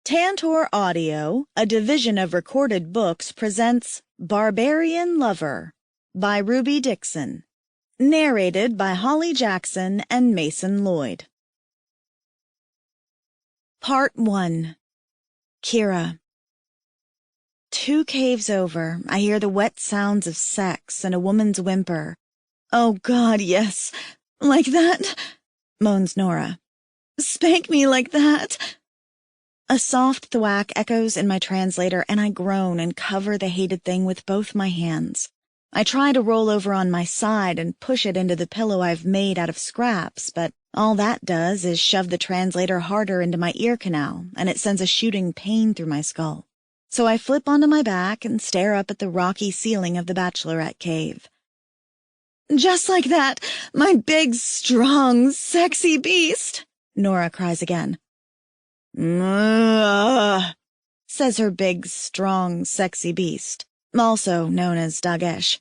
Tantor Audio, a division of Recorded Books, presents Barbarian Lover by Ruby Dixon, narrated by Holly Jackson and Mason Lloyd. Part 1. Kira. 2 caves over, I hear the wet sounds of sex and a woman's whimper. "Oh God, yes, like that," moans Nora. "Spank me like that." A soft thwack echoes in my translator, and I groan and cover the hated thing with both my hands. I try to roll over on my side and push it into the pillow I've made out of scraps, but all that does is shove the translator harder into my ear canal, and it sends a shooting pain through my skull. So I flip onto my back and stare up at the rocky ceiling of the bachelorette cave. "Just like that, my big, strong, sexy beast," Nora cries again. "Ugh," says her big, strong, sexy beast, also known as Dagesh.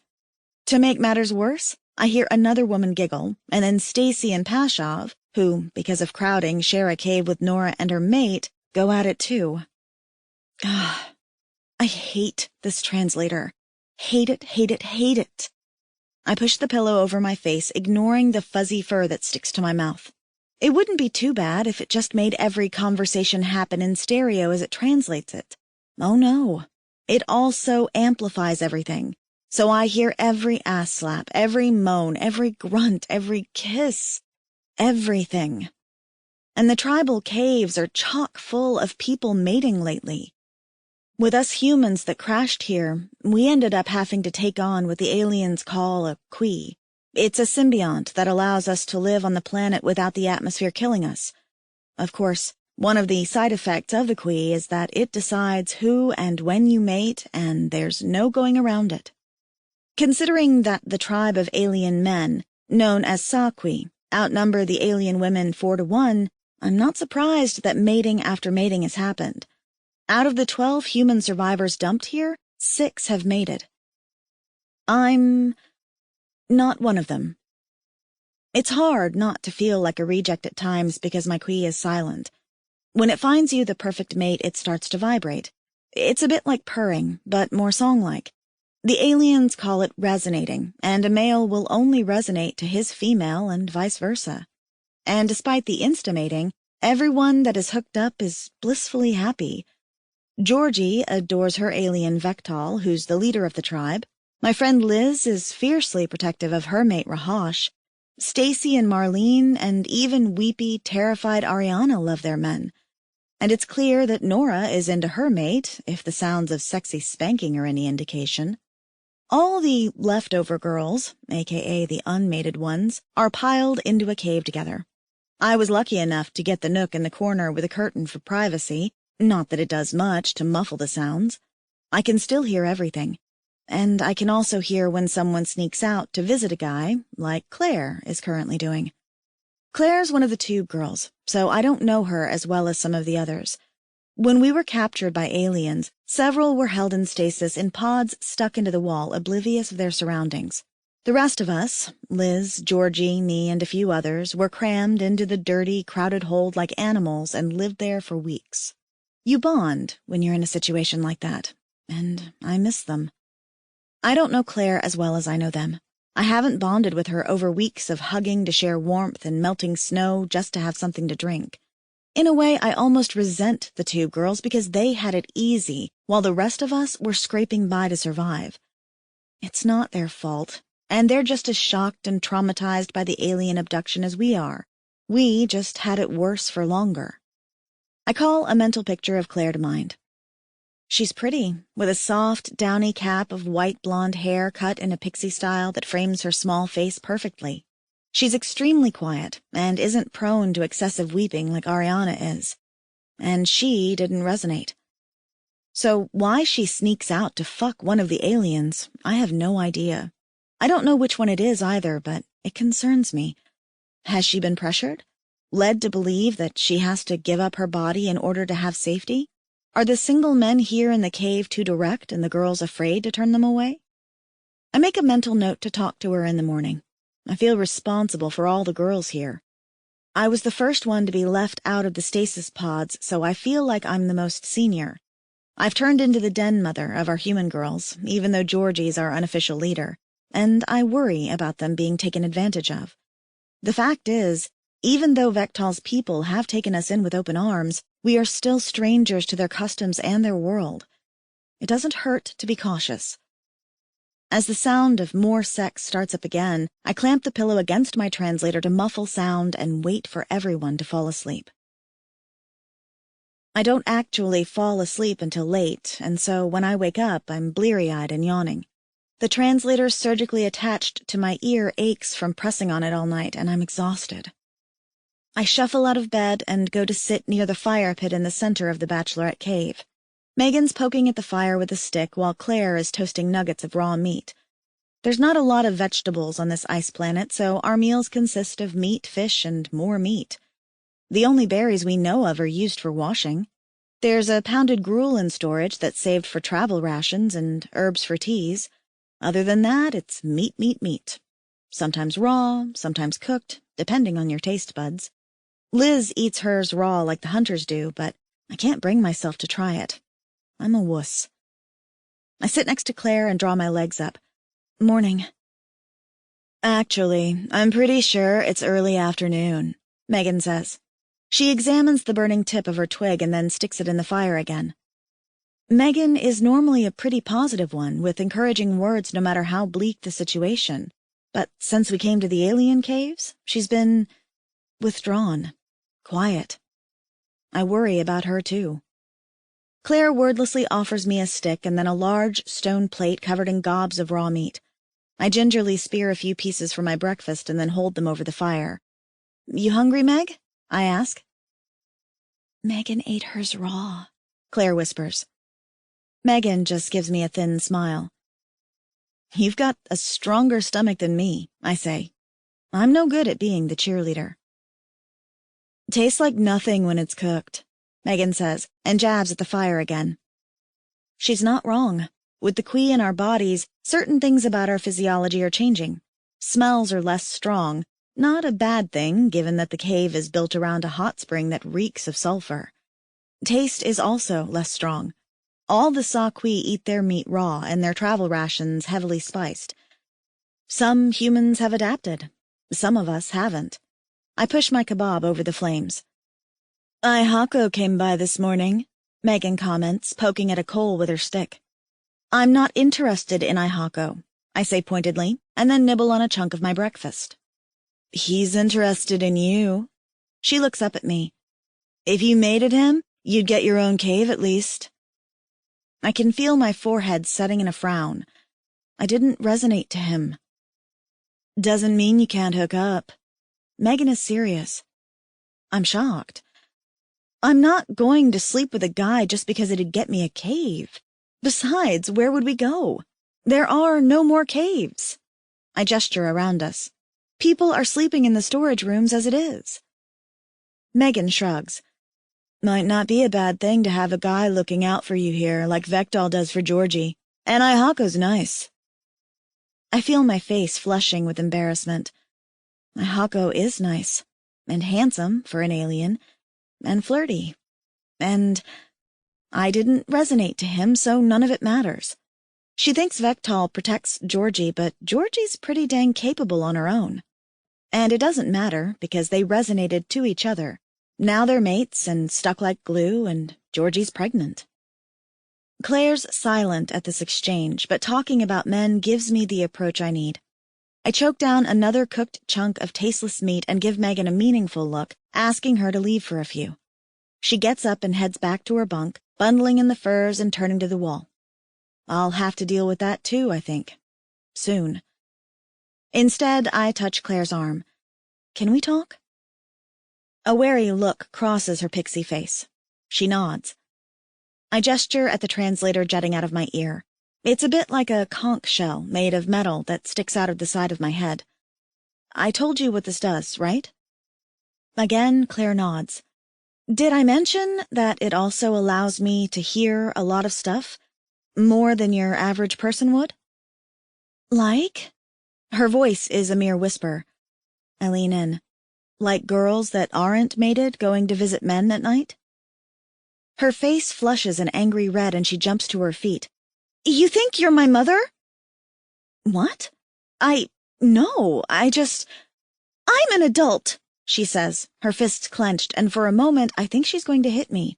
To make matters worse, I hear another woman giggle, and then Stacy and Pashov, who, because of crowding, share a cave with Nora and her mate, go at it too. I hate this translator. Hate it, hate it, hate it. I push the pillow over my face, ignoring the fuzzy fur that sticks to my mouth. It wouldn't be too bad if it just made every conversation happen in stereo as it translates it. Oh no. It also amplifies everything. So I hear every ass slap, every moan, every grunt, every kiss. Everything. And the tribal caves are chock full of people mating lately. With us humans that crashed here, we ended up having to take on what the aliens call a Qui. It's a symbiont that allows us to live on the planet without the atmosphere killing us. Of course, one of the side effects of the Qui is that it decides who and when you mate, and there's no going around it. Considering that the tribe of alien men, known as Saqui, outnumber the alien women 4 to 1, I'm not surprised that mating after mating has happened. Out of the 12 human survivors dumped here, 6 have mated. I'm not one of them. It's hard not to feel like a reject at times because my Qui is silent. When it finds you the perfect mate, it starts to vibrate. It's a bit like purring, but more song-like. The aliens call it resonating, and a male will only resonate to his female and vice versa. And despite the insta-mating, everyone that is hooked up is blissfully happy. Georgie adores her alien Vectal, who's the leader of the tribe. My friend Liz is fiercely protective of her mate Rahosh. Stacy and Marlene and even weepy, terrified Ariana love their men. And it's clear that Nora is into her mate, if the sounds of sexy spanking are any indication. All the leftover girls, aka the unmated ones, are piled into a cave together. I was lucky enough to get the nook in the corner with a curtain for privacy, not that it does much to muffle the sounds. I can still hear everything. And I can also hear when someone sneaks out to visit a guy, like Claire is currently doing. Claire's one of the tube girls, so I don't know her as well as some of the others. When we were captured by aliens, several were held in stasis in pods stuck into the wall, oblivious of their surroundings. The rest of us, Liz, Georgie, me, and a few others, were crammed into the dirty, crowded hold like animals and lived there for weeks. You bond when you're in a situation like that, and I miss them. I don't know Claire as well as I know them. I haven't bonded with her over weeks of hugging to share warmth and melting snow just to have something to drink. In a way, I almost resent the tube girls because they had it easy, while the rest of us were scraping by to survive. It's not their fault, and they're just as shocked and traumatized by the alien abduction as we are. We just had it worse for longer. I call a mental picture of Claire to mind. She's pretty, with a soft, downy cap of white blonde hair cut in a pixie style that frames her small face perfectly. She's extremely quiet and isn't prone to excessive weeping like Ariana is. And she didn't resonate. So why she sneaks out to fuck one of the aliens, I have no idea. I don't know which one it is either, but it concerns me. Has she been pressured? Led to believe that she has to give up her body in order to have safety? Are the single men here in the cave too direct and the girls afraid to turn them away? I make a mental note to talk to her in the morning. I feel responsible for all the girls here. I was the first one to be left out of the stasis pods, so I feel like I'm the most senior. I've turned into the den mother of our human girls, even though Georgie's our unofficial leader, and I worry about them being taken advantage of. The fact is, even though Vektal's people have taken us in with open arms, we are still strangers to their customs and their world. It doesn't hurt to be cautious. As the sound of more sex starts up again, I clamp the pillow against my translator to muffle sound and wait for everyone to fall asleep. I don't actually fall asleep until late, and so when I wake up, I'm bleary-eyed and yawning. The translator surgically attached to my ear aches from pressing on it all night, and I'm exhausted. I shuffle out of bed and go to sit near the fire pit in the center of the bachelorette cave. Megan's poking at the fire with a stick while Claire is toasting nuggets of raw meat. There's not a lot of vegetables on this ice planet, so our meals consist of meat, fish, and more meat. The only berries we know of are used for washing. There's a pounded gruel in storage that's saved for travel rations and herbs for teas. Other than that, it's meat, meat, meat. Sometimes raw, sometimes cooked, depending on your taste buds. Liz eats hers raw like the hunters do, but I can't bring myself to try it. I'm a wuss. I sit next to Claire and draw my legs up. Morning. Actually, I'm pretty sure it's early afternoon, Megan says. She examines the burning tip of her twig and then sticks it in the fire again. Megan is normally a pretty positive one, with encouraging words no matter how bleak the situation. But since we came to the alien caves, she's been withdrawn, quiet. I worry about her, too. Claire wordlessly offers me a stick and then a large stone plate covered in gobs of raw meat. I gingerly spear a few pieces for my breakfast and then hold them over the fire. You hungry, Meg? I ask. Megan ate hers raw, Claire whispers. Megan just gives me a thin smile. You've got a stronger stomach than me, I say. I'm no good at being the cheerleader. Tastes like nothing when it's cooked, Megan says, and jabs at the fire again. She's not wrong. With the Qui in our bodies, certain things about our physiology are changing. Smells are less strong, not a bad thing given that the cave is built around a hot spring that reeks of sulfur. Taste is also less strong. All the Qui eat their meat raw and their travel rations heavily spiced. Some humans have adapted. Some of us haven't. I push my kebab over the flames. Ihako came by this morning, Megan comments, poking at a coal with her stick. I'm not interested in Ihako, I say pointedly, and then nibble on a chunk of my breakfast. He's interested in you. She looks up at me. If you mated him, you'd get your own cave at least. I can feel my forehead setting in a frown. I didn't resonate to him. Doesn't mean you can't hook up. Megan is serious. I'm shocked. I'm not going to sleep with a guy just because it'd get me a cave. Besides, where would we go? There are no more caves. I gesture around us. People are sleeping in the storage rooms as it is. Megan shrugs. Might not be a bad thing to have a guy looking out for you here like Vektal does for Georgie. And Ihako's nice. I feel my face flushing with embarrassment. Ihako is nice, and handsome for an alien, and flirty, and I didn't resonate to him, so none of it matters. She thinks Vektal protects Georgie, but Georgie's pretty dang capable on her own. And it doesn't matter, because they resonated to each other. Now they're mates and stuck like glue, and Georgie's pregnant. Claire's silent at this exchange, but talking about men gives me the approach I need. I choke down another cooked chunk of tasteless meat and give Megan a meaningful look, asking her to leave for a few. She gets up and heads back to her bunk, bundling in the furs and turning to the wall. I'll have to deal with that too, I think. Soon. Instead, I touch Claire's arm. Can we talk? A wary look crosses her pixie face. She nods. I gesture at the translator jutting out of my ear. It's a bit like a conch shell made of metal that sticks out of the side of my head. I told you what this does, right? Again, Claire nods. Did I mention that it also allows me to hear a lot of stuff? More than your average person would? Like? Her voice is a mere whisper. I lean in. Like girls that aren't mated going to visit men at night? Her face flushes an angry red and she jumps to her feet. You think you're my mother? What? No, I'm an adult, she says, her fists clenched, and for a moment I think she's going to hit me.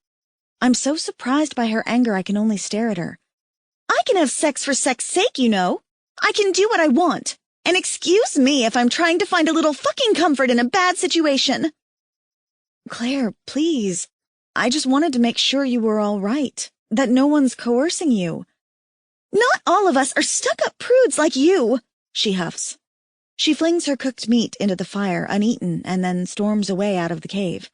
I'm so surprised by her anger I can only stare at her. I can have sex for sex sake, you know. I can do what I want. And excuse me if I'm trying to find a little fucking comfort in a bad situation. Claire, please. I just wanted to make sure you were all right, that no one's coercing you. Not all of us are stuck-up prudes like you, she huffs. She flings her cooked meat into the fire uneaten and then storms away out of the cave.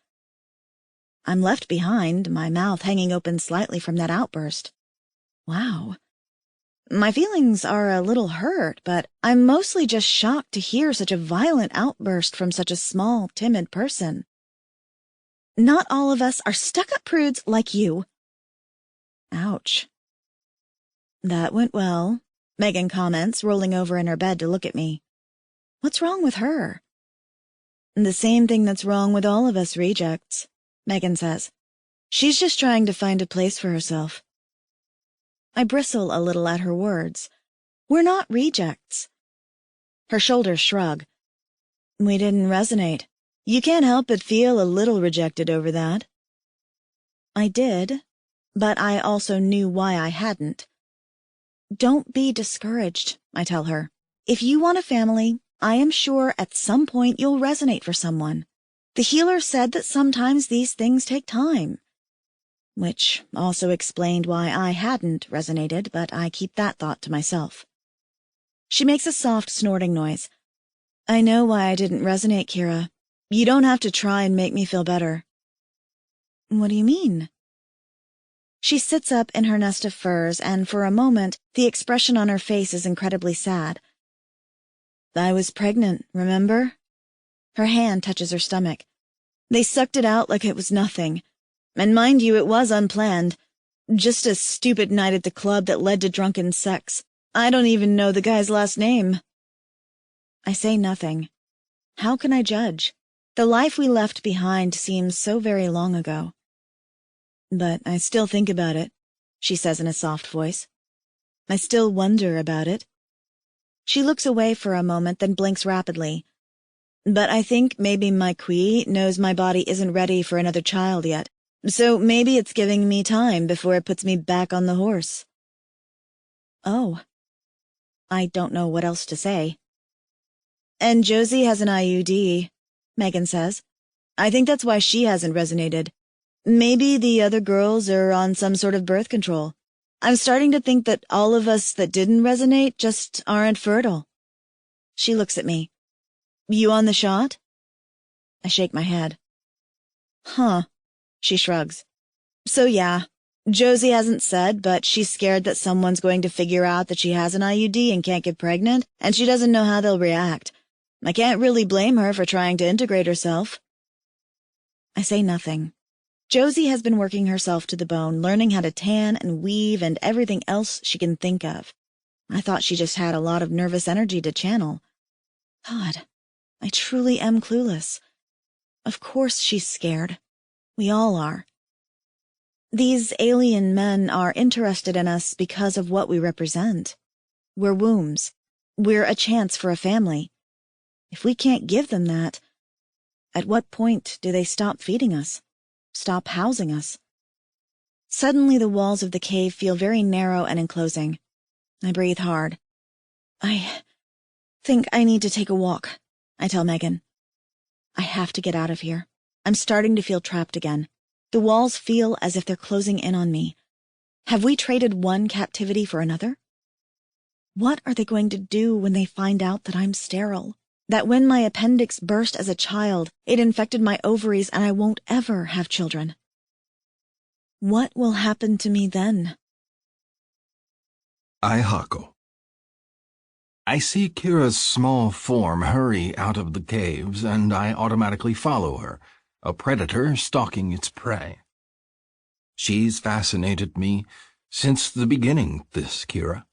I'm left behind, my mouth hanging open slightly from that outburst. Wow. My feelings are a little hurt, but I'm mostly just shocked to hear such a violent outburst from such a small, timid person. Not all of us are stuck-up prudes like you. Ouch. That went well, Megan comments, rolling over in her bed to look at me. What's wrong with her? The same thing that's wrong with all of us rejects, Megan says. She's just trying to find a place for herself. I bristle a little at her words. We're not rejects. Her shoulders shrug. We didn't resonate. You can't help but feel a little rejected over that. I did, but I also knew why I hadn't. Don't be discouraged, I tell her. If you want a family, I am sure at some point you'll resonate for someone. The healer said that sometimes these things take time. Which also explained why I hadn't resonated, but I keep that thought to myself. She makes a soft snorting noise. I know why I didn't resonate, Kira. You don't have to try and make me feel better. What do you mean? She sits up in her nest of furs, and for a moment, the expression on her face is incredibly sad. I was pregnant, remember? Her hand touches her stomach. They sucked it out like it was nothing. And mind you, it was unplanned. Just a stupid night at the club that led to drunken sex. I don't even know the guy's last name. I say nothing. How can I judge? The life we left behind seems so very long ago. But I still think about it, she says in a soft voice. I still wonder about it. She looks away for a moment, then blinks rapidly. But I think maybe my Kui knows my body isn't ready for another child yet, so maybe it's giving me time before it puts me back on the horse. Oh. I don't know what else to say. And Josie has an IUD, Megan says. I think that's why she hasn't resonated. Maybe the other girls are on some sort of birth control. I'm starting to think that all of us that didn't resonate just aren't fertile. She looks at me. You on the shot? I shake my head. Huh, she shrugs. So yeah, Josie hasn't said, but she's scared that someone's going to figure out that she has an IUD and can't get pregnant, and she doesn't know how they'll react. I can't really blame her for trying to integrate herself. I say nothing. Josie has been working herself to the bone, learning how to tan and weave and everything else she can think of. I thought she just had a lot of nervous energy to channel. God, I truly am clueless. Of course she's scared. We all are. These alien men are interested in us because of what we represent. We're wombs. We're a chance for a family. If we can't give them that, at what point do they stop feeding us? Stop housing us? Suddenly the walls of the cave feel very narrow and enclosing. I breathe hard. I think I need to take a walk, I tell Megan. I have to get out of here. I'm starting to feel trapped again. The walls feel as if they're closing in on me. Have we traded one captivity for another? What are they going to do when they find out that I'm sterile? That when my appendix burst as a child, it infected my ovaries and I won't ever have children? What will happen to me then? Aihako. I see Kira's small form hurry out of the caves, and I automatically follow her, a predator stalking its prey. She's fascinated me since the beginning, this Kira.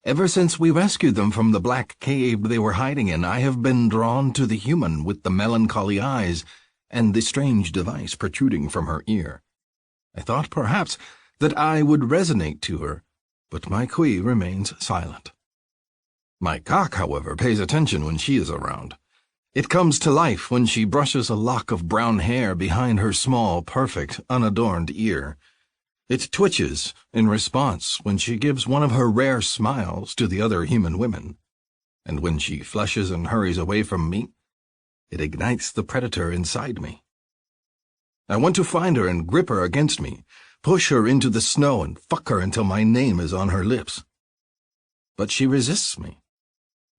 Ever since we rescued them from the black cave they were hiding in, I have been drawn to the human with the melancholy eyes and the strange device protruding from her ear. I thought perhaps that I would resonate to her, but my queen remains silent. My cock, however, pays attention when she is around. It comes to life when she brushes a lock of brown hair behind her small, perfect, unadorned ear. It twitches in response when she gives one of her rare smiles to the other human women. And when she flushes and hurries away from me, it ignites the predator inside me. I want to find her and grip her against me, push her into the snow and fuck her until my name is on her lips. But she resists me.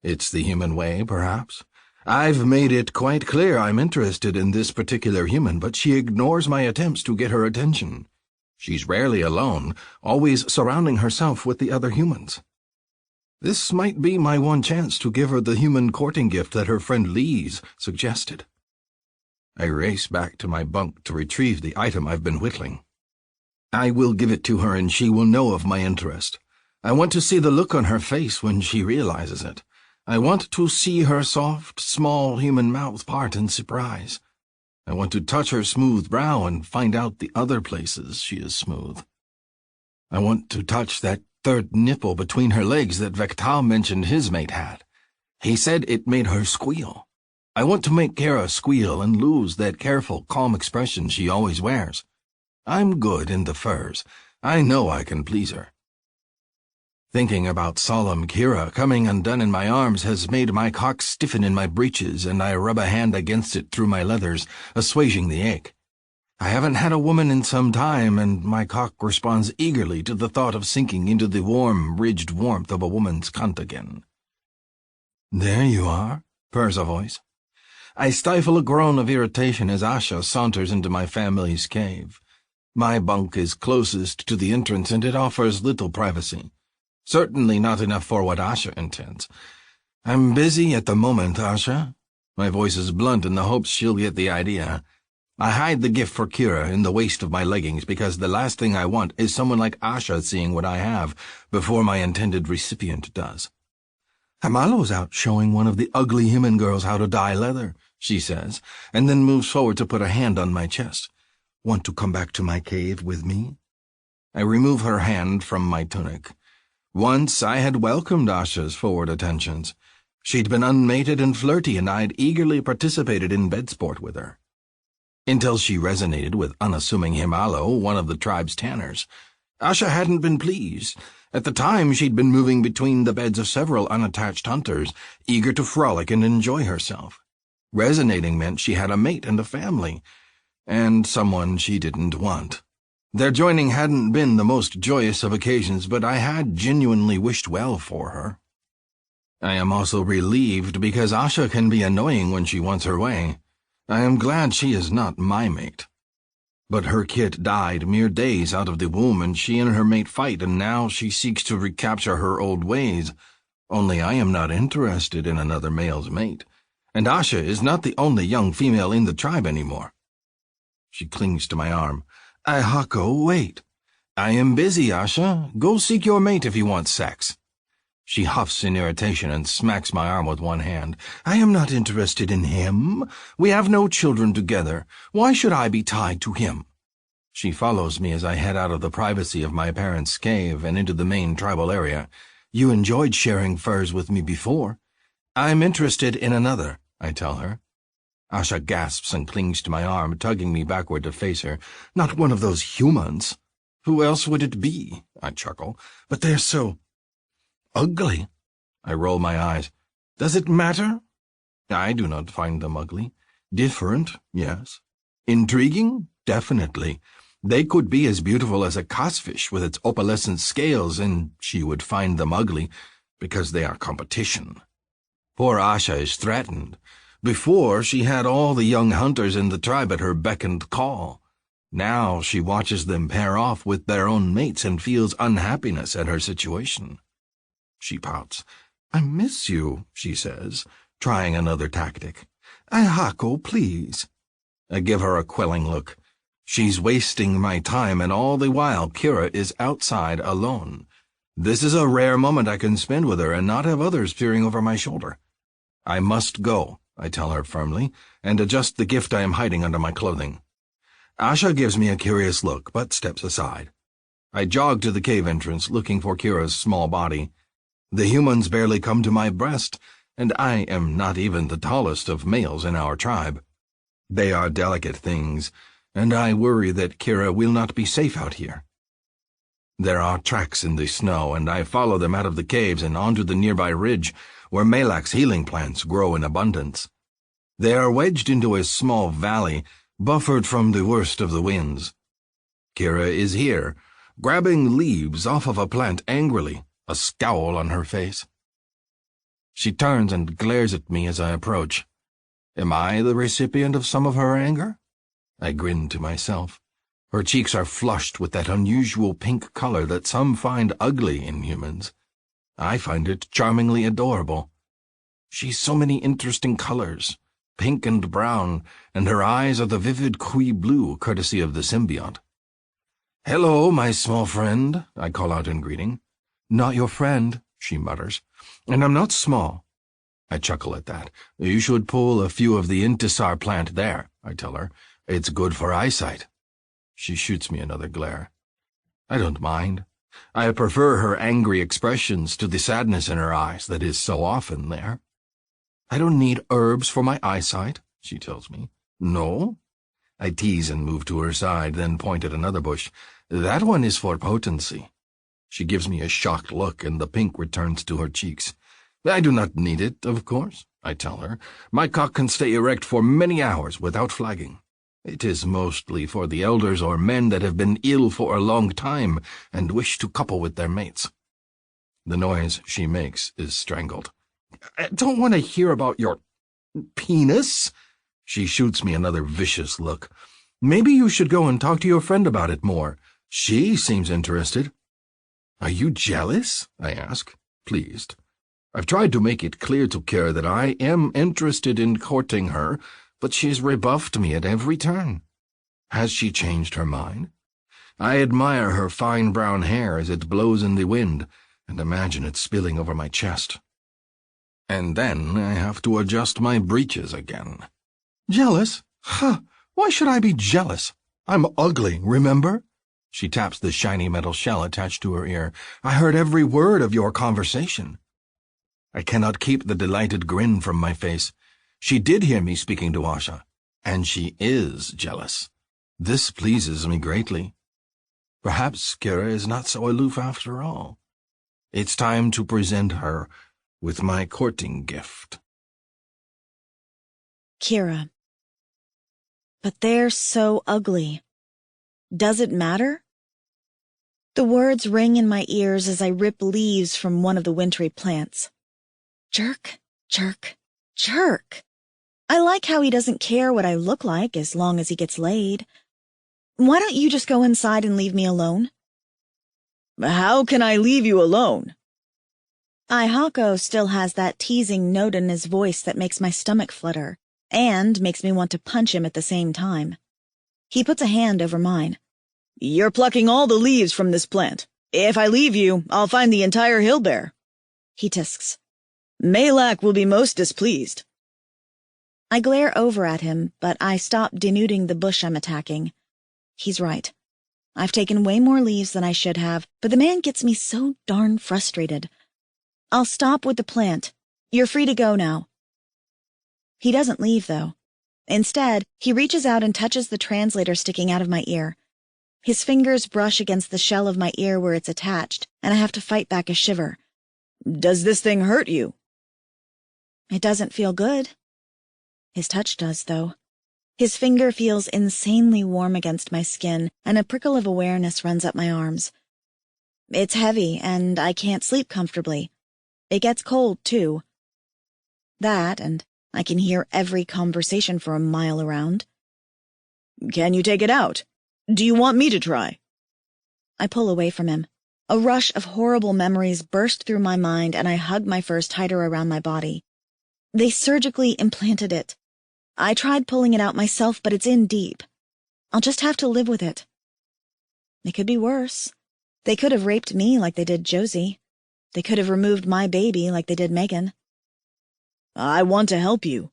It's the human way, perhaps. I've made it quite clear I'm interested in this particular human, but she ignores my attempts to get her attention. She's rarely alone, always surrounding herself with the other humans. This might be my one chance to give her the human courting gift that her friend Lise suggested. I race back to my bunk to retrieve the item I've been whittling. I will give it to her and she will know of my interest. I want to see the look on her face when she realizes it. I want to see her soft, small human mouth part in surprise. I want to touch her smooth brow and find out the other places she is smooth. I want to touch that third nipple between her legs that Vectal mentioned his mate had. He said it made her squeal. I want to make Kira squeal and lose that careful, calm expression she always wears. I'm good in the furs. I know I can please her. Thinking about solemn Kira coming undone in my arms has made my cock stiffen in my breeches, and I rub a hand against it through my leathers, assuaging the ache. I haven't had a woman in some time, and my cock responds eagerly to the thought of sinking into the warm, ridged warmth of a woman's cunt again. "There you are," purrs a voice. I stifle a groan of irritation as Asha saunters into my family's cave. My bunk is closest to the entrance, and it offers little privacy. Certainly not enough for what Asha intends. "I'm busy at the moment, Asha." My voice is blunt in the hopes she'll get the idea. I hide the gift for Kira in the waist of my leggings because the last thing I want is someone like Asha seeing what I have before my intended recipient does. "Hamalo's out showing one of the ugly human girls how to dye leather," she says, and then moves forward to put a hand on my chest. "Want to come back to my cave with me?" I remove her hand from my tunic. Once I had welcomed Asha's forward attentions. She'd been unmated and flirty, and I'd eagerly participated in bed sport with her. Until she resonated with unassuming Himalo, one of the tribe's tanners. Asha hadn't been pleased. At the time, she'd been moving between the beds of several unattached hunters, eager to frolic and enjoy herself. Resonating meant she had a mate and a family, and someone she didn't want. Their joining hadn't been the most joyous of occasions, but I had genuinely wished well for her. I am also relieved because Asha can be annoying when she wants her way. I am glad she is not my mate. But her kit died mere days out of the womb, and she and her mate fight, and now she seeks to recapture her old ways. Only I am not interested in another male's mate, and Asha is not the only young female in the tribe anymore. She clings to my arm. "Hako, wait. I am busy, Asha. Go seek your mate if you want sex." She huffs in irritation and smacks my arm with one hand. "I am not interested in him. We have no children together. Why should I be tied to him?" She follows me as I head out of the privacy of my parents' cave and into the main tribal area. "You enjoyed sharing furs with me before." "I'm interested in another," I tell her. Asha gasps and clings to my arm, tugging me backward to face her. "Not one of those humans." "Who else would it be?" I chuckle. "But they're so ugly." I roll my eyes. "Does it matter?" "I do not find them ugly. Different, yes. Intriguing? Definitely. They could be as beautiful as a codfish with its opalescent scales, and she would find them ugly because they are competition. Poor Asha is threatened. Before, she had all the young hunters in the tribe at her beck and call. Now she watches them pair off with their own mates and feels unhappiness at her situation." She pouts. "I miss you," she says, trying another tactic. "Hako, please." I give her a quelling look. She's wasting my time, and all the while Kira is outside alone. This is a rare moment I can spend with her and not have others peering over my shoulder. I must go, I tell her firmly, and adjust the gift I am hiding under my clothing. Asha gives me a curious look, but steps aside. I jog to the cave entrance, looking for Kira's small body. The humans barely come to my breast, and I am not even the tallest of males in our tribe. They are delicate things, and I worry that Kira will not be safe out here. There are tracks in the snow, and I follow them out of the caves and onto the nearby ridge, where Malak's healing plants grow in abundance. They are wedged into a small valley, buffered from the worst of the winds. Kira is here, grabbing leaves off of a plant angrily, a scowl on her face. She turns and glares at me as I approach. Am I the recipient of some of her anger? I grin to myself. Her cheeks are flushed with that unusual pink color that some find ugly in humans. I find it charmingly adorable. She's so many interesting colors, pink and brown, and her eyes are the vivid kui blue courtesy of the symbiont. "Hello, my small friend," I call out in greeting. "Not your friend," she mutters. "And I'm not small." I chuckle at that. "You should pull a few of the intisar plant there," I tell her. "It's good for eyesight." She shoots me another glare. I don't mind. I prefer her angry expressions to the sadness in her eyes that is so often there. "I don't need herbs for my eyesight," she tells me. "No?" I tease and move to her side, then point at another bush. "That one is for potency." She gives me a shocked look, and the pink returns to her cheeks. "I do not need it, of course," I tell her. "My cock can stay erect for many hours without flagging. It is mostly for the elders or men that have been ill for a long time and wish to couple with their mates." The noise she makes is strangled. "I don't want to hear about your penis." She shoots me another vicious look. "Maybe you should go and talk to your friend about it more. She seems interested." "Are you jealous?" I ask, pleased. I've tried to make it clear to Kira that I am interested in courting her, but she's rebuffed me at every turn. Has she changed her mind? I admire her fine brown hair as it blows in the wind, and imagine it spilling over my chest. And then I have to adjust my breeches again. "Jealous? Huh! Why should I be jealous? I'm ugly, remember?" She taps the shiny metal shell attached to her ear. "I heard every word of your conversation." I cannot keep the delighted grin from my face. She did hear me speaking to Asha, and she is jealous. This pleases me greatly. Perhaps Kira is not so aloof after all. It's time to present her with my courting gift. Kira. But they're so ugly. Does it matter? The words ring in my ears as I rip leaves from one of the wintry plants. Jerk, jerk, jerk. I like how he doesn't care what I look like as long as he gets laid. Why don't you just go inside and leave me alone? How can I leave you alone? Ihako still has that teasing note in his voice that makes my stomach flutter, and makes me want to punch him at the same time. He puts a hand over mine. "You're plucking all the leaves from this plant. If I leave you, I'll find the entire hill bare," he tisks. "Malak will be most displeased." I glare over at him, but I stop denuding the bush I'm attacking. He's right. I've taken way more leaves than I should have, but the man gets me so darn frustrated. "I'll stop with the plant. You're free to go now." He doesn't leave, though. Instead, he reaches out and touches the translator sticking out of my ear. His fingers brush against the shell of my ear where it's attached, and I have to fight back a shiver. "Does this thing hurt you?" It doesn't feel good. His touch does, though. His finger feels insanely warm against my skin, and a prickle of awareness runs up my arms. It's heavy, and I can't sleep comfortably. It gets cold, too. That, and I can hear every conversation for a mile around. "Can you take it out? Do you want me to try?" I pull away from him. A rush of horrible memories burst through my mind, and I hug my fur tighter around my body. They surgically implanted it. I tried pulling it out myself, but it's in deep. I'll just have to live with it. It could be worse. They could have raped me like they did Josie. They could have removed my baby like they did Megan. I want to help you,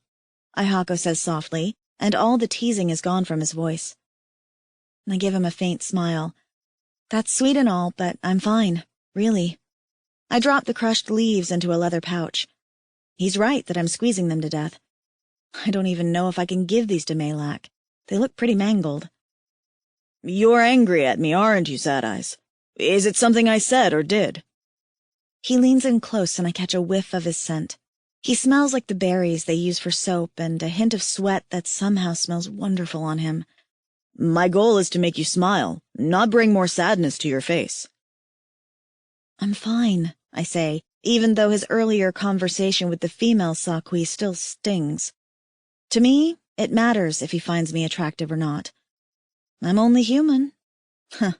Ihako says softly, and all the teasing is gone from his voice. I give him a faint smile. That's sweet and all, but I'm fine, really. I drop the crushed leaves into a leather pouch. He's right that I'm squeezing them to death. I don't even know if I can give these to Malak. They look pretty mangled. You're angry at me, aren't you, Sad Eyes? Is it something I said or did? He leans in close and I catch a whiff of his scent. He smells like the berries they use for soap and a hint of sweat that somehow smells wonderful on him. My goal is to make you smile, not bring more sadness to your face. I'm fine, I say, even though his earlier conversation with the female Sakui still stings. To me, it matters if he finds me attractive or not. I'm only human. Huh.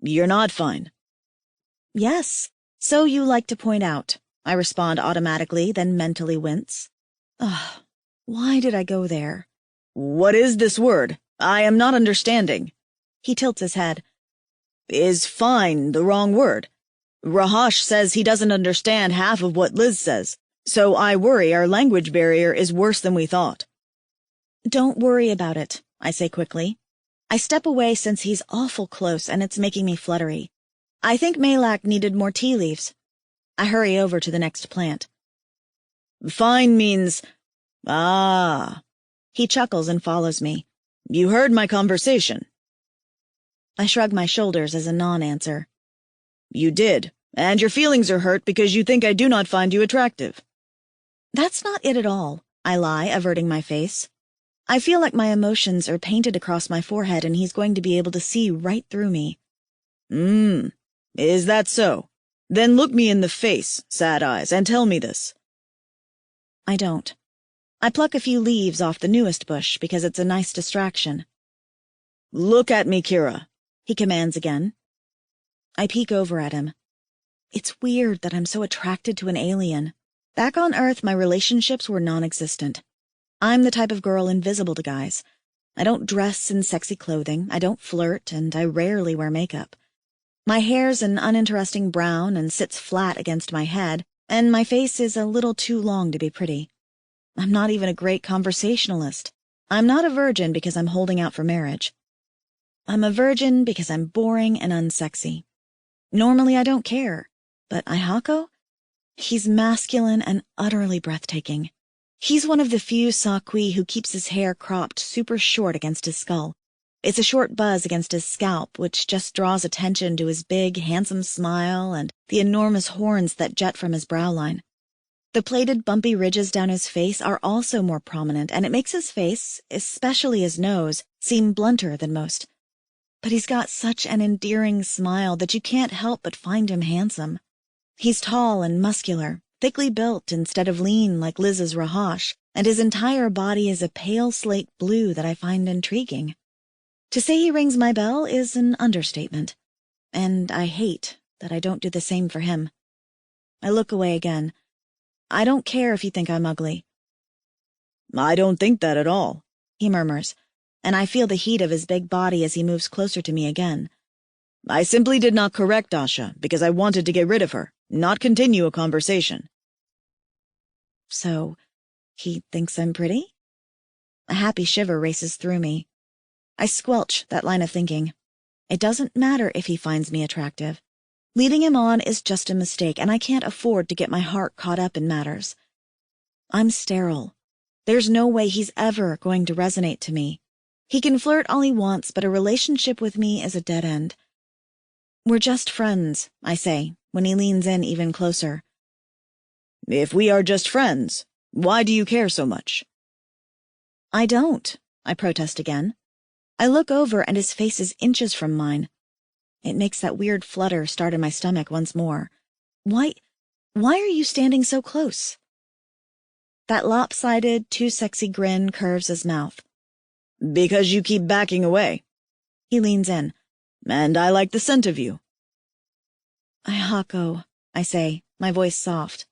You're not fine. Yes, so you like to point out. I respond automatically, then mentally wince. Ugh, why did I go there? What is this word? I am not understanding. He tilts his head. Is fine the wrong word? Rahash says he doesn't understand half of what Liz says, so I worry our language barrier is worse than we thought. Don't worry about it, I say quickly. I step away since he's awful close and it's making me fluttery. I think Malak needed more tea leaves. I hurry over to the next plant. Fine means... Ah. He chuckles and follows me. You heard my conversation. I shrug my shoulders as a non-answer. You did, and your feelings are hurt because you think I do not find you attractive. That's not it at all, I lie, averting my face. I feel like my emotions are painted across my forehead and he's going to be able to see right through me. Is that so? Then look me in the face, Sad Eyes, and tell me this. I don't. I pluck a few leaves off the newest bush because it's a nice distraction. Look at me, Kira, he commands again. I peek over at him. It's weird that I'm so attracted to an alien. Back on Earth, my relationships were non-existent. I'm the type of girl invisible to guys. I don't dress in sexy clothing, I don't flirt, and I rarely wear makeup. My hair's an uninteresting brown and sits flat against my head, and my face is a little too long to be pretty. I'm not even a great conversationalist. I'm not a virgin because I'm holding out for marriage. I'm a virgin because I'm boring and unsexy. Normally I don't care, but Ihako? He's masculine and utterly breathtaking. He's one of the few Sakui who keeps his hair cropped super short against his skull. It's a short buzz against his scalp, which just draws attention to his big, handsome smile and the enormous horns that jet from his brow line. The plated, bumpy ridges down his face are also more prominent, and it makes his face, especially his nose, seem blunter than most. But he's got such an endearing smile that you can't help but find him handsome. He's tall and muscular, thickly built instead of lean like Liz's Rahash, and his entire body is a pale slate blue that I find intriguing. To say he rings my bell is an understatement, and I hate that I don't do the same for him. I look away again. I don't care if you think I'm ugly. I don't think that at all, he murmurs, and I feel the heat of his big body as he moves closer to me again. I simply did not correct Asha because I wanted to get rid of her, not continue a conversation. So, he thinks I'm pretty? A happy shiver races through me. I squelch that line of thinking. It doesn't matter if he finds me attractive. Leading him on is just a mistake, and I can't afford to get my heart caught up in matters. I'm sterile. There's no way he's ever going to resonate to me. He can flirt all he wants, but a relationship with me is a dead end. We're just friends, I say, when he leans in even closer. If we are just friends, why do you care so much? I don't, I protest again. I look over and his face is inches from mine. It makes that weird flutter start in my stomach once more. Why are you standing so close? That lopsided, too sexy grin curves his mouth. Because you keep backing away. He leans in. And I like the scent of you. Ihako, I say, my voice soft.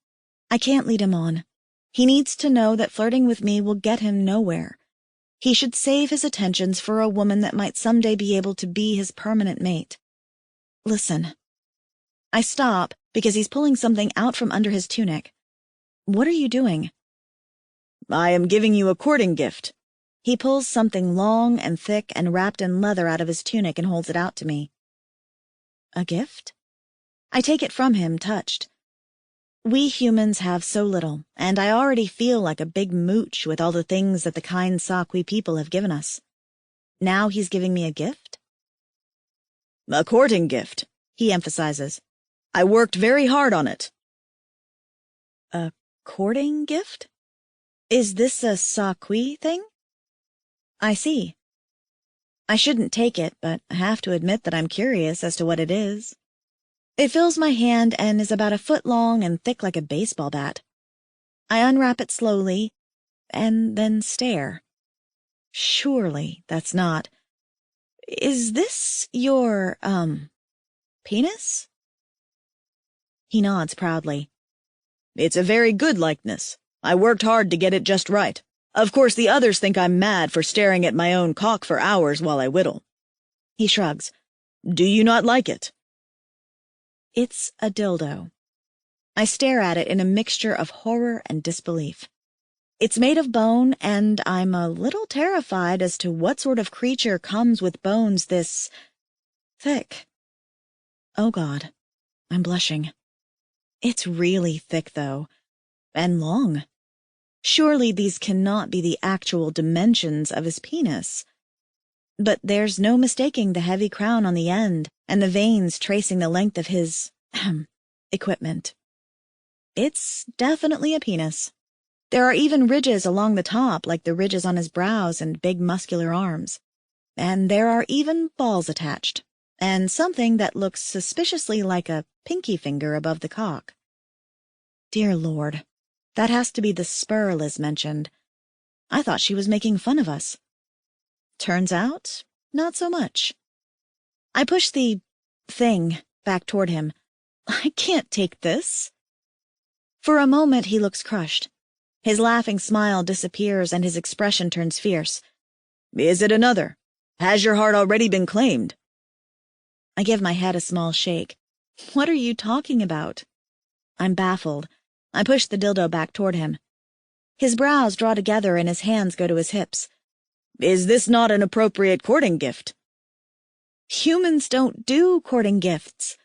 I can't lead him on. He needs to know that flirting with me will get him nowhere. He should save his attentions for a woman that might someday be able to be his permanent mate. Listen. I stop because he's pulling something out from under his tunic. What are you doing? I am giving you a courting gift. He pulls something long and thick and wrapped in leather out of his tunic and holds it out to me. A gift? I take it from him, touched. We humans have so little, and I already feel like a big mooch with all the things that the kind Sakwi people have given us. Now he's giving me a gift? A courting gift, he emphasizes. I worked very hard on it. A courting gift? Is this a Sakwi thing? I see. I shouldn't take it, but I have to admit that I'm curious as to what it is. It fills my hand and is about a foot long and thick like a baseball bat. I unwrap it slowly, and then stare. Surely that's not... Is this your, penis? He nods proudly. It's a very good likeness. I worked hard to get it just right. Of course, the others think I'm mad for staring at my own cock for hours while I whittle. He shrugs. Do you not like it? It's a dildo. I stare at it in a mixture of horror and disbelief. It's made of bone, and I'm a little terrified as to what sort of creature comes with bones this thick. Oh, God, I'm blushing. It's really thick, though, and long. Surely these cannot be the actual dimensions of his penis. But there's no mistaking the heavy crown on the end and the veins tracing the length of his, equipment. It's definitely a penis. There are even ridges along the top, like the ridges on his brows and big muscular arms. And there are even balls attached, and something that looks suspiciously like a pinky finger above the cock. Dear Lord, that has to be the spur Liz mentioned. I thought she was making fun of us. Turns out, not so much. I push the thing back toward him. I can't take this. For a moment he looks crushed. His laughing smile disappears and his expression turns fierce. Is it another? Has your heart already been claimed? I give my head a small shake. What are you talking about? I'm baffled. I push the dildo back toward him. His brows draw together and his hands go to his hips. Is this not an appropriate courting gift? Humans don't do courting gifts.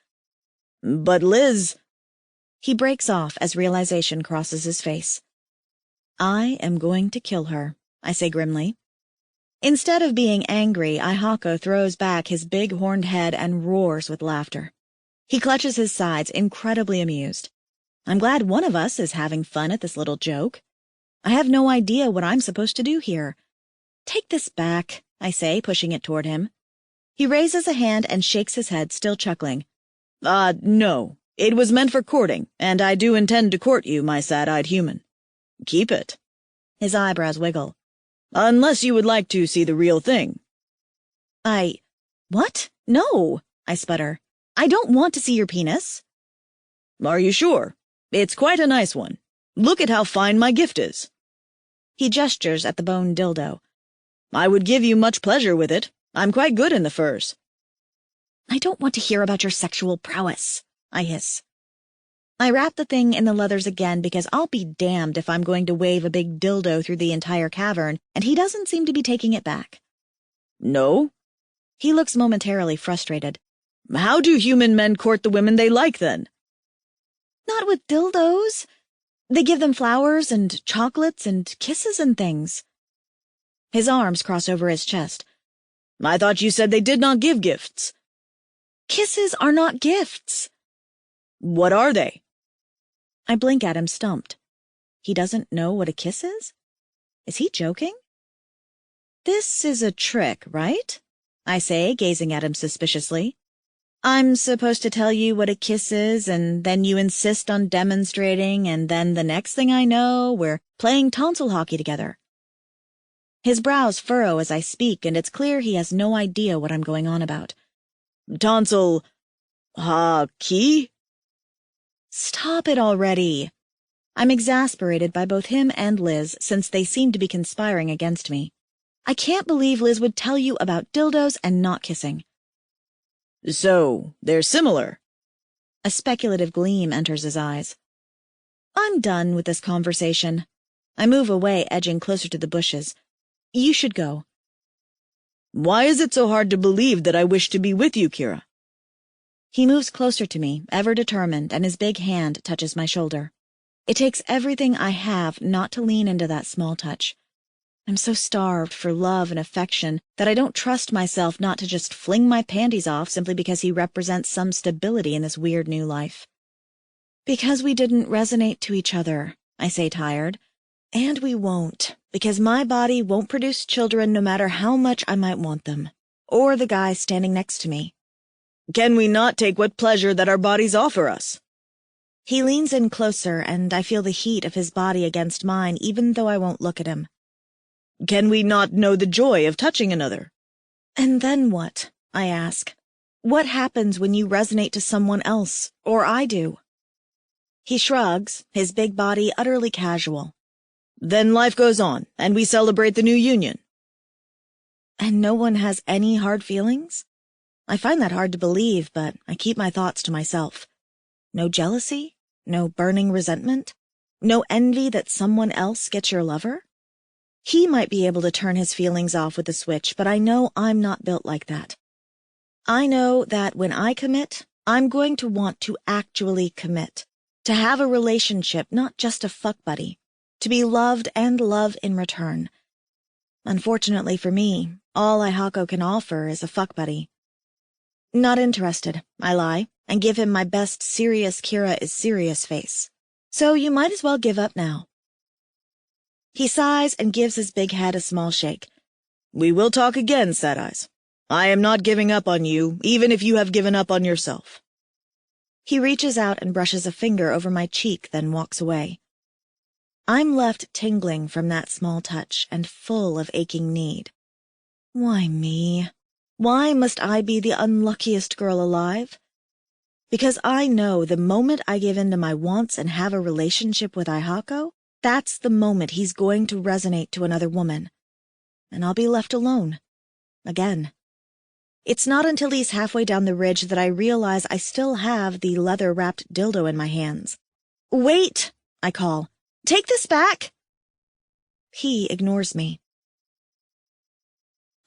But Liz... He breaks off as realization crosses his face. I am going to kill her, I say grimly. Instead of being angry, Ihako throws back his big horned head and roars with laughter. He clutches his sides, incredibly amused. I'm glad one of us is having fun at this little joke. I have no idea what I'm supposed to do here. Take this back, I say, pushing it toward him. He raises a hand and shakes his head, still chuckling. No. It was meant for courting, and I do intend to court you, my sad-eyed human. Keep it. His eyebrows wiggle. Unless you would like to see the real thing. What? No, I sputter. I don't want to see your penis. Are you sure? It's quite a nice one. Look at how fine my gift is. He gestures at the bone dildo. I would give you much pleasure with it. I'm quite good in the furs. I don't want to hear about your sexual prowess, I hiss. I wrap the thing in the leathers again because I'll be damned if I'm going to wave a big dildo through the entire cavern, and he doesn't seem to be taking it back. No? He looks momentarily frustrated. How do human men court the women they like, then? Not with dildos. They give them flowers and chocolates and kisses and things. His arms cross over his chest. I thought you said they did not give gifts. Kisses are not gifts. What are they? I blink at him, stumped. He doesn't know what a kiss is? Is he joking? This is a trick, right? I say, gazing at him suspiciously. I'm supposed to tell you what a kiss is, and then you insist on demonstrating, and then the next thing I know, we're playing tonsil hockey together. His brows furrow as I speak, and it's clear he has no idea what I'm going on about. Tonsil... hockey? Stop it already. I'm exasperated by both him and Liz, since they seem to be conspiring against me. I can't believe Liz would tell you about dildos and not kissing. So, they're similar. A speculative gleam enters his eyes. I'm done with this conversation. I move away, edging closer to the bushes. You should go. Why is it so hard to believe that I wish to be with you, Kira? He moves closer to me, ever determined, and his big hand touches my shoulder. It takes everything I have not to lean into that small touch. I'm so starved for love and affection that I don't trust myself not to just fling my panties off simply because he represents some stability in this weird new life. Because we didn't resonate to each other, I say tired. And we won't, because my body won't produce children no matter how much I might want them, or the guy standing next to me. Can we not take what pleasure that our bodies offer us? He leans in closer, and I feel the heat of his body against mine even though I won't look at him. Can we not know the joy of touching another? And then what? I ask. What happens when you resonate to someone else, or I do? He shrugs, his big body utterly casual. Then life goes on, and we celebrate the new union. And no one has any hard feelings? I find that hard to believe, but I keep my thoughts to myself. No jealousy? No burning resentment? No envy that someone else gets your lover? He might be able to turn his feelings off with a switch, but I know I'm not built like that. I know that when I commit, I'm going to want to actually commit, to have a relationship, not just a fuck buddy, to be loved and love in return. Unfortunately for me, all Ihako can offer is a fuck buddy. Not interested, I lie, and give him my best serious Kira is serious face. So you might as well give up now. He sighs and gives his big head a small shake. We will talk again, Sad Eyes. I am not giving up on you, even if you have given up on yourself. He reaches out and brushes a finger over my cheek, then walks away. I'm left tingling from that small touch and full of aching need. Why me? Why must I be the unluckiest girl alive? Because I know the moment I give in to my wants and have a relationship with Ihako, that's the moment he's going to resonate to another woman. And I'll be left alone. Again. It's not until he's halfway down the ridge that I realize I still have the leather-wrapped dildo in my hands. Wait, I call. Take this back! He ignores me.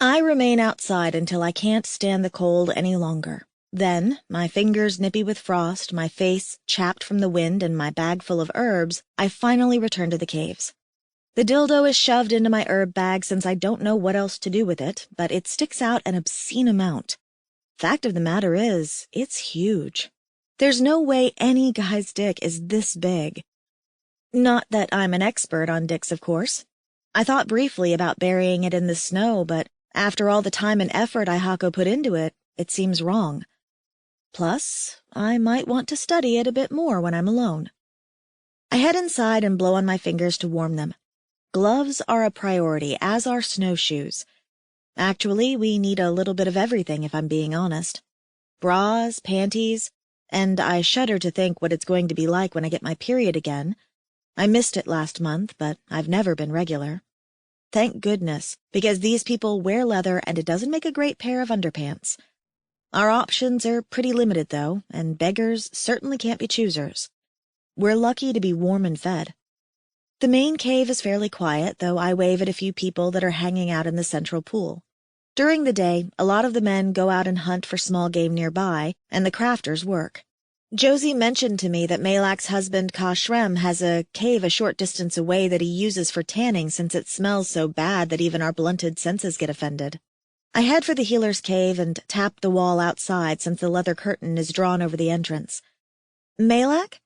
I remain outside until I can't stand the cold any longer. Then, my fingers nippy with frost, my face chapped from the wind, and my bag full of herbs, I finally return to the caves. The dildo is shoved into my herb bag since I don't know what else to do with it, but it sticks out an obscene amount. Fact of the matter is, it's huge. There's no way any guy's dick is this big. Not that I'm an expert on dicks, of course. I thought briefly about burying it in the snow, but after all the time and effort Ihako put into it, it seems wrong. Plus, I might want to study it a bit more when I'm alone. I head inside and blow on my fingers to warm them. Gloves are a priority, as are snowshoes. Actually, we need a little bit of everything, if I'm being honest. Bras, panties, and I shudder to think what it's going to be like when I get my period again. I missed it last month, but I've never been regular. Thank goodness, because these people wear leather and it doesn't make a great pair of underpants. Our options are pretty limited, though, and beggars certainly can't be choosers. We're lucky to be warm and fed. The main cave is fairly quiet, though I wave at a few people that are hanging out in the central pool. During the day, a lot of the men go out and hunt for small game nearby, and the crafters work. Josie mentioned to me that Malak's husband Kashrem has a cave a short distance away that he uses for tanning since it smells so bad that even our blunted senses get offended. I head for the healer's cave and tap the wall outside since the leather curtain is drawn over the entrance. Malak?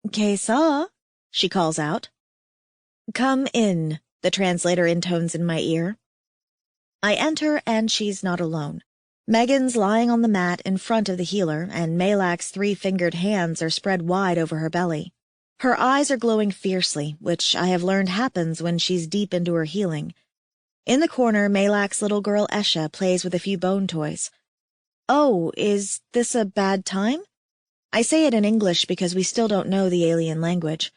Kesa? She calls out. Come in, the translator intones in my ear. I enter and she's not alone. Megan's lying on the mat in front of the healer, and Malak's 3-fingered hands are spread wide over her belly. Her eyes are glowing fiercely, which I have learned happens when she's deep into her healing. In the corner, Malak's little girl Esha plays with a few bone toys. Oh, is this a bad time? I say it in English because we still don't know the alien language.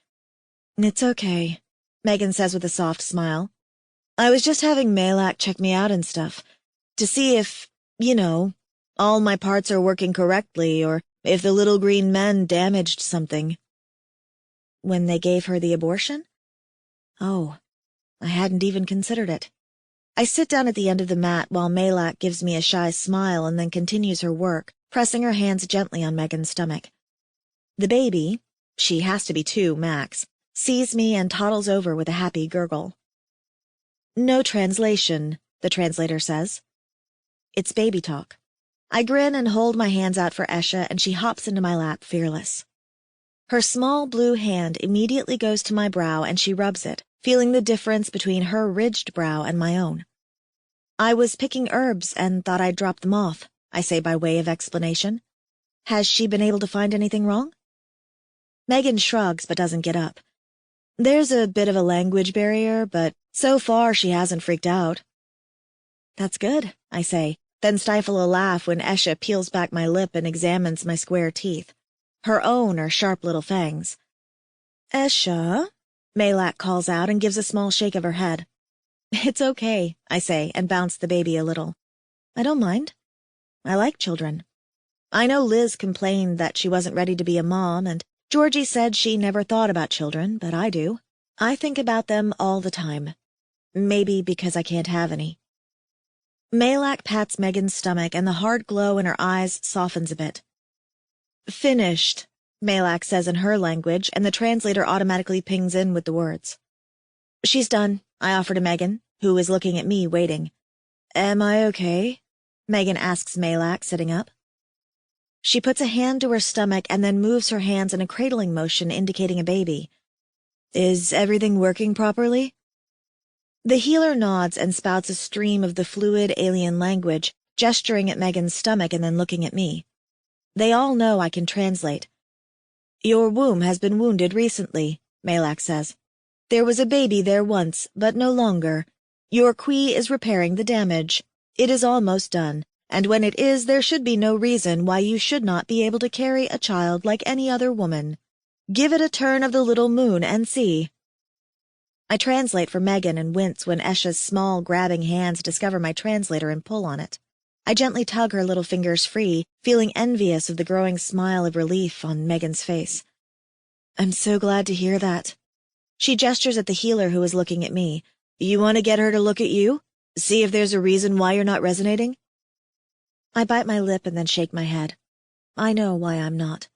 It's okay, Megan says with a soft smile. I was just having Malak check me out and stuff, to see if, all my parts are working correctly or if the little green men damaged something. When they gave her the abortion? Oh, I hadn't even considered it. I sit down at the end of the mat while Malak gives me a shy smile and then continues her work, pressing her hands gently on Megan's stomach. The baby, she has to be 2 max, sees me and toddles over with a happy gurgle. No translation, the translator says. It's baby talk. I grin and hold my hands out for Esha, and she hops into my lap, fearless. Her small blue hand immediately goes to my brow and she rubs it, feeling the difference between her ridged brow and my own. I was picking herbs and thought I'd drop them off, I say by way of explanation. Has she been able to find anything wrong? Megan shrugs but doesn't get up. There's a bit of a language barrier, but so far she hasn't freaked out. That's good, I say, then stifle a laugh when Esha peels back my lip and examines my square teeth. Her own are sharp little fangs. Esha, Malak calls out and gives a small shake of her head. It's okay, I say, and bounce the baby a little. I don't mind. I like children. I know Liz complained that she wasn't ready to be a mom, and Georgie said she never thought about children, but I do. I think about them all the time. Maybe because I can't have any. Malak pats Megan's stomach, and the hard glow in her eyes softens a bit. Finished, Malak says in her language, and the translator automatically pings in with the words. She's done, I offer to Megan, who is looking at me, waiting. Am I okay? Megan asks Malak, sitting up. She puts a hand to her stomach and then moves her hands in a cradling motion indicating a baby. Is everything working properly? The healer nods and spouts a stream of the fluid alien language, gesturing at Megan's stomach and then looking at me. They all know I can translate. Your womb has been wounded recently, Malak says. There was a baby there once, but no longer. Your Qui is repairing the damage. It is almost done, and when it is, there should be no reason why you should not be able to carry a child like any other woman. Give it a turn of the little moon and see. I translate for Megan and wince when Esha's small, grabbing hands discover my translator and pull on it. I gently tug her little fingers free, feeling envious of the growing smile of relief on Megan's face. I'm so glad to hear that. She gestures at the healer who is looking at me. You want to get her to look at you? See if there's a reason why you're not resonating? I bite my lip and then shake my head. I know why I'm not.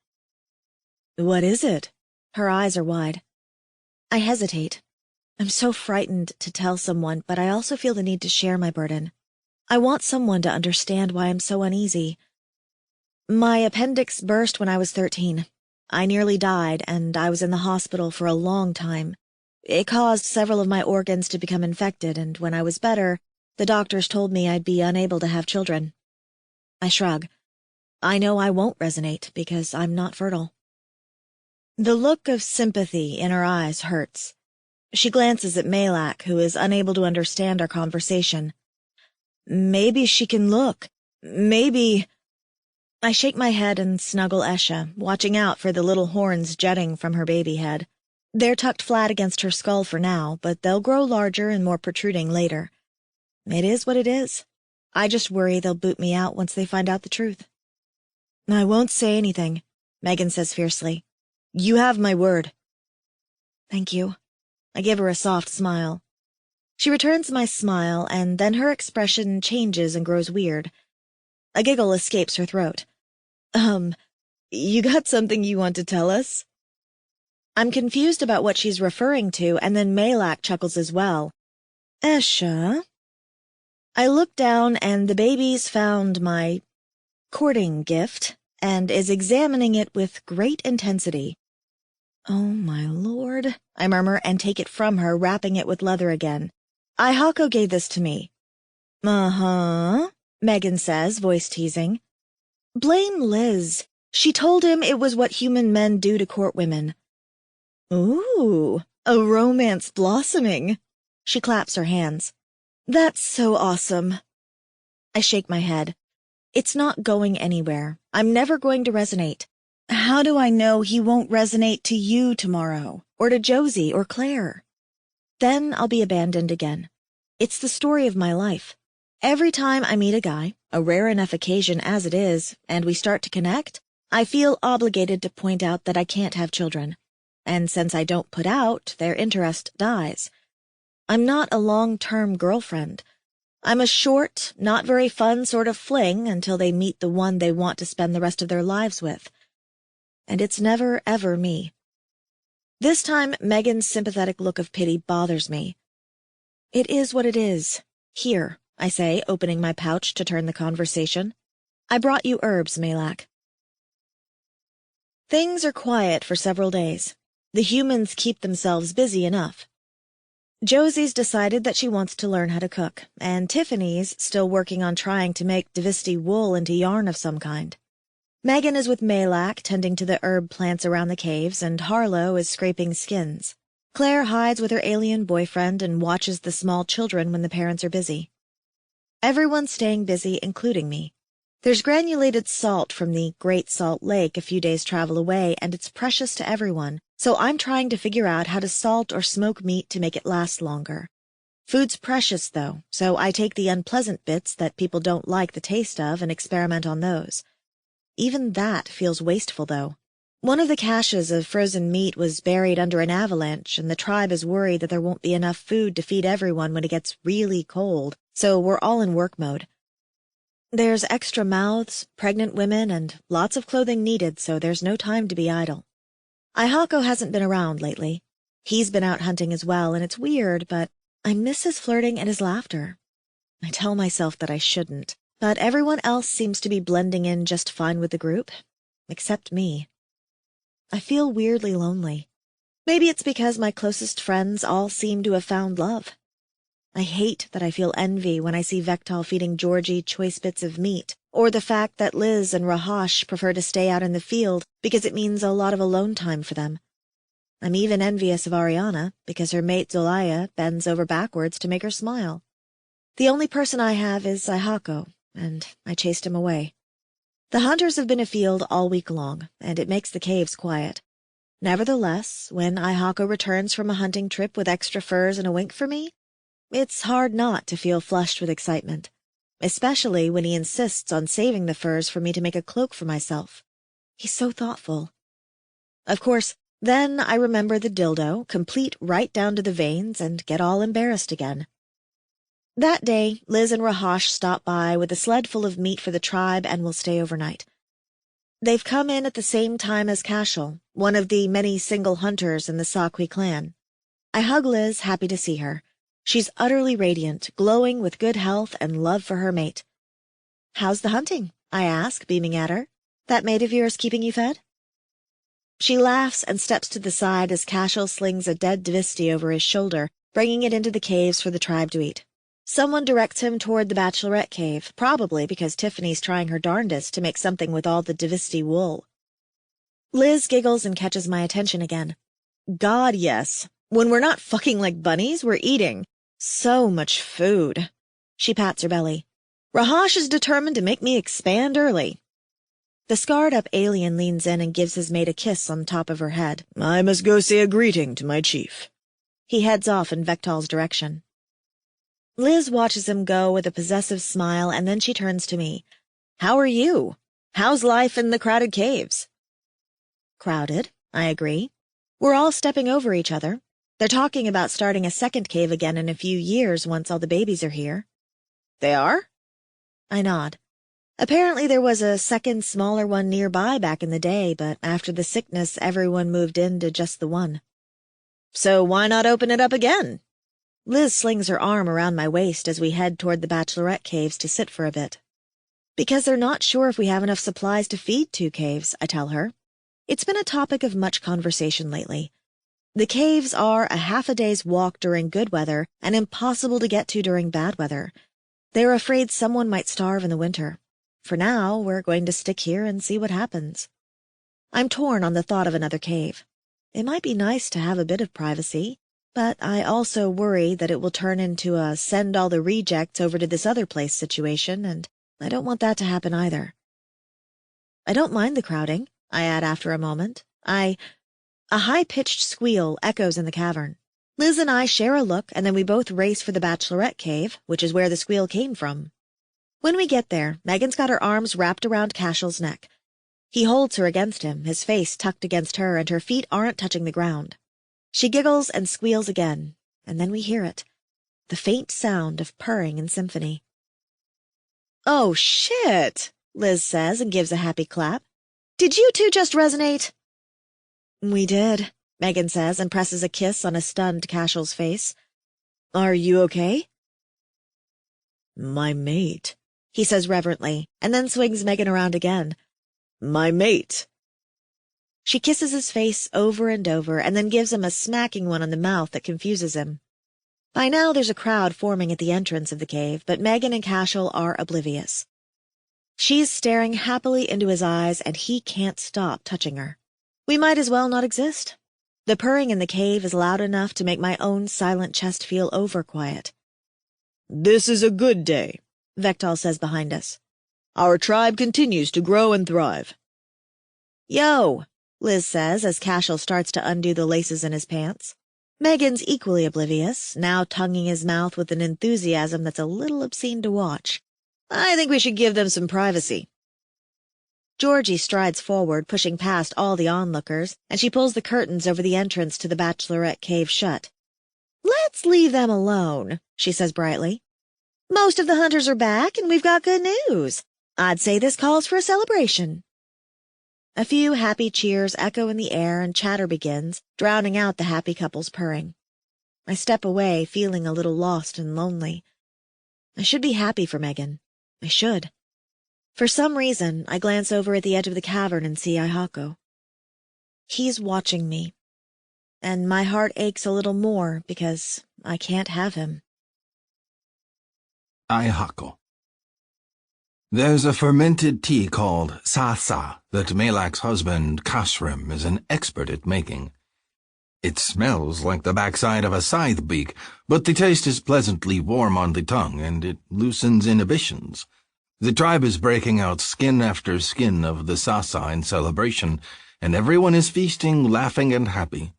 What is it? Her eyes are wide. I hesitate. I'm so frightened to tell someone, but I also feel the need to share my burden. I want someone to understand why I'm so uneasy. My appendix burst when I was 13. I nearly died, and I was in the hospital for a long time. It caused several of my organs to become infected, and when I was better, the doctors told me I'd be unable to have children. I shrug. I know I won't resonate because I'm not fertile. The look of sympathy in her eyes hurts. She glances at Malak, who is unable to understand our conversation. Maybe she can look. Maybe... I shake my head and snuggle Esha, watching out for the little horns jutting from her baby head. They're tucked flat against her skull for now, but they'll grow larger and more protruding later. It is what it is. I just worry they'll boot me out once they find out the truth. I won't say anything, Megan says fiercely. You have my word. Thank you. I give her a soft smile. She returns my smile, and then her expression changes and grows weird. A giggle escapes her throat. You got something you want to tell us? I'm confused about what she's referring to, and then Malak chuckles as well. Esha? I look down, and the baby's found my courting gift, and is examining it with great intensity. Oh, my lord, I murmur and take it from her, wrapping it with leather again. Ihako gave this to me. Uh-huh, Megan says, voice teasing. Blame Liz. She told him it was what human men do to court women. Ooh, a romance blossoming. She claps her hands. That's so awesome. I shake my head. It's not going anywhere. I'm never going to resonate. How do I know he won't resonate to you tomorrow, or to Josie or Claire? Then I'll be abandoned again. It's the story of my life. Every time I meet a guy, a rare enough occasion as it is, and we start to connect, I feel obligated to point out that I can't have children. And since I don't put out, their interest dies. I'm not a long-term girlfriend. I'm a short, not very fun sort of fling until they meet the one they want to spend the rest of their lives with. And it's never, ever me. This time, Megan's sympathetic look of pity bothers me. It is what it is. Here, I say, opening my pouch to turn the conversation. I brought you herbs, Malak. Things are quiet for several days. The humans keep themselves busy enough. Josie's decided that she wants to learn how to cook, and Tiffany's still working on trying to make Divesti wool into yarn of some kind. Megan is with Malak tending to the herb plants around the caves, and Harlow is scraping skins. Claire hides with her alien boyfriend and watches the small children when the parents are busy. Everyone's staying busy, including me. There's granulated salt from the Great Salt Lake a few days' travel away, and it's precious to everyone, so I'm trying to figure out how to salt or smoke meat to make it last longer. Food's precious, though, so I take the unpleasant bits that people don't like the taste of and experiment on those. Even that feels wasteful, though. One of the caches of frozen meat was buried under an avalanche, and the tribe is worried that there won't be enough food to feed everyone when it gets really cold, so we're all in work mode. There's extra mouths, pregnant women, and lots of clothing needed, so there's no time to be idle. Ihako hasn't been around lately. He's been out hunting as well, and it's weird, but I miss his flirting and his laughter. I tell myself that I shouldn't, but everyone else seems to be blending in just fine with the group, except me. I feel weirdly lonely. Maybe it's because my closest friends all seem to have found love. I hate that I feel envy when I see Vektal feeding Georgie choice bits of meat, or the fact that Liz and Rahash prefer to stay out in the field because it means a lot of alone time for them. I'm even envious of Ariana because her mate Zolaya bends over backwards to make her smile. The only person I have is Ihako, and I chased him away. The hunters have been afield all week long, and it makes the caves quiet. Nevertheless, when Ihako returns from a hunting trip with extra furs and a wink for me, it's hard not to feel flushed with excitement, especially when he insists on saving the furs for me to make a cloak for myself. He's so thoughtful. Of course, then I remember the dildo, complete right down to the veins, and get all embarrassed again. That day, Liz and Rahash stop by with a sled full of meat for the tribe and will stay overnight. They've come in at the same time as Cashel, one of the many single hunters in the Saqui clan. I hug Liz, happy to see her. She's utterly radiant, glowing with good health and love for her mate. "How's the hunting?" I ask, beaming at her. "That mate of yours keeping you fed?" She laughs and steps to the side as Cashel slings a dead Divesti over his shoulder, bringing it into the caves for the tribe to eat. Someone directs him toward the bachelorette cave, probably because Tiffany's trying her darndest to make something with all the Divesti wool. Liz giggles and catches my attention again. "God, yes. When we're not fucking like bunnies, we're eating. So much food." She pats her belly. "Rahash is determined to make me expand early." The scarred-up alien leans in and gives his mate a kiss on the top of her head. "I must go say a greeting to my chief." He heads off in Vektal's direction. Liz watches him go with a possessive smile, and then she turns to me. "How are you? How's life in the crowded caves?" "Crowded," I agree. "We're all stepping over each other. They're talking about starting a second cave again in a few years once all the babies are here." "They are?" I nod. Apparently there was a second, smaller one nearby back in the day, but after the sickness, everyone moved into just the one. "So why not open it up again?" Liz slings her arm around my waist as we head toward the bachelorette caves to sit for a bit. "Because they're not sure if we have enough supplies to feed 2 caves," I tell her. It's been a topic of much conversation lately. The caves are a half a day's walk during good weather and impossible to get to during bad weather. They're afraid someone might starve in the winter. For now, we're going to stick here and see what happens. I'm torn on the thought of another cave. It might be nice to have a bit of privacy, but I also worry that it will turn into a send all the rejects over to this other place situation, and I don't want that to happen either. "I don't mind the crowding," I add after a moment. A high-pitched squeal echoes in the cavern. Liz and I share a look, and then we both race for the bachelorette cave, which is where the squeal came from. When we get there, Megan's got her arms wrapped around Cashel's neck. He holds her against him, his face tucked against her, and her feet aren't touching the ground. She giggles and squeals again, and then we hear it, the faint sound of purring in symphony. "Oh, shit," Liz says and gives a happy clap. "Did you two just resonate?" "We did," Megan says and presses a kiss on a stunned Cashel's face. "Are you okay?" "My mate," he says reverently, and then swings Megan around again. "My mate." She kisses his face over and over and then gives him a smacking one on the mouth that confuses him. By now there's a crowd forming at the entrance of the cave, but Megan and Cashel are oblivious. She's staring happily into his eyes, and he can't stop touching her. We might as well not exist. The purring in the cave is loud enough to make my own silent chest feel overquiet. "This is a good day," Vektal says behind us. "Our tribe continues to grow and thrive." "Yo," Liz says as Cashel starts to undo the laces in his pants. Megan's equally oblivious, now tonguing his mouth with an enthusiasm that's a little obscene to watch. "I think we should give them some privacy." Georgie strides forward, pushing past all the onlookers, and she pulls the curtains over the entrance to the bachelorette cave shut. "Let's leave them alone," she says brightly. "Most of the hunters are back, and we've got good news. I'd say this calls for a celebration." A few happy cheers echo in the air, and chatter begins, drowning out the happy couple's purring. I step away, feeling a little lost and lonely. I should be happy for Megan. I should. For some reason, I glance over at the edge of the cavern and see Ihako. He's watching me, and my heart aches a little more because I can't have him. Ihako. There's a fermented tea called sasa that Malak's husband, Kasrim, is an expert at making. It smells like the backside of a scythe beak, but the taste is pleasantly warm on the tongue, and it loosens inhibitions. The tribe is breaking out skin after skin of the sasa in celebration, and everyone is feasting, laughing, and happy.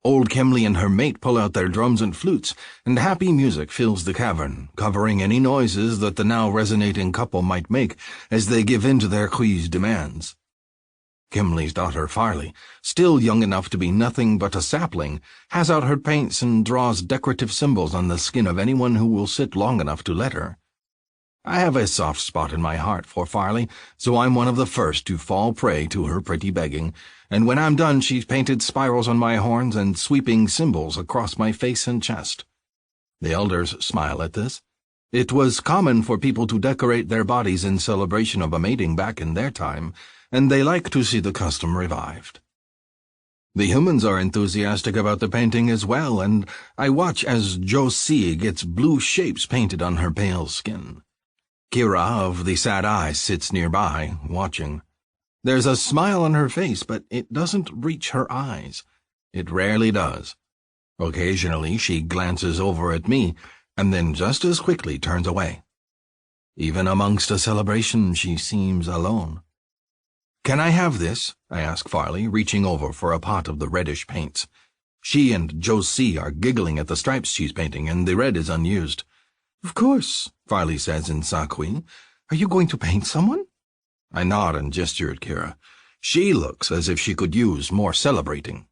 Old Kimley and her mate pull out their drums and flutes, and happy music fills the cavern, covering any noises that the now resonating couple might make as they give in to their Khui's demands. Kimley's daughter Farley, still young enough to be nothing but a sapling, has out her paints and draws decorative symbols on the skin of anyone who will sit long enough to let her. I have a soft spot in my heart for Farley, so I'm one of the first to fall prey to her pretty begging, and when I'm done she's painted spirals on my horns and sweeping symbols across my face and chest. The elders smile at this. It was common for people to decorate their bodies in celebration of a mating back in their time, and they like to see the custom revived. The humans are enthusiastic about the painting as well, and I watch as Josie gets blue shapes painted on her pale skin. Kira of the sad eyes sits nearby, watching. There's a smile on her face, but it doesn't reach her eyes. It rarely does. Occasionally she glances over at me, and then just as quickly turns away. Even amongst a celebration, she seems alone. "Can I have this?" I ask Farley, reaching over for a pot of the reddish paints. She and Josie are giggling at the stripes she's painting, and the red is unused. "Of course," Farley says in Sakui. "Are you going to paint someone?" I nod and gesture at Kira. She looks as if she could use more celebrating.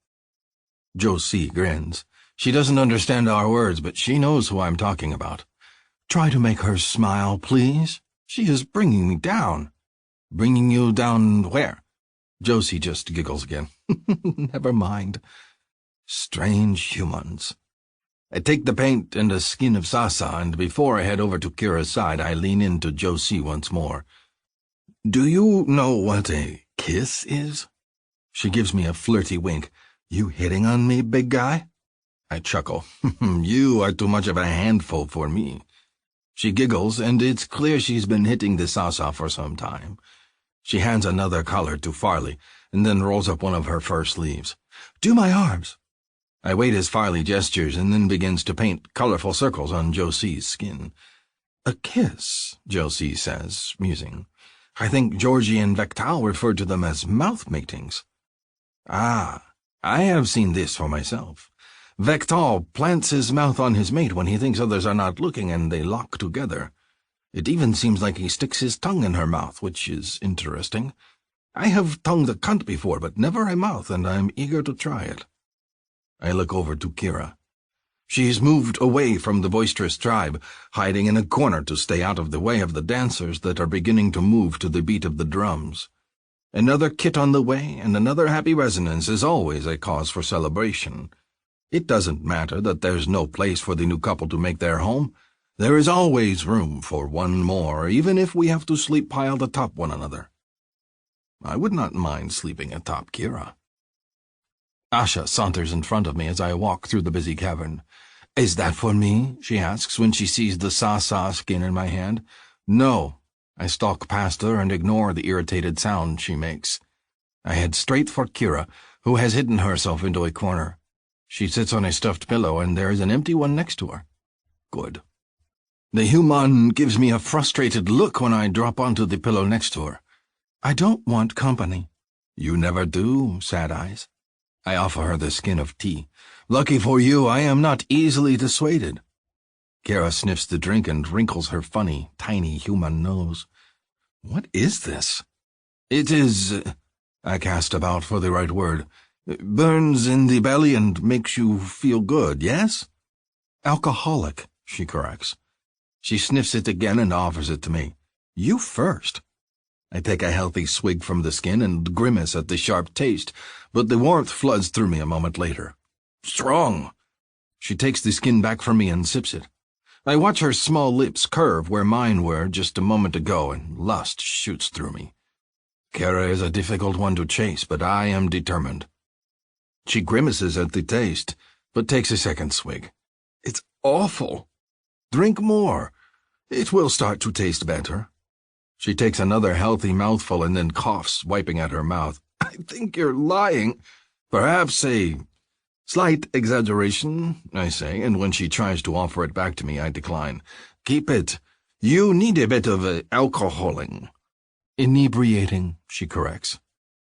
Josie grins. She doesn't understand our words, but she knows who I'm talking about. "Try to make her smile, please. She is bringing me down." "Bringing you down where?" Josie just giggles again. "Never mind." Strange humans. I take the paint and a skin of sasa, and before I head over to Kira's side, I lean into Josie once more. "Do you know what a kiss is?" She gives me a flirty wink. "You hitting on me, big guy?" I chuckle. "You are too much of a handful for me." She giggles, and it's clear she's been hitting the sasa for some time. She hands another color to Farley, and then rolls up one of her fur sleeves. "Do my arms." I wait as Farley gestures and then begins to paint colorful circles on Josie's skin. "A kiss," Josie says, musing. "I think Georgie and Vektal referred to them as mouth matings." "Ah, I have seen this for myself. Vectal plants his mouth on his mate when he thinks others are not looking, and they lock together. It even seems like he sticks his tongue in her mouth, which is interesting. I have tongued a cunt before, but never a mouth, and I'm eager to try it. I look over to Kira. She's moved away from the boisterous tribe, hiding in a corner to stay out of the way of the dancers that are beginning to move to the beat of the drums. Another kit on the way, and another happy resonance is always a cause for celebration. It doesn't matter that there's no place for the new couple to make their home. There is always room for one more, even if we have to sleep piled atop one another. I would not mind sleeping atop Kira. Asha saunters in front of me as I walk through the busy cavern. "Is that for me?" she asks when she sees the sa-sa skin in my hand. "No." I stalk past her and ignore the irritated sound she makes. I head straight for Kira, who has hidden herself into a corner. She sits on a stuffed pillow, and there is an empty one next to her. Good. The human gives me a frustrated look when I drop onto the pillow next to her. "I don't want company." "You never do, Sad Eyes." I offer her the skin of tea. "Lucky for you, I am not easily dissuaded." Kira sniffs the drink and wrinkles her funny, tiny human nose. "What is this?" "It is—" I cast about for the right word. "Burns in the belly and makes you feel good, yes?" "Alcoholic," she corrects. She sniffs it again and offers it to me. "You first." I take a healthy swig from the skin and grimace at the sharp taste, but the warmth floods through me a moment later. "Strong." She takes the skin back from me and sips it. I watch her small lips curve where mine were just a moment ago, and lust shoots through me. Kara is a difficult one to chase, but I am determined. She grimaces at the taste, but takes a second swig. "It's awful." "Drink more. It will start to taste better." She takes another healthy mouthful and then coughs, wiping at her mouth. "I think you're lying." "Perhaps a slight exaggeration," I say, and when she tries to offer it back to me, I decline. "Keep it. You need a bit of alcoholing." "Inebriating," she corrects.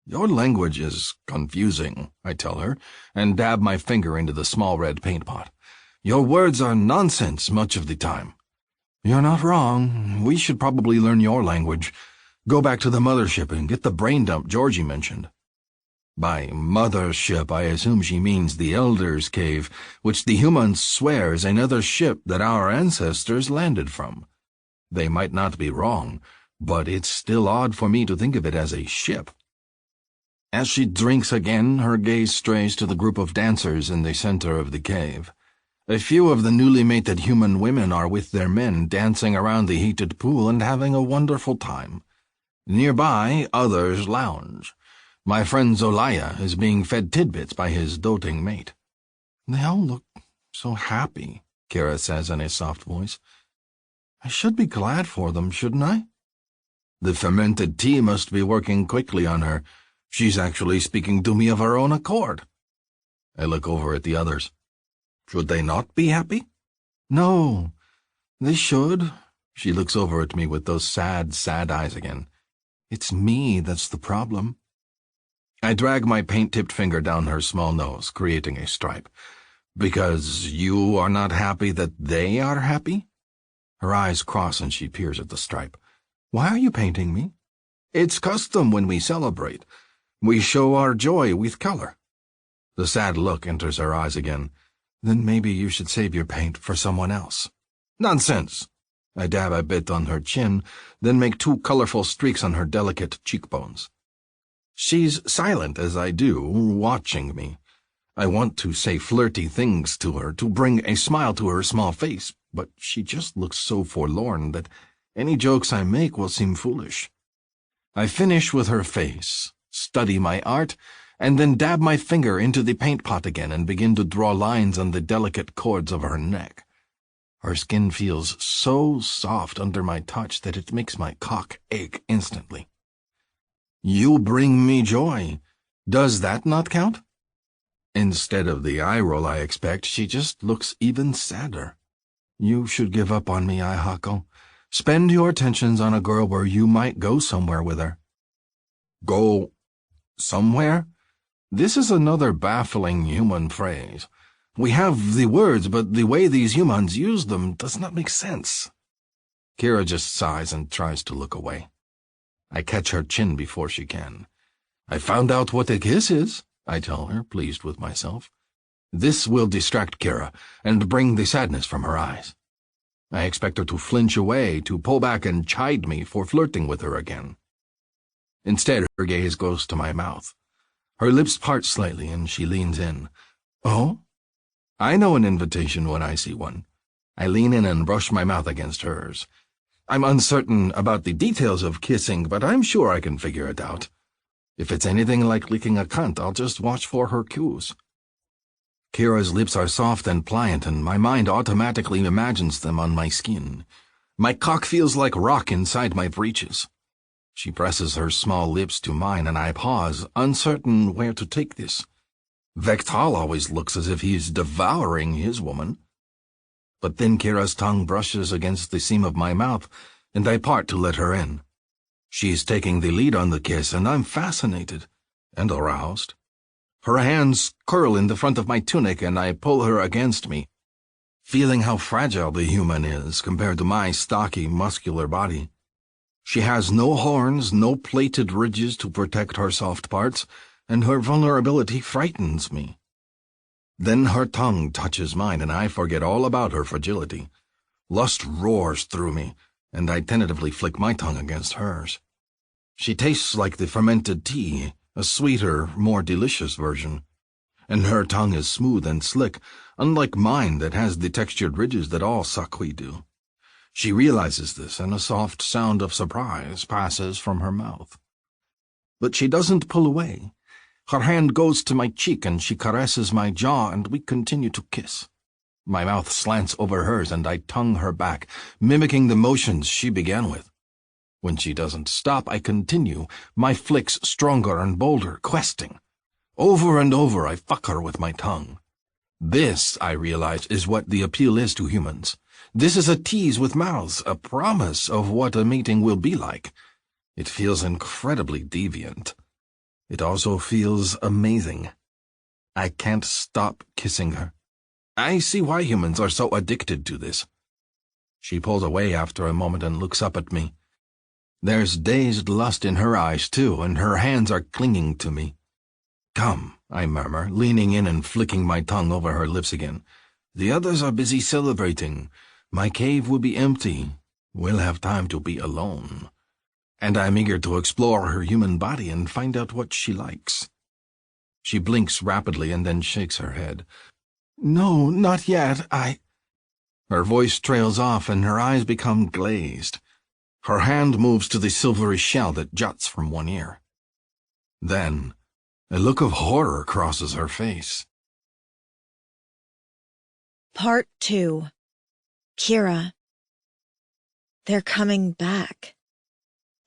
"Your language is confusing," I tell her, and dab my finger into the small red paint pot. "Your words are nonsense much of the time." "You're not wrong. We should probably learn your language. Go back to the mothership and get the brain dump Georgie mentioned." By mothership, I assume she means the Elder's Cave, which the humans swear is another ship that our ancestors landed from. They might not be wrong, but it's still odd for me to think of it as a ship. As she drinks again, her gaze strays to the group of dancers in the center of the cave. A few of the newly mated human women are with their men, dancing around the heated pool and having a wonderful time. Nearby, others lounge. My friend Zolaya is being fed tidbits by his doting mate. "They all look so happy," Kira says in a soft voice. "I should be glad for them, shouldn't I?" "The fermented tea must be working quickly on her. She's actually speaking to me of her own accord." I look over at the others. "Should they not be happy?" "No, they should." She looks over at me with those sad, sad eyes again. "It's me that's the problem." I drag my paint-tipped finger down her small nose, creating a stripe. "Because you are not happy that they are happy?" Her eyes cross and she peers at the stripe. "Why are you painting me?" "It's custom when we celebrate. We show our joy with color." The sad look enters her eyes again. "Then maybe you should save your paint for someone else." "Nonsense." I dab a bit on her chin, then make 2 colorful streaks on her delicate cheekbones. She's silent as I do, watching me. I want to say flirty things to her, to bring a smile to her small face, but she just looks so forlorn that any jokes I make will seem foolish. I finish with her face, study my art, and then dab my finger into the paint pot again and begin to draw lines on the delicate cords of her neck. Her skin feels so soft under my touch that it makes my cock ache instantly. "You bring me joy. Does that not count?" Instead of the eye roll I expect, she just looks even sadder. "You should give up on me, Ihako. Spend your attentions on a girl where you might go somewhere with her." "Go somewhere?" This is another baffling human phrase. We have the words, but the way these humans use them does not make sense. Kira just sighs and tries to look away. I catch her chin before she can. I found out what a kiss is, I tell her, pleased with myself. This will distract Kira and bring the sadness from her eyes. I expect her to flinch away, to pull back and chide me for flirting with her again. Instead, her gaze goes to my mouth. Her lips part slightly and she leans in. Oh? I know an invitation when I see one. I lean in and brush my mouth against hers. I'm uncertain about the details of kissing, but I'm sure I can figure it out. If it's anything like licking a cunt, I'll just watch for her cues. Kira's lips are soft and pliant, and my mind automatically imagines them on my skin. My cock feels like rock inside my breeches. She presses her small lips to mine, and I pause, uncertain where to take this. Vektal always looks as if he's devouring his woman. But then Kira's tongue brushes against the seam of my mouth, and I part to let her in. She's taking the lead on the kiss, and I'm fascinated and aroused. Her hands curl in the front of my tunic, and I pull her against me, feeling how fragile the human is compared to my stocky, muscular body. She has no horns, no plated ridges to protect her soft parts, and her vulnerability frightens me. Then her tongue touches mine, and I forget all about her fragility. Lust roars through me, and I tentatively flick my tongue against hers. She tastes like the fermented tea, a sweeter, more delicious version. And her tongue is smooth and slick, unlike mine that has the textured ridges that all sakui do. She realizes this, and a soft sound of surprise passes from her mouth. But she doesn't pull away. Her hand goes to my cheek, and she caresses my jaw, and we continue to kiss. My mouth slants over hers, and I tongue her back, mimicking the motions she began with. When she doesn't stop, I continue, my flicks stronger and bolder, questing. Over and over, I fuck her with my tongue. This, I realize, is what the appeal is to humans. This is a tease with mouths, a promise of what a mating will be like. It feels incredibly deviant. It also feels amazing. I can't stop kissing her. I see why humans are so addicted to this. She pulls away after a moment and looks up at me. There's dazed lust in her eyes, too, and her hands are clinging to me. Come, I murmur, leaning in and flicking my tongue over her lips again. The others are busy celebrating. My cave will be empty. We'll have time to be alone. And I'm eager to explore her human body and find out what she likes. She blinks rapidly and then shakes her head. No, not yet, Her voice trails off and her eyes become glazed. Her hand moves to the silvery shell that juts from one ear. Then, a look of horror crosses her face. Part 2. Kira. They're coming back.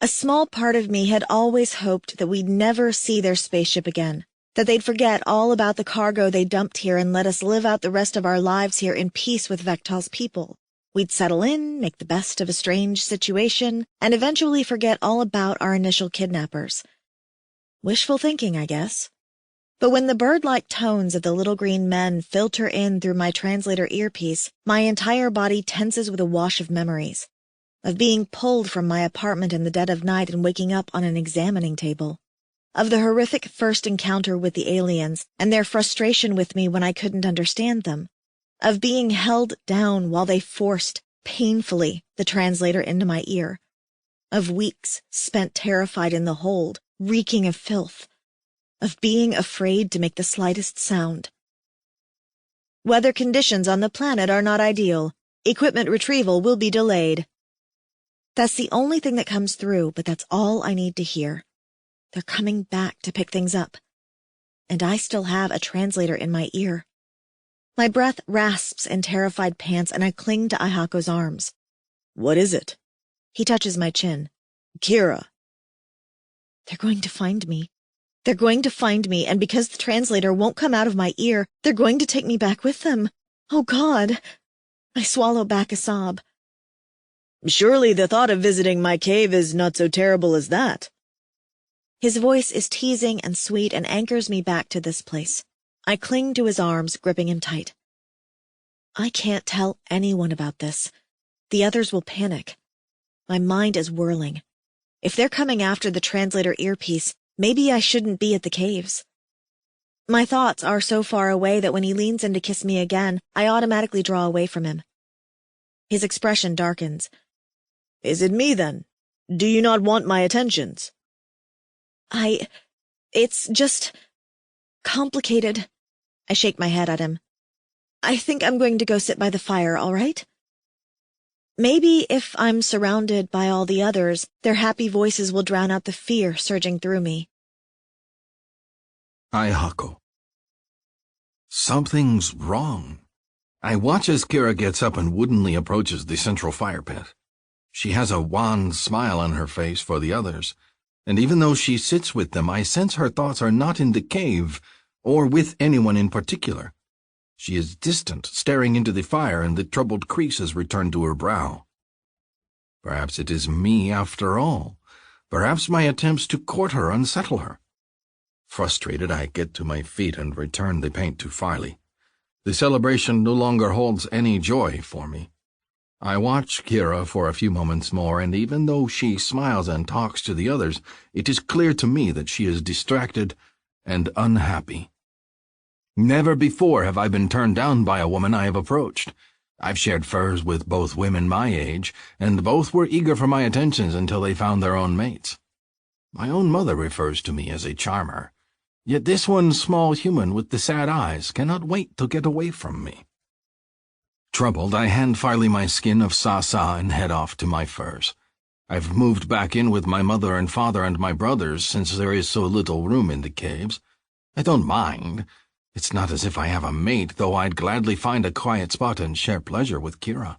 A small part of me had always hoped that we'd never see their spaceship again, that they'd forget all about the cargo they dumped here and let us live out the rest of our lives here in peace with Vektal's people. We'd settle in, make the best of a strange situation, and eventually forget all about our initial kidnappers. Wishful thinking, I guess. But when the bird-like tones of the little green men filter in through my translator earpiece, my entire body tenses with a wash of memories. Of being pulled from my apartment in the dead of night and waking up on an examining table. Of the horrific first encounter with the aliens and their frustration with me when I couldn't understand them. Of being held down while they forced, painfully, the translator into my ear. Of weeks spent terrified in the hold, reeking of filth. Of being afraid to make the slightest sound. Weather conditions on the planet are not ideal. Equipment retrieval will be delayed. That's the only thing that comes through, but that's all I need to hear. They're coming back to pick things up. And I still have a translator in my ear. My breath rasps in terrified pants, and I cling to Aihako's arms. What is it? He touches my chin. Kira. They're going to find me. They're going to find me, and because the translator won't come out of my ear, they're going to take me back with them. Oh, God. I swallow back a sob. Surely the thought of visiting my cave is not so terrible as that. His voice is teasing and sweet and anchors me back to this place. I cling to his arms, gripping him tight. I can't tell anyone about this. The others will panic. My mind is whirling. If they're coming after the translator earpiece, maybe I shouldn't be at the caves. My thoughts are so far away that when he leans in to kiss me again, I automatically draw away from him. His expression darkens. Is it me, then? Do you not want my attentions? It's just complicated. I shake my head at him. I think I'm going to go sit by the fire, all right? Maybe if I'm surrounded by all the others, their happy voices will drown out the fear surging through me. I huckle. Something's wrong. I watch as Kira gets up and woodenly approaches the central fire pit. She has a wan smile on her face for the others, and even though she sits with them, I sense her thoughts are not in the cave, or with anyone in particular. She is distant, staring into the fire, and the troubled creases return to her brow. Perhaps it is me after all. Perhaps my attempts to court her unsettle her. Frustrated, I get to my feet and return the paint to Farley. The celebration no longer holds any joy for me. I watch Kira for a few moments more, and even though she smiles and talks to the others, it is clear to me that she is distracted and unhappy. Never before have I been turned down by a woman I have approached. I've shared furs with both women my age, and both were eager for my attentions until they found their own mates. My own mother refers to me as a charmer, yet this one small human with the sad eyes cannot wait to get away from me. Troubled, I hand Farley my skin of sa-sa and head off to my furs. I've moved back in with my mother and father and my brothers since there is so little room in the caves. I don't mind. It's not as if I have a mate, though I'd gladly find a quiet spot and share pleasure with Kira.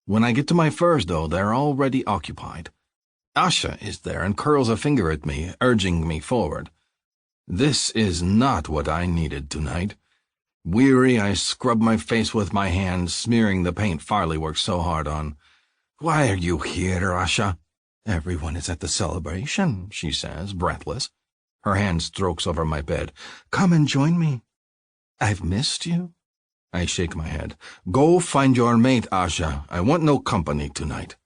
When I get to my furs, though, they're already occupied. Asha is there and curls a finger at me, urging me forward. This is not what I needed tonight. Weary, I scrub my face with my hand, smearing the paint Farley worked so hard on. Why are you here, Asha? Everyone is at the celebration, she says, breathless. Her hand strokes over my bed. Come and join me. I've missed you. I shake my head. Go find your mate, Asha. I want no company tonight.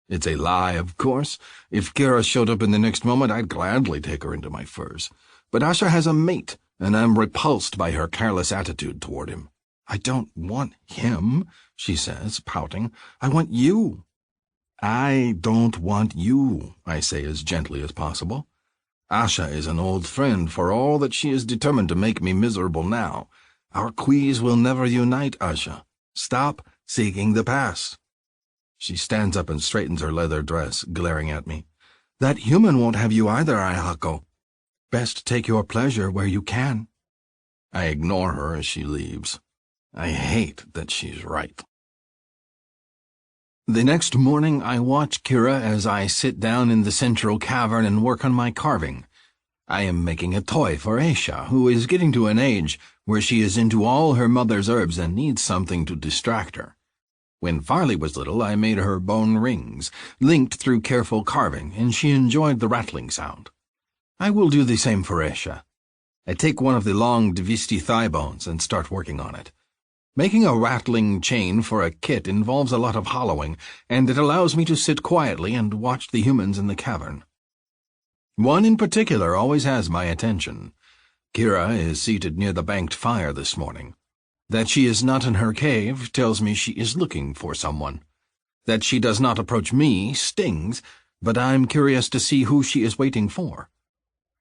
It's a lie, of course. If Kira showed up in the next moment, I'd gladly take her into my furs. But Asha has a mate, and I'm repulsed by her careless attitude toward him. I don't want him, she says, pouting. I want you. I don't want you, I say as gently as possible. Asha is an old friend, for all that she is determined to make me miserable now. Our quees will never unite, Asha. Stop seeking the past. She stands up and straightens her leather dress, glaring at me. That human won't have you either, Ihako. Best take your pleasure where you can. I ignore her as she leaves. I hate that she's right. The next morning, I watch Kira as I sit down in the central cavern and work on my carving. I am making a toy for Aisha, who is getting to an age where she is into all her mother's herbs and needs something to distract her. When Farley was little, I made her bone rings, linked through careful carving, and she enjoyed the rattling sound. I will do the same for Aisha. I take one of the long Dvisti thigh bones and start working on it. Making a rattling chain for a kit involves a lot of hollowing, and it allows me to sit quietly and watch the humans in the cavern. One in particular always has my attention. Kira is seated near the banked fire this morning. That she is not in her cave tells me she is looking for someone. That she does not approach me stings, but I'm curious to see who she is waiting for.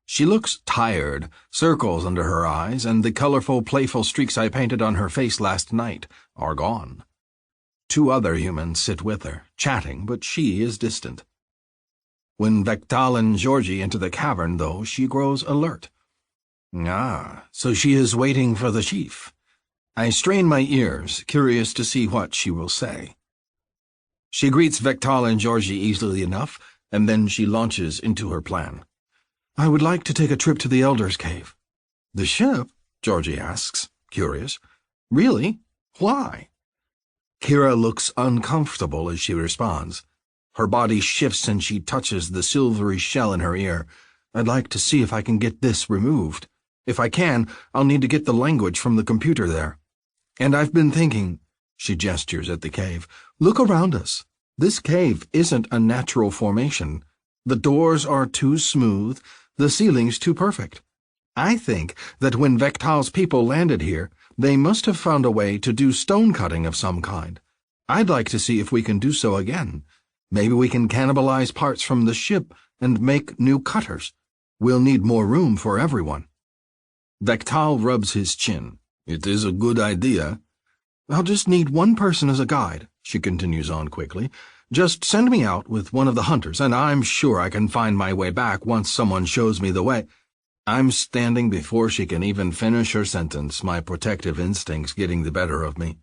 She looks tired, circles under her eyes, and the colorful, playful streaks I painted on her face last night are gone. Two other humans sit with her, chatting, but she is distant. When Vektal and Georgie enter the cavern, though, she grows alert. Ah, so she is waiting for the chief. I strain my ears, curious to see what she will say. She greets Vektal and Georgie easily enough, and then she launches into her plan. I would like to take a trip to the Elder's Cave. The ship? Georgie asks, curious. Really? Why? Kira looks uncomfortable as she responds. Her body shifts and she touches the silvery shell in her ear. I'd like to see if I can get this removed. If I can, I'll need to get the language from the computer there. And I've been thinking, She gestures at the cave. Look around us. This cave isn't a natural formation. The doors are too smooth, the ceilings too perfect. I think that when Vektal's people landed here, they must have found a way to do stone cutting of some kind. I'd like to see if we can do so again. Maybe we can cannibalize parts from the ship and make new cutters. We'll need more room for everyone. Vektal rubs his chin. It is a good idea. I'll just need one person as a guide, she continues on quickly. Just send me out with one of the hunters, and I'm sure I can find my way back once someone shows me the way. I'm standing before she can even finish her sentence, my protective instincts getting the better of me.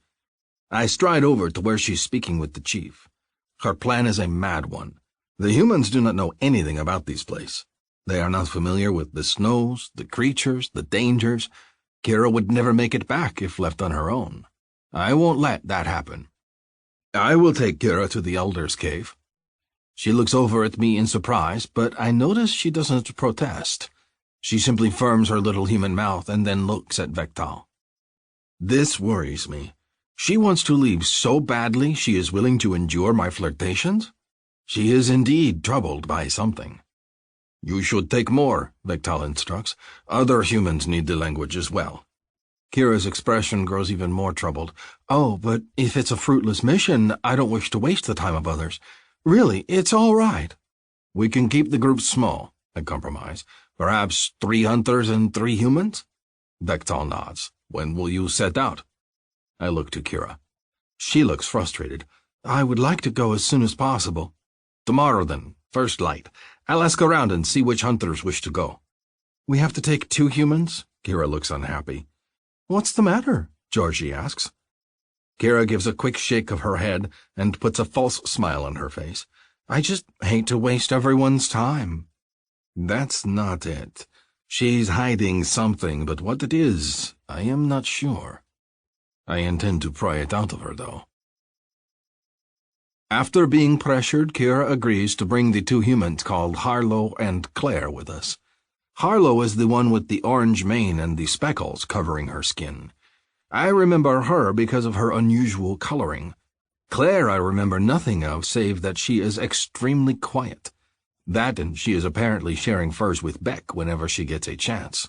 I stride over to where she's speaking with the chief. Her plan is a mad one. The humans do not know anything about this place. They are not familiar with the snows, the creatures, the dangers. Kira would never make it back if left on her own. I won't let that happen. I will take Kira to the Elder's Cave. She looks over at me in surprise, but I notice she doesn't protest. She simply firms her little human mouth and then looks at Vektal. This worries me. She wants to leave so badly she is willing to endure my flirtations? She is indeed troubled by something. You should take more, Vektal instructs. Other humans need the language as well. Kira's expression grows even more troubled. Oh, but if it's a fruitless mission, I don't wish to waste the time of others. Really, it's all right. We can keep the group small, I compromise. Perhaps 3 hunters and 3 humans? Vektal nods. When will you set out? I look to Kira. She looks frustrated. I would like to go as soon as possible. Tomorrow, then, first light. I'll ask around and see which hunters wish to go. We have to take 2 humans? Kira looks unhappy. What's the matter? Georgie asks. Kira gives a quick shake of her head and puts a false smile on her face. I just hate to waste everyone's time. That's not it. She's hiding something, but what it is, I am not sure. I intend to pry it out of her, though. After being pressured, Kira agrees to bring the 2 humans called Harlow and Claire with us. Harlow is the one with the orange mane and the speckles covering her skin. I remember her because of her unusual coloring. Claire I remember nothing of save that she is extremely quiet. That and she is apparently sharing furs with Beck whenever she gets a chance.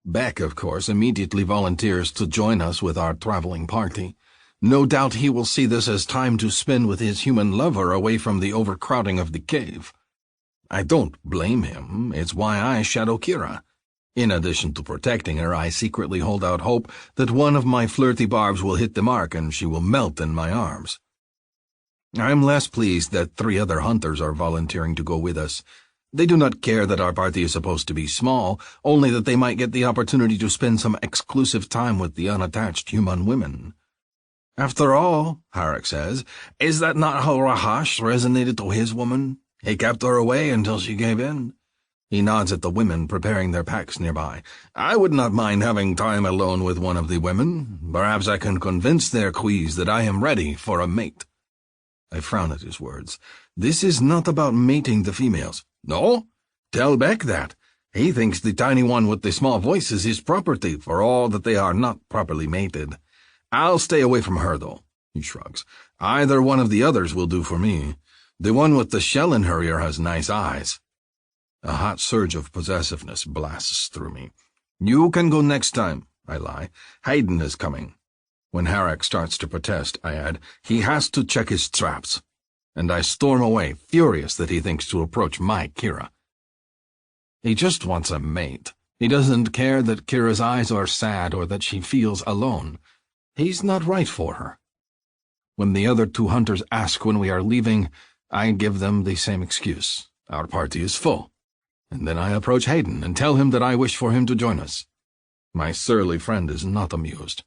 Beck, of course, immediately volunteers to join us with our traveling party. No doubt he will see this as time to spend with his human lover away from the overcrowding of the cave. I don't blame him. It's why I shadow Kira. In addition to protecting her, I secretly hold out hope that one of my flirty barbs will hit the mark and she will melt in my arms. I'm less pleased that 3 other hunters are volunteering to go with us. They do not care that our party is supposed to be small, only that they might get the opportunity to spend some exclusive time with the unattached human women. After all, Harrick says, is that not how Rahash resonated to his woman? He kept her away until she gave in. He nods at the women preparing their packs nearby. I would not mind having time alone with one of the women. Perhaps I can convince their quees that I am ready for a mate. I frown at his words. This is not about mating the females. No? Tell Beck that. He thinks the tiny one with the small voice is his property, for all that they are not properly mated. I'll stay away from her, though, he shrugs. Either one of the others will do for me. The one with the shell in her ear has nice eyes. A hot surge of possessiveness blasts through me. You can go next time, I lie. Hayden is coming. When Harrick starts to protest, I add, he has to check his traps. And I storm away, furious that he thinks to approach my Kira. He just wants a mate. He doesn't care that Kira's eyes are sad or that she feels alone. He's not right for her. When the other 2 hunters ask when we are leaving, I give them the same excuse. Our party is full. And then I approach Hayden and tell him that I wish for him to join us. My surly friend is not amused.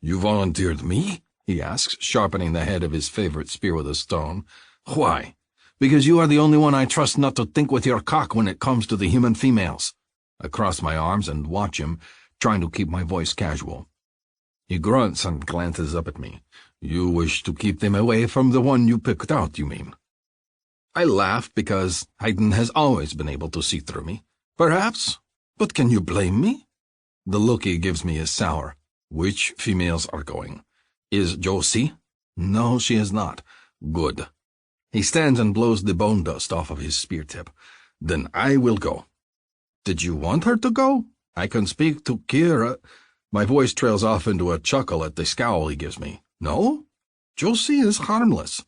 You volunteered me? He asks, sharpening the head of his favorite spear with a stone. Why? Because you are the only one I trust not to think with your cock when it comes to the human females. I cross my arms and watch him, trying to keep my voice casual. He grunts and glances up at me. You wish to keep them away from the one you picked out, you mean? I laugh because Hayden has always been able to see through me. Perhaps, but can you blame me? The look he gives me is sour. Which females are going? Is Josie? No, she is not. Good. He stands and blows the bone dust off of his spear tip. Then I will go. Did you want her to go? I can speak to Kira. My voice trails off into a chuckle at the scowl he gives me. No? Josie is harmless.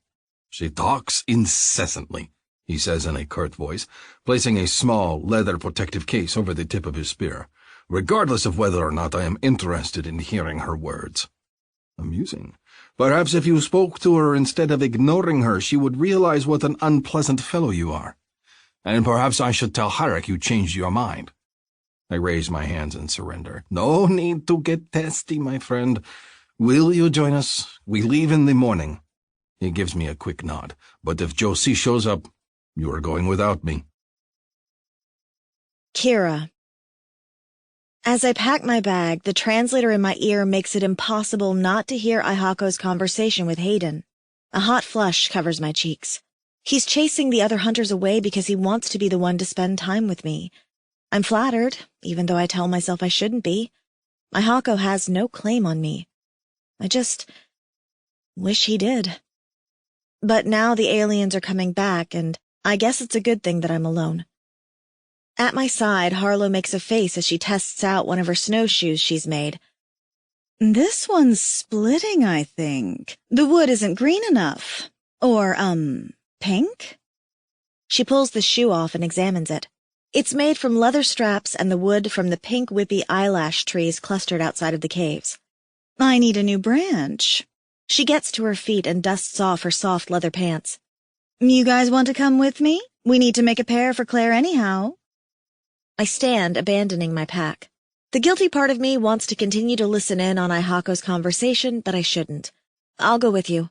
She talks incessantly, he says in a curt voice, placing a small, leather protective case over the tip of his spear, regardless of whether or not I am interested in hearing her words. Amusing. Perhaps if you spoke to her instead of ignoring her, she would realize what an unpleasant fellow you are. And perhaps I should tell Harik you changed your mind. I raise my hands in surrender. No need to get testy, my friend. Will you join us? We leave in the morning. He gives me a quick nod. But if Josie shows up, you are going without me. Kira. As I pack my bag, the translator in my ear makes it impossible not to hear Aihako's conversation with Hayden. A hot flush covers my cheeks. He's chasing the other hunters away because he wants to be the one to spend time with me. I'm flattered, even though I tell myself I shouldn't be. Aihako has no claim on me. I just wish he did. But now the aliens are coming back, and I guess it's a good thing that I'm alone. At my side, Harlow makes a face as she tests out one of her snowshoes she's made. This one's splitting, I think. The wood isn't green enough. Or, pink? She pulls the shoe off and examines it. It's made from leather straps and the wood from the pink whippy eyelash trees clustered outside of the caves. I need a new branch. She gets to her feet and dusts off her soft leather pants. You guys want to come with me? We need to make a pair for Claire anyhow. I stand, abandoning my pack. The guilty part of me wants to continue to listen in on Aihako's conversation, but I shouldn't. I'll go with you.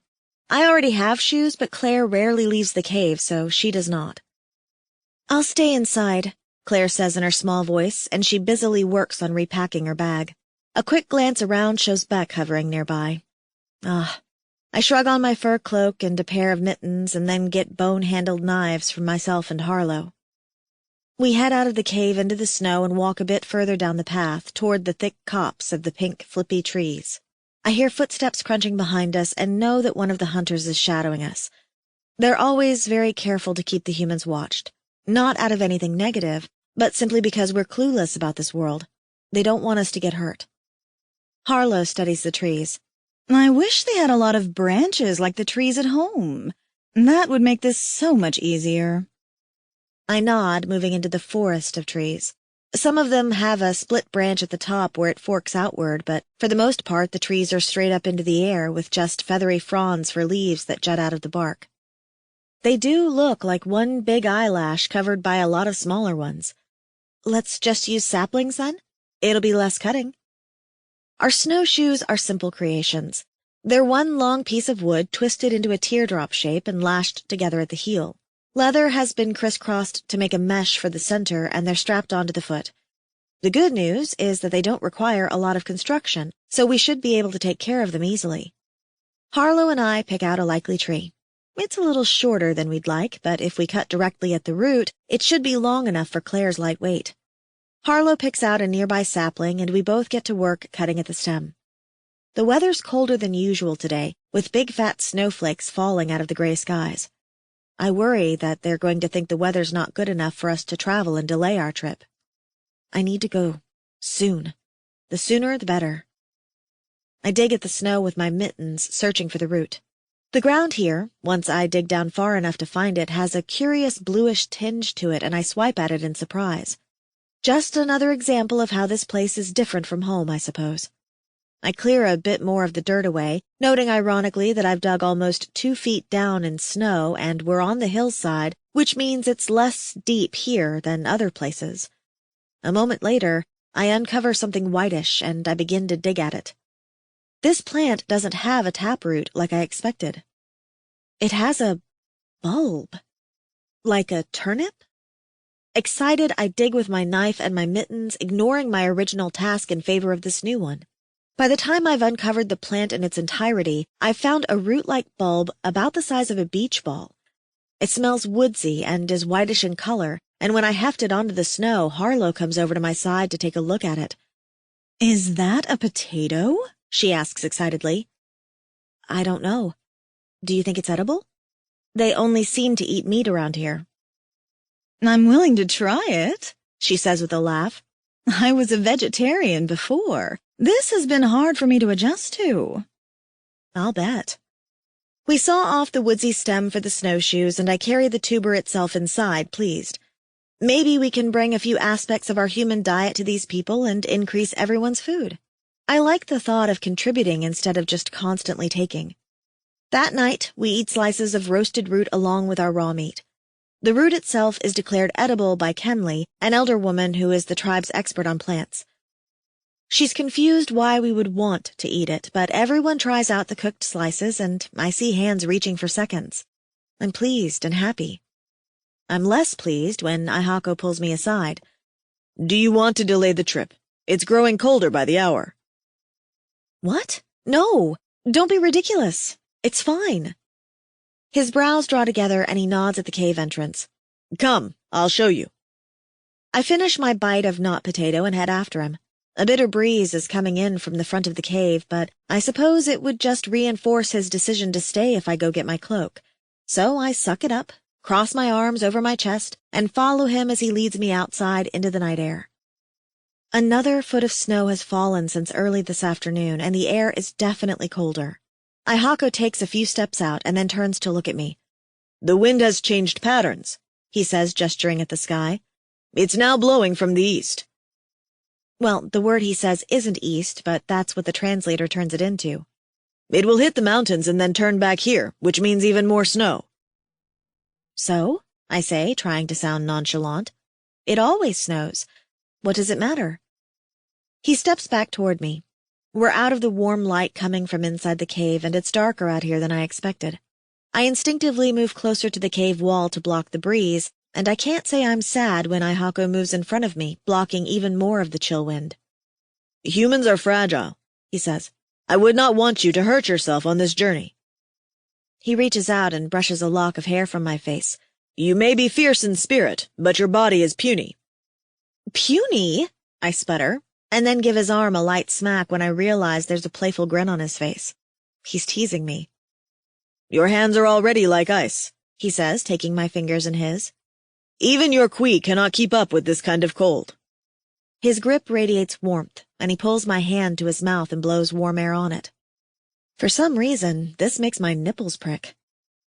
I already have shoes, but Claire rarely leaves the cave, so she does not. I'll stay inside, Claire says in her small voice, and she busily works on repacking her bag. A quick glance around shows Beck hovering nearby. I shrug on my fur cloak and a pair of mittens and then get bone-handled knives for myself and Harlow. We head out of the cave into the snow and walk a bit further down the path toward the thick copse of the pink, flippy trees. I hear footsteps crunching behind us and know that one of the hunters is shadowing us. They're always very careful to keep the humans watched. Not out of anything negative, but simply because we're clueless about this world. They don't want us to get hurt. Harlow studies the trees. I wish they had a lot of branches like the trees at home. That would make this so much easier. I nod, moving into the forest of trees. Some of them have a split branch at the top where it forks outward, but for the most part the trees are straight up into the air with just feathery fronds for leaves that jut out of the bark. They do look like one big eyelash covered by a lot of smaller ones. Let's just use saplings, then? It'll be less cutting. Our snowshoes are simple creations. They're one long piece of wood twisted into a teardrop shape and lashed together at the heel. Leather has been crisscrossed to make a mesh for the center, and they're strapped onto the foot. The good news is that they don't require a lot of construction, so we should be able to take care of them easily. Harlow and I pick out a likely tree. It's a little shorter than we'd like, but if we cut directly at the root, it should be long enough for Claire's light weight. Harlow picks out a nearby sapling, and we both get to work cutting at the stem. The weather's colder than usual today, with big fat snowflakes falling out of the gray skies. I worry that they're going to think the weather's not good enough for us to travel and delay our trip. I need to go. Soon. The sooner, the better. I dig at the snow with my mittens, searching for the root. The ground here, once I dig down far enough to find it, has a curious bluish tinge to it, and I swipe at it in surprise. Just another example of how this place is different from home, I suppose. I clear a bit more of the dirt away, noting ironically that I've dug almost 2 feet down in snow and we're on the hillside, which means it's less deep here than other places. A moment later, I uncover something whitish and I begin to dig at it. This plant doesn't have a taproot like I expected. It has a bulb. Like a turnip? Excited, I dig with my knife and my mittens, ignoring my original task in favor of this new one. By the time I've uncovered the plant in its entirety, I've found a root-like bulb about the size of a beach ball. It smells woodsy and is whitish in color, and when I heft it onto the snow, Harlow comes over to my side to take a look at it. Is that a potato? She asks excitedly. I don't know. Do you think it's edible? They only seem to eat meat around here. I'm willing to try it, she says with a laugh. I was a vegetarian before. This has been hard for me to adjust to. I'll bet. We saw off the woodsy stem for the snowshoes, and I carry the tuber itself inside, pleased. Maybe we can bring a few aspects of our human diet to these people and increase everyone's food. I like the thought of contributing instead of just constantly taking. That night, we eat slices of roasted root along with our raw meat. The root itself is declared edible by Kenley, an elder woman who is the tribe's expert on plants. She's confused why we would want to eat it, but everyone tries out the cooked slices, and I see hands reaching for seconds. I'm pleased and happy. I'm less pleased when Ihako pulls me aside. Do you want to delay the trip? It's growing colder by the hour. What? No, don't be ridiculous. It's fine. His brows draw together and he nods at the cave entrance. Come, I'll show you. I finish my bite of knot potato and head after him. A bitter breeze is coming in from the front of the cave, but I suppose it would just reinforce his decision to stay if I go get my cloak. So I suck it up, cross my arms over my chest, and follow him as he leads me outside into the night air. Another foot of snow has fallen since early this afternoon, and the air is definitely colder. Ihako takes a few steps out and then turns to look at me. The wind has changed patterns, he says, gesturing at the sky. It's now blowing from the east. Well, the word he says isn't east, but that's what the translator turns it into. It will hit the mountains and then turn back here, which means even more snow. So? I say, trying to sound nonchalant. It always snows. What does it matter? He steps back toward me. We're out of the warm light coming from inside the cave, and it's darker out here than I expected. I instinctively move closer to the cave wall to block the breeze, and I can't say I'm sad when Ihako moves in front of me, blocking even more of the chill wind. Humans are fragile, he says. I would not want you to hurt yourself on this journey. He reaches out and brushes a lock of hair from my face. You may be fierce in spirit, but your body is puny. Puny? I sputter, and then give his arm a light smack when I realize there's a playful grin on his face. He's teasing me. Your hands are already like ice, he says, taking my fingers in his. Even your Kui cannot keep up with this kind of cold. His grip radiates warmth, and he pulls my hand to his mouth and blows warm air on it. For some reason, this makes my nipples prick.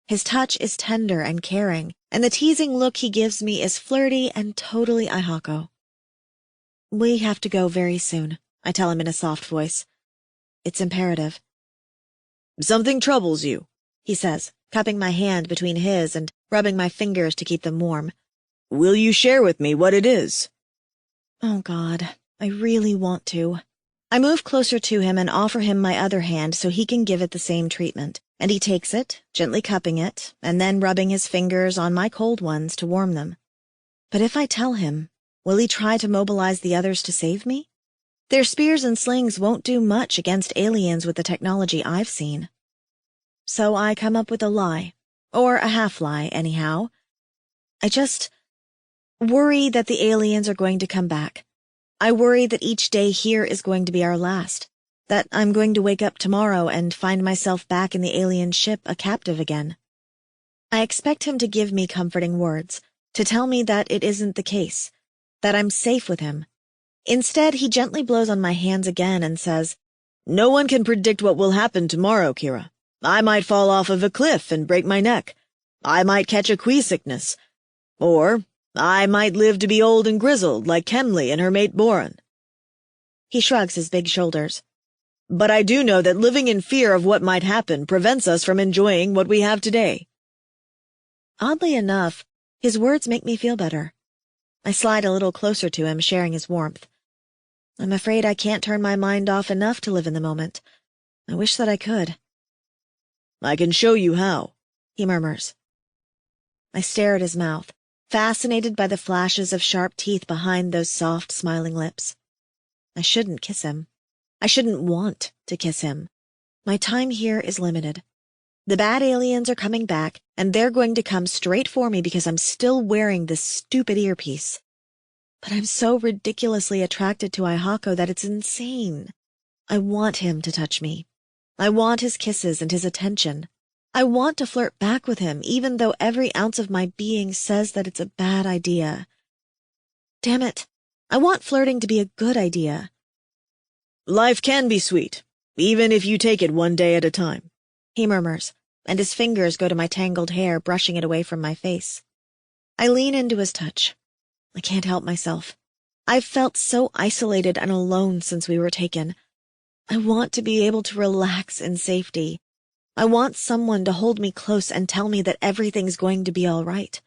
His touch is tender and caring, and the teasing look he gives me is flirty and totally Ihako. We have to go very soon, I tell him in a soft voice. It's imperative. Something troubles you, he says, cupping my hand between his and rubbing my fingers to keep them warm. Will you share with me what it is? Oh, God, I really want to. I move closer to him and offer him my other hand so he can give it the same treatment, and he takes it, gently cupping it, and then rubbing his fingers on my cold ones to warm them. But if I tell him, will he try to mobilize the others to save me? Their spears and slings won't do much against aliens with the technology I've seen. So I come up with a lie, or a half-lie, anyhow. I just worry that the aliens are going to come back. I worry that each day here is going to be our last, that I'm going to wake up tomorrow and find myself back in the alien ship a captive again. I expect him to give me comforting words, to tell me that it isn't the case, that I'm safe with him. Instead, he gently blows on my hands again and says, No one can predict what will happen tomorrow, Kira. I might fall off of a cliff and break my neck. I might catch a Kui sickness. Or I might live to be old and grizzled like Kenley and her mate Boran. He shrugs his big shoulders. But I do know that living in fear of what might happen prevents us from enjoying what we have today. Oddly enough, his words make me feel better. I slide a little closer to him, sharing his warmth. I'm afraid I can't turn my mind off enough to live in the moment. I wish that I could. I can show you how, he murmurs. I stare at his mouth, fascinated by the flashes of sharp teeth behind those soft, smiling lips. I shouldn't kiss him. I shouldn't want to kiss him. My time here is limited. The bad aliens are coming back, and they're going to come straight for me because I'm still wearing this stupid earpiece. But I'm so ridiculously attracted to Ihako that it's insane. I want him to touch me. I want his kisses and his attention. I want to flirt back with him, even though every ounce of my being says that it's a bad idea. Damn it, I want flirting to be a good idea. Life can be sweet, even if you take it one day at a time, he murmurs, and his fingers go to my tangled hair, brushing it away from my face. I lean into his touch. I can't help myself. I've felt so isolated and alone since we were taken. I want to be able to relax in safety. I want someone to hold me close and tell me that everything's going to be all right.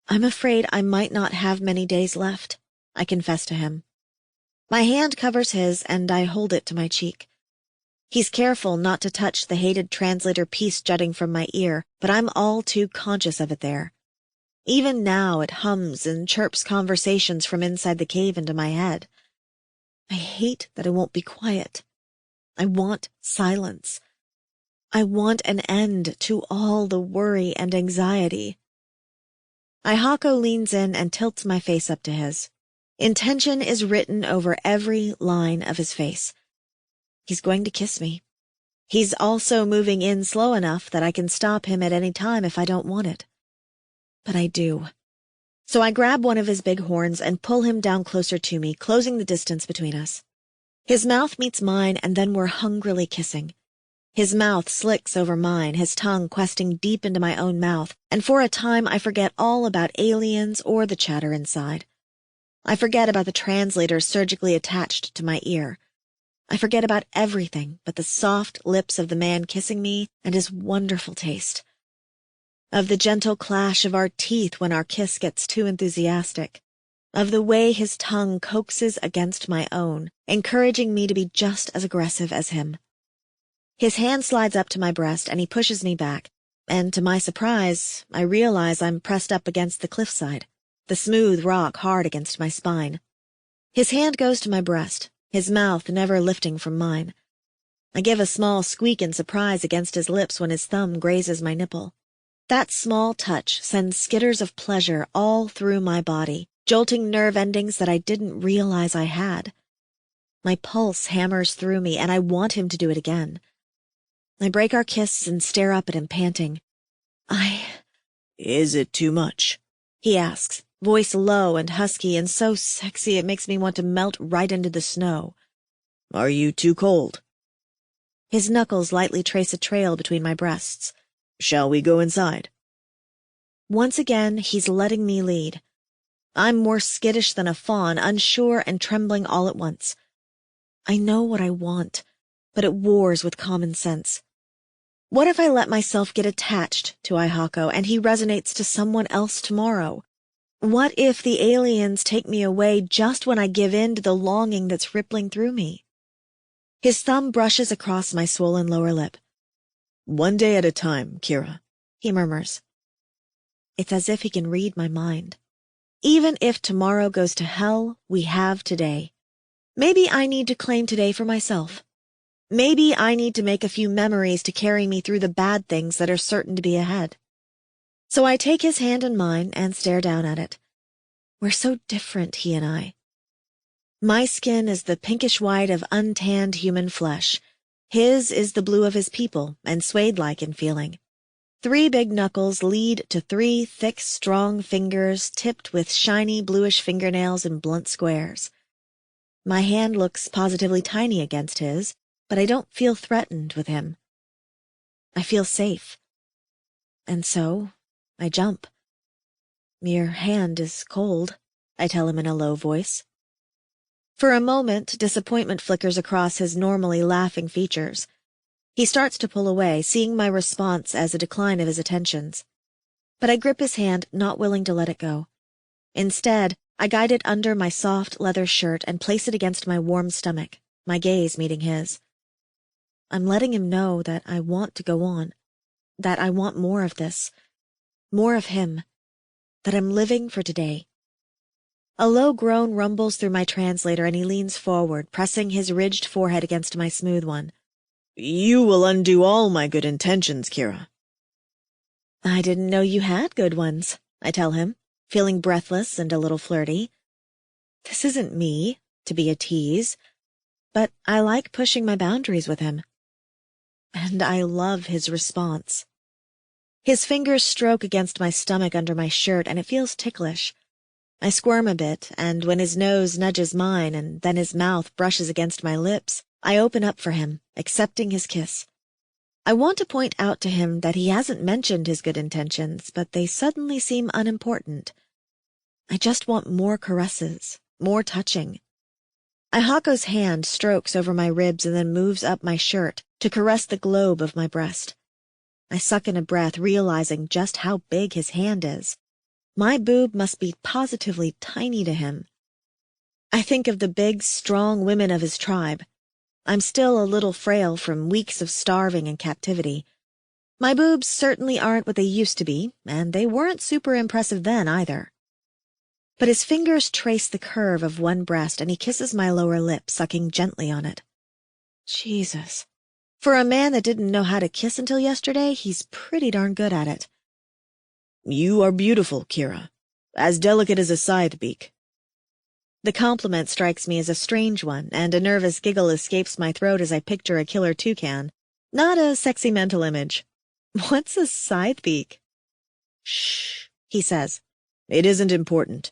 I'm afraid I might not have many days left, I confess to him. My hand covers his, and I hold it to my cheek. He's careful not to touch the hated translator piece jutting from my ear, but I'm all too conscious of it there. Even now it hums and chirps conversations from inside the cave into my head. I hate that it won't be quiet. I want silence. I want an end to all the worry and anxiety. Ihako leans in and tilts my face up to his. Intention is written over every line of his face. He's going to kiss me. He's also moving in slow enough that I can stop him at any time if I don't want it. But I do. So I grab one of his big horns and pull him down closer to me, closing the distance between us. His mouth meets mine, and then we're hungrily kissing. His mouth slicks over mine, his tongue questing deep into my own mouth, and for a time I forget all about aliens or the chatter inside. I forget about the translator surgically attached to my ear. I forget about everything but the soft lips of the man kissing me and his wonderful taste. Of the gentle clash of our teeth when our kiss gets too enthusiastic. Of the way his tongue coaxes against my own, encouraging me to be just as aggressive as him. His hand slides up to my breast and he pushes me back, and to my surprise, I realize I'm pressed up against the cliffside, the smooth rock hard against my spine. His hand goes to my breast, his mouth never lifting from mine. I give a small squeak in surprise against his lips when his thumb grazes my nipple. That small touch sends skitters of pleasure all through my body, jolting nerve endings that I didn't realize I had. My pulse hammers through me, and I want him to do it again. I break our kiss and stare up at him, panting. Is it too much? He asks, voice low and husky and so sexy it makes me want to melt right into the snow. Are you too cold? His knuckles lightly trace a trail between my breasts. Shall we go inside? Once again, he's letting me lead. I'm more skittish than a fawn, unsure and trembling all at once. I know what I want, but it wars with common sense. What if I let myself get attached to Ihako and he resonates to someone else tomorrow? What if the aliens take me away just when I give in to the longing that's rippling through me? His thumb brushes across my swollen lower lip. One day at a time, Kira, he murmurs. It's as if he can read my mind. Even if tomorrow goes to hell, we have today. Maybe I need to claim today for myself. Maybe I need to make a few memories to carry me through the bad things that are certain to be ahead. So I take his hand in mine and stare down at it. We're so different, he and I. My skin is the pinkish white of untanned human flesh. His is the blue of his people and suede-like in feeling. 3 big knuckles lead to 3 thick, strong fingers tipped with shiny bluish fingernails in blunt squares. My hand looks positively tiny against his, but I don't feel threatened with him. I feel safe. And so, I jump. Your hand is cold, I tell him in a low voice. For a moment, disappointment flickers across his normally laughing features. He starts to pull away, seeing my response as a decline of his attentions. But I grip his hand, not willing to let it go. Instead, I guide it under my soft leather shirt and place it against my warm stomach, my gaze meeting his. I'm letting him know that I want to go on, that I want more of this, more of him, that I'm living for today. A low groan rumbles through my translator and he leans forward, pressing his ridged forehead against my smooth one. You will undo all my good intentions, Kira. I didn't know you had good ones, I tell him, feeling breathless and a little flirty. This isn't me, to be a tease, but I like pushing my boundaries with him. and I love his response. His fingers stroke against my stomach under my shirt, and it feels ticklish. I squirm a bit, and when his nose nudges mine and then his mouth brushes against my lips, I open up for him, accepting his kiss. I want to point out to him that he hasn't mentioned his good intentions, but they suddenly seem unimportant. I just want more caresses, more touching. Ihako's hand strokes over my ribs and then moves up my shirt to caress the globe of my breast. I suck in a breath, realizing just how big his hand is. My boob must be positively tiny to him. I think of the big, strong women of his tribe. I'm still a little frail from weeks of starving and captivity. My boobs certainly aren't what they used to be, and they weren't super impressive then either. But his fingers trace the curve of one breast, and he kisses my lower lip, sucking gently on it. Jesus. For a man that didn't know how to kiss until yesterday, he's pretty darn good at it. You are beautiful, Kira. As delicate as a scythe beak. The compliment strikes me as a strange one, and a nervous giggle escapes my throat as I picture a killer toucan. Not a sexy mental image. What's a scythe beak? Shh, he says. It isn't important.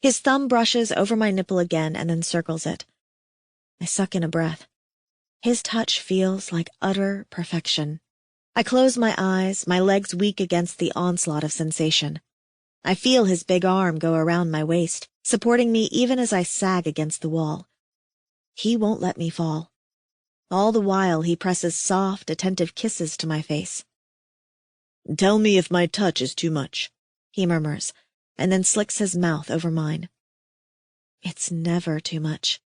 His thumb brushes over my nipple again and then circles it. I suck in a breath. His touch feels like utter perfection. I close my eyes, my legs weak against the onslaught of sensation. I feel his big arm go around my waist, supporting me even as I sag against the wall. He won't let me fall. All the while he presses soft, attentive kisses to my face. Tell me if my touch is too much, he murmurs, and then slicks his mouth over mine. It's never too much.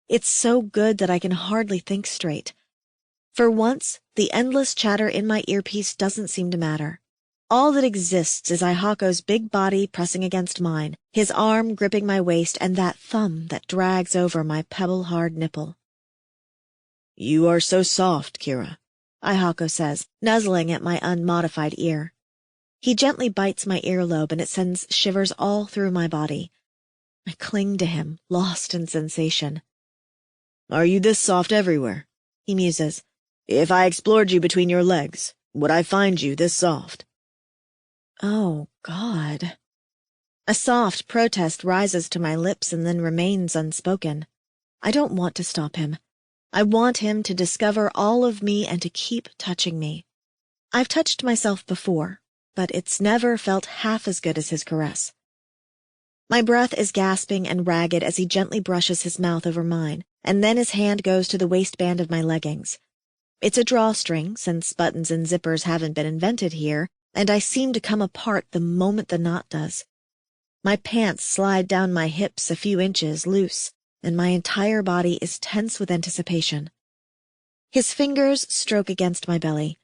It's so good that I can hardly think straight. For once, the endless chatter in my earpiece doesn't seem to matter. All that exists is Ihako's big body pressing against mine, his arm gripping my waist, and that thumb that drags over my pebble-hard nipple. You are so soft, Kira, Ihako says, nuzzling at my unmodified ear. He gently bites my earlobe, and it sends shivers all through my body. I cling to him, lost in sensation. Are you this soft everywhere? He muses. If I explored you between your legs, would I find you this soft? Oh, God. A soft protest rises to my lips and then remains unspoken. I don't want to stop him. I want him to discover all of me and to keep touching me. I've touched myself before, but it's never felt half as good as his caress. My breath is gasping and ragged as he gently brushes his mouth over mine, and then his hand goes to the waistband of my leggings. It's a drawstring, since buttons and zippers haven't been invented here, and I seem to come apart the moment the knot does. My pants slide down my hips a few inches loose, and my entire body is tense with anticipation. His fingers stroke against my belly.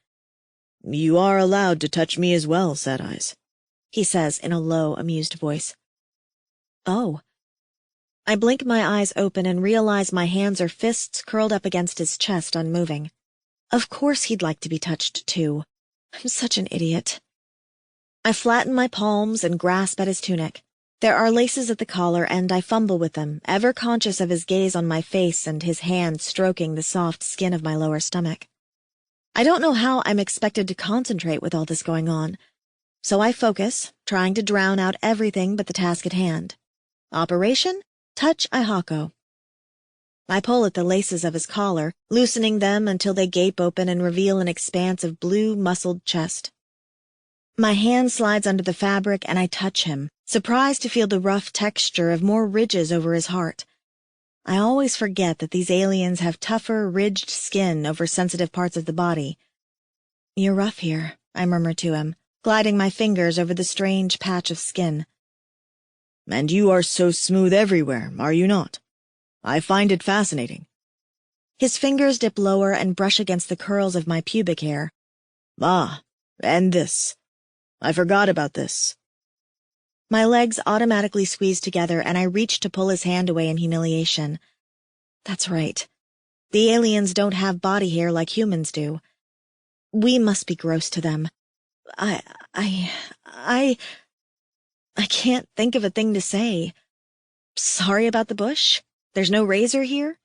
You are allowed to touch me as well, Sad Eyes, he says in a low, amused voice. Oh. I blink my eyes open and realize my hands are fists curled up against his chest, unmoving. Of course he'd like to be touched, too. I'm such an idiot. I flatten my palms and grasp at his tunic. There are laces at the collar, and I fumble with them, ever conscious of his gaze on my face and his hand stroking the soft skin of my lower stomach. I don't know how I'm expected to concentrate with all this going on, so I focus, trying to drown out everything but the task at hand. Operation: touch Ihako. I pull at the laces of his collar, loosening them until they gape open and reveal an expanse of blue, muscled chest. My hand slides under the fabric and I touch him, surprised to feel the rough texture of more ridges over his heart. I always forget that these aliens have tougher, ridged skin over sensitive parts of the body. You're rough here, I murmur to him, gliding my fingers over the strange patch of skin. And you are so smooth everywhere, are you not? I find it fascinating. His fingers dip lower and brush against the curls of my pubic hair. Ah, and this. I forgot about this. My legs automatically squeeze together, and I reach to pull his hand away in humiliation. That's right. The aliens don't have body hair like humans do. We must be gross to them. I can't think of a thing to say. Sorry about the bush? There's no razor here?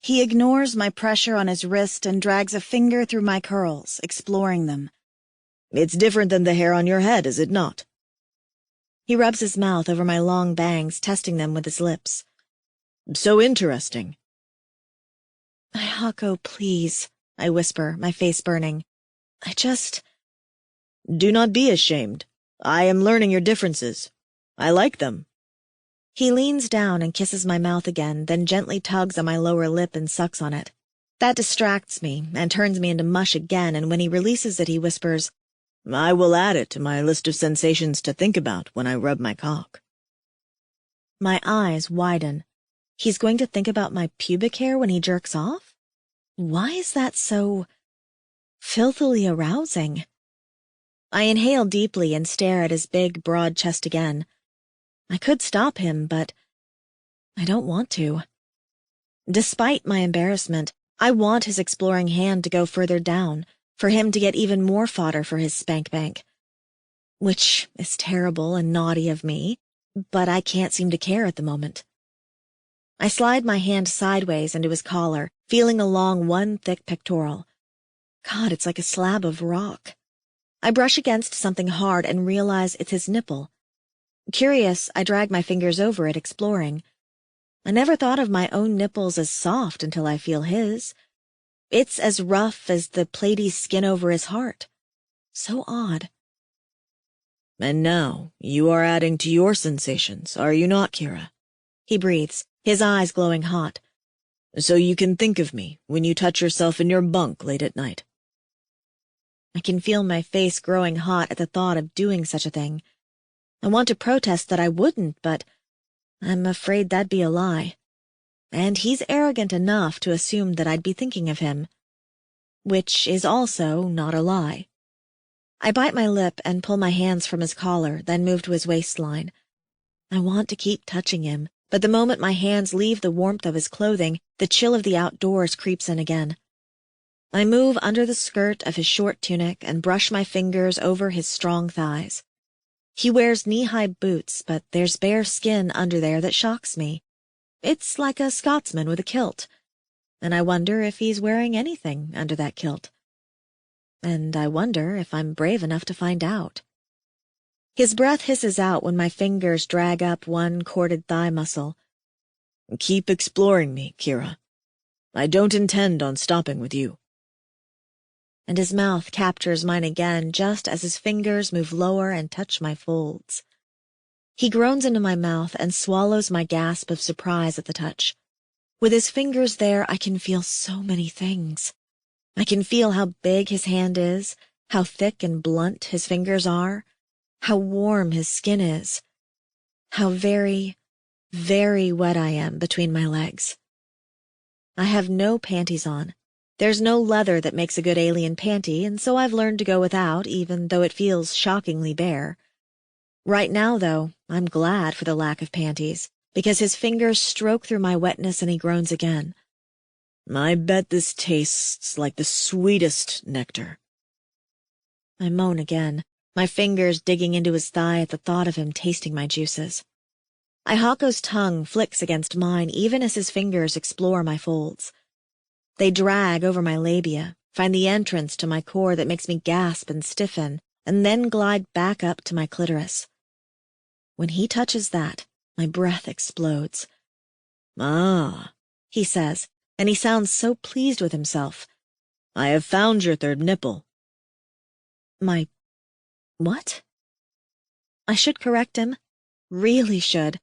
He ignores my pressure on his wrist and drags a finger through my curls, exploring them. It's different than the hair on your head, is it not? He rubs his mouth over my long bangs, testing them with his lips. So interesting. Hako, please, I whisper, my face burning. Do not be ashamed. I am learning your differences. I like them. He leans down and kisses my mouth again, then gently tugs on my lower lip and sucks on it. That distracts me and turns me into mush again, and when he releases it, he whispers, I will add it to my list of sensations to think about when I rub my cock. My eyes widen. He's going to think about my pubic hair when he jerks off? Why is that so filthily arousing? I inhale deeply and stare at his big, broad chest again. I could stop him, but I don't want to. Despite my embarrassment, I want his exploring hand to go further down, for him to get even more fodder for his spank bank. Which is terrible and naughty of me, but I can't seem to care at the moment. I slide my hand sideways into his collar, feeling along one thick pectoral. God, it's like a slab of rock. I brush against something hard and realize it's his nipple. Curious, I drag my fingers over it, exploring. I never thought of my own nipples as soft until I feel his. It's as rough as the platy skin over his heart. So odd. And now, you are adding to your sensations, are you not, Kira? He breathes, his eyes glowing hot. So you can think of me when you touch yourself in your bunk late at night. I can feel my face growing hot at the thought of doing such a thing. I want to protest that I wouldn't, but I'm afraid that'd be a lie. And he's arrogant enough to assume that I'd be thinking of him. Which is also not a lie. I bite my lip and pull my hands from his collar, then move to his waistline. I want to keep touching him, but the moment my hands leave the warmth of his clothing, the chill of the outdoors creeps in again. I move under the skirt of his short tunic and brush my fingers over his strong thighs. He wears knee-high boots, but there's bare skin under there that shocks me. It's like a Scotsman with a kilt, and I wonder if he's wearing anything under that kilt. And I wonder if I'm brave enough to find out. His breath hisses out when my fingers drag up one corded thigh muscle. Keep exploring me, Kira. I don't intend on stopping with you. And his mouth captures mine again just as his fingers move lower and touch my folds. He groans into my mouth and swallows my gasp of surprise at the touch. With his fingers there, I can feel so many things. I can feel how big his hand is, how thick and blunt his fingers are, how warm his skin is, how very, very wet I am between my legs. I have no panties on. There's no leather that makes a good alien panty, and so I've learned to go without, even though it feels shockingly bare. Right now, though, I'm glad for the lack of panties, because his fingers stroke through my wetness and he groans again. I bet this tastes like the sweetest nectar. I moan again, my fingers digging into his thigh at the thought of him tasting my juices. Hako's tongue flicks against mine even as his fingers explore my folds. They drag over my labia, find the entrance to my core that makes me gasp and stiffen, and then glide back up to my clitoris. When he touches that, my breath explodes. Ah, he says, and he sounds so pleased with himself. I have found your third nipple. My what? I should correct him. Really should.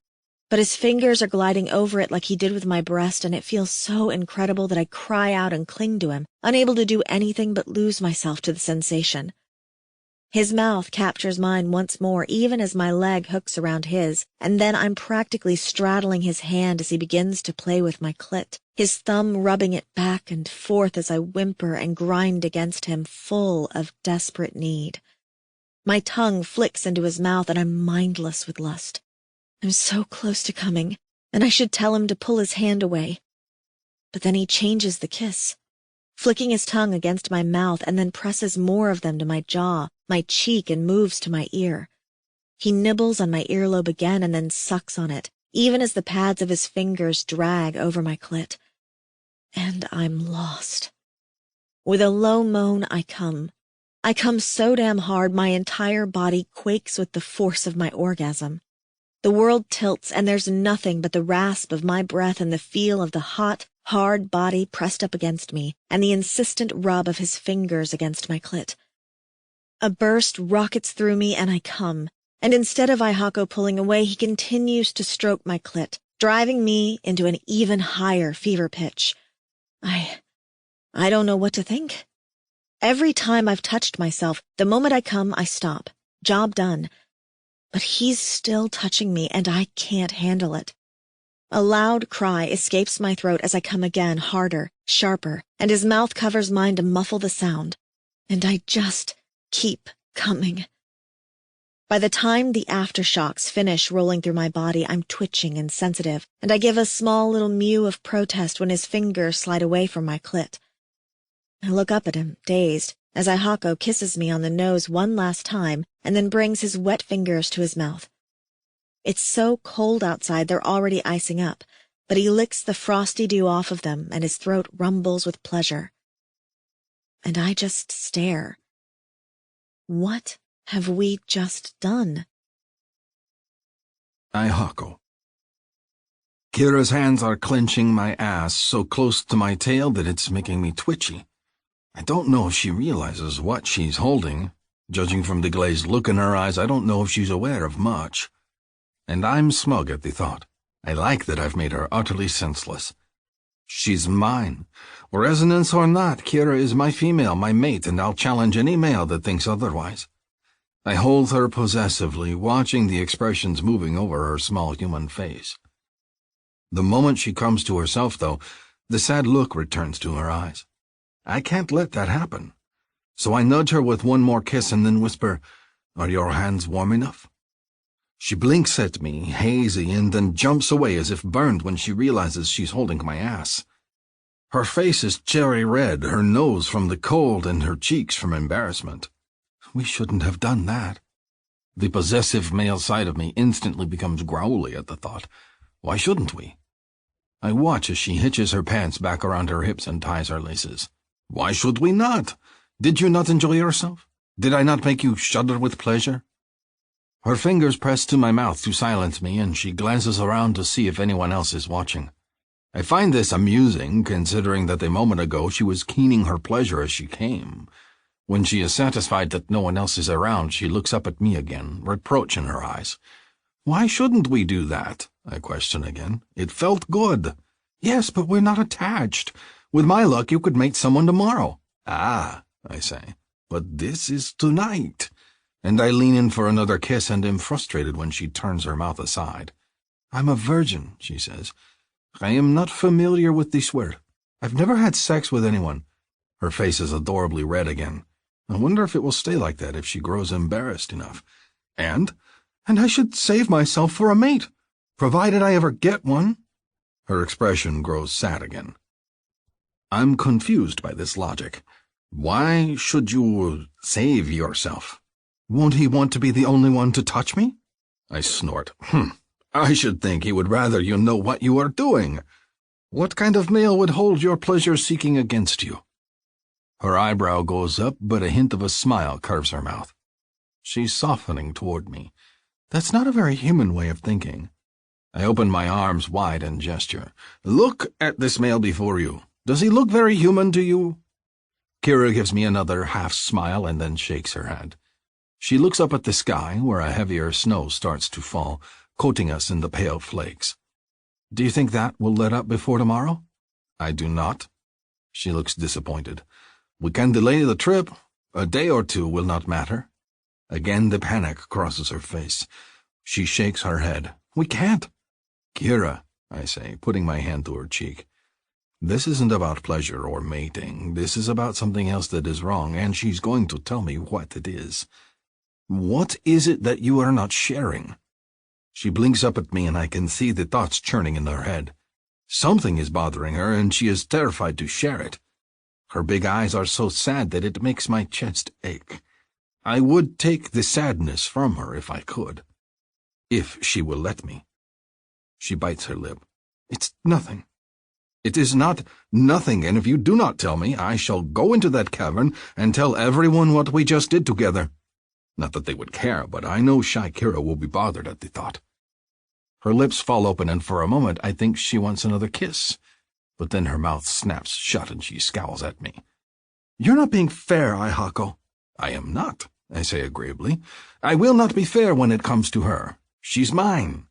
But his fingers are gliding over it like he did with my breast, and it feels so incredible that I cry out and cling to him, unable to do anything but lose myself to the sensation. His mouth captures mine once more, even as my leg hooks around his, and then I'm practically straddling his hand as he begins to play with my clit, his thumb rubbing it back and forth as I whimper and grind against him, full of desperate need. My tongue flicks into his mouth, and I'm mindless with lust. I'm so close to coming, and I should tell him to pull his hand away. But then he changes the kiss, flicking his tongue against my mouth and then presses more of them to my jaw, my cheek, and moves to my ear. He nibbles on my earlobe again and then sucks on it, even as the pads of his fingers drag over my clit. and I'm lost. With a low moan, I come. I come so damn hard my entire body quakes with the force of my orgasm. The world tilts, and there's nothing but the rasp of my breath and the feel of the hot, hard body pressed up against me, and the insistent rub of his fingers against my clit. A burst rockets through me, and I come, and instead of Ihako pulling away, he continues to stroke my clit, driving me into an even higher fever pitch. I don't know what to think. Every time I've touched myself, the moment I come, I stop. Job done. But he's still touching me, and I can't handle it. A loud cry escapes my throat as I come again, harder, sharper, and his mouth covers mine to muffle the sound. And I just keep coming. By the time the aftershocks finish rolling through my body, I'm twitching and sensitive, and I give a small little mew of protest when his fingers slide away from my clit. I look up at him, dazed, as Ihako kisses me on the nose one last time and then brings his wet fingers to his mouth. It's so cold outside they're already icing up, but he licks the frosty dew off of them and his throat rumbles with pleasure. And I just stare. What have we just done? Ihako. Kira's hands are clenching my ass so close to my tail that it's making me twitchy. I don't know if she realizes what she's holding. Judging from the glazed look in her eyes, I don't know if she's aware of much. And I'm smug at the thought. I like that I've made her utterly senseless. She's mine. Resonance or not, Kira is my female, my mate, and I'll challenge any male that thinks otherwise. I hold her possessively, watching the expressions moving over her small human face. The moment she comes to herself, though, the sad look returns to her eyes. I can't let that happen. So I nudge her with one more kiss and then whisper, "Are your hands warm enough?" She blinks at me, hazy, and then jumps away as if burned when she realizes she's holding my ass. Her face is cherry red, her nose from the cold and her cheeks from embarrassment. We shouldn't have done that. The possessive male side of me instantly becomes growly at the thought. Why shouldn't we? I watch as she hitches her pants back around her hips and ties her laces. Why should we not? Did you not enjoy yourself? Did I not make you shudder with pleasure? Her fingers press to my mouth to silence me, and she glances around to see if anyone else is watching. I find this amusing, considering that a moment ago she was keening her pleasure as she came. When she is satisfied that no one else is around, she looks up at me again, reproach in her eyes. Why shouldn't we do that? I question again. It felt good. Yes, but we're not attached. With my luck, you could mate someone tomorrow. Ah, I say, but this is tonight. And I lean in for another kiss and am frustrated when she turns her mouth aside. I'm a virgin, she says. I am not familiar with this word. I've never had sex with anyone. Her face is adorably red again. I wonder if it will stay like that if she grows embarrassed enough. And I should save myself for a mate, provided I ever get one. Her expression grows sad again. I'm confused by this logic. Why should you save yourself? Won't he want to be the only one to touch me? I snort. I should think he would rather you know what you are doing. What kind of male would hold your pleasure-seeking against you? Her eyebrow goes up, but a hint of a smile curves her mouth. She's softening toward me. That's not a very human way of thinking. I open my arms wide and gesture. Look at this male before you. Does he look very human to you? Kira gives me another half-smile and then shakes her head. She looks up at the sky, where a heavier snow starts to fall, coating us in the pale flakes. Do you think that will let up before tomorrow? I do not. She looks disappointed. We can delay the trip. A day or two will not matter. Again the panic crosses her face. She shakes her head. We can't. Kira, I say, putting my hand to her cheek. This isn't about pleasure or mating. This is about something else that is wrong, and she's going to tell me what it is. What is it that you are not sharing? She blinks up at me, and I can see the thoughts churning in her head. Something is bothering her, and she is terrified to share it. Her big eyes are so sad that it makes my chest ache. I would take the sadness from her if I could. If she will let me. She bites her lip. It's nothing. It is not nothing, and if you do not tell me, I shall go into that cavern and tell everyone what we just did together. Not that they would care, but I know shy Kira will be bothered at the thought. Her lips fall open, and for a moment I think she wants another kiss, but then her mouth snaps shut and she scowls at me. "You're not being fair, Aihako." "I am not," I say agreeably. "I will not be fair when it comes to her. She's mine."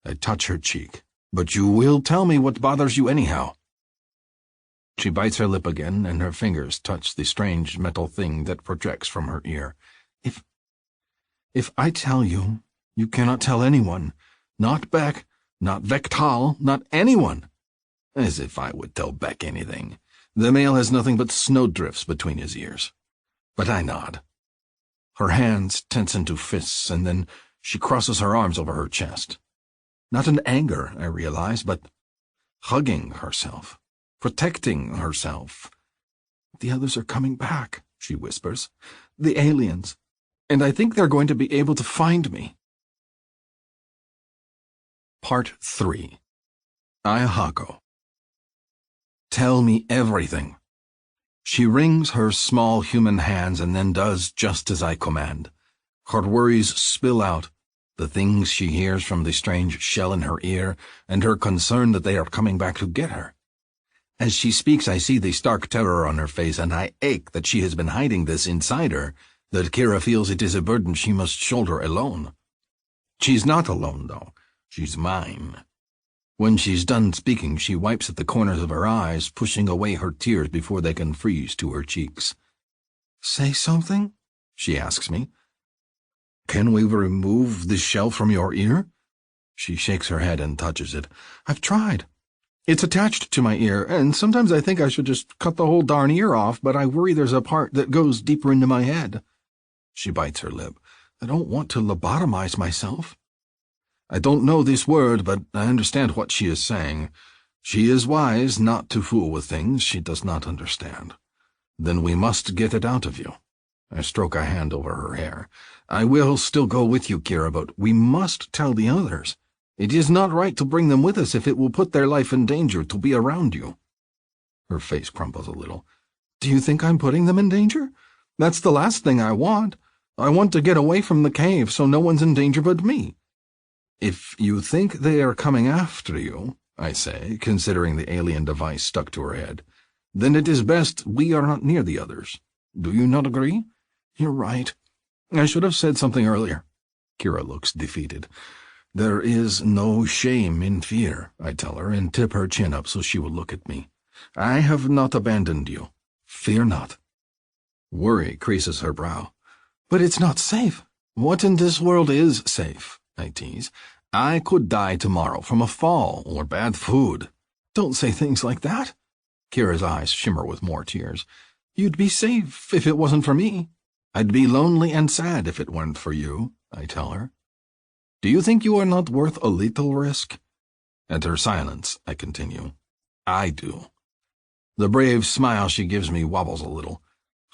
I touch her cheek. "But you will tell me what bothers you anyhow." She bites her lip again, and her fingers touch the strange metal thing that projects from her ear. If I tell you, you cannot tell anyone. Not Beck, not Vektal, not anyone." As if I would tell Beck anything. The male has nothing but snowdrifts between his ears. But I nod. Her hands tense into fists, and then she crosses her arms over her chest. Not in anger, I realize, but hugging herself, protecting herself. "The others are coming back," she whispers. "The aliens. And I think they're going to be able to find me." Part 3. Aihako. "Tell me everything." She wrings her small human hands and then does just as I command. Her worries spill out, the things she hears from the strange shell in her ear, and her concern that they are coming back to get her. As she speaks, I see the stark terror on her face, and I ache that she has been hiding this inside her, that Kira feels it is a burden she must shoulder alone. She's not alone, though. She's mine. When she's done speaking, she wipes at the corners of her eyes, pushing away her tears before they can freeze to her cheeks. "Say something?" she asks me. "Can we remove the shell from your ear?" She shakes her head and touches it. "I've tried. It's attached to my ear, and sometimes I think I should just cut the whole darn ear off, but I worry there's a part that goes deeper into my head." She bites her lip. "I don't want to lobotomize myself." I don't know this word, but I understand what she is saying. She is wise not to fool with things she does not understand. "Then we must get it out of you." I stroke a hand over her hair. "I will still go with you, Kira, but we must tell the others. It is not right to bring them with us if it will put their life in danger to be around you." Her face crumples a little. "Do you think I'm putting them in danger? That's the last thing I want. I want to get away from the cave so no one's in danger but me." "If you think they are coming after you," I say, considering the alien device stuck to her head, "then it is best we are not near the others. Do you not agree?" "You're right. I should have said something earlier." Kira looks defeated. "There is no shame in fear," I tell her, and tip her chin up so she will look at me. "I have not abandoned you. Fear not." Worry creases her brow. "But it's not safe." "What in this world is safe?" I tease. "I could die tomorrow from a fall or bad food." "Don't say things like that." Kira's eyes shimmer with more tears. "You'd be safe if it wasn't for me." "I'd be lonely and sad if it weren't for you," I tell her. "Do you think you are not worth a little risk?" At her silence, I continue. "I do." The brave smile she gives me wobbles a little.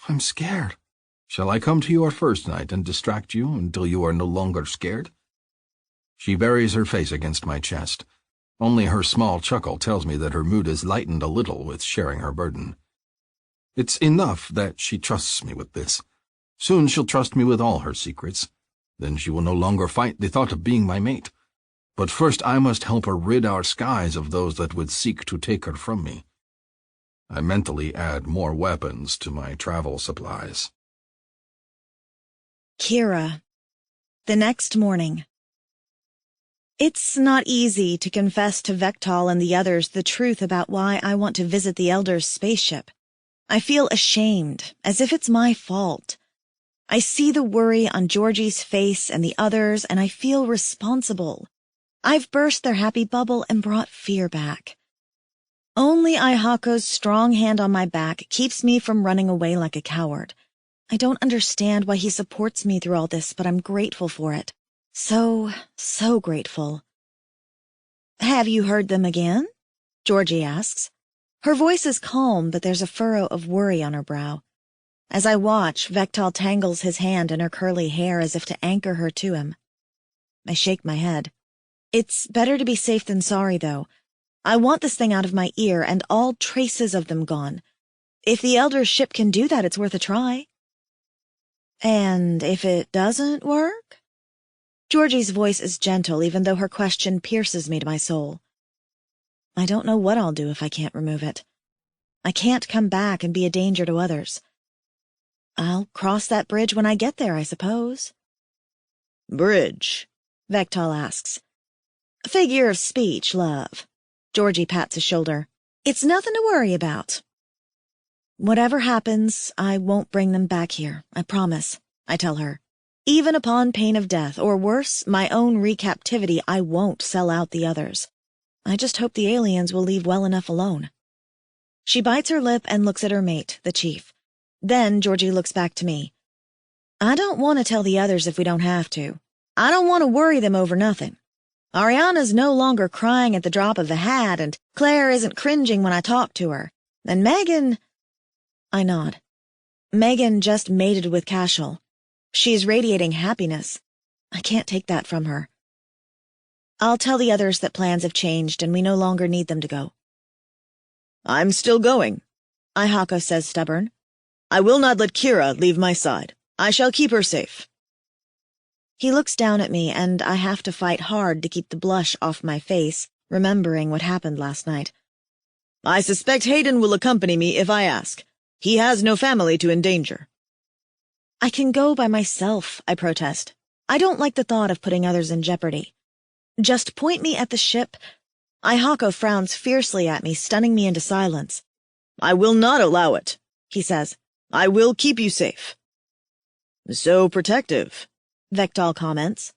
"I'm scared." "Shall I come to you our first night and distract you until you are no longer scared?" She buries her face against my chest. Only her small chuckle tells me that her mood is lightened a little with sharing her burden. It's enough that she trusts me with this. Soon she'll trust me with all her secrets. Then she will no longer fight the thought of being my mate. But first I must help her rid our skies of those that would seek to take her from me. I mentally add more weapons to my travel supplies. Kira. The next morning. It's not easy to confess to Vektal and the others the truth about why I want to visit the Elder's spaceship. I feel ashamed, as if it's my fault. I see the worry on Georgie's face and the others, and I feel responsible. I've burst their happy bubble and brought fear back. Only Aihako's strong hand on my back keeps me from running away like a coward. I don't understand why he supports me through all this, but I'm grateful for it. So grateful. "Have you heard them again?" Georgie asks. Her voice is calm, but there's a furrow of worry on her brow. As I watch, Vektal tangles his hand in her curly hair as if to anchor her to him. I shake my head. It's better to be safe than sorry, though. I want this thing out of my ear and all traces of them gone. If the Elder's ship can do that, it's worth a try. And if it doesn't work? Georgie's voice is gentle, even though her question pierces me to my soul. I don't know what I'll do if I can't remove it. I can't come back and be a danger to others. I'll cross that bridge when I get there, I suppose. Bridge? Vektal asks. Figure of speech, love. Georgie pats his shoulder. It's nothing to worry about. Whatever happens, I won't bring them back here, I promise, I tell her. Even upon pain of death, or worse, my own recaptivity, I won't sell out the others. I just hope the aliens will leave well enough alone. She bites her lip and looks at her mate, the chief. Then Georgie looks back to me. I don't want to tell the others if we don't have to. I don't want to worry them over nothing. Ariana's no longer crying at the drop of a hat, and Claire isn't cringing when I talk to her. And Megan... I nod. Megan just mated with Cashel. She's radiating happiness. I can't take that from her. I'll tell the others that plans have changed and we no longer need them to go. I'm still going, Ihako says, stubborn. I will not let Kira leave my side. I shall keep her safe. He looks down at me, and I have to fight hard to keep the blush off my face, remembering what happened last night. I suspect Hayden will accompany me if I ask. He has no family to endanger. I can go by myself, I protest. I don't like the thought of putting others in jeopardy. Just point me at the ship. Ihako frowns fiercely at me, stunning me into silence. I will not allow it, he says. I will keep you safe. So protective, Vektal comments.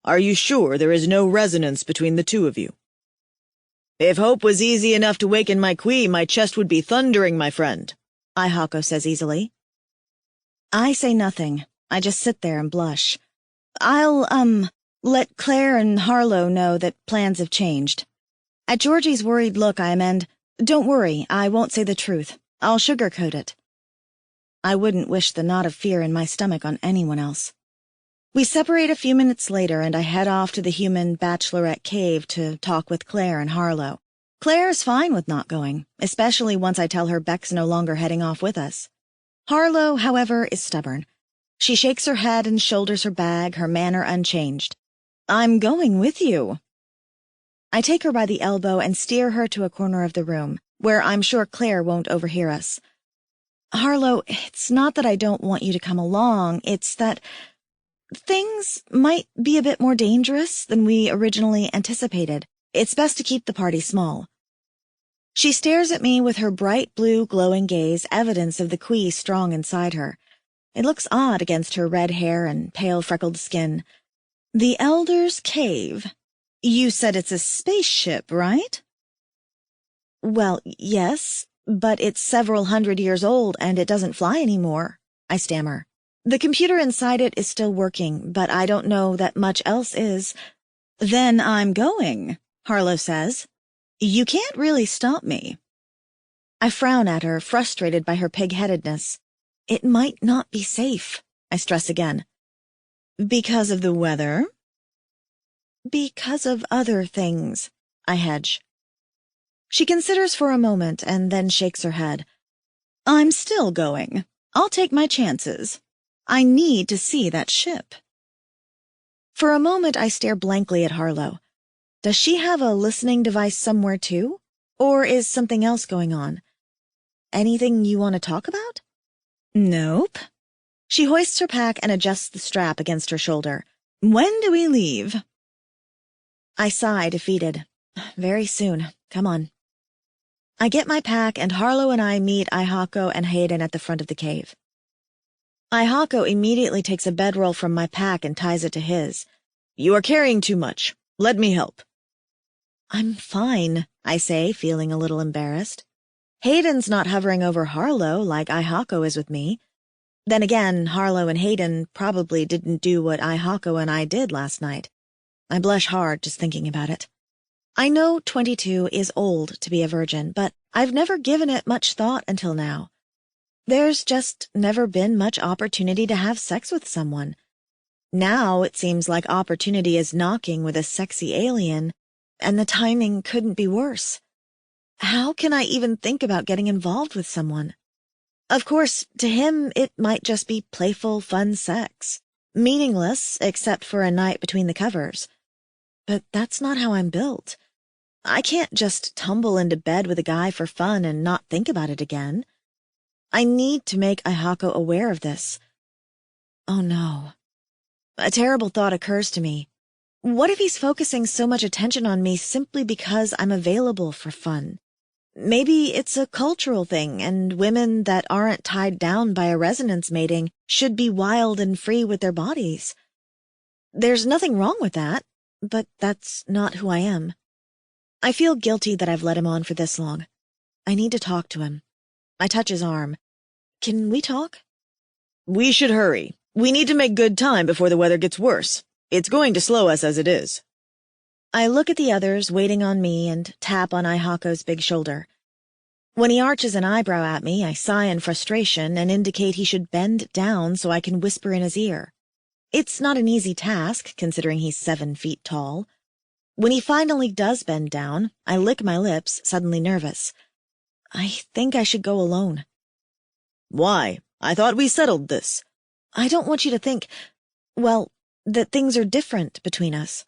Are you sure there is no resonance between the two of you? If hope was easy enough to waken my Kui, my chest would be thundering, my friend, Ihako says easily. I say nothing. I just sit there and blush. I'll, let Claire and Harlow know that plans have changed. At Georgie's worried look, I amend, Don't worry, I won't say the truth. I'll sugarcoat it. I wouldn't wish the knot of fear in my stomach on anyone else. We separate a few minutes later, and I head off to the human bachelorette cave to talk with Claire and Harlow. Claire's fine with not going, especially once I tell her Beck's no longer heading off with us. Harlow, however, is stubborn. She shakes her head and shoulders her bag, her manner unchanged. I'm going with you. I take her by the elbow and steer her to a corner of the room, where I'm sure Claire won't overhear us. Harlow, it's not that I don't want you to come along, it's that things might be a bit more dangerous than we originally anticipated. It's best to keep the party small. She stares at me with her bright blue glowing gaze, evidence of the Kui strong inside her. It looks odd against her red hair and pale freckled skin. The Elder's Cave. You said it's a spaceship, right? Well, yes, but it's several hundred years old and it doesn't fly anymore, I stammer. The computer inside it is still working, but I don't know that much else is. Then I'm going, Harlow says. You can't really stop me. I frown at her, frustrated by her pig-headedness. It might not be safe, I stress again. Because of the weather? Because of other things, I hedge. She considers for a moment and then shakes her head. I'm still going. I'll take my chances. I need to see that ship. For a moment I stare blankly at Harlow. Does she have a listening device somewhere too? Or is something else going on? Anything you want to talk about? Nope. She hoists her pack and adjusts the strap against her shoulder. When do we leave? I sigh, defeated. Very soon. Come on. I get my pack and Harlow and I meet Ihako and Hayden at the front of the cave. Ihako immediately takes a bedroll from my pack and ties it to his. You are carrying too much. Let me help. I'm fine, I say, feeling a little embarrassed. Hayden's not hovering over Harlow like Ihako is with me. Then again, Harlow and Hayden probably didn't do what Ihako and I did last night. I blush hard just thinking about it. I know 22 is old to be a virgin, but I've never given it much thought until now. There's just never been much opportunity to have sex with someone. Now it seems like opportunity is knocking with a sexy alien, and the timing couldn't be worse. How can I even think about getting involved with someone? Of course, to him, it might just be playful, fun sex. Meaningless, except for a night between the covers. But that's not how I'm built. I can't just tumble into bed with a guy for fun and not think about it again. I need to make Ihako aware of this. Oh no. A terrible thought occurs to me. What if he's focusing so much attention on me simply because I'm available for fun? Maybe it's a cultural thing, and women that aren't tied down by a resonance mating should be wild and free with their bodies. There's nothing wrong with that, but that's not who I am. I feel guilty that I've let him on for this long. I need to talk to him. I touch his arm. Can we talk? We should hurry. We need to make good time before the weather gets worse. It's going to slow us as it is. I look at the others waiting on me and tap on Ihako's big shoulder. When he arches an eyebrow at me, I sigh in frustration and indicate he should bend down so I can whisper in his ear. It's not an easy task, considering he's 7 feet tall. When he finally does bend down, I lick my lips, suddenly nervous. I think I should go alone. Why? I thought we settled this. I don't want you to think, well, that things are different between us.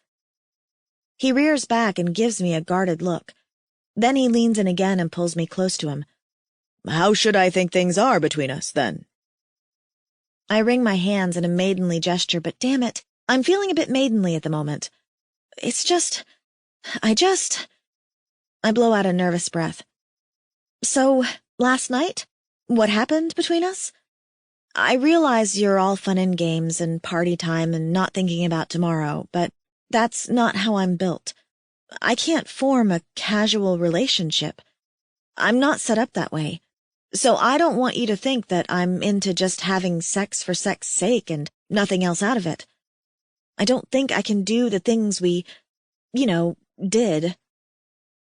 He rears back and gives me a guarded look. Then he leans in again and pulls me close to him. How should I think things are between us, then? I wring my hands in a maidenly gesture, but damn it, I'm feeling a bit maidenly at the moment. It's just... I blow out a nervous breath. So, last night? What happened between us? I realize you're all fun and games and party time and not thinking about tomorrow, but that's not how I'm built. I can't form a casual relationship. I'm not set up that way. So I don't want you to think that I'm into just having sex for sex sake and nothing else out of it. I don't think I can do the things we, did.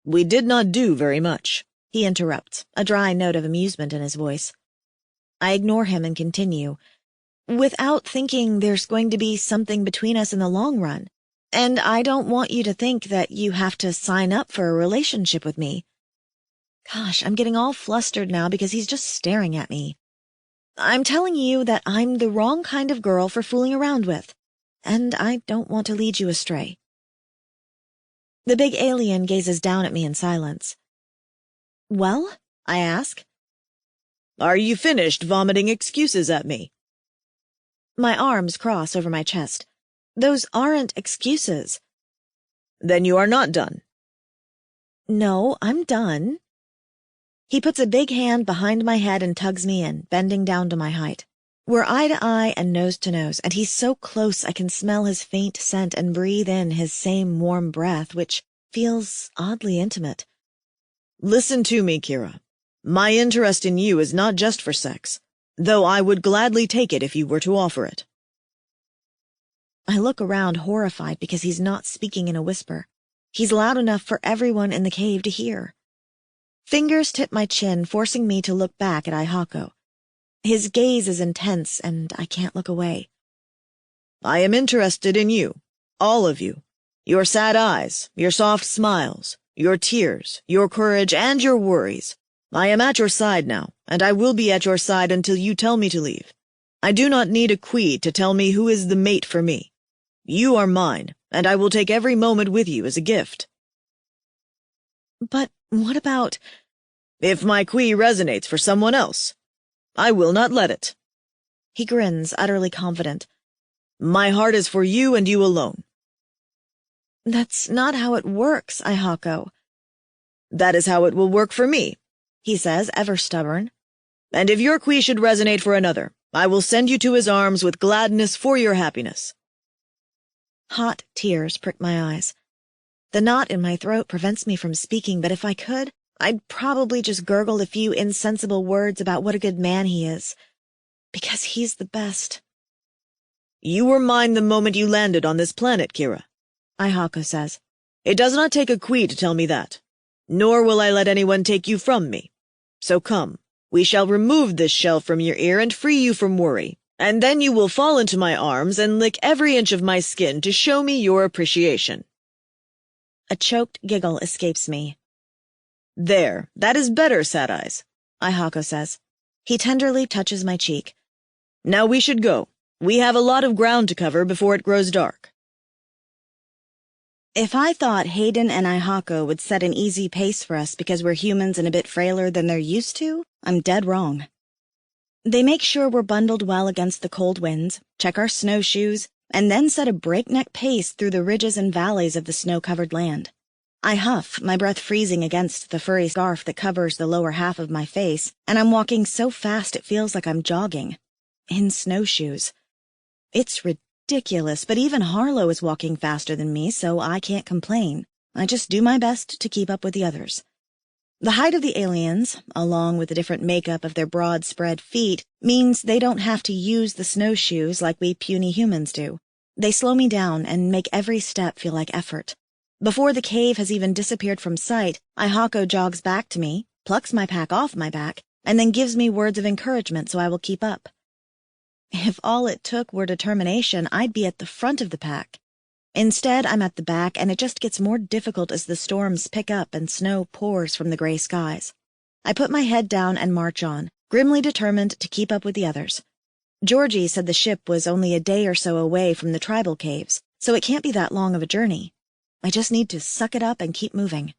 We did not do very much, he interrupts, a dry note of amusement in his voice. I ignore him and continue, without thinking there's going to be something between us in the long run. And I don't want you to think that you have to sign up for a relationship with me. Gosh, I'm getting all flustered now because he's just staring at me. I'm telling you that I'm the wrong kind of girl for fooling around with, and I don't want to lead you astray. The big alien gazes down at me in silence. Well, I ask. Are you finished vomiting excuses at me? My arms cross over my chest. Those aren't excuses. Then you are not done. No, I'm done. He puts a big hand behind my head and tugs me in, bending down to my height. We're eye to eye and nose to nose, and he's so close I can smell his faint scent and breathe in his same warm breath, which feels oddly intimate. Listen to me, Kira. My interest in you is not just for sex, though I would gladly take it if you were to offer it. I look around horrified because he's not speaking in a whisper. He's loud enough for everyone in the cave to hear. Fingers tip my chin, forcing me to look back at Ihako. His gaze is intense, and I can't look away. I am interested in you, all of you. Your sad eyes, your soft smiles, your tears, your courage, and your worries. I am at your side now, and I will be at your side until you tell me to leave. I do not need a queen to tell me who is the mate for me. You are mine, and I will take every moment with you as a gift. But what about... If my queen resonates for someone else, I will not let it. He grins, utterly confident. My heart is for you and you alone. That's not how it works, Ihako. That is how it will work for me, he says, ever stubborn. And if your queen should resonate for another, I will send you to his arms with gladness for your happiness. Hot tears prick my eyes. The knot in my throat prevents me from speaking, but if I could, I'd probably just gurgle a few insensible words about what a good man he is. Because he's the best. You were mine the moment you landed on this planet, Kira, Ihako says. It does not take a queen to tell me that. Nor will I let anyone take you from me. So come, we shall remove this shell from your ear and free you from worry. And then you will fall into my arms and lick every inch of my skin to show me your appreciation. A choked giggle escapes me. There, that is better, Sad Eyes, Ihako says. He tenderly touches my cheek. Now we should go. We have a lot of ground to cover before it grows dark. If I thought Hayden and Ihako would set an easy pace for us because we're humans and a bit frailer than they're used to, I'm dead wrong. They make sure we're bundled well against the cold winds, check our snowshoes, and then set a breakneck pace through the ridges and valleys of the snow-covered land. I huff, my breath freezing against the furry scarf that covers the lower half of my face, and I'm walking so fast it feels like I'm jogging. In snowshoes. It's ridiculous, but even Harlow is walking faster than me, so I can't complain. I just do my best to keep up with the others. The height of the aliens, along with the different makeup of their broad spread feet, means they don't have to use the snowshoes like we puny humans do. They slow me down and make every step feel like effort. Before the cave has even disappeared from sight, Ihako jogs back to me, plucks my pack off my back, and then gives me words of encouragement so I will keep up. If all it took were determination, I'd be at the front of the pack. Instead, I'm at the back, and it just gets more difficult as the storms pick up and snow pours from the gray skies. I put my head down and march on, grimly determined to keep up with the others. Georgie said the ship was only a day or so away from the tribal caves, so it can't be that long of a journey. I just need to suck it up and keep moving.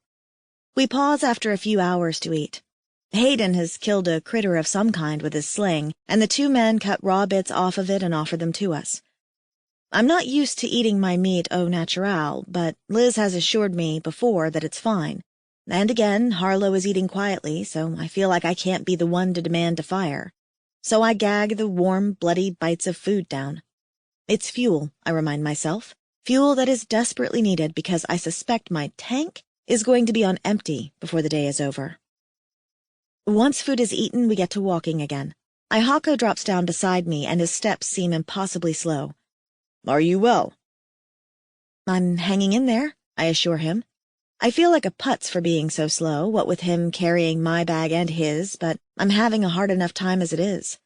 We pause after a few hours to eat. Hayden has killed a critter of some kind with his sling, and the two men cut raw bits off of it and offer them to us. I'm not used to eating my meat au naturel, but Liz has assured me before that it's fine. And again, Harlow is eating quietly, so I feel like I can't be the one to demand a fire. So I gag the warm, bloody bites of food down. It's fuel, I remind myself. Fuel that is desperately needed because I suspect my tank is going to be on empty before the day is over. Once food is eaten, we get to walking again. Ihako drops down beside me, and his steps seem impossibly slow. Are you well? I'm hanging in there, I assure him. I feel like a putz for being so slow, what with him carrying my bag and his, but I'm having a hard enough time as it is.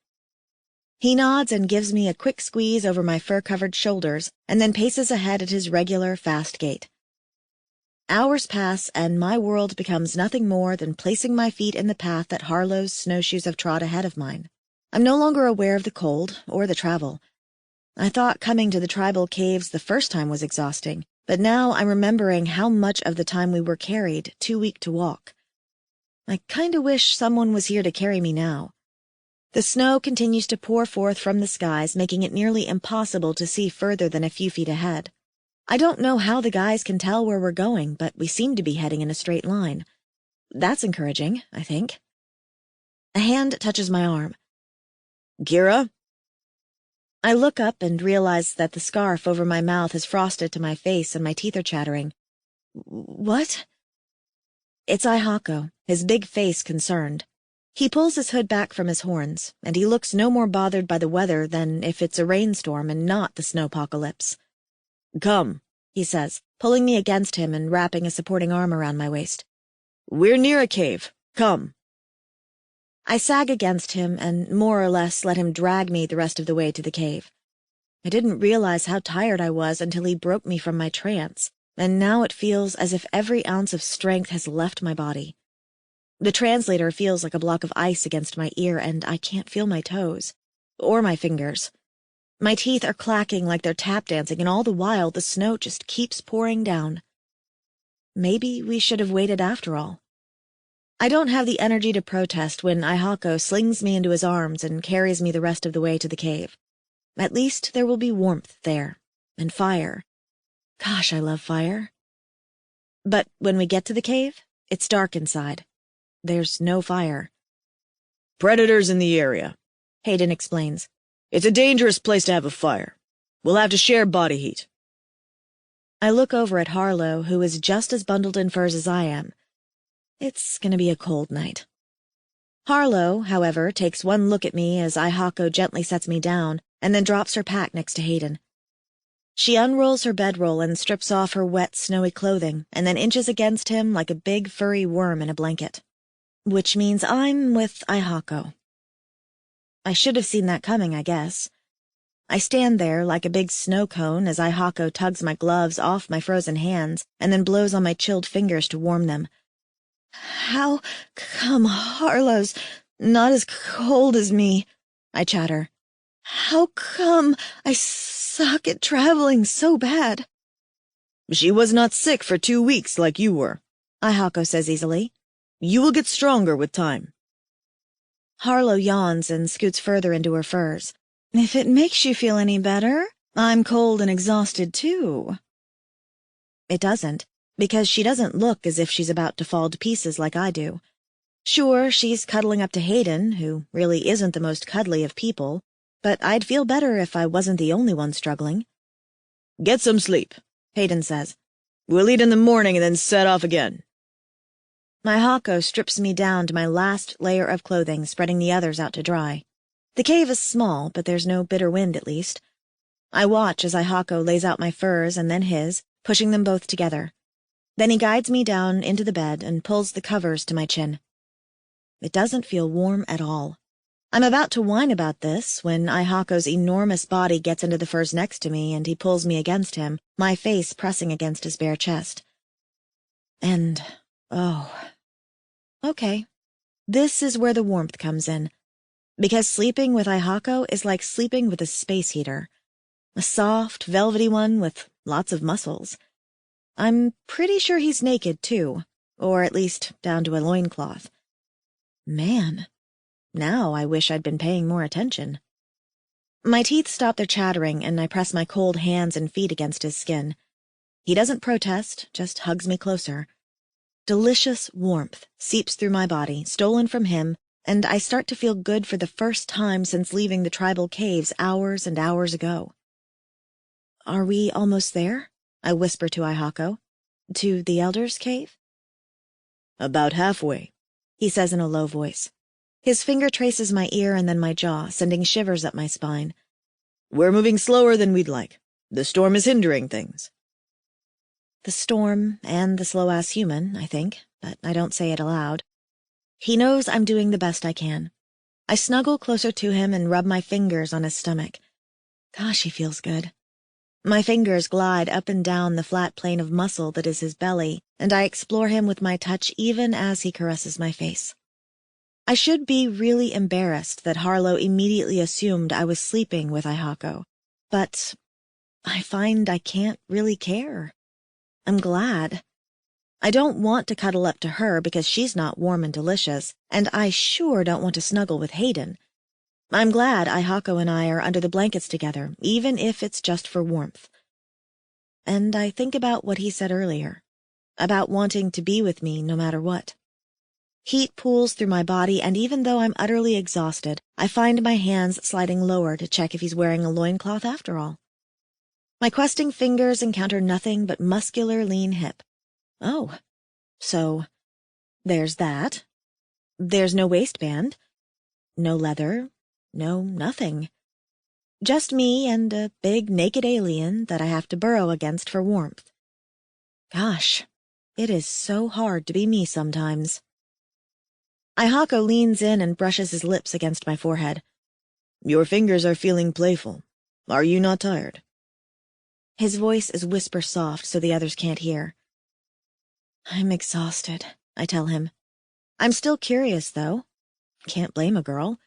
He nods and gives me a quick squeeze over my fur-covered shoulders, and then paces ahead at his regular, fast gait. Hours pass, and my world becomes nothing more than placing my feet in the path that Harlow's snowshoes have trod ahead of mine. I'm no longer aware of the cold or the travel. I thought coming to the tribal caves the first time was exhausting, but now I'm remembering how much of the time we were carried, too weak to walk. I kinda wish someone was here to carry me now. The snow continues to pour forth from the skies, making it nearly impossible to see further than a few feet ahead. I don't know how the guys can tell where we're going, but we seem to be heading in a straight line. That's encouraging, I think. A hand touches my arm. Gira? I look up and realize that the scarf over my mouth has frosted to my face and my teeth are chattering. What? It's Ihako, his big face concerned. He pulls his hood back from his horns, and he looks no more bothered by the weather than if it's a rainstorm and not the snowpocalypse. Come, he says, pulling me against him and wrapping a supporting arm around my waist. We're near a cave. Come. I sag against him and more or less let him drag me the rest of the way to the cave. I didn't realize how tired I was until he broke me from my trance, and now it feels as if every ounce of strength has left my body. The translator feels like a block of ice against my ear, and I can't feel my toes. Or my fingers. My teeth are clacking like they're tap dancing, and all the while the snow just keeps pouring down. Maybe we should have waited after all. I don't have the energy to protest when Ihako slings me into his arms and carries me the rest of the way to the cave. At least there will be warmth there, and fire. Gosh, I love fire. But when we get to the cave, it's dark inside. There's no fire. Predators in the area, Hayden explains. It's a dangerous place to have a fire. We'll have to share body heat. I look over at Harlow, who is just as bundled in furs as I am. It's gonna be a cold night. Harlow, however, takes one look at me as Ihako gently sets me down and then drops her pack next to Hayden. She unrolls her bedroll and strips off her wet, snowy clothing and then inches against him like a big, furry worm in a blanket. Which means I'm with Ihako. I should have seen that coming, I guess. I stand there like a big snow cone as Ihako tugs my gloves off my frozen hands and then blows on my chilled fingers to warm them. How come Harlow's not as cold as me? I chatter. How come I suck at traveling so bad? She was not sick for 2 weeks like you were, Ihako says easily. You will get stronger with time. Harlow yawns and scoots further into her furs. If it makes you feel any better, I'm cold and exhausted too. It doesn't, because she doesn't look as if she's about to fall to pieces like I do. Sure, she's cuddling up to Hayden, who really isn't the most cuddly of people, but I'd feel better if I wasn't the only one struggling. Get some sleep, Hayden says. We'll eat in the morning and then set off again. Ihako strips me down to my last layer of clothing, spreading the others out to dry. The cave is small, but there's no bitter wind at least. I watch as Ihako lays out my furs and then his, pushing them both together. Then he guides me down into the bed and pulls the covers to my chin. It doesn't feel warm at all. I'm about to whine about this when Ihako's enormous body gets into the furs next to me and he pulls me against him, my face pressing against his bare chest. And, oh. Okay. This is where the warmth comes in. Because sleeping with Ihako is like sleeping with a space heater. A soft, velvety one with lots of muscles. I'm pretty sure he's naked, too, or at least down to a loincloth. Man, now I wish I'd been paying more attention. My teeth stop their chattering, and I press my cold hands and feet against his skin. He doesn't protest, just hugs me closer. Delicious warmth seeps through my body, stolen from him, and I start to feel good for the first time since leaving the tribal caves hours and hours ago. Are we almost there? I whisper to Ihako. To the Elder's cave? About halfway, he says in a low voice. His finger traces my ear and then my jaw, sending shivers up my spine. We're moving slower than we'd like. The storm is hindering things. The storm and the slow-ass human, I think, but I don't say it aloud. He knows I'm doing the best I can. I snuggle closer to him and rub my fingers on his stomach. Gosh, he feels good. My fingers glide up and down the flat plane of muscle that is his belly, and I explore him with my touch even as he caresses my face. I should be really embarrassed that Harlow immediately assumed I was sleeping with Ihako, but I find I can't really care. I'm glad. I don't want to cuddle up to her because she's not warm and delicious, and I sure don't want to snuggle with Hayden. I'm glad Ihako and I are under the blankets together, even if it's just for warmth. And I think about what he said earlier, about wanting to be with me no matter what. Heat pools through my body, and even though I'm utterly exhausted, I find my hands sliding lower to check if he's wearing a loincloth after all. My questing fingers encounter nothing but muscular, lean hip. Oh, so there's that. There's no waistband, no leather, no nothing. Just me and a big naked alien that I have to burrow against for warmth. Gosh, it is so hard to be me sometimes. Ihako leans in and brushes his lips against my forehead. Your fingers are feeling playful. Are you not tired? His voice is whisper soft so the others can't hear. I'm exhausted, I tell him. I'm still curious, though. Can't blame a girl.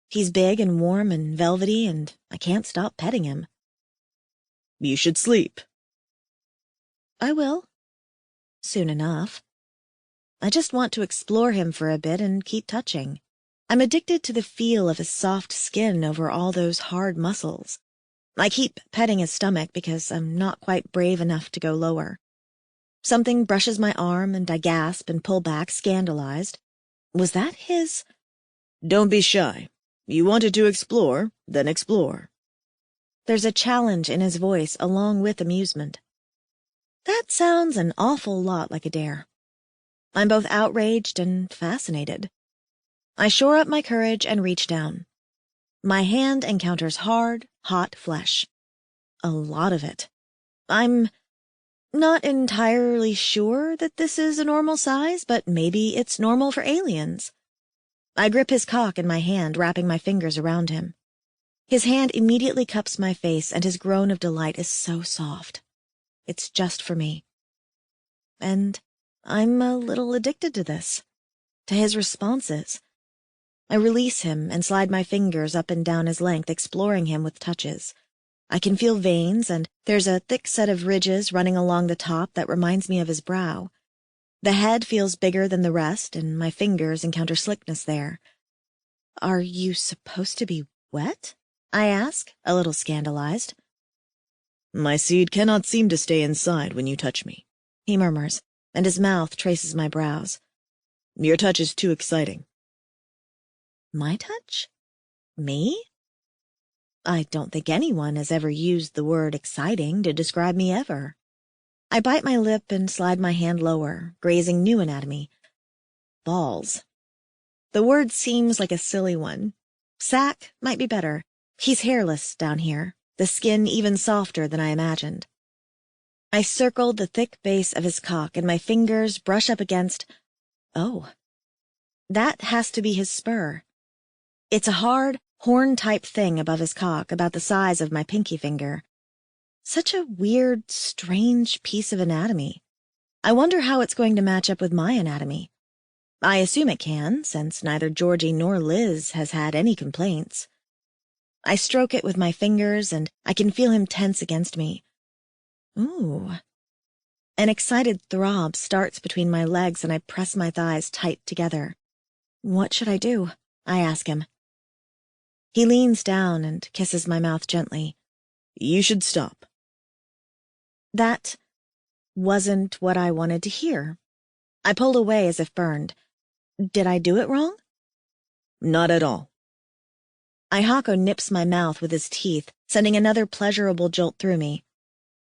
He's big and warm and velvety, and I can't stop petting him. You should sleep. I will. Soon enough. I just want to explore him for a bit and keep touching. I'm addicted to the feel of his soft skin over all those hard muscles. I keep petting his stomach because I'm not quite brave enough to go lower. Something brushes my arm and I gasp and pull back, scandalized. Was that his? Don't be shy. You wanted to explore, then explore. There's a challenge in his voice along with amusement. That sounds an awful lot like a dare. I'm both outraged and fascinated. I shore up my courage and reach down. My hand encounters hard, hot flesh. A lot of it. I'm not entirely sure that this is a normal size, but maybe it's normal for aliens. I grip his cock in my hand, wrapping my fingers around him. His hand immediately cups my face, and his groan of delight is so soft. It's just for me. And I'm a little addicted to this. to his responses. I release him and slide my fingers up and down his length, exploring him with touches. I can feel veins, and there's a thick set of ridges running along the top that reminds me of his brow. The head feels bigger than the rest, and my fingers encounter slickness there. "Are you supposed to be wet?" I ask, a little scandalized. "My seed cannot seem to stay inside when you touch me," he murmurs, and his mouth traces my brows. "Your touch is too exciting." My touch? Me? I don't think anyone has ever used the word exciting to describe me ever. I bite my lip and slide my hand lower, grazing new anatomy. Balls. The word seems like a silly one. Sack might be better. He's hairless down here, the skin even softer than I imagined. I circled the thick base of his cock, and my fingers brush up against— oh, that has to be his spur. It's a hard, horn-type thing above his cock, about the size of my pinky finger. Such a weird, strange piece of anatomy. I wonder how it's going to match up with my anatomy. I assume it can, since neither Georgie nor Liz has had any complaints. I stroke it with my fingers, and I can feel him tense against me. Ooh. An excited throb starts between my legs, and I press my thighs tight together. "What should I do?" I ask him. He leans down and kisses my mouth gently. "You should stop." That wasn't what I wanted to hear. I pulled away as if burned. Did I do it wrong? "Not at all." Ihako nips my mouth with his teeth, sending another pleasurable jolt through me.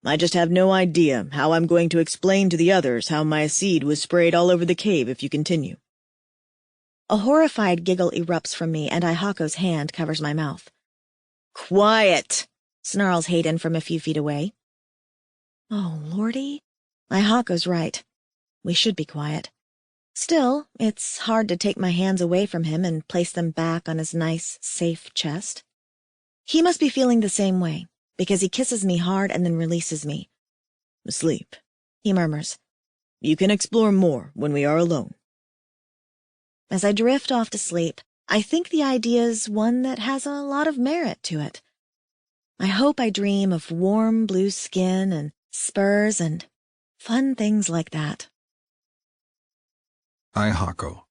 "I just have no idea how I'm going to explain to the others how my seed was sprayed all over the cave if you continue." A horrified giggle erupts from me, and Ihako's hand covers my mouth. "Quiet!" snarls Hayden from a few feet away. Oh, Lordy. Ihako's right. We should be quiet. Still, it's hard to take my hands away from him and place them back on his nice, safe chest. He must be feeling the same way, because he kisses me hard and then releases me. "Sleep," he murmurs. "You can explore more when we are alone." As I drift off to sleep, I think the idea's one that has a lot of merit to it. I hope I dream of warm blue skin and spurs and fun things like that. Ihako.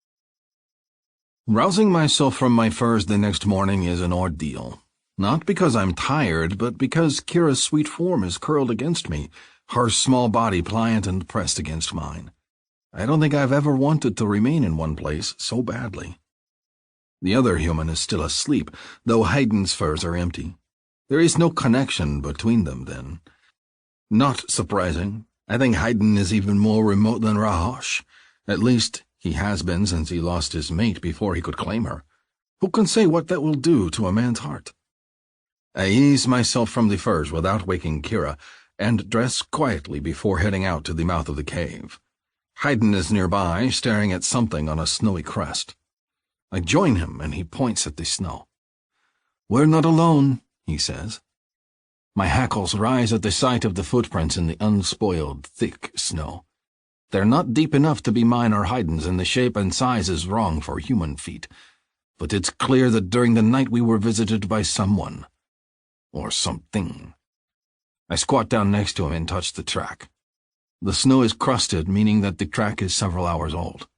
Rousing myself from my furs the next morning is an ordeal. Not because I'm tired, but because Kira's sweet form is curled against me, her small body pliant and pressed against mine. I don't think I've ever wanted to remain in one place so badly. The other human is still asleep, though Hayden's furs are empty. There is no connection between them, then. Not surprising. I think Hayden is even more remote than Rahosh. At least, he has been since he lost his mate before he could claim her. Who can say what that will do to a man's heart? I ease myself from the furs without waking Kira, and dress quietly before heading out to the mouth of the cave. Hayden is nearby, staring at something on a snowy crest. I join him, and he points at the snow. "We're not alone," he says. My hackles rise at the sight of the footprints in the unspoiled, thick snow. They're not deep enough to be mine or Hayden's, and the shape and size is wrong for human feet. But it's clear that during the night we were visited by someone. Or something. I squat down next to him and touch the track. The snow is crusted, meaning that the track is several hours old.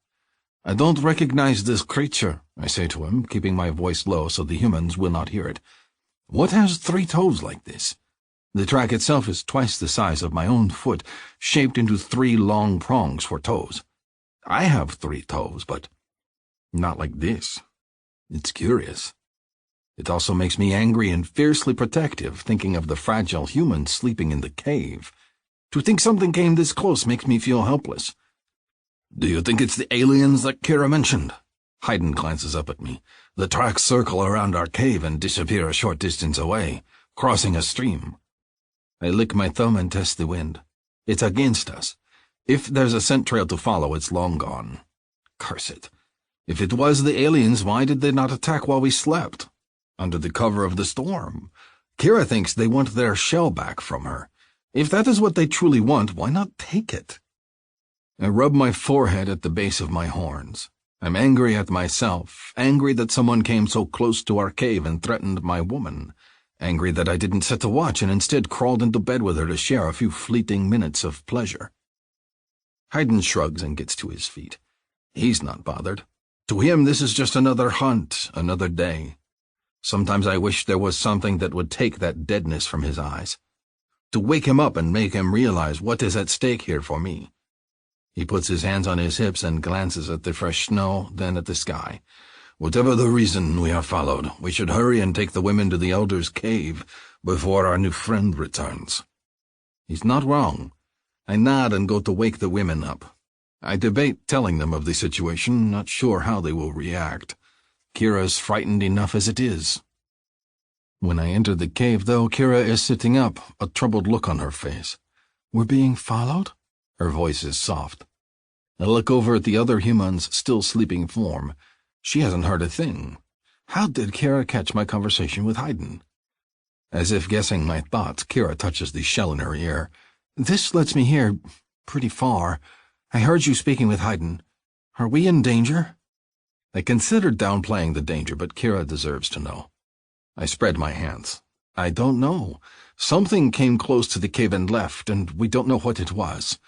"I don't recognize this creature," I say to him, keeping my voice low so the humans will not hear it. "What has 3 toes like this?" The track itself is twice the size of my own foot, shaped into 3 long prongs for toes. I have 3 toes, but not like this. It's curious. It also makes me angry and fiercely protective, thinking of the fragile humans sleeping in the cave. To think something came this close makes me feel helpless. "Do you think it's the aliens that Kira mentioned?" Hayden glances up at me. "The tracks circle around our cave and disappear a short distance away, crossing a stream." I lick my thumb and test the wind. It's against us. If there's a scent trail to follow, it's long gone. Curse it. If it was the aliens, why did they not attack while we slept? Under the cover of the storm. Kira thinks they want their shell back from her. If that is what they truly want, why not take it? I rub my forehead at the base of my horns. I'm angry at myself, angry that someone came so close to our cave and threatened my woman, angry that I didn't set a watch and instead crawled into bed with her to share a few fleeting minutes of pleasure. Haydn shrugs and gets to his feet. He's not bothered. To him, this is just another hunt, another day. Sometimes I wish there was something that would take that deadness from his eyes, to wake him up and make him realize what is at stake here for me. He puts his hands on his hips and glances at the fresh snow, then at the sky. Whatever the reason we are followed, we should hurry and take the women to the Elder's cave before our new friend returns. He's not wrong. I nod and go to wake the women up. I debate telling them of the situation, not sure how they will react. Kira's frightened enough as it is. When I enter the cave, though, Kira is sitting up, a troubled look on her face. We're being followed? Her voice is soft. I look over at the other human's still sleeping form. She hasn't heard a thing. How did Kira catch my conversation with Haydn? As if guessing my thoughts, Kira touches the shell in her ear. This lets me hear pretty far. I heard you speaking with Haydn. Are we in danger? I considered downplaying the danger, but Kira deserves to know. I spread my hands. I don't know. Something came close to the cave and left, and we don't know what it was.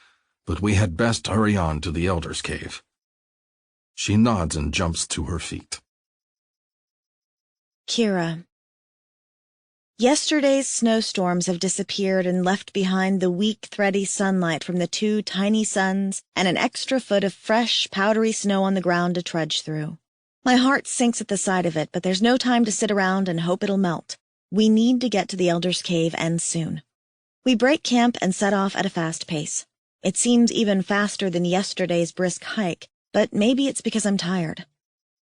But we had best hurry on to the Elder's cave. She nods and jumps to her feet. Kira. Yesterday's snowstorms have disappeared and left behind the weak, thready sunlight from the 2 tiny suns and an extra foot of fresh, powdery snow on the ground to trudge through. My heart sinks at the sight of it, but there's no time to sit around and hope it'll melt. We need to get to the Elder's cave, and soon. We break camp and set off at a fast pace. It seems even faster than yesterday's brisk hike, but maybe it's because I'm tired.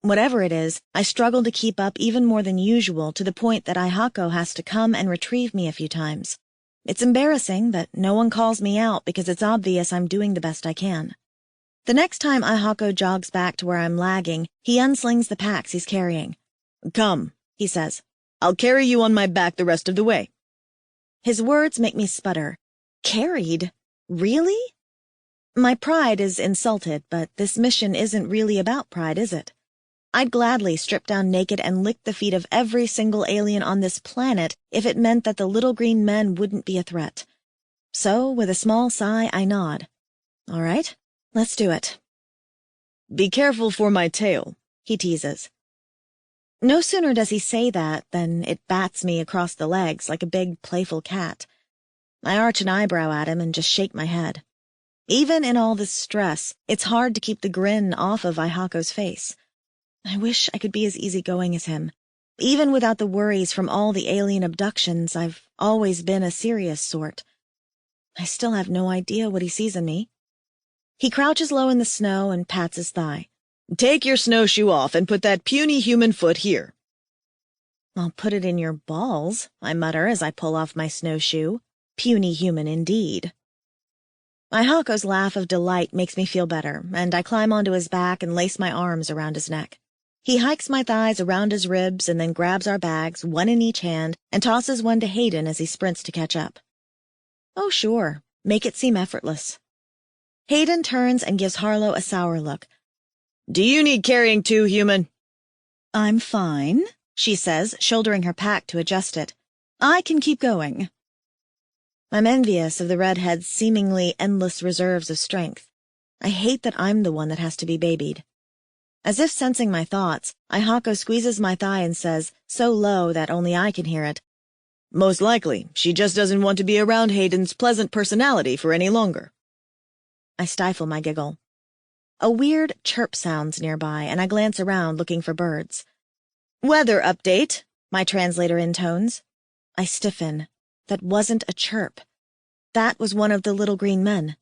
Whatever it is, I struggle to keep up even more than usual, to the point that Ihako has to come and retrieve me a few times. It's embarrassing, but no one calls me out because it's obvious I'm doing the best I can. The next time Ihako jogs back to where I'm lagging, he unslings the packs he's carrying. Come, he says. I'll carry you on my back the rest of the way. His words make me sputter. Carried? Really? My pride is insulted, but this mission isn't really about pride, is it? I'd gladly strip down naked and lick the feet of every single alien on this planet if it meant that the little green men wouldn't be a threat. So, with a small sigh, I nod. All right, let's do it. Be careful for my tail, he teases. No sooner does he say that than it bats me across the legs like a big, playful cat. I arch an eyebrow at him and just shake my head. Even in all this stress, it's hard to keep the grin off of Ihako's face. I wish I could be as easygoing as him. Even without the worries from all the alien abductions, I've always been a serious sort. I still have no idea what he sees in me. He crouches low in the snow and pats his thigh. Take your snowshoe off and put that puny human foot here. I'll put it in your balls, I mutter as I pull off my snowshoe. Puny human indeed. Ihako's laugh of delight makes me feel better, and I climb onto his back and lace my arms around his neck. He hikes my thighs around his ribs and then grabs our bags, one in each hand, and tosses one to Haydn as he sprints to catch up. Oh, sure, make it seem effortless. Haydn turns and gives Harlow a sour look. Do you need carrying too, human? I'm fine, she says, shouldering her pack to adjust it. I can keep going. I'm envious of the redhead's seemingly endless reserves of strength. I hate that I'm the one that has to be babied. As if sensing my thoughts, Ihako squeezes my thigh and says, so low that only I can hear it, Most likely, she just doesn't want to be around Haydn's pleasant personality for any longer. I stifle my giggle. A weird chirp sounds nearby, and I glance around looking for birds. Weather update, my translator intones. I stiffen. That wasn't a chirp. That was one of the little green men.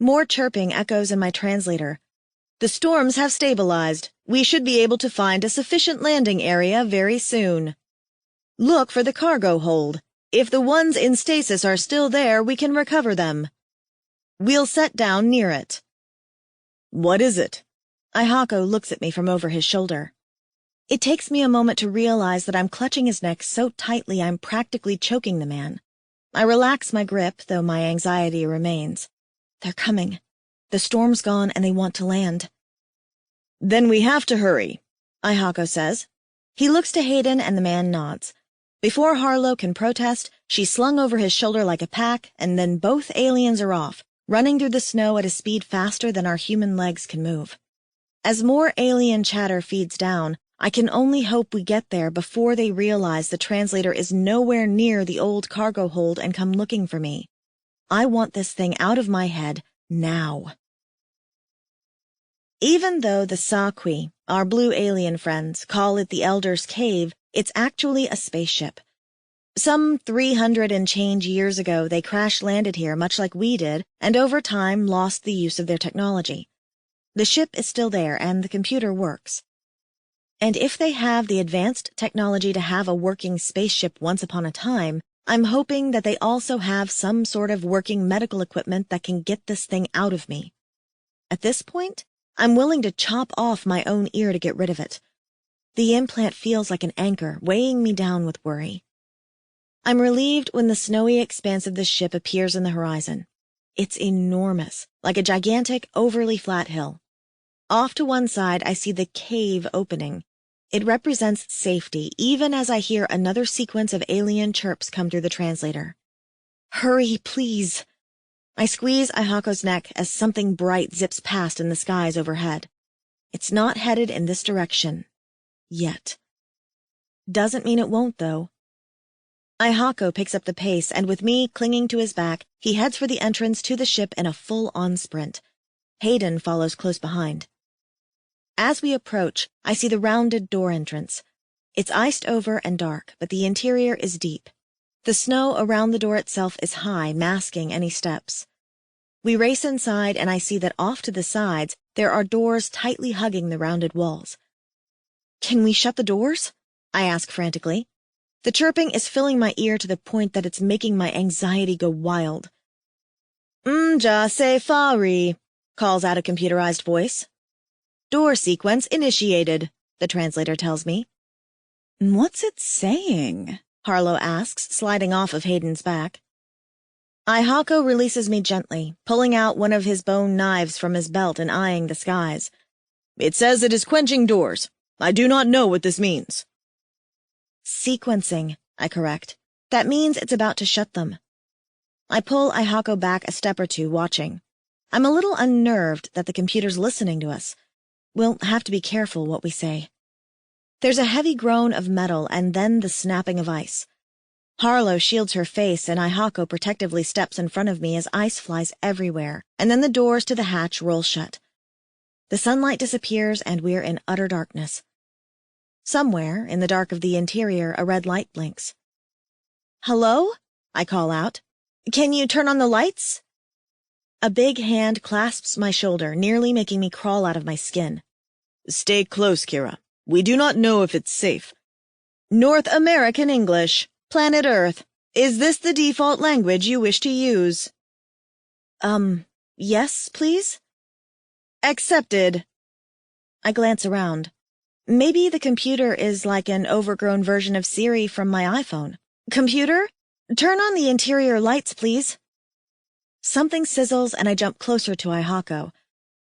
More chirping echoes in my translator. The storms have stabilized. We should be able to find a sufficient landing area very soon. Look for the cargo hold. If the ones in stasis are still there, we can recover them. We'll set down near it. What is it? Ihako looks at me from over his shoulder. It takes me a moment to realize that I'm clutching his neck so tightly I'm practically choking the man. I relax my grip, though my anxiety remains. They're coming. The storm's gone and they want to land. Then we have to hurry, Ihako says. He looks to Hayden and the man nods. Before Harlow can protest, she's slung over his shoulder like a pack, and then both aliens are off, running through the snow at a speed faster than our human legs can move. As more alien chatter feeds down, I can only hope we get there before they realize the translator is nowhere near the old cargo hold and come looking for me. I want this thing out of my head now. Even though the Saqui, our blue alien friends, call it the Elder's Cave, it's actually a spaceship. Some 300 and change years ago, they crash-landed here much like we did, and over time lost the use of their technology. The ship is still there, and the computer works. And if they have the advanced technology to have a working spaceship once upon a time, I'm hoping that they also have some sort of working medical equipment that can get this thing out of me. At this point, I'm willing to chop off my own ear to get rid of it. The implant feels like an anchor, weighing me down with worry. I'm relieved when the snowy expanse of the ship appears in the horizon. It's enormous, like a gigantic, overly flat hill. Off to one side, I see the cave opening. It represents safety, even as I hear another sequence of alien chirps come through the translator. Hurry, please. I squeeze Ihako's neck as something bright zips past in the skies overhead. It's not headed in this direction. Yet. Doesn't mean it won't, though. Ihako picks up the pace, and with me clinging to his back, he heads for the entrance to the ship in a full-on sprint. Hayden follows close behind. As we approach, I see the rounded door entrance. It's iced over and dark, but the interior is deep. The snow around the door itself is high, masking any steps. We race inside, and I see that off to the sides, there are doors tightly hugging the rounded walls. Can we shut the doors? I ask frantically. The chirping is filling my ear to the point that it's making my anxiety go wild. Ja se fari, calls out a computerized voice. Door sequence initiated, the translator tells me. What's it saying? Harlow asks, sliding off of Hayden's back. Ihako releases me gently, pulling out one of his bone knives from his belt and eyeing the skies. It says it is quenching doors. I do not know what this means. Sequencing, I correct. That means it's about to shut them. I pull Ihako back a step or two, watching. I'm a little unnerved that the computer's listening to us. We'll have to be careful what we say. There's a heavy groan of metal and then the snapping of ice. Harlow shields her face and Ihako protectively steps in front of me as ice flies everywhere, and then the doors to the hatch roll shut. The sunlight disappears and we're in utter darkness. Somewhere, in the dark of the interior, a red light blinks. Hello? I call out. Can you turn on the lights? A big hand clasps my shoulder, nearly making me crawl out of my skin. Stay close, Kira. We do not know if it's safe. North American English. Planet Earth. Is this the default language you wish to use? Yes, please? Accepted. I glance around. Maybe the computer is like an overgrown version of Siri from my iPhone. Computer, turn on the interior lights, please. Something sizzles and I jump closer to Ihako.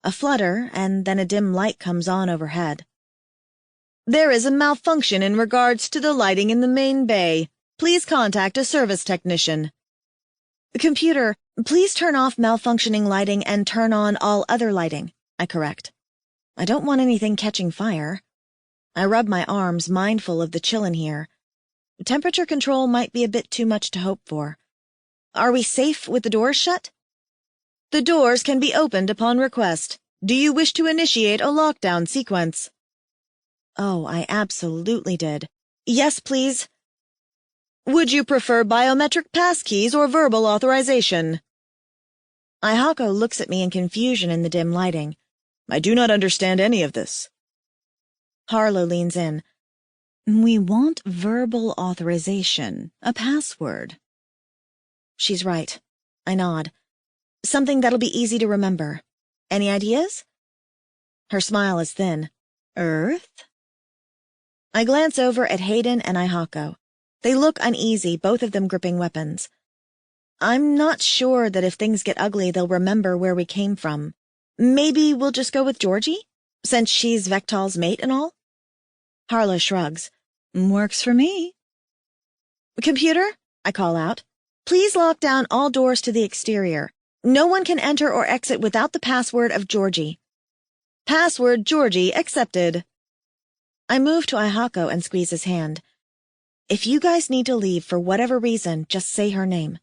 A flutter, and then a dim light comes on overhead. There is a malfunction in regards to the lighting in the main bay. Please contact a service technician. Computer, please turn off malfunctioning lighting and turn on all other lighting, I correct. I don't want anything catching fire. I rub my arms, mindful of the chill in here. Temperature control might be a bit too much to hope for. Are we safe with the doors shut? The doors can be opened upon request. Do you wish to initiate a lockdown sequence? Oh, I absolutely did. Yes, please. Would you prefer biometric passkeys or verbal authorization? Ihako looks at me in confusion in the dim lighting. I do not understand any of this. Harlow leans in. We want verbal authorization, a password. She's right. I nod. Something that'll be easy to remember. Any ideas? Her smile is thin. Earth? I glance over at Hayden and Ihako. They look uneasy, both of them gripping weapons. I'm not sure that if things get ugly, they'll remember where we came from. Maybe we'll just go with Georgie? Since she's Vectal's mate and all? Harlow shrugs. Works for me. Computer, I call out, please lock down all doors to the exterior. No one can enter or exit without the password of Georgie. Password Georgie accepted. I move to Ihako and squeeze his hand. If you guys need to leave for whatever reason, just say her name.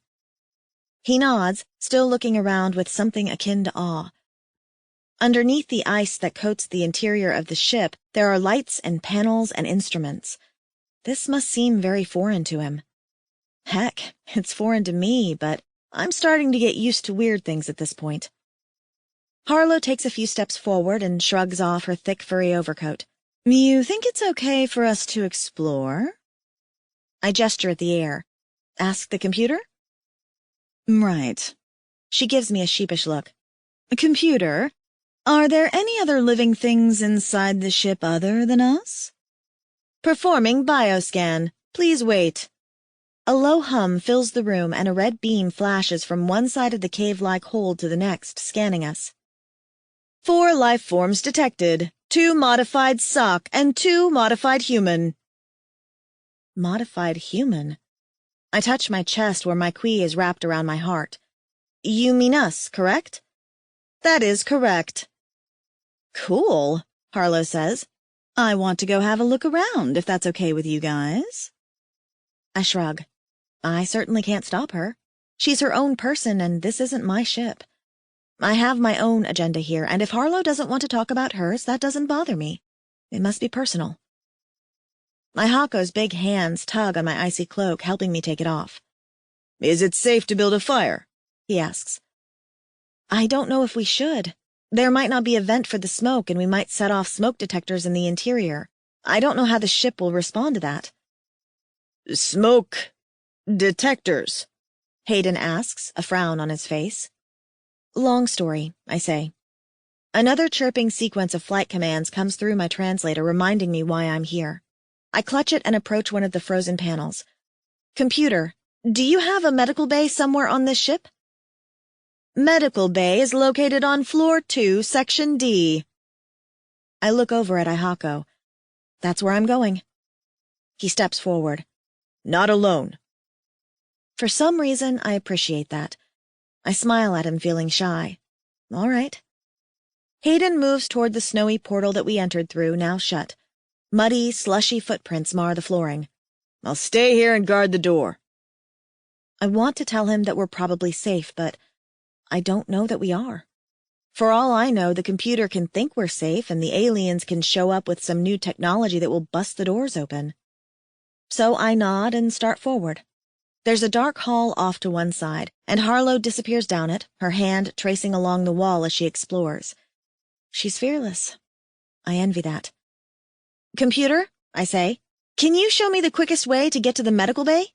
He nods, still looking around with something akin to awe. Underneath the ice that coats the interior of the ship, there are lights and panels and instruments. This must seem very foreign to him. Heck, it's foreign to me, but I'm starting to get used to weird things at this point. Harlow takes a few steps forward and shrugs off her thick furry overcoat. You think it's okay for us to explore? I gesture at the air. Ask the computer? Right. She gives me a sheepish look. Computer, are there any other living things inside the ship other than us? Performing bioscan. Please wait. A low hum fills the room and a red beam flashes from one side of the cave-like hold to the next, scanning us. 4 life forms detected. 2 modified sock and 2 modified human. Modified human? I touch my chest where my key is wrapped around my heart. You mean us, correct? That is correct. Cool, Harlow says. I want to go have a look around, if that's okay with you guys. I shrug. I certainly can't stop her. She's her own person, and this isn't my ship. I have my own agenda here, and if Harlow doesn't want to talk about hers, that doesn't bother me. It must be personal. Ihako's big hands tug on my icy cloak, helping me take it off. Is it safe to build a fire? He asks. I don't know if we should. There might not be a vent for the smoke, and we might set off smoke detectors in the interior. I don't know how the ship will respond to that. Smoke detectors? Hayden asks, a frown on his face. Long story, I say. Another chirping sequence of flight commands comes through my translator, reminding me why I'm here. I clutch it and approach one of the frozen panels. Computer, do you have a medical bay somewhere on this ship? Medical bay is located on floor 2, section D. I look over at Ihako. That's where I'm going. He steps forward. Not alone. For some reason, I appreciate that. I smile at him, feeling shy. All right. Hayden moves toward the snowy portal that we entered through, now shut. Muddy, slushy footprints mar the flooring. I'll stay here and guard the door. I want to tell him that we're probably safe, but I don't know that we are. For all I know, the computer can think we're safe, and the aliens can show up with some new technology that will bust the doors open. So I nod and start forward. There's a dark hall off to one side, and Harlow disappears down it, her hand tracing along the wall as she explores. She's fearless. I envy that. Computer, I say, can you show me the quickest way to get to the medical bay?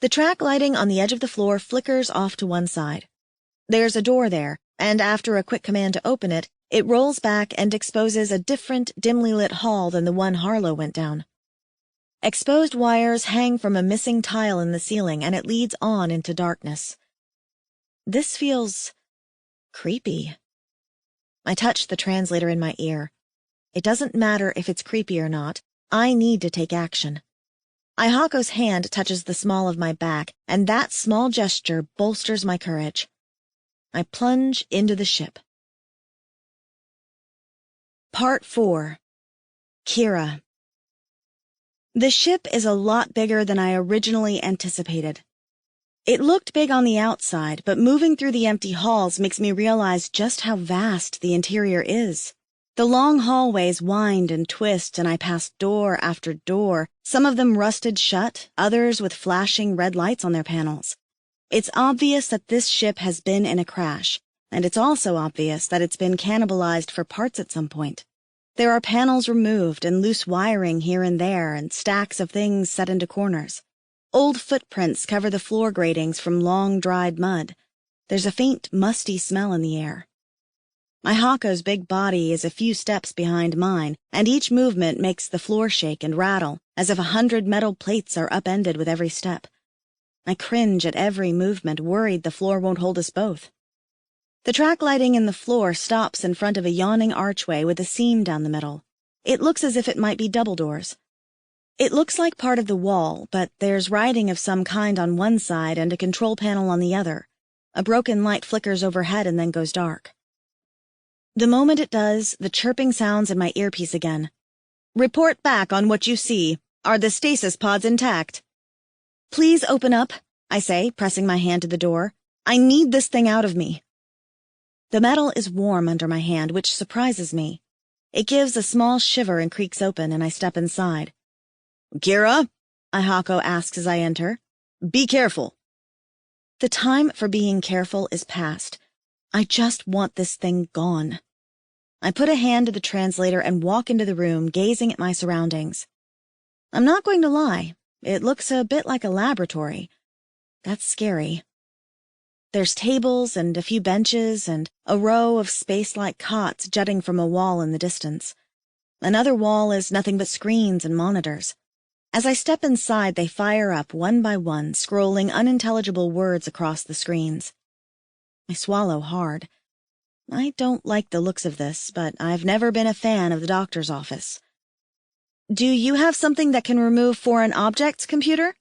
The track lighting on the edge of the floor flickers off to one side. There's a door there, and after a quick command to open it, it rolls back and exposes a different, dimly lit hall than the one Harlow went down. Exposed wires hang from a missing tile in the ceiling, and it leads on into darkness. This feels creepy. I touch the translator in my ear. It doesn't matter if it's creepy or not. I need to take action. Ihako's hand touches the small of my back, and that small gesture bolsters my courage. I plunge into the ship. Part 4. Kira. The ship is a lot bigger than I originally anticipated. It looked big on the outside, but moving through the empty halls makes me realize just how vast the interior is. The long hallways wind and twist, and I pass door after door, some of them rusted shut, others with flashing red lights on their panels. It's obvious that this ship has been in a crash, and it's also obvious that it's been cannibalized for parts at some point. There are panels removed and loose wiring here and there, and stacks of things set into corners. Old footprints cover the floor gratings from long-dried mud. There's a faint, musty smell in the air. Ihako's big body is a few steps behind mine, and each movement makes the floor shake and rattle, as if 100 metal plates are upended with every step. I cringe at every movement, worried the floor won't hold us both. The track lighting in the floor stops in front of a yawning archway with a seam down the middle. It looks as if it might be double doors. It looks like part of the wall, but there's writing of some kind on one side and a control panel on the other. A broken light flickers overhead and then goes dark. The moment it does, the chirping sounds in my earpiece again. "Report back on what you see. Are the stasis pods intact?" "Please open up," I say, pressing my hand to the door. "I need this thing out of me." The metal is warm under my hand, which surprises me. It gives a small shiver and creaks open, and I step inside. "Kira?" Ihako asks as I enter. "Be careful." The time for being careful is past. I just want this thing gone. I put a hand to the translator and walk into the room, gazing at my surroundings. I'm not going to lie. It looks a bit like a laboratory. That's scary. There's tables and a few benches and a row of space-like cots jutting from a wall in the distance. Another wall is nothing but screens and monitors. As I step inside, they fire up one by one, scrolling unintelligible words across the screens. I swallow hard. I don't like the looks of this, but I've never been a fan of the doctor's office. "Do you have something that can remove foreign objects, computer?"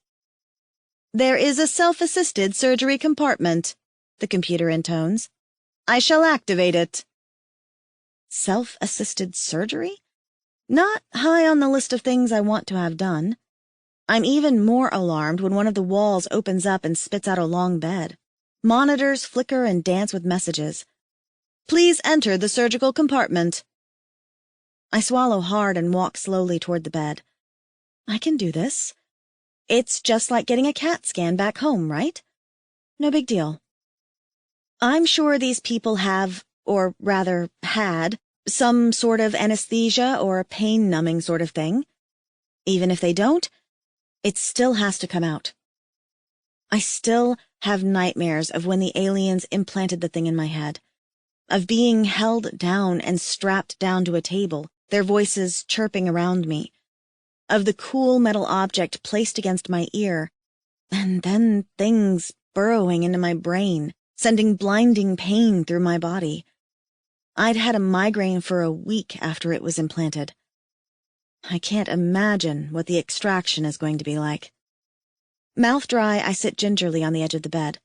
"There is a self-assisted surgery compartment," the computer intones. "I shall activate it." Self-assisted surgery? Not high on the list of things I want to have done. I'm even more alarmed when one of the walls opens up and spits out a long bed. Monitors flicker and dance with messages. "Please enter the surgical compartment." I swallow hard and walk slowly toward the bed. I can do this. It's just like getting a CAT scan back home, right? No big deal. I'm sure these people have, or rather had, some sort of anesthesia or pain-numbing sort of thing. Even if they don't, it still has to come out. I still have nightmares of when the aliens implanted the thing in my head, of being held down and strapped down to a table, their voices chirping around me, of the cool metal object placed against my ear, and then things burrowing into my brain, sending blinding pain through my body. I'd had a migraine for a week after it was implanted. I can't imagine what the extraction is going to be like. Mouth dry, I sit gingerly on the edge of the bed.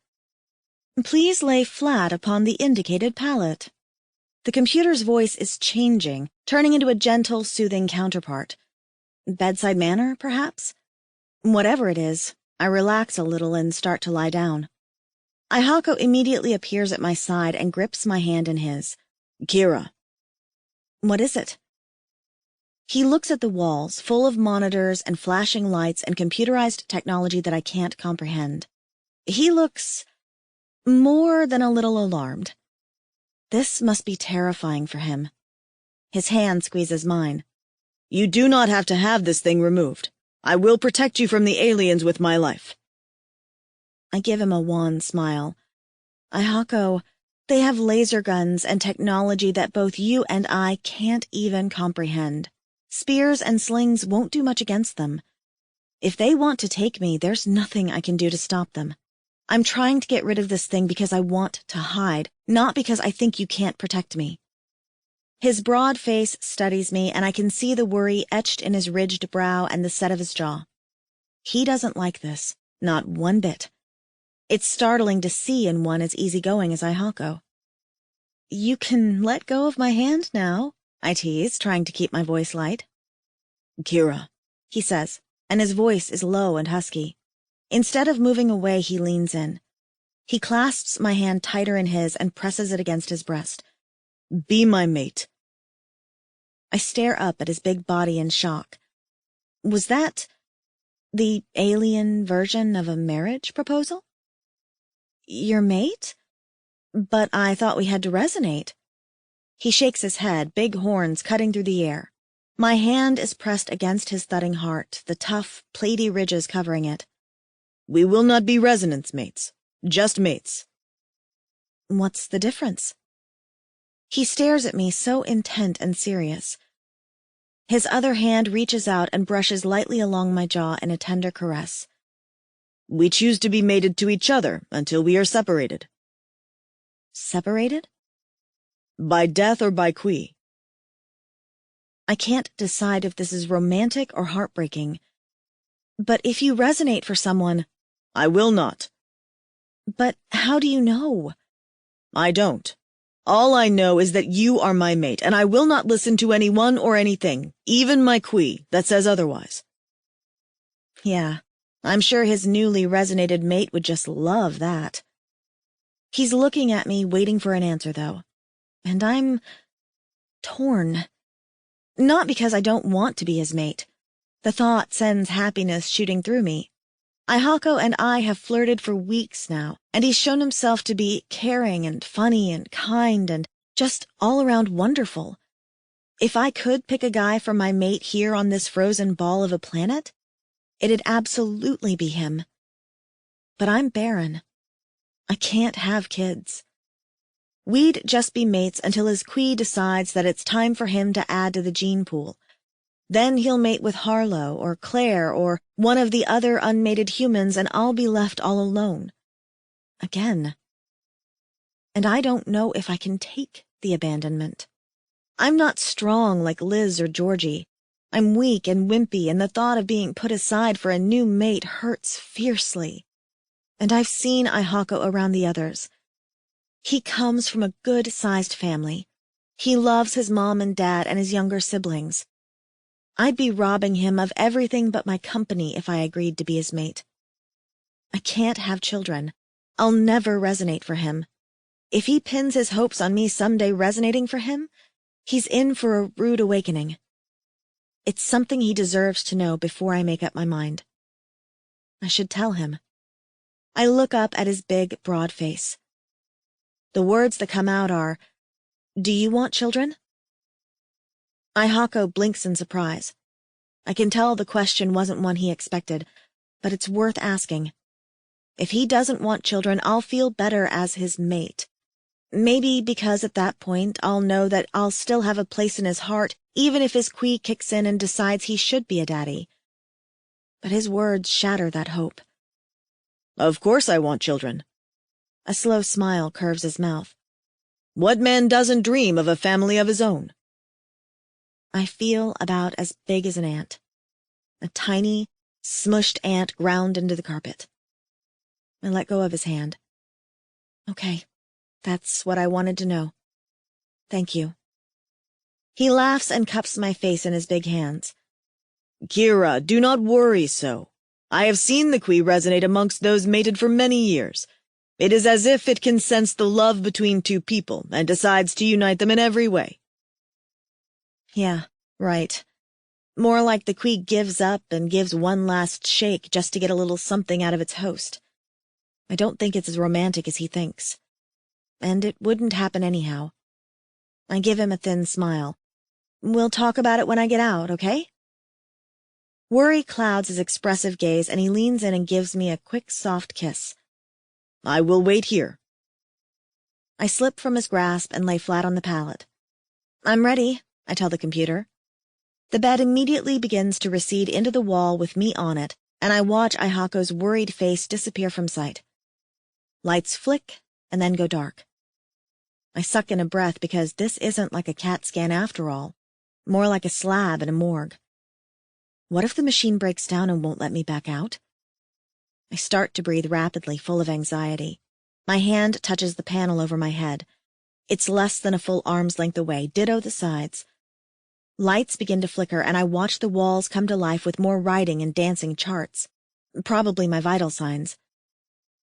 "Please lay flat upon the indicated pallet." The computer's voice is changing, turning into a gentle, soothing counterpart. Bedside manner, perhaps? Whatever it is, I relax a little and start to lie down. Ihako immediately appears at my side and grips my hand in his. "Kira." "What is it?" He looks at the walls, full of monitors and flashing lights and computerized technology that I can't comprehend. He looks more than a little alarmed. This must be terrifying for him. His hand squeezes mine. "You do not have to have this thing removed. I will protect you from the aliens with my life." I give him a wan smile. "Ihako, they have laser guns and technology that both you and I can't even comprehend. Spears and slings won't do much against them. If they want to take me, there's nothing I can do to stop them. I'm trying to get rid of this thing because I want to hide, not because I think you can't protect me." His broad face studies me, and I can see the worry etched in his ridged brow and the set of his jaw. He doesn't like this, not one bit. It's startling to see in one as easygoing as Ihako. "You can let go of my hand now," I tease, trying to keep my voice light. "Kira," he says, and his voice is low and husky. Instead of moving away, he leans in. He clasps my hand tighter in his and presses it against his breast. "Be my mate." I stare up at his big body in shock. Was that the alien version of a marriage proposal? "Your mate? But I thought we had to resonate." He shakes his head, big horns cutting through the air. My hand is pressed against his thudding heart, the tough, platy ridges covering it. "We will not be resonance mates, just mates." "What's the difference?" He stares at me, so intent and serious. His other hand reaches out and brushes lightly along my jaw in a tender caress. "We choose to be mated to each other until we are separated." Separated? By death or by qui? I can't decide if this is romantic or heartbreaking. But if you resonate for someone— I will not. But how do you know? I don't. All I know is that you are my mate, and I will not listen to anyone or anything, even my qui, that says otherwise. Yeah, I'm sure his newly resonated mate would just love that. He's looking at me, waiting for an answer, though. And I'm torn. Not because I don't want to be his mate. The thought sends happiness shooting through me. Ihako and I have flirted for weeks now, and he's shown himself to be caring and funny and kind and just all around wonderful. If I could pick a guy for my mate here on this frozen ball of a planet, it'd absolutely be him. But I'm barren. I can't have kids. We'd just be mates until his qui decides that it's time for him to add to the gene pool. Then he'll mate with Harlow or Claire or one of the other unmated humans, and I'll be left all alone. Again. And I don't know if I can take the abandonment. I'm not strong like Liz or Georgie. I'm weak and wimpy, and the thought of being put aside for a new mate hurts fiercely. And I've seen Ihako around the others. He comes from a good-sized family. He loves his mom and dad and his younger siblings. I'd be robbing him of everything but my company if I agreed to be his mate. I can't have children. I'll never resonate for him. If he pins his hopes on me someday resonating for him, he's in for a rude awakening. It's something he deserves to know before I make up my mind. I should tell him. I look up at his big, broad face. The words that come out are, "Do you want children?" Ihako blinks in surprise. I can tell the question wasn't one he expected, but it's worth asking. If he doesn't want children, I'll feel better as his mate. Maybe because at that point I'll know that I'll still have a place in his heart, even if his qui kicks in and decides he should be a daddy. But his words shatter that hope. Of course I want children. A slow smile curves his mouth. What man doesn't dream of a family of his own? I feel about as big as an ant. A tiny, smushed ant ground into the carpet. I let go of his hand. Okay, that's what I wanted to know. Thank you. He laughs and cups my face in his big hands. Kira, do not worry so. I have seen the qui resonate amongst those mated for many years. It is as if it can sense the love between two people and decides to unite them in every way. Yeah, right. More like the qui gives up and gives one last shake just to get a little something out of its host. I don't think it's as romantic as he thinks. And it wouldn't happen anyhow. I give him a thin smile. We'll talk about it when I get out, okay? Worry clouds his expressive gaze, and he leans in and gives me a quick, soft kiss. I will wait here. I slip from his grasp and lay flat on the pallet. I'm ready, I tell the computer. The bed immediately begins to recede into the wall with me on it, and I watch Ihako's worried face disappear from sight. Lights flick and then go dark. I suck in a breath because this isn't like a CAT scan after all, more like a slab in a morgue. What if the machine breaks down and won't let me back out? I start to breathe rapidly, full of anxiety. My hand touches the panel over my head. It's less than a full arm's length away, ditto the sides. Lights begin to flicker, and I watch the walls come to life with more writing and dancing charts. Probably my vital signs.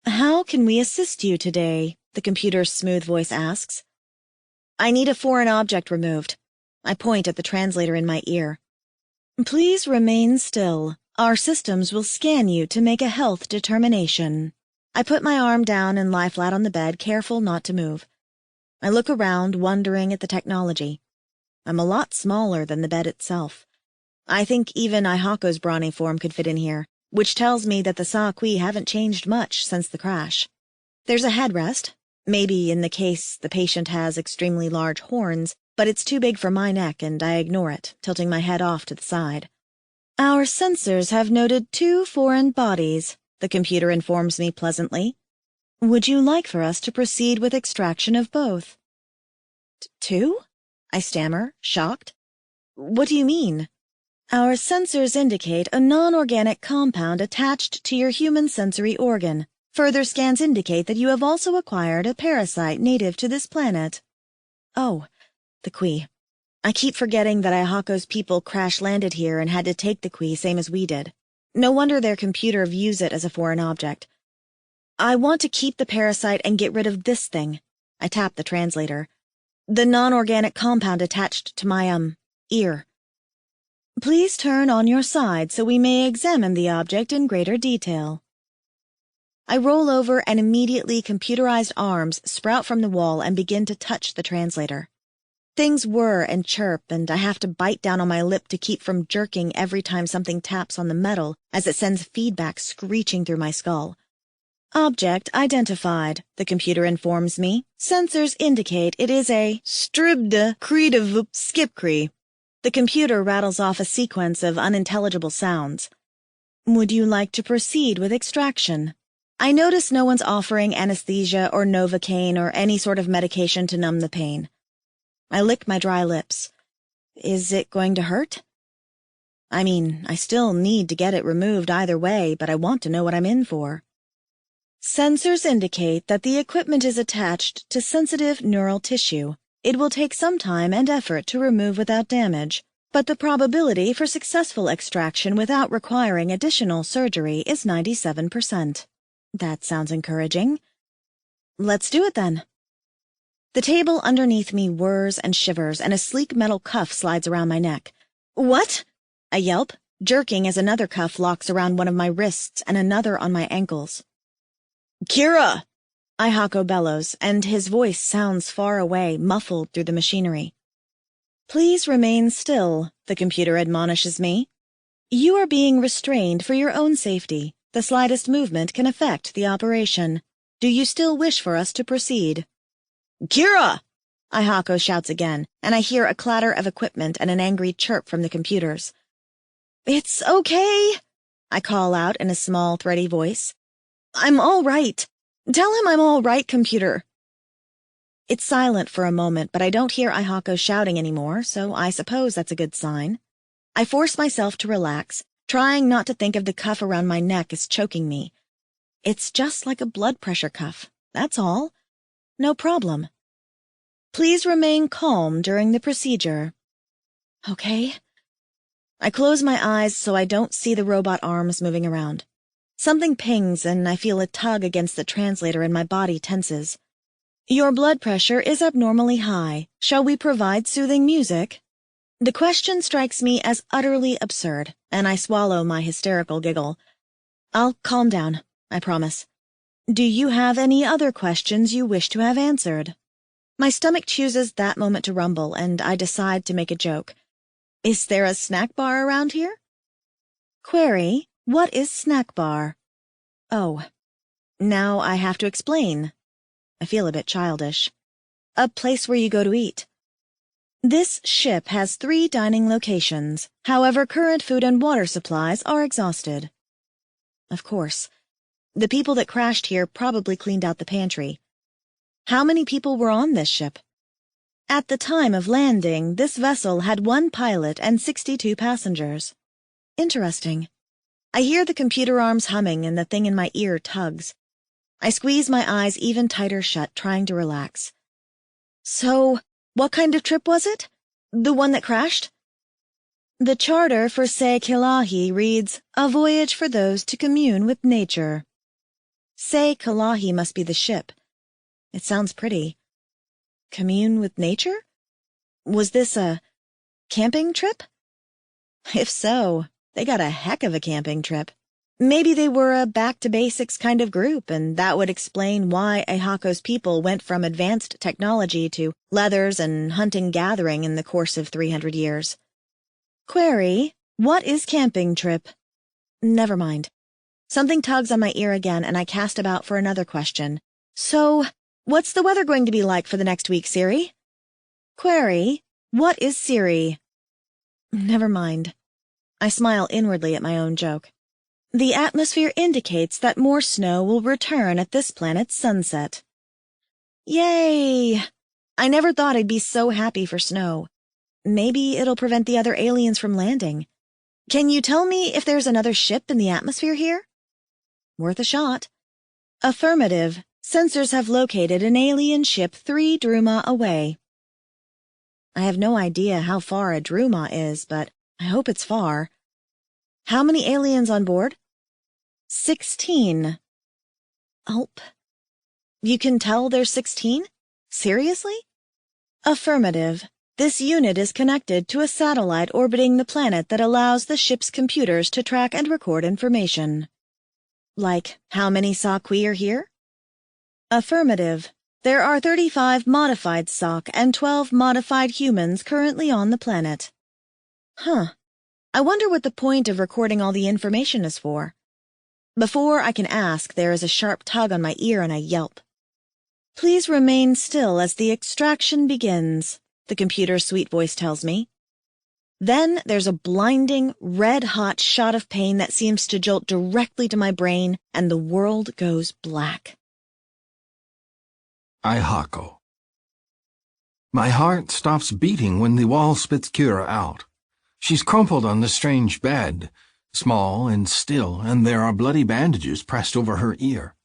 How can we assist you today? The computer's smooth voice asks. I need a foreign object removed. I point at the translator in my ear. Please remain still. Our systems will scan you to make a health determination. I put my arm down and lie flat on the bed, careful not to move. I look around, wondering at the technology. I'm a lot smaller than the bed itself. I think even Ihako's brawny form could fit in here, which tells me that the Sa-Qui haven't changed much since the crash. There's a headrest, maybe in the case the patient has extremely large horns, but it's too big for my neck and I ignore it, tilting my head off to the side. Our sensors have noted 2 foreign bodies, the computer informs me pleasantly. Would you like for us to proceed with extraction of both? Two? I stammer, shocked. What do you mean? Our sensors indicate a non-organic compound attached to your human sensory organ. Further scans indicate that you have also acquired a parasite native to this planet. Oh, the Qui. I keep forgetting that Aihako's people crash-landed here and had to take the Qui same as we did. No wonder their computer views it as a foreign object. I want to keep the parasite and get rid of this thing. I tap the translator. The non-organic compound attached to my, ear. Please turn on your side so we may examine the object in greater detail. I roll over and immediately computerized arms sprout from the wall and begin to touch the translator. Things whir and chirp, and I have to bite down on my lip to keep from jerking every time something taps on the metal as it sends feedback screeching through my skull. Object identified, the computer informs me. Sensors indicate it is a stribda credav skipcree. The computer rattles off a sequence of unintelligible sounds. Would you like to proceed with extraction? I notice no one's offering anesthesia or Novocaine or any sort of medication to numb the pain. I lick my dry lips. Is it going to hurt? I mean, I still need to get it removed either way, but I want to know what I'm in for. Sensors indicate that the equipment is attached to sensitive neural tissue. It will take some time and effort to remove without damage, but the probability for successful extraction without requiring additional surgery is 97%. That sounds encouraging. Let's do it then. The table underneath me whirs and shivers, and a sleek metal cuff slides around my neck. What? I yelp, jerking as another cuff locks around one of my wrists and another on my ankles. Kira! Aihako bellows, and his voice sounds far away, muffled through the machinery. Please remain still, the computer admonishes me. You are being restrained for your own safety. The slightest movement can affect the operation. Do you still wish for us to proceed? Kira! Aihako shouts again, and I hear a clatter of equipment and an angry chirp from the computers. It's okay, I call out in a small, thready voice. I'm all right. Tell him I'm all right, computer. It's silent for a moment, but I don't hear Aihako shouting anymore, so I suppose that's a good sign. I force myself to relax, trying not to think of the cuff around my neck as choking me. It's just like a blood pressure cuff, that's all. No problem. Please remain calm during the procedure. Okay. I close my eyes so I don't see the robot arms moving around. Something pings and I feel a tug against the translator and my body tenses. Your blood pressure is abnormally high. Shall we provide soothing music? The question strikes me as utterly absurd, and I swallow my hysterical giggle. I'll calm down, I promise. Do you have any other questions you wish to have answered? My stomach chooses that moment to rumble, and I decide to make a joke. Is there a snack bar around here? Query, what is snack bar? Oh, now I have to explain. I feel a bit childish. A place where you go to eat. This ship has 3 dining locations. However, current food and water supplies are exhausted. Of course. The people that crashed here probably cleaned out the pantry. How many people were on this ship? At the time of landing, this vessel had 1 pilot and 62 passengers. Interesting. I hear the computer arms humming and the thing in my ear tugs. I squeeze my eyes even tighter shut, trying to relax. So, what kind of trip was it? The one that crashed? The charter for Se Kilahi reads, "A voyage for those to commune with nature." Se Kilahi must be the ship. It sounds pretty. Commune with nature? Was this a camping trip? If so, they got a heck of a camping trip. Maybe they were a back-to-basics kind of group, and that would explain why Aihako's people went from advanced technology to leathers and hunting-gathering in the course of 300 years. Query, what is camping trip? Never mind. Something tugs on my ear again, and I cast about for another question. So, what's the weather going to be like for the next week, Siri? Query, what is Siri? Never mind. I smile inwardly at my own joke. The atmosphere indicates that more snow will return at this planet's sunset. Yay! I never thought I'd be so happy for snow. Maybe it'll prevent the other aliens from landing. Can you tell me if there's another ship in the atmosphere here? Worth a shot. Affirmative. Sensors have located an alien ship 3 druma away. I have no idea how far a druma is, but I hope it's far. How many aliens on board? 16. Ulp. You can tell there's 16? Seriously? Affirmative. This unit is connected to a satellite orbiting the planet that allows the ship's computers to track and record information. Like, how many Saqui are here? Affirmative. There are 35 modified Saq and 12 modified humans currently on the planet. Huh. I wonder what the point of recording all the information is for. Before I can ask, there is a sharp tug on my ear and I yelp. Please remain still as the extraction begins, the computer's sweet voice tells me. Then there's a blinding, red-hot shot of pain that seems to jolt directly to my brain, and the world goes black. I hako. My heart stops beating when the wall spits Kira out. She's crumpled on the strange bed, small and still, and there are bloody bandages pressed over her ear.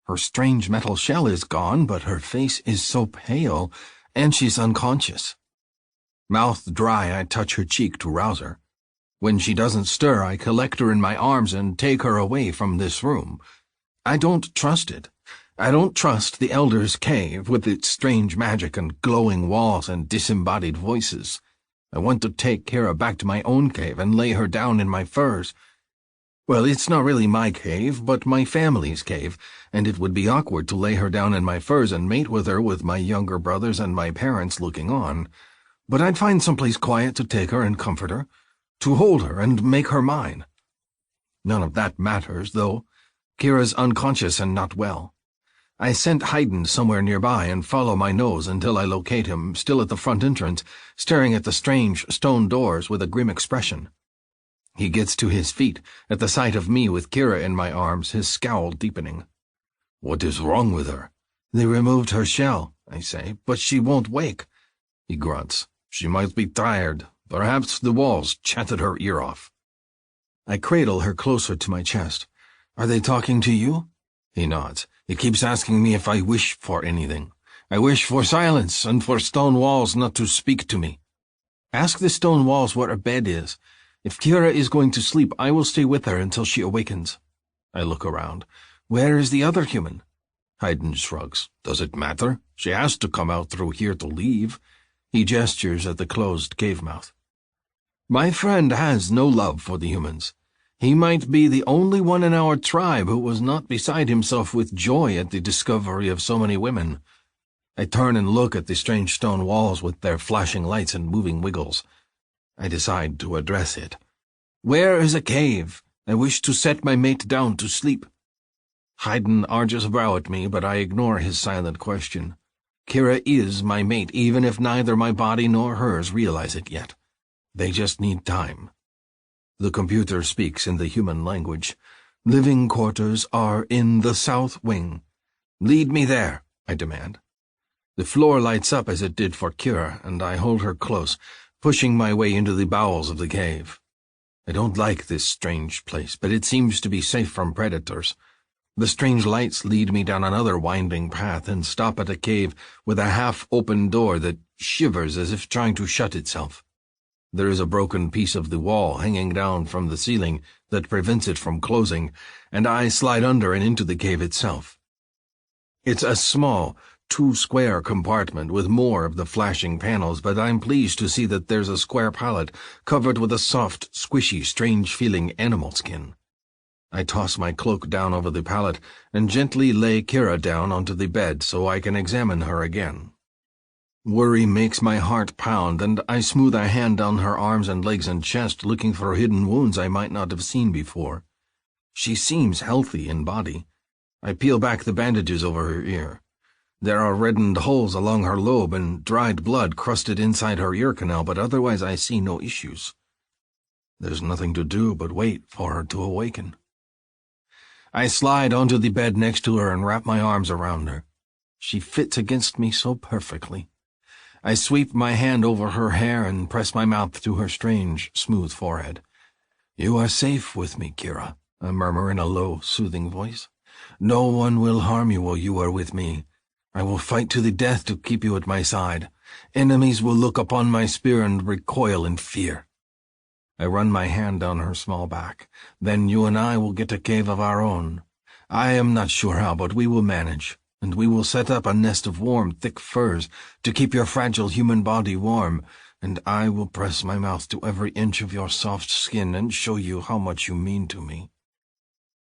Her strange metal shell is gone, but her face is so pale, and she's unconscious. Mouth dry, I touch her cheek to rouse her. When she doesn't stir, I collect her in my arms and take her away from this room. I don't trust it. I don't trust the Elder's cave with its strange magic and glowing walls and disembodied voices. I want to take Kira back to my own cave and lay her down in my furs. Well, it's not really my cave, but my family's cave, and it would be awkward to lay her down in my furs and mate with her with my younger brothers and my parents looking on. But I'd find someplace quiet to take her and comfort her, to hold her and make her mine. None of that matters, though. Kira's unconscious and not well. I scent Haydn somewhere nearby and follow my nose until I locate him, still at the front entrance, staring at the strange stone doors with a grim expression. He gets to his feet at the sight of me with Kira in my arms, his scowl deepening. "What is wrong with her?" "They removed her shell," I say, "but she won't wake." He grunts. "She might be tired. Perhaps the walls chatted her ear off." I cradle her closer to my chest. "Are they talking to you?" He nods. "He keeps asking me if I wish for anything. I wish for silence and for stone walls not to speak to me." "Ask the stone walls where a bed is. If Kira is going to sleep, I will stay with her until she awakens." I look around. "Where is the other human?" Haydn shrugs. "Does it matter? She has to come out through here to leave." He gestures at the closed cave mouth. "My friend has no love for the humans. He might be the only one in our tribe who was not beside himself with joy at the discovery of so many women." I turn and look at the strange stone walls with their flashing lights and moving wiggles. I decide to address it. "Where is a cave? I wish to set my mate down to sleep." Haydn arches a brow at me, but I ignore his silent question. Kira is my mate, even if neither my body nor hers realize it yet. They just need time. The computer speaks in the human language. "Living quarters are in the south wing." "Lead me there," I demand. The floor lights up as it did for Kira, and I hold her close, pushing my way into the bowels of the cave. I don't like this strange place, but it seems to be safe from predators. The strange lights lead me down another winding path and stop at a cave with a half-open door that shivers as if trying to shut itself. There is a broken piece of the wall hanging down from the ceiling that prevents it from closing, and I slide under and into the cave itself. It's a small, two-square compartment with more of the flashing panels, but I'm pleased to see that there's a square pallet covered with a soft, squishy, strange-feeling animal skin. I toss my cloak down over the pallet and gently lay Kira down onto the bed so I can examine her again. Worry makes my heart pound, and I smooth a hand down her arms and legs and chest, looking for hidden wounds I might not have seen before. She seems healthy in body. I peel back the bandages over her ear. There are reddened holes along her lobe and dried blood crusted inside her ear canal, but otherwise I see no issues. There's nothing to do but wait for her to awaken. I slide onto the bed next to her and wrap my arms around her. She fits against me so perfectly. I sweep my hand over her hair and press my mouth to her strange, smooth forehead. "You are safe with me, Kira," I murmur in a low, soothing voice. "No one will harm you while you are with me. I will fight to the death to keep you at my side. Enemies will look upon my spear and recoil in fear." I run my hand down her small back. "Then you and I will get a cave of our own. I am not sure how, but we will manage, and we will set up a nest of warm, thick furs to keep your fragile human body warm, and I will press my mouth to every inch of your soft skin and show you how much you mean to me."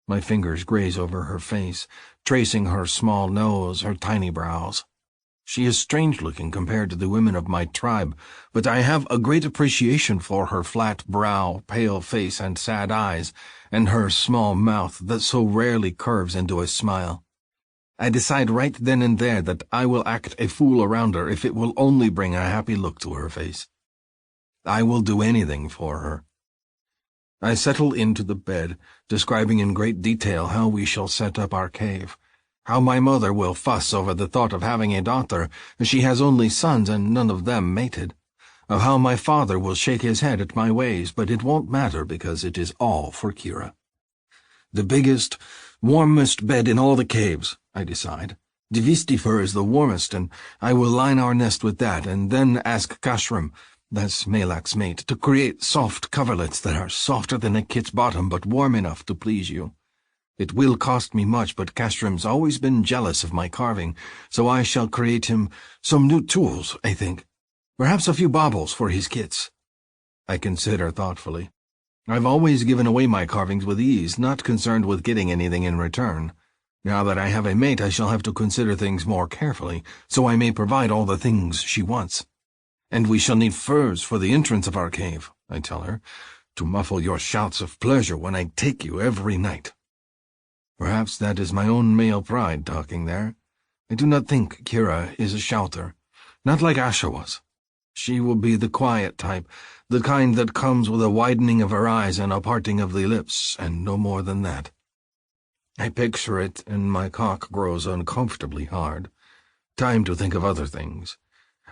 My fingers graze over her face, tracing her small nose, her tiny brows. She is strange-looking compared to the women of my tribe, but I have a great appreciation for her flat brow, pale face, and sad eyes, and her small mouth that so rarely curves into a smile. I decide right then and there that I will act a fool around her if it will only bring a happy look to her face. I will do anything for her. I settle into the bed, describing in great detail how we shall set up our cave, how my mother will fuss over the thought of having a daughter, as she has only sons and none of them mated, of how my father will shake his head at my ways, but it won't matter because it is all for Kira. The biggest, warmest bed in all the caves, I decide. Divisti fur is the warmest, and I will line our nest with that, and then ask Kashram, that's Malak's mate, to create soft coverlets that are softer than a kit's bottom but warm enough to please you. It will cost me much, but Kashram's always been jealous of my carving, so I shall create him some new tools, I think. Perhaps a few baubles for his kits. I consider thoughtfully. I've always given away my carvings with ease, not concerned with getting anything in return. Now that I have a mate, I shall have to consider things more carefully, so I may provide all the things she wants. And we shall need furs for the entrance of our cave, I tell her, to muffle your shouts of pleasure when I take you every night. Perhaps that is my own male pride talking there. I do not think Kira is a shouter, not like Asha was. She will be the quiet type, the kind that comes with a widening of her eyes and a parting of the lips, and no more than that. I picture it, and my cock grows uncomfortably hard. Time to think of other things.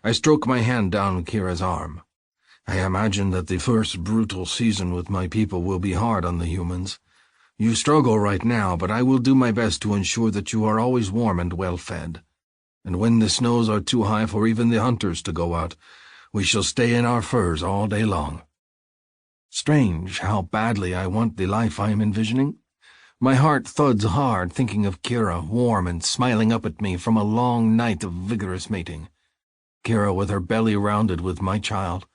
I stroke my hand down Kira's arm. I imagine that the first brutal season with my people will be hard on the humans. You struggle right now, but I will do my best to ensure that you are always warm and well-fed. And when the snows are too high for even the hunters to go out, we shall stay in our furs all day long. Strange how badly I want the life I am envisioning. My heart thuds hard thinking of Kira warm and smiling up at me from a long night of vigorous mating. Kira with her belly rounded with my child.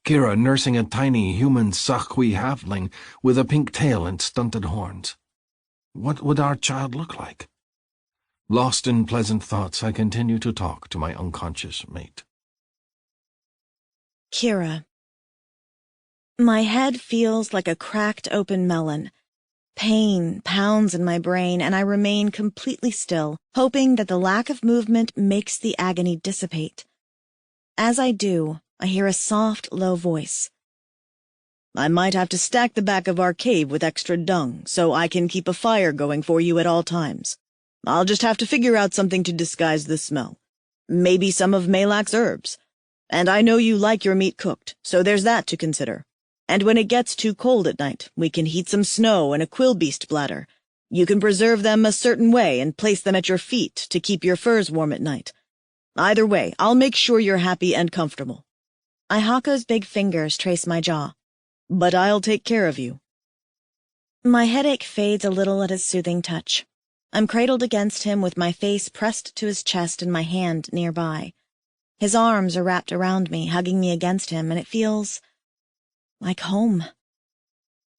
Kira nursing a tiny human Sakwi halfling with a pink tail and stunted horns. What would our child look like? Lost in pleasant thoughts, I continue to talk to my unconscious mate. Kira. My head feels like a cracked open melon. Pain pounds in my brain, and I remain completely still, hoping that the lack of movement makes the agony dissipate. As I do, I hear a soft, low voice. "I might have to stack the back of our cave with extra dung, so I can keep a fire going for you at all times. I'll just have to figure out something to disguise the smell. Maybe some of Malak's herbs. And I know you like your meat cooked, so there's that to consider. And when it gets too cold at night, we can heat some snow in a quillbeast bladder. You can preserve them a certain way and place them at your feet to keep your furs warm at night. Either way, I'll make sure you're happy and comfortable." Ihaka's big fingers trace my jaw. "But I'll take care of you." My headache fades a little at his soothing touch. I'm cradled against him with my face pressed to his chest and my hand nearby. His arms are wrapped around me, hugging me against him, and it feels like home.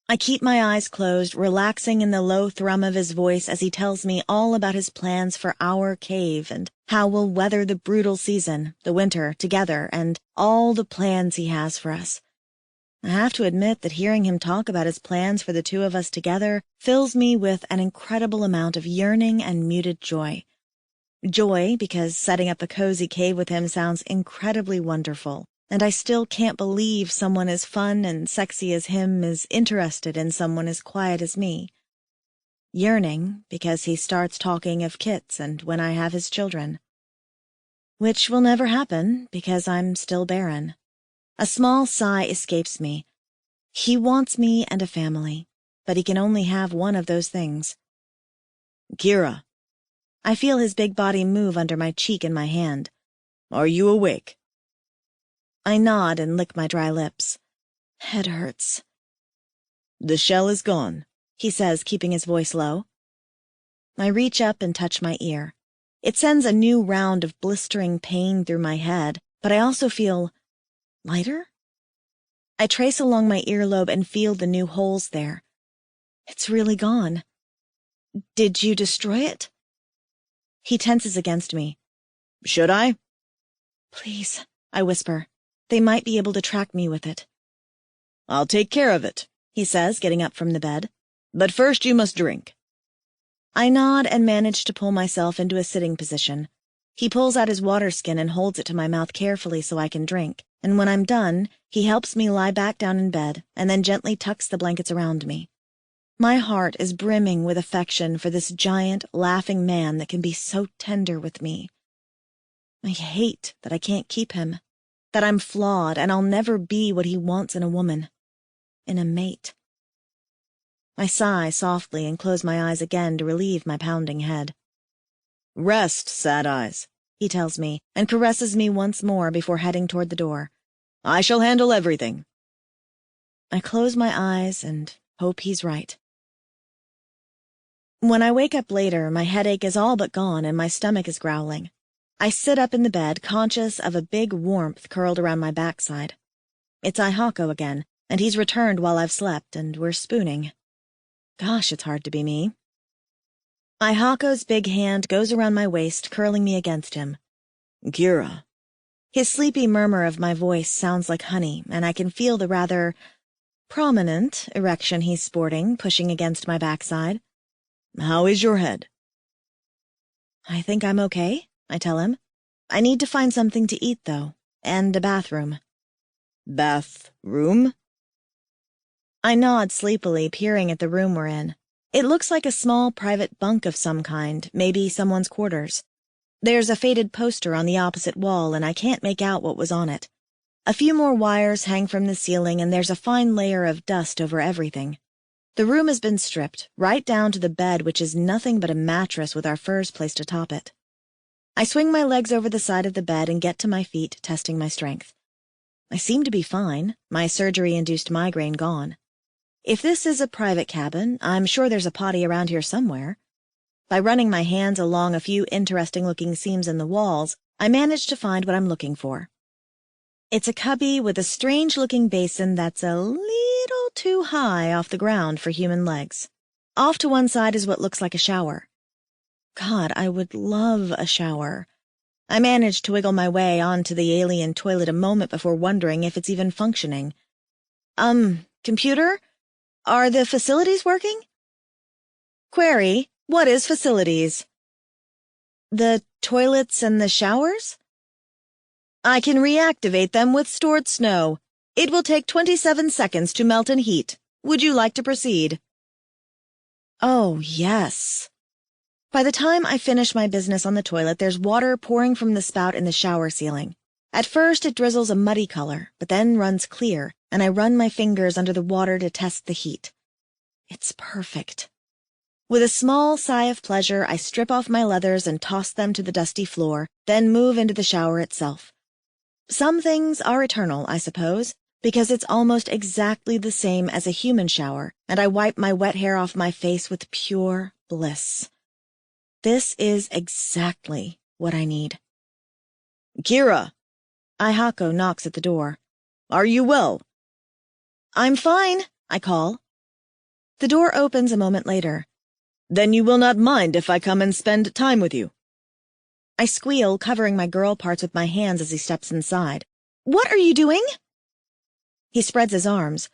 I keep my eyes closed, relaxing in the low thrum of his voice as he tells me all about his plans for our cave and how we'll weather the brutal season, the winter, together, and all the plans he has for us. I have to admit that hearing him talk about his plans for the two of us together fills me with an incredible amount of yearning and muted joy. Joy because setting up a cozy cave with him sounds incredibly wonderful, and I still can't believe someone as fun and sexy as him is interested in someone as quiet as me. yearning because he starts talking of kits and when I have his children. Which will never happen because I'm still barren. A small sigh escapes me. He wants me and a family, but he can only have one of those things. Kira. I feel his big body move under my cheek and my hand. Are you awake? I nod and lick my dry lips. Head hurts. The shell is gone, he says, keeping his voice low. I reach up and touch my ear. It sends a new round of blistering pain through my head, but I also feel lighter? I trace along my earlobe and feel the new holes there. It's really gone. Did you destroy it? He tenses against me. Should I? Please, I whisper. They might be able to track me with it. I'll take care of it, he says, getting up from the bed. But first you must drink. I nod and manage to pull myself into a sitting position. He pulls out his water skin and holds it to my mouth carefully so I can drink, and when I'm done, he helps me lie back down in bed and then gently tucks the blankets around me. My heart is brimming with affection for this giant, laughing man that can be so tender with me. I hate that I can't keep him, that I'm flawed and I'll never be what he wants in a woman, in a mate. I sigh softly and close my eyes again to relieve my pounding head. Rest, Sad Eyes, he tells me, and caresses me once more before heading toward the door. I shall handle everything. I close my eyes and hope he's right. When I wake up later, my headache is all but gone and my stomach is growling. I sit up in the bed, conscious of a big warmth curled around my backside. It's Ihako again, and he's returned while I've slept, and we're spooning. Gosh, it's hard to be me. Ihako's big hand goes around my waist, curling me against him. Kira. His sleepy murmur of my voice sounds like honey, and I can feel the rather prominent erection he's sporting, pushing against my backside. How is your head? I think I'm okay, I tell him. I need to find something to eat, though, and a bathroom. Bathroom? I nod sleepily, peering at the room we're in. It looks like a small private bunk of some kind, maybe someone's quarters. There's a faded poster on the opposite wall, and I can't make out what was on it. A few more wires hang from the ceiling, and there's a fine layer of dust over everything. The room has been stripped, right down to the bed, which is nothing but a mattress with our furs placed atop it. I swing my legs over the side of the bed and get to my feet, testing my strength. I seem to be fine, my surgery-induced migraine gone. If this is a private cabin, I'm sure there's a potty around here somewhere. By running my hands along a few interesting-looking seams in the walls, I manage to find what I'm looking for. It's a cubby with a strange-looking basin that's a little too high off the ground for human legs. Off to one side is what looks like a shower. God, I would love a shower. I manage to wiggle my way onto the alien toilet a moment before wondering if it's even functioning. Computer? Are the facilities working? Query, what is facilities? The toilets and the showers? I can reactivate them with stored snow. It will take 27 seconds to melt in heat. Would you like to proceed? Oh, yes. By the time I finish my business on the toilet, there's water pouring from the spout in the shower ceiling. At first, it drizzles a muddy color, but then runs clear, and I run my fingers under the water to test the heat. It's perfect. With a small sigh of pleasure, I strip off my leathers and toss them to the dusty floor, then move into the shower itself. Some things are eternal, I suppose, because it's almost exactly the same as a human shower, and I wipe my wet hair off my face with pure bliss. This is exactly what I need. Kira! Ihako knocks at the door. Are you well? I'm fine, I call. The door opens a moment later. Then you will not mind if I come and spend time with you. I squeal, covering my girl parts with my hands as he steps inside. What are you doing? He spreads his arms.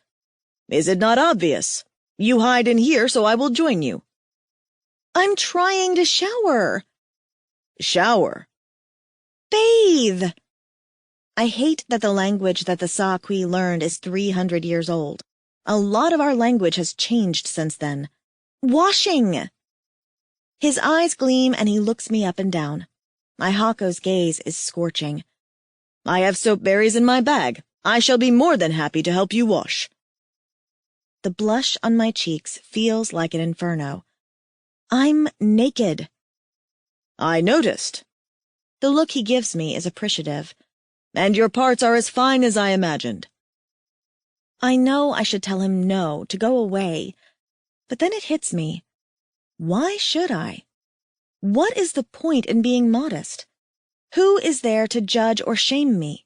Is it not obvious? You hide in here, so I will join you. I'm trying to shower. Shower? Bathe. I hate that the language that the Sa-Kui learned is 300 years old. A lot of our language has changed since then. Washing! His eyes gleam and he looks me up and down. My Hako's gaze is scorching. I have soap berries in my bag. I shall be more than happy to help you wash. The blush on my cheeks feels like an inferno. I'm naked. I noticed. The look he gives me is appreciative. And your parts are as fine as I imagined. I know I should tell him no, to go away, but then it hits me. Why should I? What is the point in being modest? Who is there to judge or shame me?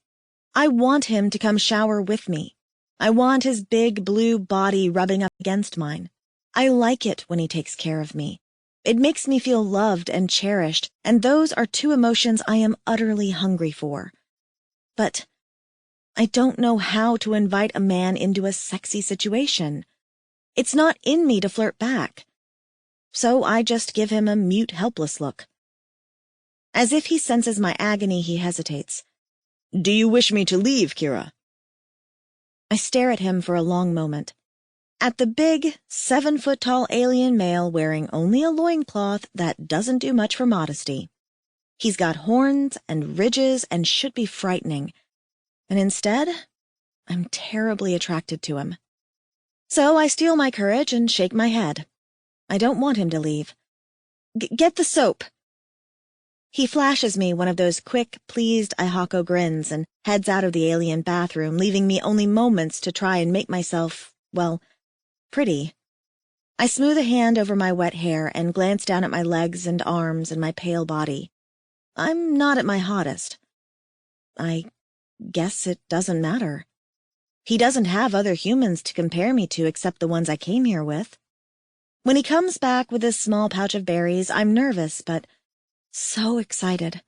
I want him to come shower with me. I want his big blue body rubbing up against mine. I like it when he takes care of me. It makes me feel loved and cherished, and those are two emotions I am utterly hungry for. But I don't know how to invite a man into a sexy situation. It's not in me to flirt back. So I just give him a mute, helpless look. As if he senses my agony, he hesitates. Do you wish me to leave, Kira? I stare at him for a long moment. At the big, 7-foot-tall alien male wearing only a loincloth that doesn't do much for modesty. He's got horns and ridges and should be frightening. And instead, I'm terribly attracted to him. So I steel my courage and shake my head. I don't want him to leave. Get the soap. He flashes me one of those quick, pleased Ihako grins and heads out of the alien bathroom, leaving me only moments to try and make myself, well, pretty. I smooth a hand over my wet hair and glance down at my legs and arms and my pale body. I'm not at my hottest. I guess it doesn't matter. He doesn't have other humans to compare me to except the ones I came here with. When he comes back with his small pouch of berries, I'm nervous, but so excited.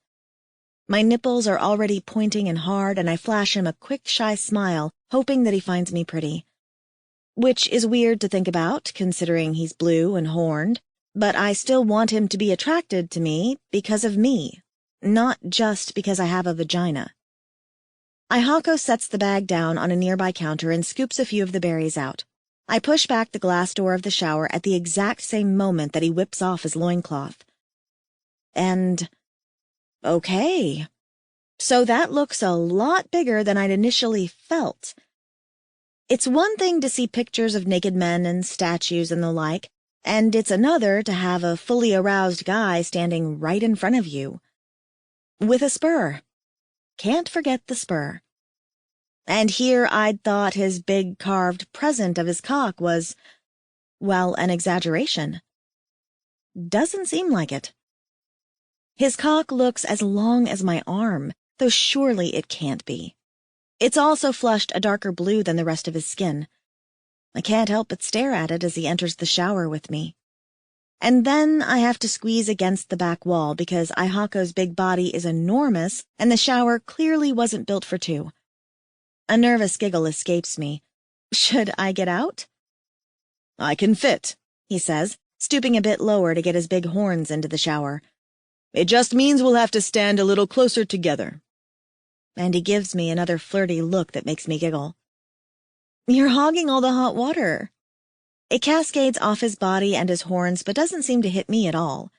My nipples are already pointing and hard, and I flash him a quick, shy smile, hoping that he finds me pretty. Which is weird to think about, considering he's blue and horned, but I still want him to be attracted to me because of me, not just because I have a vagina. Ihako sets the bag down on a nearby counter and scoops a few of the berries out. I push back the glass door of the shower at the exact same moment that he whips off his loincloth. And, okay, so that looks a lot bigger than I'd initially felt. It's one thing to see pictures of naked men and statues and the like, and it's another to have a fully aroused guy standing right in front of you. With a spur. Can't forget the spur. And here I'd thought his big carved present of his cock was, well, an exaggeration. Doesn't seem like it. His cock looks as long as my arm, though surely it can't be. It's also flushed a darker blue than the rest of his skin. I can't help but stare at it as he enters the shower with me. And then I have to squeeze against the back wall because Ihako's big body is enormous and the shower clearly wasn't built for two. A nervous giggle escapes me. Should I get out? I can fit, he says, stooping a bit lower to get his big horns into the shower. It just means we'll have to stand a little closer together. And he gives me another flirty look that makes me giggle. You're hogging all the hot water. It cascades off his body and his horns, but doesn't seem to hit me at all.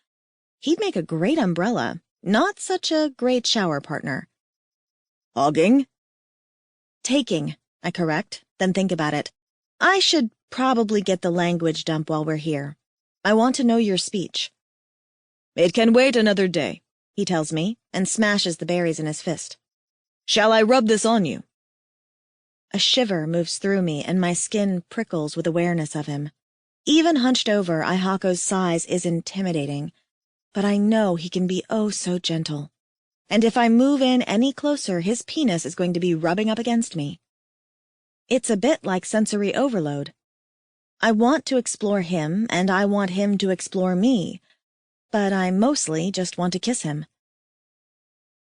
He'd make a great umbrella, not such a great shower partner. Hogging? Taking, I correct, then think about it. I should probably get the language dump while we're here. I want to know your speech. It can wait another day, he tells me, and smashes the berries in his fist. Shall I rub this on you? A shiver moves through me, and my skin prickles with awareness of him. Even hunched over, Ihako's size is intimidating, but I know he can be oh so gentle. And if I move in any closer, his penis is going to be rubbing up against me. It's a bit like sensory overload. I want to explore him, and I want him to explore me, but I mostly just want to kiss him.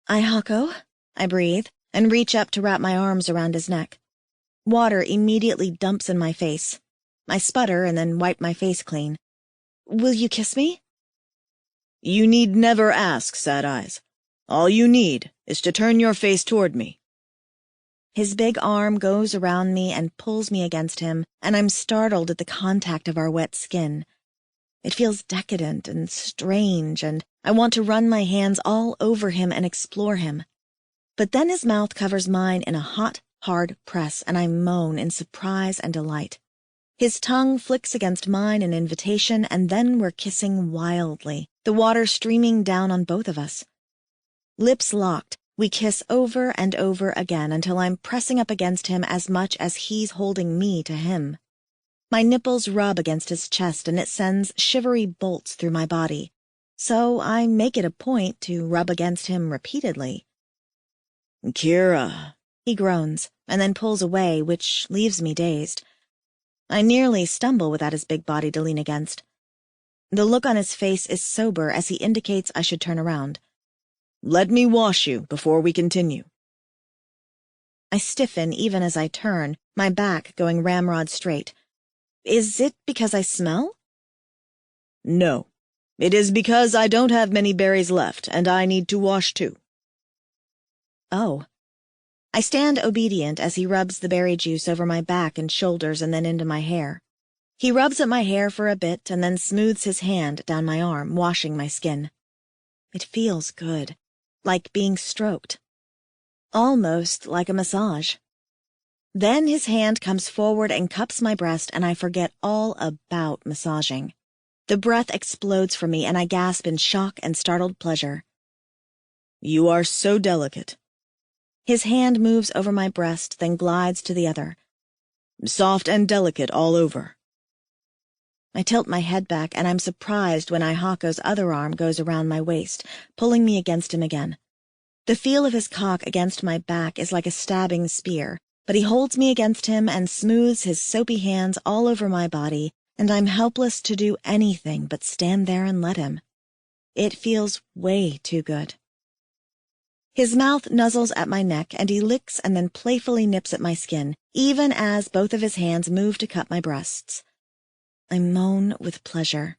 Ihako, I breathe, and reach up to wrap my arms around his neck. Water immediately dumps in my face. I sputter and then wipe my face clean. Will you kiss me? You need never ask, Sad Eyes. All you need is to turn your face toward me. His big arm goes around me and pulls me against him, and I'm startled at the contact of our wet skin. It feels decadent and strange, and I want to run my hands all over him and explore him. But then his mouth covers mine in a hot, hard press, and I moan in surprise and delight. His tongue flicks against mine in invitation, and then we're kissing wildly, the water streaming down on both of us. Lips locked, we kiss over and over again until I'm pressing up against him as much as he's holding me to him. My nipples rub against his chest, and it sends shivery bolts through my body, so I make it a point to rub against him repeatedly. "Kira," he groans, and then pulls away, which leaves me dazed. I nearly stumble without his big body to lean against. The look on his face is sober as he indicates I should turn around. "Let me wash you before we continue." I stiffen even as I turn, my back going ramrod straight. Is it because I smell? "No. It is because I don't have many berries left, and I need to wash too." Oh. I stand obedient as he rubs the berry juice over my back and shoulders and then into my hair. He rubs at my hair for a bit and then smooths his hand down my arm, washing my skin. It feels good, like being stroked. Almost like a massage. Then his hand comes forward and cups my breast, and I forget all about massaging. The breath explodes from me, and I gasp in shock and startled pleasure. "You are so delicate." His hand moves over my breast, then glides to the other. "Soft and delicate all over." I tilt my head back, and I'm surprised when Ihako's other arm goes around my waist, pulling me against him again. The feel of his cock against my back is like a stabbing spear, but he holds me against him and smooths his soapy hands all over my body, and I'm helpless to do anything but stand there and let him. It feels way too good. His mouth nuzzles at my neck, and he licks and then playfully nips at my skin, even as both of his hands move to cup my breasts. I moan with pleasure.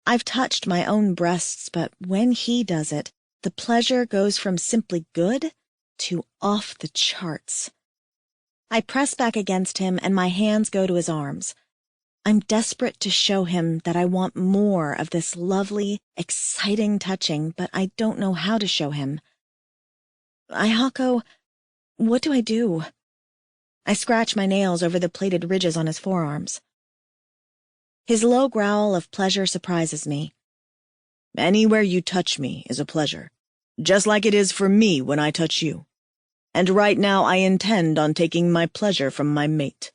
I've touched my own breasts, but when he does it, the pleasure goes from simply good to off the charts. I press back against him, and my hands go to his arms. I'm desperate to show him that I want more of this lovely, exciting touching, but I don't know how to show him. Ihako, what do I do? I scratch my nails over the plaited ridges on his forearms. His low growl of pleasure surprises me. "Anywhere you touch me is a pleasure, just like it is for me when I touch you. And right now I intend on taking my pleasure from my mate."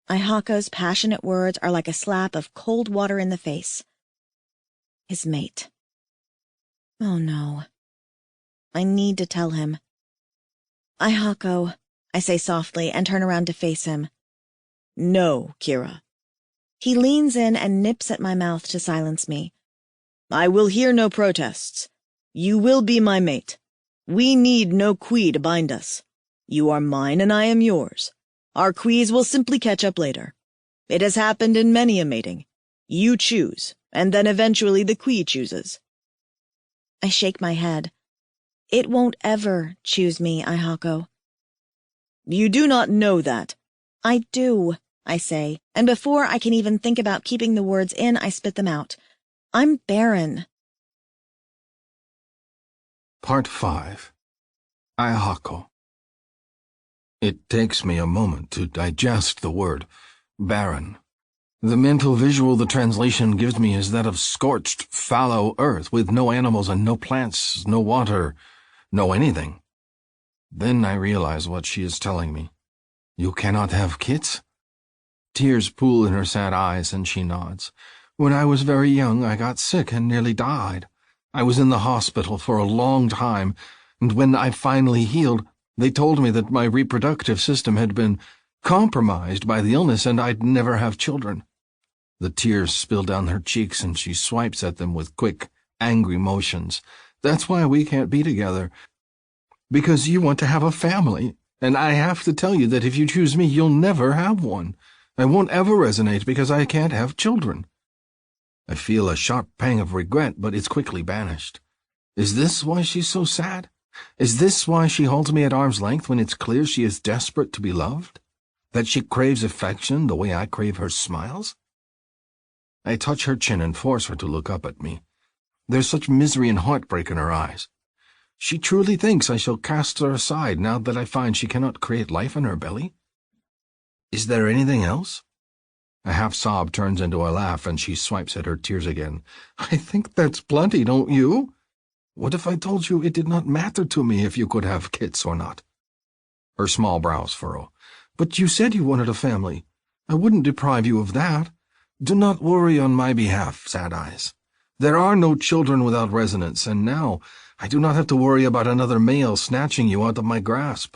Ihako's passionate words are like a slap of cold water in the face. His mate. Oh no. I need to tell him. "Ihako," I say softly and turn around to face him. "No, Kira." He leans in and nips at my mouth to silence me. "I will hear no protests. You will be my mate. We need no key to bind us. You are mine and I am yours. Our keys will simply catch up later. It has happened in many a mating. You choose, and then eventually the key chooses." I shake my head. It won't ever choose me, Ihako. "You do not know that." "I do," I say, and before I can even think about keeping the words in, I spit them out. I'm barren. Part 5. Ihako. It takes me a moment to digest the word barren. The mental visual the translation gives me is that of scorched, fallow earth with no animals and no plants, no water, no anything. Then I realize what she is telling me. You cannot have kids? Tears pool in her sad eyes, and she nods. When I was very young, I got sick and nearly died. I was in the hospital for a long time, and when I finally healed, they told me that my reproductive system had been compromised by the illness and I'd never have children. The tears spill down her cheeks, and she swipes at them with quick, angry motions. That's why we can't be together. Because you want to have a family, and I have to tell you that if you choose me, you'll never have one. I won't ever resonate because I can't have children. I feel a sharp pang of regret, but it's quickly banished. Is this why she's so sad? Is this why she holds me at arm's length when it's clear she is desperate to be loved? That she craves affection the way I crave her smiles? I touch her chin and force her to look up at me. There's such misery and heartbreak in her eyes. She truly thinks I shall cast her aside now that I find she cannot create life in her belly. Is there anything else? A half-sob turns into a laugh, and she swipes at her tears again. I think that's plenty, don't you? What if I told you it did not matter to me if you could have kids or not? Her small brows furrow. But you said you wanted a family. I wouldn't deprive you of that. Do not worry on my behalf, Sad Eyes. There are no children without resonance, and now I do not have to worry about another male snatching you out of my grasp.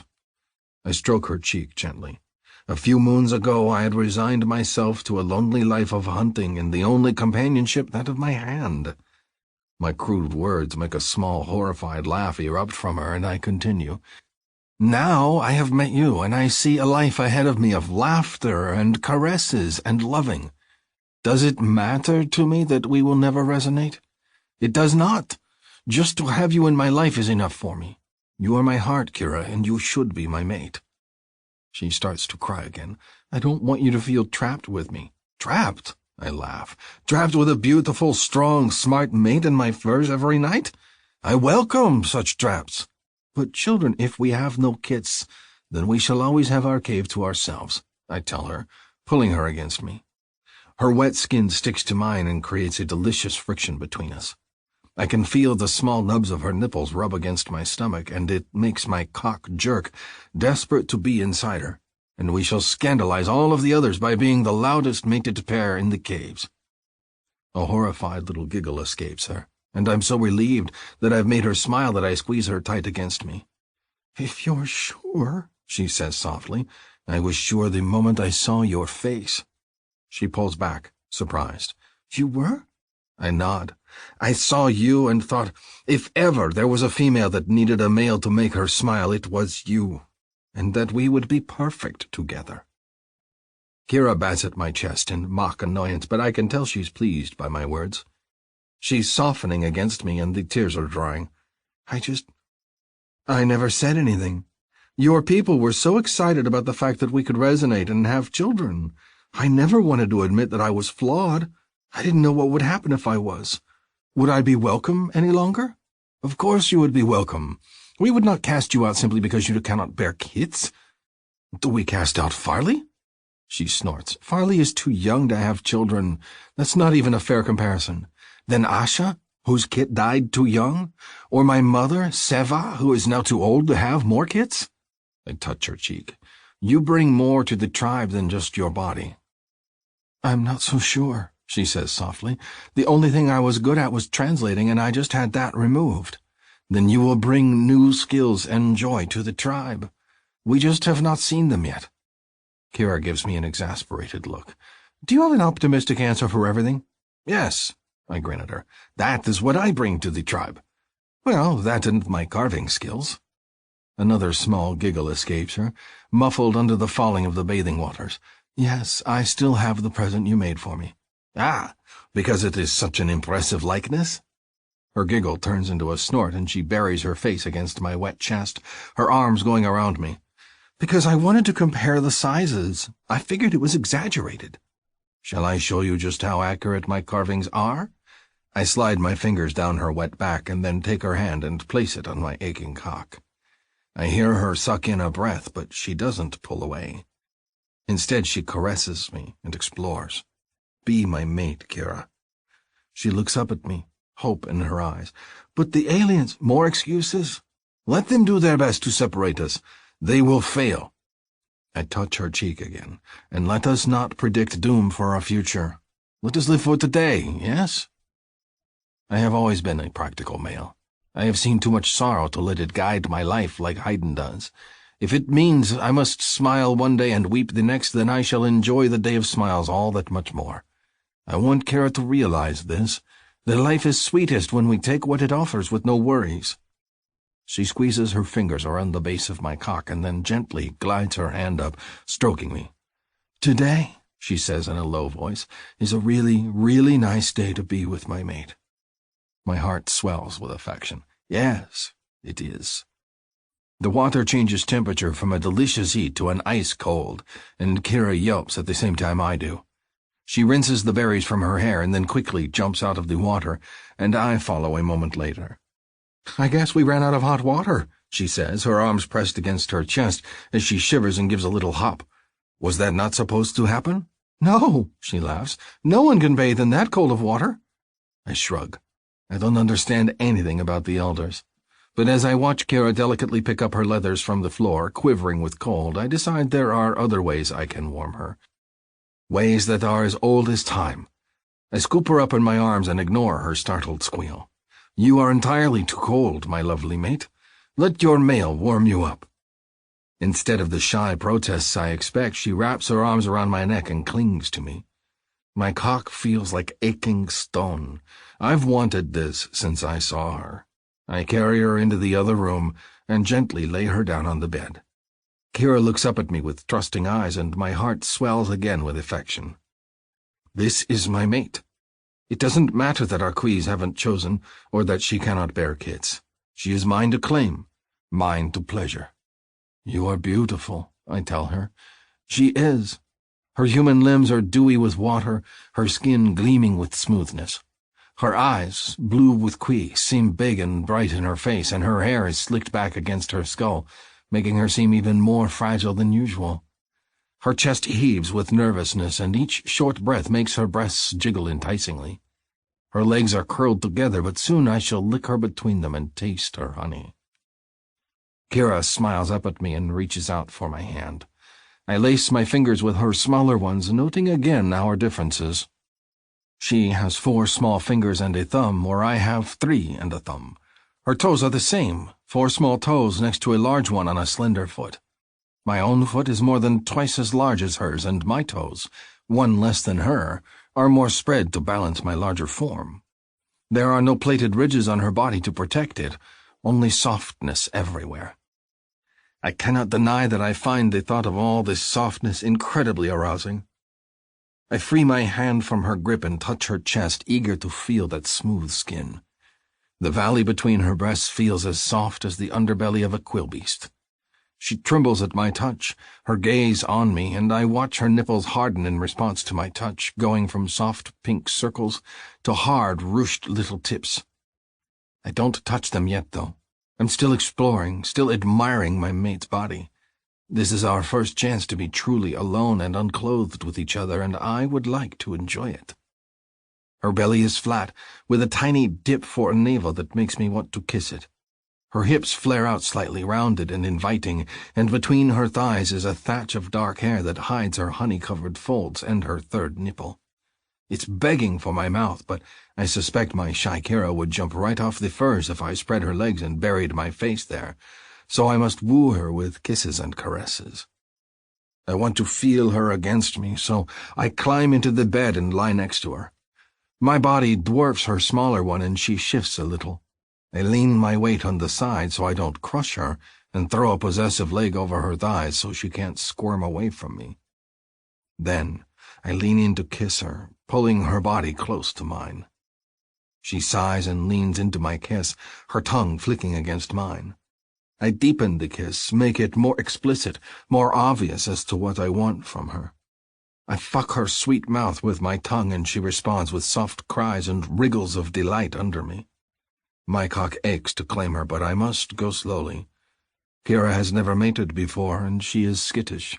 I stroke her cheek gently. A few moons ago I had resigned myself to a lonely life of hunting, and the only companionship that of my hand. My crude words make a small, horrified laugh erupt from her, and I continue. Now I have met you, and I see a life ahead of me of laughter and caresses and loving. Does it matter to me that we will never resonate? It does not. Just to have you in my life is enough for me. You are my heart, Kira, and you should be my mate. She starts to cry again. I don't want you to feel trapped with me. Trapped? I laugh. Trapped with a beautiful, strong, smart mate in my furs every night? I welcome such traps. But children, if we have no kits, then we shall always have our cave to ourselves, I tell her, pulling her against me. Her wet skin sticks to mine and creates a delicious friction between us. I can feel the small nubs of her nipples rub against my stomach, and it makes my cock jerk, desperate to be inside her, and we shall scandalize all of the others by being the loudest mated pair in the caves. A horrified little giggle escapes her, and I'm so relieved that I've made her smile that I squeeze her tight against me. If you're sure, she says softly, I was sure the moment I saw your face. She pulls back, surprised. You were? I nod. I saw you and thought, if ever there was a female that needed a male to make her smile, it was you, and that we would be perfect together. Kira bats at my chest in mock annoyance, but I can tell she's pleased by my words. She's softening against me, and the tears are drying. I never said anything. Your people were so excited about the fact that we could resonate and have children. I never wanted to admit that I was flawed. I didn't know what would happen if I was. Would I be welcome any longer? Of course you would be welcome. We would not cast you out simply because you cannot bear kids. Do we cast out Farley? She snorts. Farley is too young to have children. That's not even a fair comparison. Then Asha, whose kid died too young? Or my mother, Seva, who is now too old to have more kids? I touch her cheek. You bring more to the tribe than just your body. I'm not so sure, she says softly. The only thing I was good at was translating, and I just had that removed. Then you will bring new skills and joy to the tribe. We just have not seen them yet. Kira gives me an exasperated look. Do you have an optimistic answer for everything? Yes, I grin at her. That is what I bring to the tribe. Well, that and my carving skills. Another small giggle escapes her, muffled under the falling of the bathing waters. Yes, I still have the present you made for me. Ah, because it is such an impressive likeness? Her giggle turns into a snort, and she buries her face against my wet chest, her arms going around me. Because I wanted to compare the sizes. I figured it was exaggerated. Shall I show you just how accurate my carvings are? I slide my fingers down her wet back and then take her hand and place it on my aching cock. I hear her suck in a breath, but she doesn't pull away. Instead, she caresses me and explores. Be my mate, Kira. She looks up at me, hope in her eyes. But the aliens, more excuses? Let them do their best to separate us. They will fail. I touch her cheek again, and let us not predict doom for our future. Let us live for today, yes? I have always been a practical male. I have seen too much sorrow to let it guide my life like Haydn does. If it means I must smile one day and weep the next, then I shall enjoy the day of smiles all that much more. I want Kara to realize this, that life is sweetest when we take what it offers with no worries. She squeezes her fingers around the base of my cock and then gently glides her hand up, stroking me. Today, she says in a low voice, is a really, really nice day to be with my mate. My heart swells with affection. Yes, it is. The water changes temperature from a delicious heat to an ice cold, and Kira yelps at the same time I do. She rinses the berries from her hair and then quickly jumps out of the water, and I follow a moment later. "I guess we ran out of hot water," she says, her arms pressed against her chest as she shivers and gives a little hop. "Was that not supposed to happen?" "No," she laughs. "No one can bathe in that cold of water." I shrug. I don't understand anything about the elders. But as I watch Kira delicately pick up her leathers from the floor, quivering with cold, I decide there are other ways I can warm her. Ways that are as old as time. I scoop her up in my arms and ignore her startled squeal. "You are entirely too cold, my lovely mate. Let your male warm you up." Instead of the shy protests I expect, she wraps her arms around my neck and clings to me. My cock feels like aching stone. I've wanted this since I saw her. I carry her into the other room and gently lay her down on the bed. Kira looks up at me with trusting eyes, and my heart swells again with affection. This is my mate. It doesn't matter that our quees haven't chosen, or that she cannot bear kids. She is mine to claim, mine to pleasure. "You are beautiful," I tell her. She is. Her human limbs are dewy with water, her skin gleaming with smoothness. Her eyes, blue with quee, seem big and bright in her face, and her hair is slicked back against her skull, making her seem even more fragile than usual. Her chest heaves with nervousness, and each short breath makes her breasts jiggle enticingly. Her legs are curled together, but soon I shall lick her between them and taste her honey. Kira smiles up at me and reaches out for my hand. I lace my fingers with her smaller ones, noting again our differences. She has 4 small fingers and a thumb, where I have 3 and a thumb. Her toes are the same, 4 small toes next to a large one on a slender foot. My own foot is more than twice as large as hers, and my toes, 1 less than her, are more spread to balance my larger form. There are no plaited ridges on her body to protect it, only softness everywhere. I cannot deny that I find the thought of all this softness incredibly arousing. I free my hand from her grip and touch her chest, eager to feel that smooth skin. The valley between her breasts feels as soft as the underbelly of a quillbeast. She trembles at my touch, her gaze on me, and I watch her nipples harden in response to my touch, going from soft pink circles to hard, ruched little tips. I don't touch them yet, though. I'm still exploring, still admiring my mate's body. This is our first chance to be truly alone and unclothed with each other, and I would like to enjoy it. Her belly is flat, with a tiny dip for a navel that makes me want to kiss it. Her hips flare out slightly, rounded and inviting, and between her thighs is a thatch of dark hair that hides her honey-covered folds and her third nipple. It's begging for my mouth, but I suspect my shy Kira would jump right off the furs if I spread her legs and buried my face there, so I must woo her with kisses and caresses. I want to feel her against me, so I climb into the bed and lie next to her. My body dwarfs her smaller one, and she shifts a little. I lean my weight on the side so I don't crush her, and throw a possessive leg over her thighs so she can't squirm away from me. Then I lean in to kiss her, pulling her body close to mine. She sighs and leans into my kiss, her tongue flicking against mine. I deepen the kiss, make it more explicit, more obvious as to what I want from her. I fuck her sweet mouth with my tongue, and she responds with soft cries and wriggles of delight under me. My cock aches to claim her, but I must go slowly. Kira has never mated before, and she is skittish.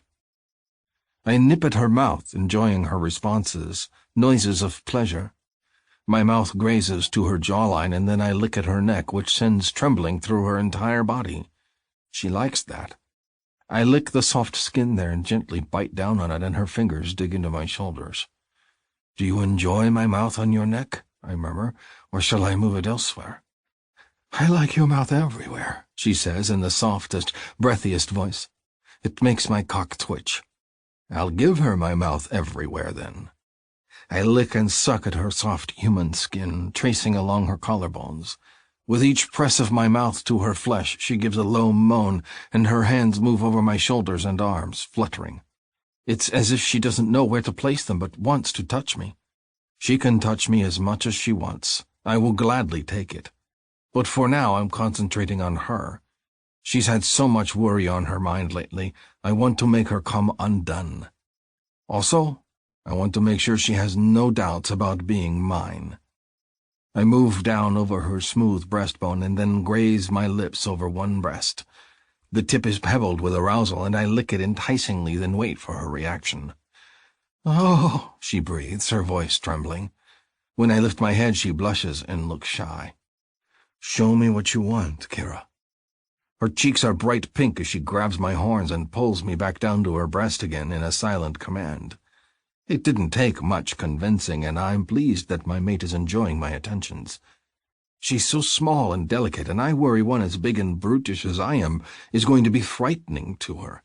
I nip at her mouth, enjoying her responses, noises of pleasure. My mouth grazes to her jawline, and then I lick at her neck, which sends trembling through her entire body. She likes that. I lick the soft skin there and gently bite down on it, and her fingers dig into my shoulders. "Do you enjoy my mouth on your neck?" I murmur, "or shall I move it elsewhere?" "I like your mouth everywhere," she says in the softest, breathiest voice. It makes my cock twitch. I'll give her my mouth everywhere, then. I lick and suck at her soft human skin, tracing along her collarbones. With each press of my mouth to her flesh, she gives a low moan, and her hands move over my shoulders and arms, fluttering. It's as if she doesn't know where to place them, but wants to touch me. She can touch me as much as she wants. I will gladly take it. But for now, I'm concentrating on her. She's had so much worry on her mind lately, I want to make her come undone. Also, I want to make sure she has no doubts about being mine. I move down over her smooth breastbone and then graze my lips over one breast. The tip is pebbled with arousal, and I lick it enticingly, then wait for her reaction. "Oh," she breathes, her voice trembling. When I lift my head, she blushes and looks shy. "Show me what you want, Kira." Her cheeks are bright pink as she grabs my horns and pulls me back down to her breast again in a silent command. It didn't take much convincing, and I'm pleased that my mate is enjoying my attentions. She's so small and delicate, and I worry one as big and brutish as I am is going to be frightening to her.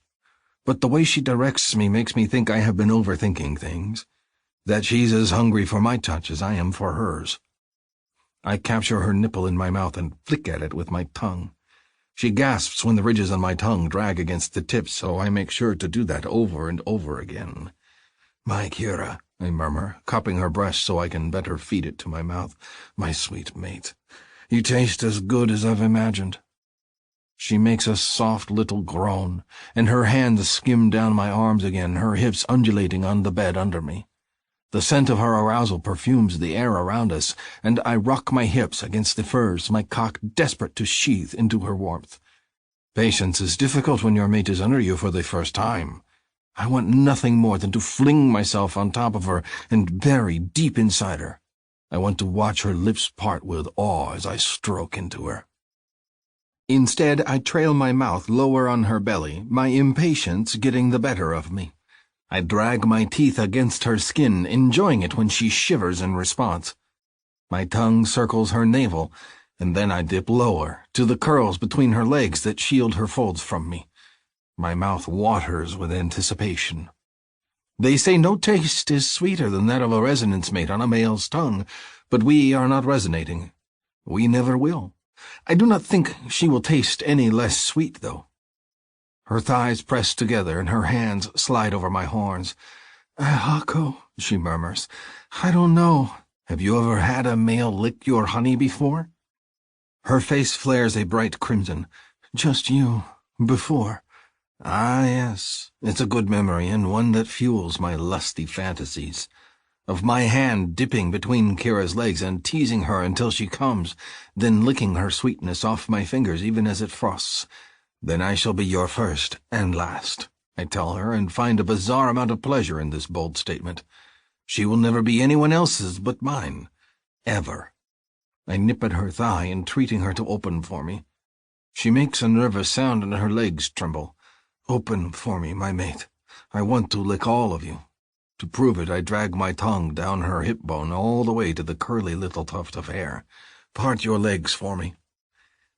But the way she directs me makes me think I have been overthinking things, that she's as hungry for my touch as I am for hers. I capture her nipple in my mouth and flick at it with my tongue. She gasps when the ridges on my tongue drag against the tip, so I make sure to do that over and over again. "My Kira," I murmur, cupping her breast so I can better feed it to my mouth. "My sweet mate, you taste as good as I've imagined." She makes a soft little groan, and her hands skim down my arms again, her hips undulating on the bed under me. The scent of her arousal perfumes the air around us, and I rock my hips against the furs, my cock desperate to sheath into her warmth. Patience is difficult when your mate is under you for the first time. I want nothing more than to fling myself on top of her and bury deep inside her. I want to watch her lips part with awe as I stroke into her. Instead, I trail my mouth lower on her belly, my impatience getting the better of me. I drag my teeth against her skin, enjoying it when she shivers in response. My tongue circles her navel, and then I dip lower, to the curls between her legs that shield her folds from me. My mouth waters with anticipation. They say no taste is sweeter than that of a resonance mate on a male's tongue, but we are not resonating. We never will. I do not think she will taste any less sweet, though. Her thighs press together and her hands slide over my horns. "Hako," she murmurs, "I don't know. Have you ever had a male lick your honey before?" Her face flares a bright crimson. "Just you, before." "Ah, yes. It's a good memory, and one that fuels my lusty fantasies. Of my hand dipping between Kira's legs and teasing her until she comes, then licking her sweetness off my fingers even as it frosts. Then I shall be your first and last," I tell her, and find a bizarre amount of pleasure in this bold statement. She will never be anyone else's but mine. Ever. I nip at her thigh, entreating her to open for me. She makes a nervous sound and her legs tremble. "Open for me, my mate. I want to lick all of you." To prove it, I drag my tongue down her hip bone all the way to the curly little tuft of hair. "Part your legs for me."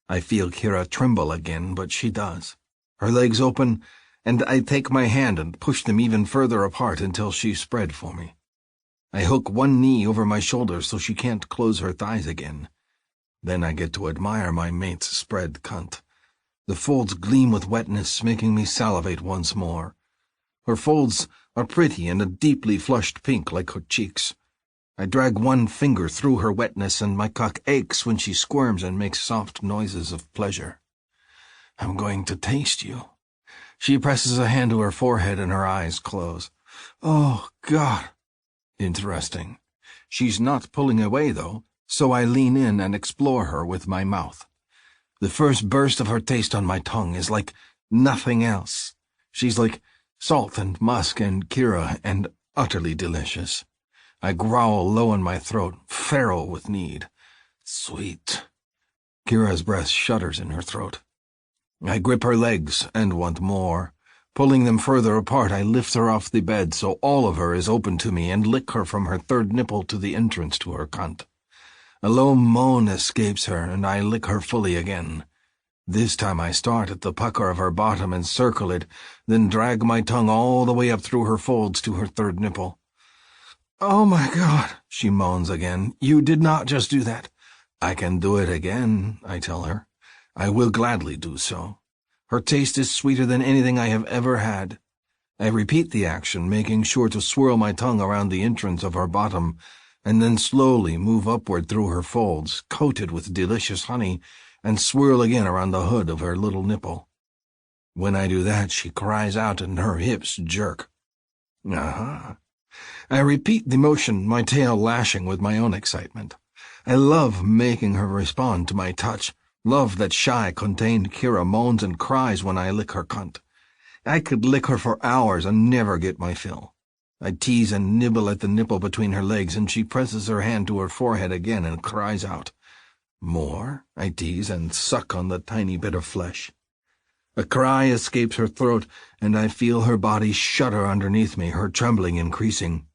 I feel Kira tremble again, but she does. Her legs open, and I take my hand and push them even further apart until she's spread for me. I hook one knee over my shoulder so she can't close her thighs again. Then I get to admire my mate's spread cunt. The folds gleam with wetness, making me salivate once more. Her folds are pretty and a deeply flushed pink like her cheeks. I drag one finger through her wetness, and my cock aches when she squirms and makes soft noises of pleasure. "I'm going to taste you." She presses a hand to her forehead and her eyes close. "Oh, God." Interesting. She's not pulling away, though, so I lean in and explore her with my mouth. The first burst of her taste on my tongue is like nothing else. She's like salt and musk and Kira and utterly delicious. I growl low in my throat, feral with need. "Sweet." Kira's breath shudders in her throat. I grip her legs and want more. Pulling them further apart, I lift her off the bed so all of her is open to me and lick her from her third nipple to the entrance to her cunt. A low moan escapes her, and I lick her fully again. This time I start at the pucker of her bottom and circle it, then drag my tongue all the way up through her folds to her third nipple. "Oh my God," she moans again. "You did not just do that." "I can do it again," I tell her. "I will gladly do so. Her taste is sweeter than anything I have ever had." I repeat the action, making sure to swirl my tongue around the entrance of her bottom, and then slowly move upward through her folds, coated with delicious honey, and swirl again around the hood of her little nipple. When I do that, she cries out and her hips jerk. "Aha." I repeat the motion, my tail lashing with my own excitement. I love making her respond to my touch, love that shy, contained Kira moans and cries when I lick her cunt. I could lick her for hours and never get my fill. I tease and nibble at the nipple between her legs, and she presses her hand to her forehead again and cries out. More, I tease and suck on the tiny bit of flesh. A cry escapes her throat, and I feel her body shudder underneath me, her trembling increasing.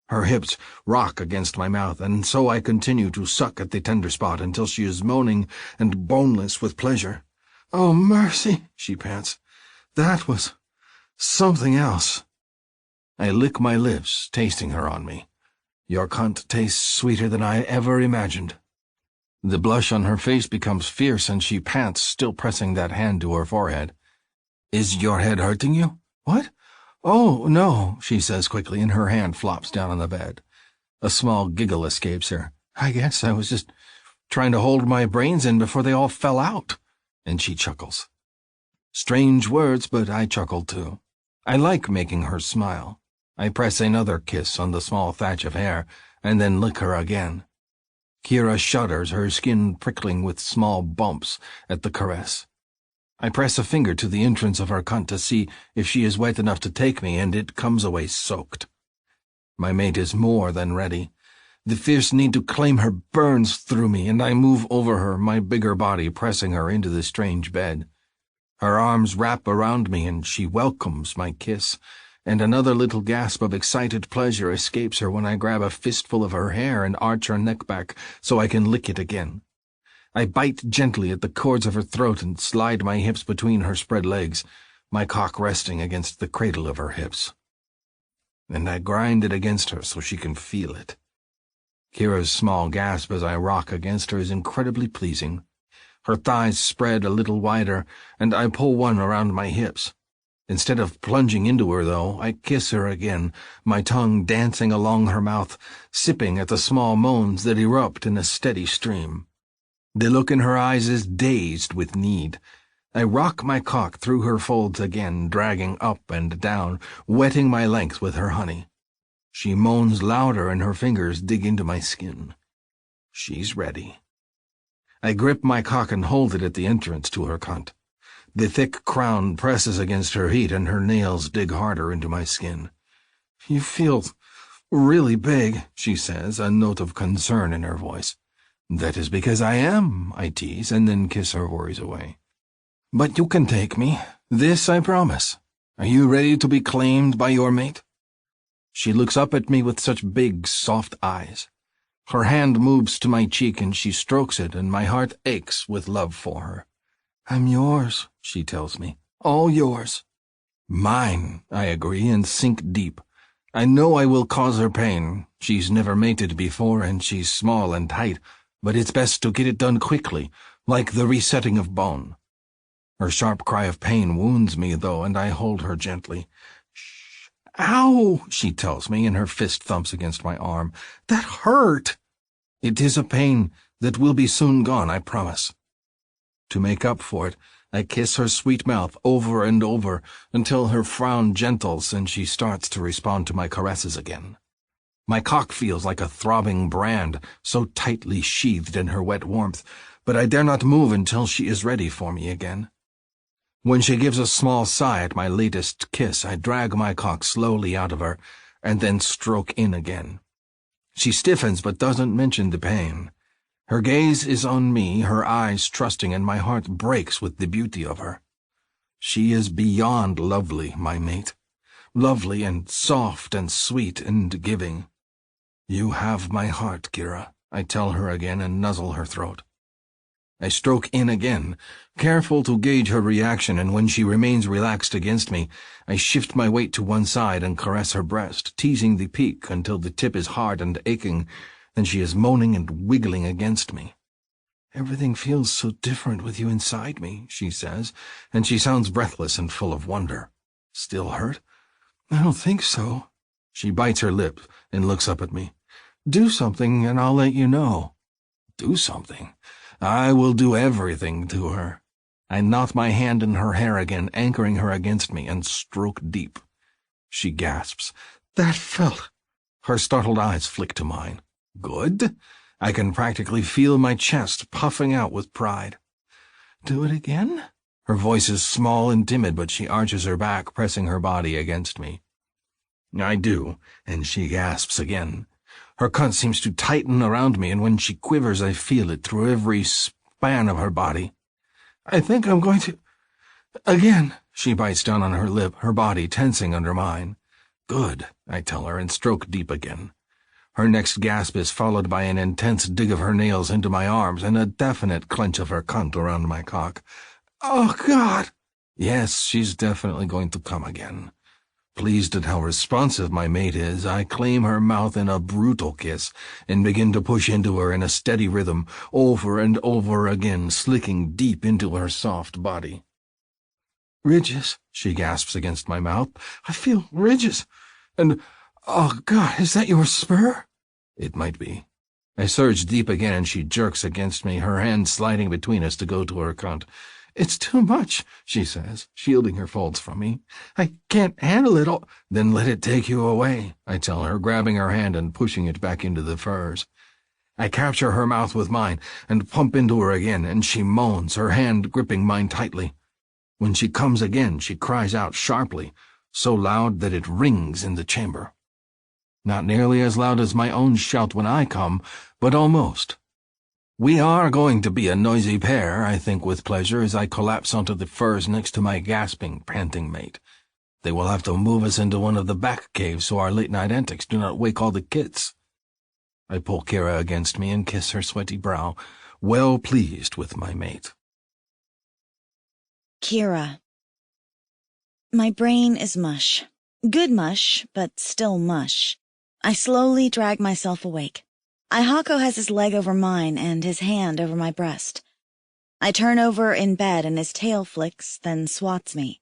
Her hips rock against my mouth, and so I continue to suck at the tender spot until she is moaning and boneless with pleasure. "Oh, mercy," she pants. "That was something else." I lick my lips, tasting her on me. "Your cunt tastes sweeter than I ever imagined." The blush on her face becomes fierce, and she pants, still pressing that hand to her forehead. "Is your head hurting you?" "What? Oh, no," she says quickly, and her hand flops down on the bed. A small giggle escapes her. "I guess I was just trying to hold my brains in before they all fell out." And she chuckles. Strange words, but I chuckle too. I like making her smile. I press another kiss on the small thatch of hair, and then lick her again. Kira shudders, her skin prickling with small bumps at the caress. I press a finger to the entrance of her cunt to see if she is wet enough to take me, and it comes away soaked. My mate is more than ready. The fierce need to claim her burns through me, and I move over her, my bigger body pressing her into the strange bed. Her arms wrap around me, and she welcomes my kiss, and another little gasp of excited pleasure escapes her when I grab a fistful of her hair and arch her neck back so I can lick it again. I bite gently at the cords of her throat and slide my hips between her spread legs, my cock resting against the cradle of her hips. And I grind it against her so she can feel it. Kira's small gasp as I rock against her is incredibly pleasing. Her thighs spread a little wider, and I pull one around my hips. Instead of plunging into her, though, I kiss her again, my tongue dancing along her mouth, sipping at the small moans that erupt in a steady stream. The look in her eyes is dazed with need. I rock my cock through her folds again, dragging up and down, wetting my length with her honey. She moans louder, and her fingers dig into my skin. She's ready. I grip my cock and hold it at the entrance to her cunt. The thick crown presses against her heat, and her nails dig harder into my skin. "You feel really big," she says, a note of concern in her voice. "That is because I am," I tease, and then kiss her worries away. "But you can take me. This I promise. Are you ready to be claimed by your mate?" She looks up at me with such big, soft eyes. Her hand moves to my cheek, and she strokes it, and my heart aches with love for her. "I'm yours," she tells me. "All yours." "Mine," I agree, and sink deep. I know I will cause her pain. She's never mated before, and she's small and tight, but it's best to get it done quickly, like the resetting of bone. Her sharp cry of pain wounds me, though, and I hold her gently. "Shh! Ow!" she tells me, and her fist thumps against my arm. "That hurt!" "It is a pain that will be soon gone, I promise." To make up for it, I kiss her sweet mouth over and over until her frown gentles and she starts to respond to my caresses again. My cock feels like a throbbing brand, so tightly sheathed in her wet warmth, but I dare not move until she is ready for me again. When she gives a small sigh at my latest kiss, I drag my cock slowly out of her and then stroke in again. She stiffens but doesn't mention the pain. Her gaze is on me, her eyes trusting, and my heart breaks with the beauty of her. She is beyond lovely, my mate. Lovely and soft and sweet and giving. "You have my heart, Kira," I tell her again and nuzzle her throat. I stroke in again, careful to gauge her reaction, and when she remains relaxed against me, I shift my weight to one side and caress her breast, teasing the peak until the tip is hard and aching, and she is moaning and wiggling against me. "Everything feels so different with you inside me," she says, and she sounds breathless and full of wonder. "Still hurt?" "I don't think so." She bites her lip and looks up at me. "Do something and I'll let you know." "Do something? I will do everything to her." I knot my hand in her hair again, anchoring her against me, and stroke deep. She gasps. "That felt Her startled eyes flick to mine. Good. I can practically feel my chest puffing out with pride. Do it again? Her voice is small and timid, but she arches her back, pressing her body against me. I do, and she gasps again. Her cunt seems to tighten around me, and when she quivers, I feel it through every span of her body. I think I'm going to... Again. She bites down on her lip, her body tensing under mine. Good, I tell her, and stroke deep again. Her next gasp is followed by an intense dig of her nails into my arms and a definite clench of her cunt around my cock. Oh, God! Yes, she's definitely going to come again. Pleased at how responsive my mate is, I claim her mouth in a brutal kiss and begin to push into her in a steady rhythm, over and over again, slicking deep into her soft body. Ridges, she gasps against my mouth. I feel ridges. And, oh, God, is that your spur? It might be. I surge deep again and she jerks against me, her hand sliding between us to go to her cunt. It's too much, she says, shielding her folds from me. I can't handle it all. Then let it take you away, I tell her, grabbing her hand and pushing it back into the furs. I capture her mouth with mine and pump into her again, and she moans, her hand gripping mine tightly. When she comes again, she cries out sharply, so loud that it rings in the chamber. Not nearly as loud as my own shout when I come, but almost. We are going to be a noisy pair, I think with pleasure, as I collapse onto the furs next to my gasping, panting mate. They will have to move us into one of the back caves so our late-night antics do not wake all the kids. I pull Kira against me and kiss her sweaty brow, well pleased with my mate. Kira. My brain is mush. Good mush, but still mush. I slowly drag myself awake. Ihako has his leg over mine and his hand over my breast. I turn over in bed and his tail flicks, then swats me.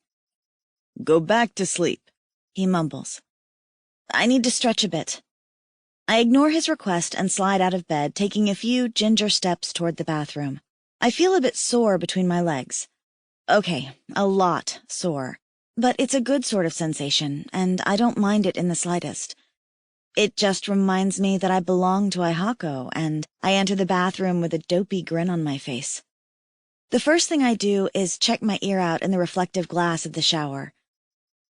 Go back to sleep, he mumbles. I need to stretch a bit. I ignore his request and slide out of bed, taking a few ginger steps toward the bathroom. I feel a bit sore between my legs. Okay, a lot sore. But it's a good sort of sensation, and I don't mind it in the slightest. It just reminds me that I belong to Ihako, and I enter the bathroom with a dopey grin on my face. The first thing I do is check my ear out in the reflective glass of the shower.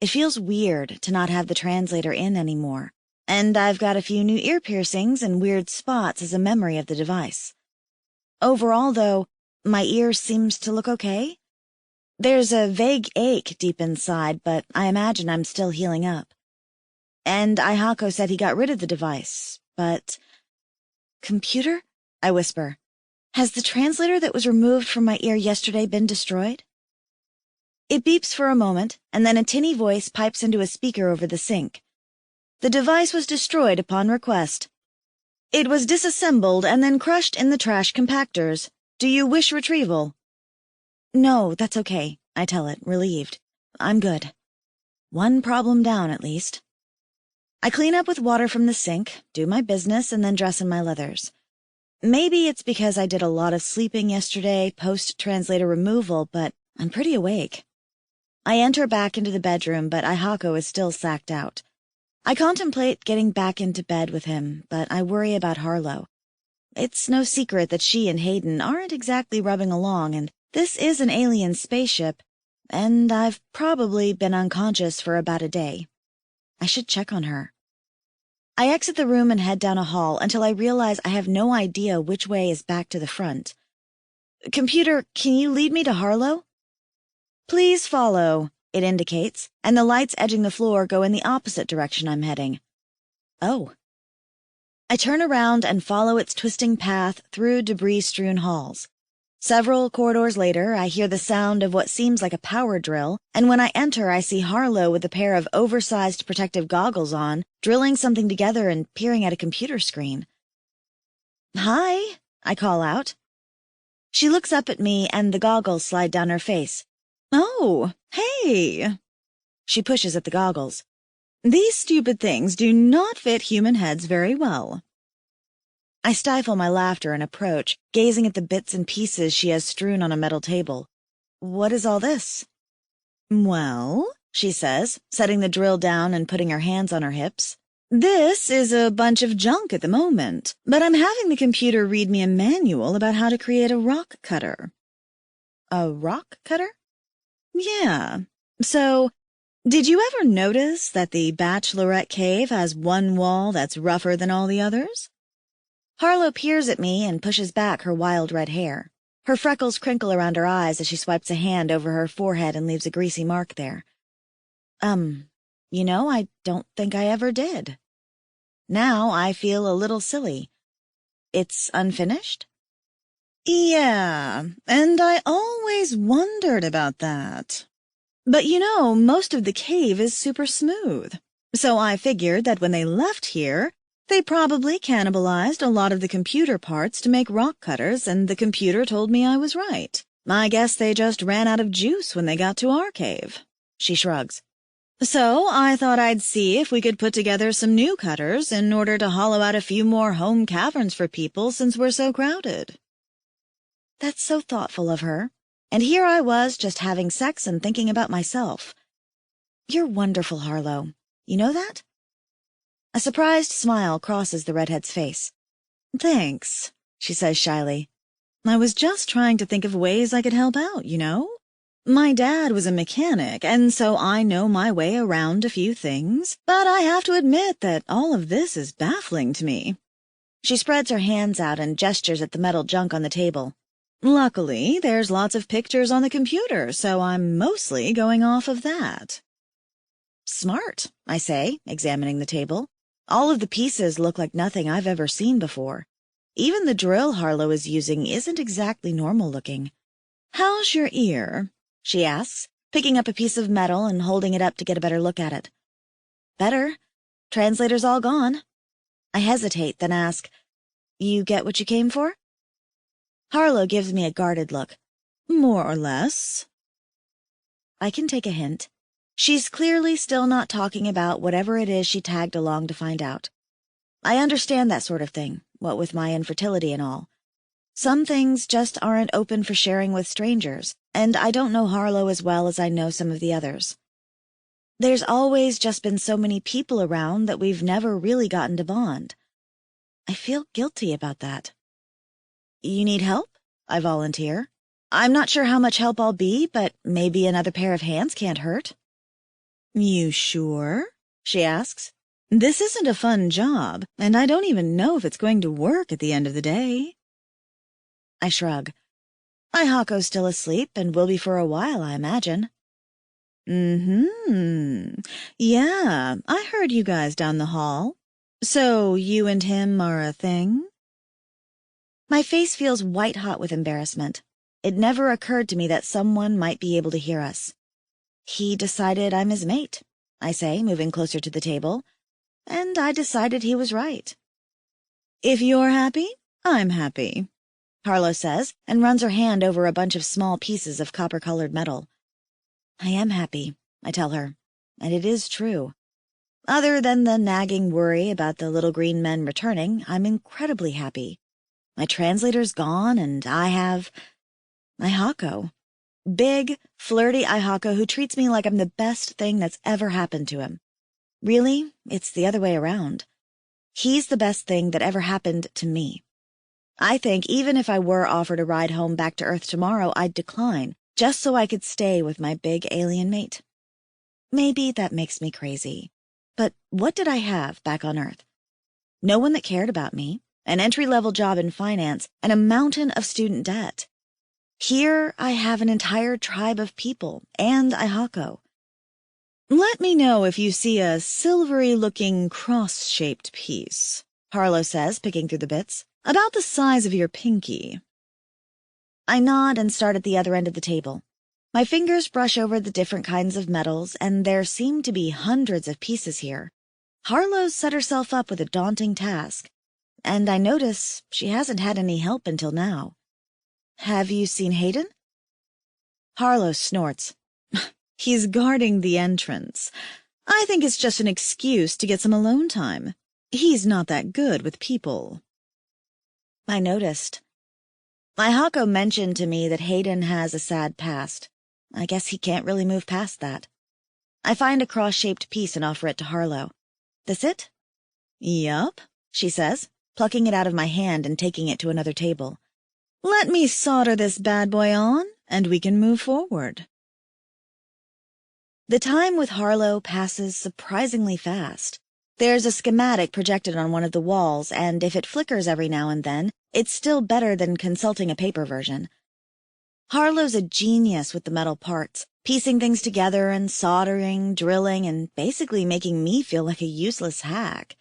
It feels weird to not have the translator in anymore, and I've got a few new ear piercings and weird spots as a memory of the device. Overall, though, my ear seems to look okay. There's a vague ache deep inside, but I imagine I'm still healing up. And Ihako said he got rid of the device, but... Computer? I whisper. Has the translator that was removed from my ear yesterday been destroyed? It beeps for a moment, and then a tinny voice pipes into a speaker over the sink. The device was destroyed upon request. It was disassembled and then crushed in the trash compactors. Do you wish retrieval? No, that's okay, I tell it, relieved. I'm good. One problem down, at least. I clean up with water from the sink, do my business, and then dress in my leathers. Maybe it's because I did a lot of sleeping yesterday, post-translator removal, but I'm pretty awake. I enter back into the bedroom, but Ihako is still sacked out. I contemplate getting back into bed with him, but I worry about Harlow. It's no secret that she and Hayden aren't exactly rubbing along, and this is an alien spaceship, and I've probably been unconscious for about a day. I should check on her. I exit the room and head down a hall until I realize I have no idea which way is back to the front. Computer, can you lead me to Harlow? Please follow, it indicates, and the lights edging the floor go in the opposite direction I'm heading. Oh. I turn around and follow its twisting path through debris-strewn halls. Several corridors later, I hear the sound of what seems like a power drill, and when I enter, I see Harlow with a pair of oversized protective goggles on, drilling something together and peering at a computer screen. Hi, I call out. She looks up at me, and the goggles slide down her face. Oh, hey. She pushes at the goggles. These stupid things do not fit human heads very well. I stifle my laughter and approach, gazing at the bits and pieces she has strewn on a metal table. What is all this? Well, she says, setting the drill down and putting her hands on her hips. This is a bunch of junk at the moment, but I'm having the computer read me a manual about how to create a rock cutter. A rock cutter? Yeah. So, did you ever notice that the Bachelorette Cave has one wall that's rougher than all the others? Harlow peers at me and pushes back her wild red hair. Her freckles crinkle around her eyes as she swipes a hand over her forehead and leaves a greasy mark there. I don't think I ever did. Now I feel a little silly. It's unfinished? Yeah, and I always wondered about that. But most of the cave is super smooth. So I figured that when they left here, they probably cannibalized a lot of the computer parts to make rock cutters, and the computer told me I was right. I guess they just ran out of juice when they got to our cave. She shrugs. So I thought I'd see if we could put together some new cutters in order to hollow out a few more home caverns for people since we're so crowded. That's so thoughtful of her. And here I was just having sex and thinking about myself. You're wonderful, Harlow. You know that? A surprised smile crosses the redhead's face. Thanks, she says shyly. I was just trying to think of ways I could help out, My dad was a mechanic, and so I know my way around a few things, but I have to admit that all of this is baffling to me. She spreads her hands out and gestures at the metal junk on the table. Luckily, there's lots of pictures on the computer, so I'm mostly going off of that. Smart, I say, examining the table. All of the pieces look like nothing I've ever seen before. Even the drill Harlow is using isn't exactly normal-looking. How's your ear? She asks, picking up a piece of metal and holding it up to get a better look at it. Better. Translator's all gone. I hesitate, then ask, You get what you came for? Harlow gives me a guarded look. More or less. I can take a hint. She's clearly still not talking about whatever it is she tagged along to find out. I understand that sort of thing, what with my infertility and all. Some things just aren't open for sharing with strangers, and I don't know Harlow as well as I know some of the others. There's always just been so many people around that we've never really gotten to bond. I feel guilty about that. You need help? I volunteer. I'm not sure how much help I'll be, but maybe another pair of hands can't hurt. You sure? She asks. This isn't a fun job, and I don't even know if it's going to work at the end of the day. I shrug. Ihako's still asleep and will be for a while, I imagine. Yeah, I heard you guys down the hall. So you and him are a thing? My face feels white-hot with embarrassment. It never occurred to me that someone might be able to hear us. He decided I'm his mate, I say, moving closer to the table, and I decided he was right. If you're happy, I'm happy, Harlow says, and runs her hand over a bunch of small pieces of copper-colored metal. I am happy, I tell her, and it is true. Other than the nagging worry about the little green men returning, I'm incredibly happy. My translator's gone, and I have Ihako. Big, flirty Ihako who treats me like I'm the best thing that's ever happened to him. Really, it's the other way around. He's the best thing that ever happened to me. I think even if I were offered a ride home back to Earth tomorrow, I'd decline, just so I could stay with my big alien mate. Maybe that makes me crazy. But what did I have back on Earth? No one that cared about me, an entry-level job in finance, and a mountain of student debt. Here I have an entire tribe of people, and Ihako. Let me know if you see a silvery-looking cross-shaped piece, Harlow says, picking through the bits, about the size of your pinky. I nod and start at the other end of the table. My fingers brush over the different kinds of metals, and there seem to be hundreds of pieces here. Harlow's set herself up with a daunting task, and I notice she hasn't had any help until now. Have you seen Hayden? Harlow snorts. He's guarding the entrance. I think it's just an excuse to get some alone time. He's not that good with people. I noticed. Ihako mentioned to me that Hayden has a sad past. I guess he can't really move past that. I find a cross-shaped piece and offer it to Harlow. This it? Yup, she says, plucking it out of my hand and taking it to another table. Let me solder this bad boy on, and we can move forward. The time with Harlow passes surprisingly fast. There's a schematic projected on one of the walls, and if it flickers every now and then, it's still better than consulting a paper version. Harlow's a genius with the metal parts, piecing things together and soldering, drilling, and basically making me feel like a useless hack.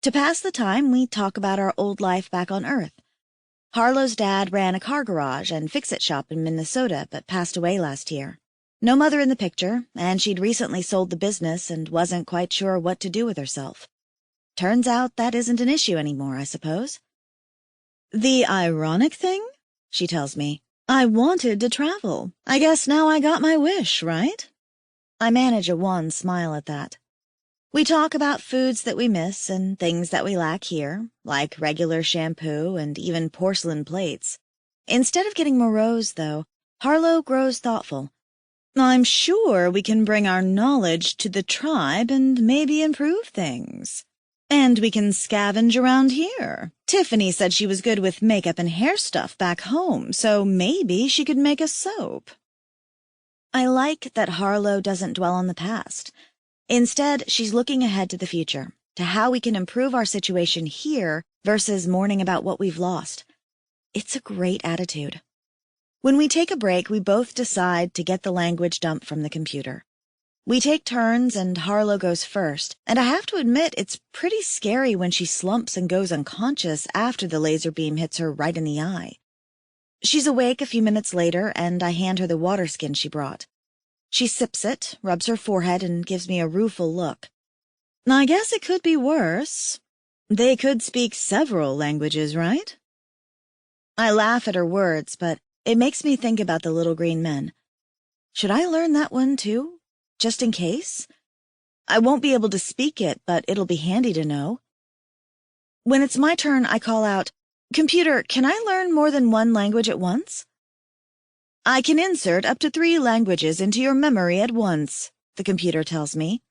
To pass the time, we talk about our old life back on Earth. Harlow's dad ran a car garage and fix-it shop in Minnesota, but passed away last year. No mother in the picture, and she'd recently sold the business and wasn't quite sure what to do with herself. Turns out that isn't an issue anymore, I suppose. The ironic thing, she tells me, I wanted to travel. I guess now I got my wish, right? I manage a wan smile at that. We talk about foods that we miss and things that we lack here, like regular shampoo and even porcelain plates. Instead of getting morose, though, Harlow grows thoughtful. I'm sure we can bring our knowledge to the tribe and maybe improve things. And we can scavenge around here. Tiffany said she was good with makeup and hair stuff back home, so maybe she could make a soap. I like that Harlow doesn't dwell on the past. Instead, she's looking ahead to the future, to how we can improve our situation here versus mourning about what we've lost. It's a great attitude. When we take a break, we both decide to get the language dump from the computer. We take turns, and Harlow goes first, and I have to admit it's pretty scary when she slumps and goes unconscious after the laser beam hits her right in the eye. She's awake a few minutes later, and I hand her the water skin she brought. She sips it, rubs her forehead, and gives me a rueful look. I guess it could be worse. They could speak several languages, right? I laugh at her words, but it makes me think about the little green men. Should I learn that one, too? Just in case? I won't be able to speak it, but it'll be handy to know. When it's my turn, I call out, Computer, can I learn more than one language at once? I can insert up to 3 languages into your memory at once, the computer tells me.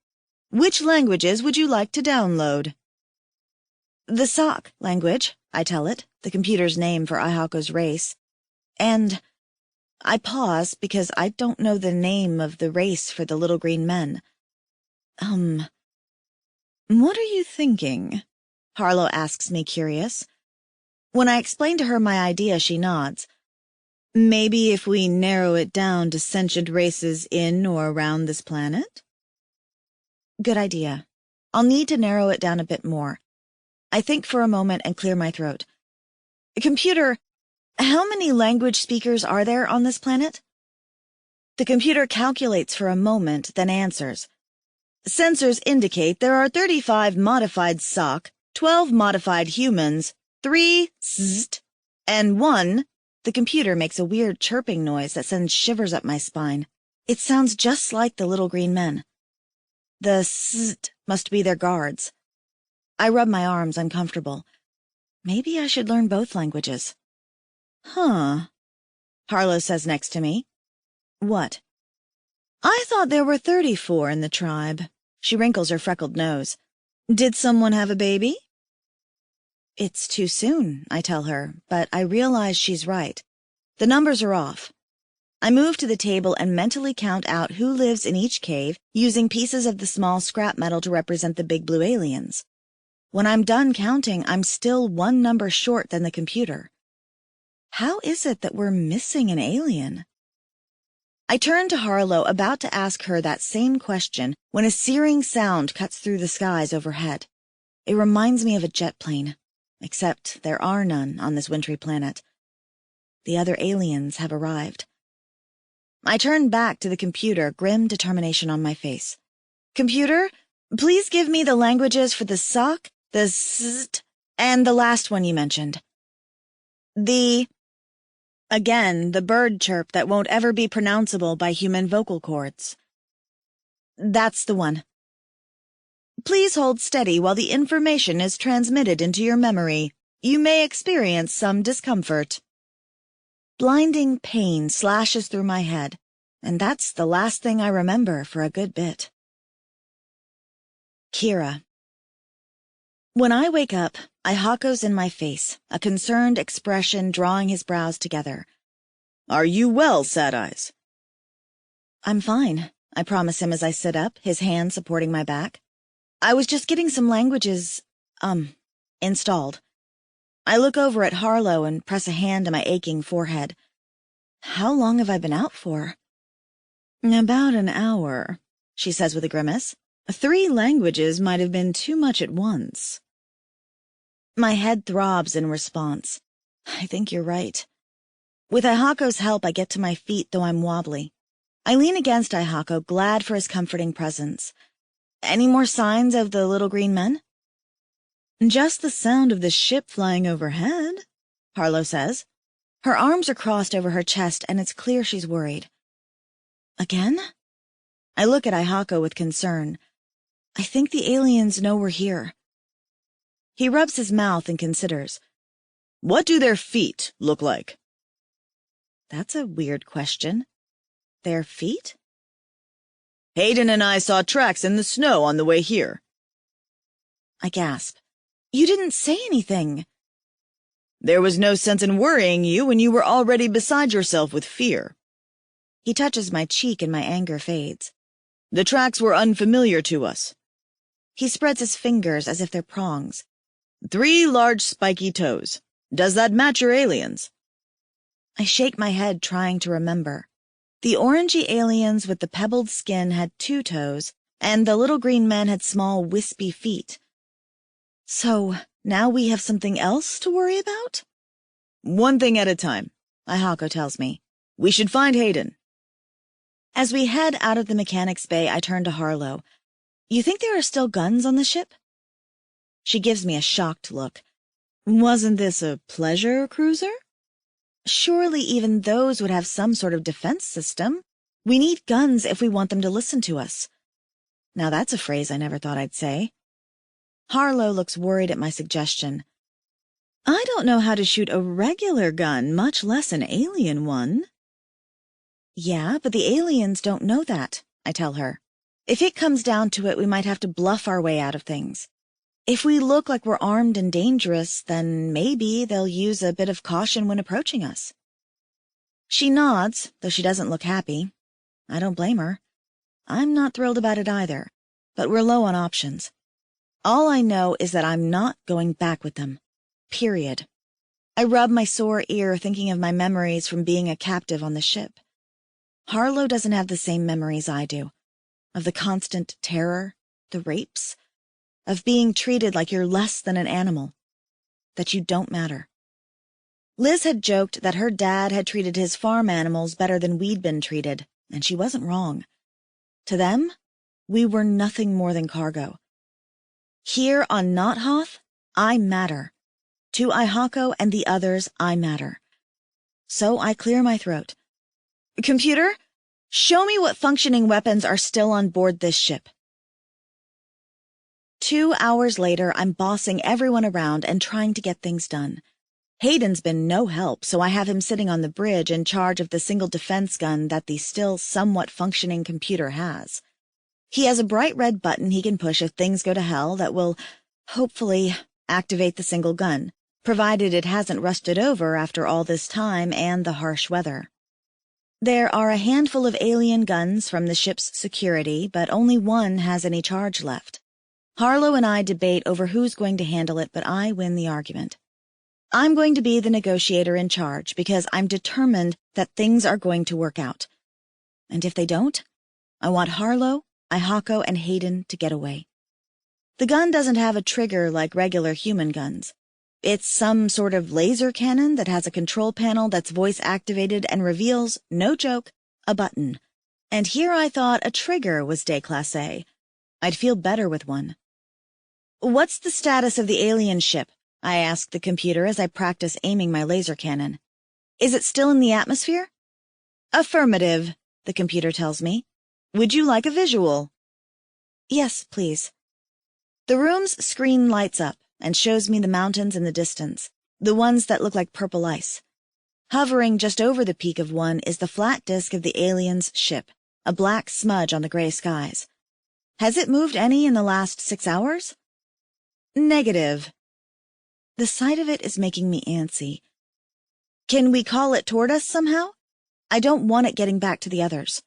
Which languages would you like to download? The Sock language, I tell it, the computer's name for Aihako's race. And I pause because I don't know the name of the race for the little green men. What are you thinking? Harlow asks me, curious. When I explain to her my idea, she nods. Maybe if we narrow it down to sentient races in or around this planet? Good idea. I'll need to narrow it down a bit more. I think for a moment and clear my throat. Computer, how many language speakers are there on this planet? The computer calculates for a moment, then answers. Sensors indicate there are 35 modified Sock, 12 modified humans, 3 Zt, and 1. The computer makes a weird chirping noise that sends shivers up my spine. It sounds just like the little green men. The Zt must be their guards. I rub my arms, uncomfortable. Maybe I should learn both languages. Huh. Harlow says next to me. What? I thought there were 34 in the tribe. She wrinkles her freckled nose. Did someone have a baby? It's too soon, I tell her, but I realize she's right. The numbers are off. I move to the table and mentally count out who lives in each cave, using pieces of the small scrap metal to represent the big blue aliens. When I'm done counting, I'm still 1 number short than the computer. How is it that we're missing an alien? I turn to Harlow, about to ask her that same question, when a searing sound cuts through the skies overhead. It reminds me of a jet plane, except there are none on this wintry planet. The other aliens have arrived. I turn back to the computer, grim determination on my face. Computer, please give me the languages for the Sock, the Zt, and the last one you mentioned. Again, the bird chirp that won't ever be pronounceable by human vocal cords. That's the one. Please hold steady while the information is transmitted into your memory. You may experience some discomfort. Blinding pain slashes through my head, and that's the last thing I remember for a good bit. Kira. When I wake up, Ihako's in my face, a concerned expression drawing his brows together. Are you well, Sad Eyes? I'm fine, I promise him as I sit up, his hand supporting my back. I was just getting some languages, installed. I look over at Harlow and press a hand to my aching forehead. How long have I been out for? About an hour, she says with a grimace. 3 languages might have been too much at once. My head throbs in response. I think you're right. With Ihako's help, I get to my feet, though I'm wobbly. I lean against Ihako, glad for his comforting presence. Any more signs of the little green men? Just the sound of the ship flying overhead, Harlow says. Her arms are crossed over her chest, and it's clear she's worried. Again? I look at Ihako with concern. I think the aliens know we're here. He rubs his mouth and considers. What do their feet look like? That's a weird question. Their feet? Hayden and I saw tracks in the snow on the way here. I gasp. You didn't say anything. There was no sense in worrying you when you were already beside yourself with fear. He touches my cheek and my anger fades. The tracks were unfamiliar to us. He spreads his fingers as if they're prongs. 3 large spiky toes. Does that match your aliens? I shake my head, trying to remember. The orangey aliens with the pebbled skin had 2 toes, and the little green men had small, wispy feet. So, now we have something else to worry about? One thing at a time, Ihako tells me. We should find Hayden. As we head out of the mechanic's bay, I turn to Harlow. You think there are still guns on the ship? She gives me a shocked look. Wasn't this a pleasure cruiser? Surely even those would have some sort of defense system. We need guns if we want them to listen to us. Now that's a phrase I never thought I'd say. Harlow looks worried at my suggestion. I don't know how to shoot a regular gun, much less an alien one. Yeah, but the aliens don't know that, I tell her. If it comes down to it, we might have to bluff our way out of things. If we look like we're armed and dangerous, then maybe they'll use a bit of caution when approaching us. She nods, though she doesn't look happy. I don't blame her. I'm not thrilled about it either, but we're low on options. All I know is that I'm not going back with them. Period. I rub my sore ear thinking of my memories from being a captive on the ship. Harlow doesn't have the same memories I do. Of the constant terror, the rapes, of being treated like you're less than an animal, that you don't matter. Liz had joked that her dad had treated his farm animals better than we'd been treated, and she wasn't wrong. To them, we were nothing more than cargo. Here on Nothoth, I matter. To Ihako and the others, I matter. So I clear my throat. Computer, show me what functioning weapons are still on board this ship. 2 hours later, I'm bossing everyone around and trying to get things done. Hayden's been no help, so I have him sitting on the bridge in charge of the single defense gun that the still somewhat functioning computer has. He has a bright red button he can push if things go to hell that will, hopefully, activate the single gun, provided it hasn't rusted over after all this time and the harsh weather. There are a handful of alien guns from the ship's security, but only one has any charge left. Harlow and I debate over who's going to handle it, but I win the argument. I'm going to be the negotiator in charge because I'm determined that things are going to work out. And if they don't, I want Harlow, Ihako, and Hayden to get away. The gun doesn't have a trigger like regular human guns. It's some sort of laser cannon that has a control panel that's voice-activated and reveals, no joke, a button. And here I thought a trigger was déclassé. I'd feel better with one. What's the status of the alien ship? I ask the computer as I practice aiming my laser cannon. Is it still in the atmosphere? Affirmative, the computer tells me. Would you like a visual? Yes, please. The room's screen lights up and shows me the mountains in the distance, the ones that look like purple ice. Hovering just over the peak of one is the flat disk of the alien's ship, a black smudge on the gray skies. Has it moved any in the last 6 hours? Negative. The sight of it is making me antsy. Can we call it toward us somehow? I don't want it getting back to the others.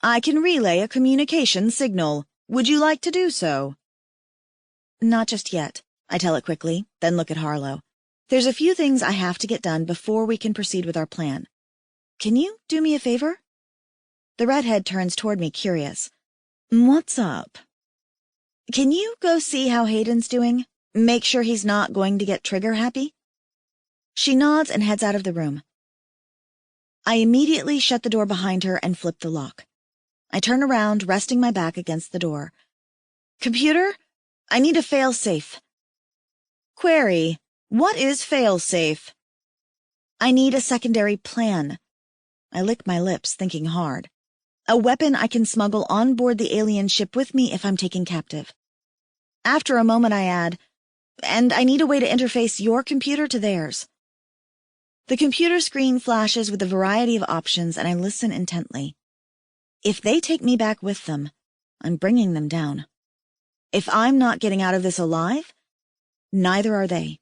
I can relay a communication signal. Would you like to do so? Not just yet, I tell it quickly, then look at Harlow. There's a few things I have to get done before we can proceed with our plan. Can you do me a favor? The redhead turns toward me, curious. What's up? Can you go see how Hayden's doing? Make sure he's not going to get trigger happy? She nods and heads out of the room. I immediately shut the door behind her and flip the lock. I turn around, resting my back against the door. Computer, I need a fail-safe. Query, what is fail-safe? I need a secondary plan. I lick my lips, thinking hard. A weapon I can smuggle on board the alien ship with me if I'm taken captive. After a moment I add, and I need a way to interface your computer to theirs. The computer screen flashes with a variety of options and I listen intently. If they take me back with them, I'm bringing them down. If I'm not getting out of this alive, neither are they.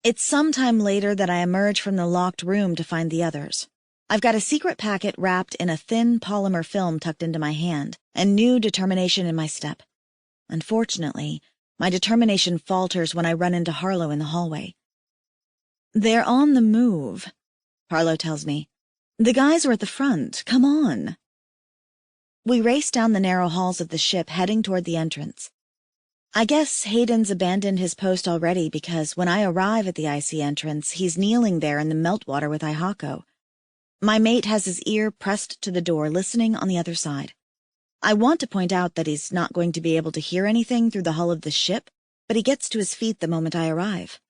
It's some time later that I emerge from the locked room to find the others. I've got a secret packet wrapped in a thin polymer film tucked into my hand, and new determination in my step. Unfortunately, my determination falters when I run into Harlow in the hallway. They're on the move, Harlow tells me. The guys are at the front. Come on. We race down the narrow halls of the ship, heading toward the entrance. I guess Hayden's abandoned his post already because when I arrive at the icy entrance, he's kneeling there in the meltwater with Ihako. My mate has his ear pressed to the door, listening on the other side. I want to point out that he's not going to be able to hear anything through the hull of the ship, but he gets to his feet the moment I arrive.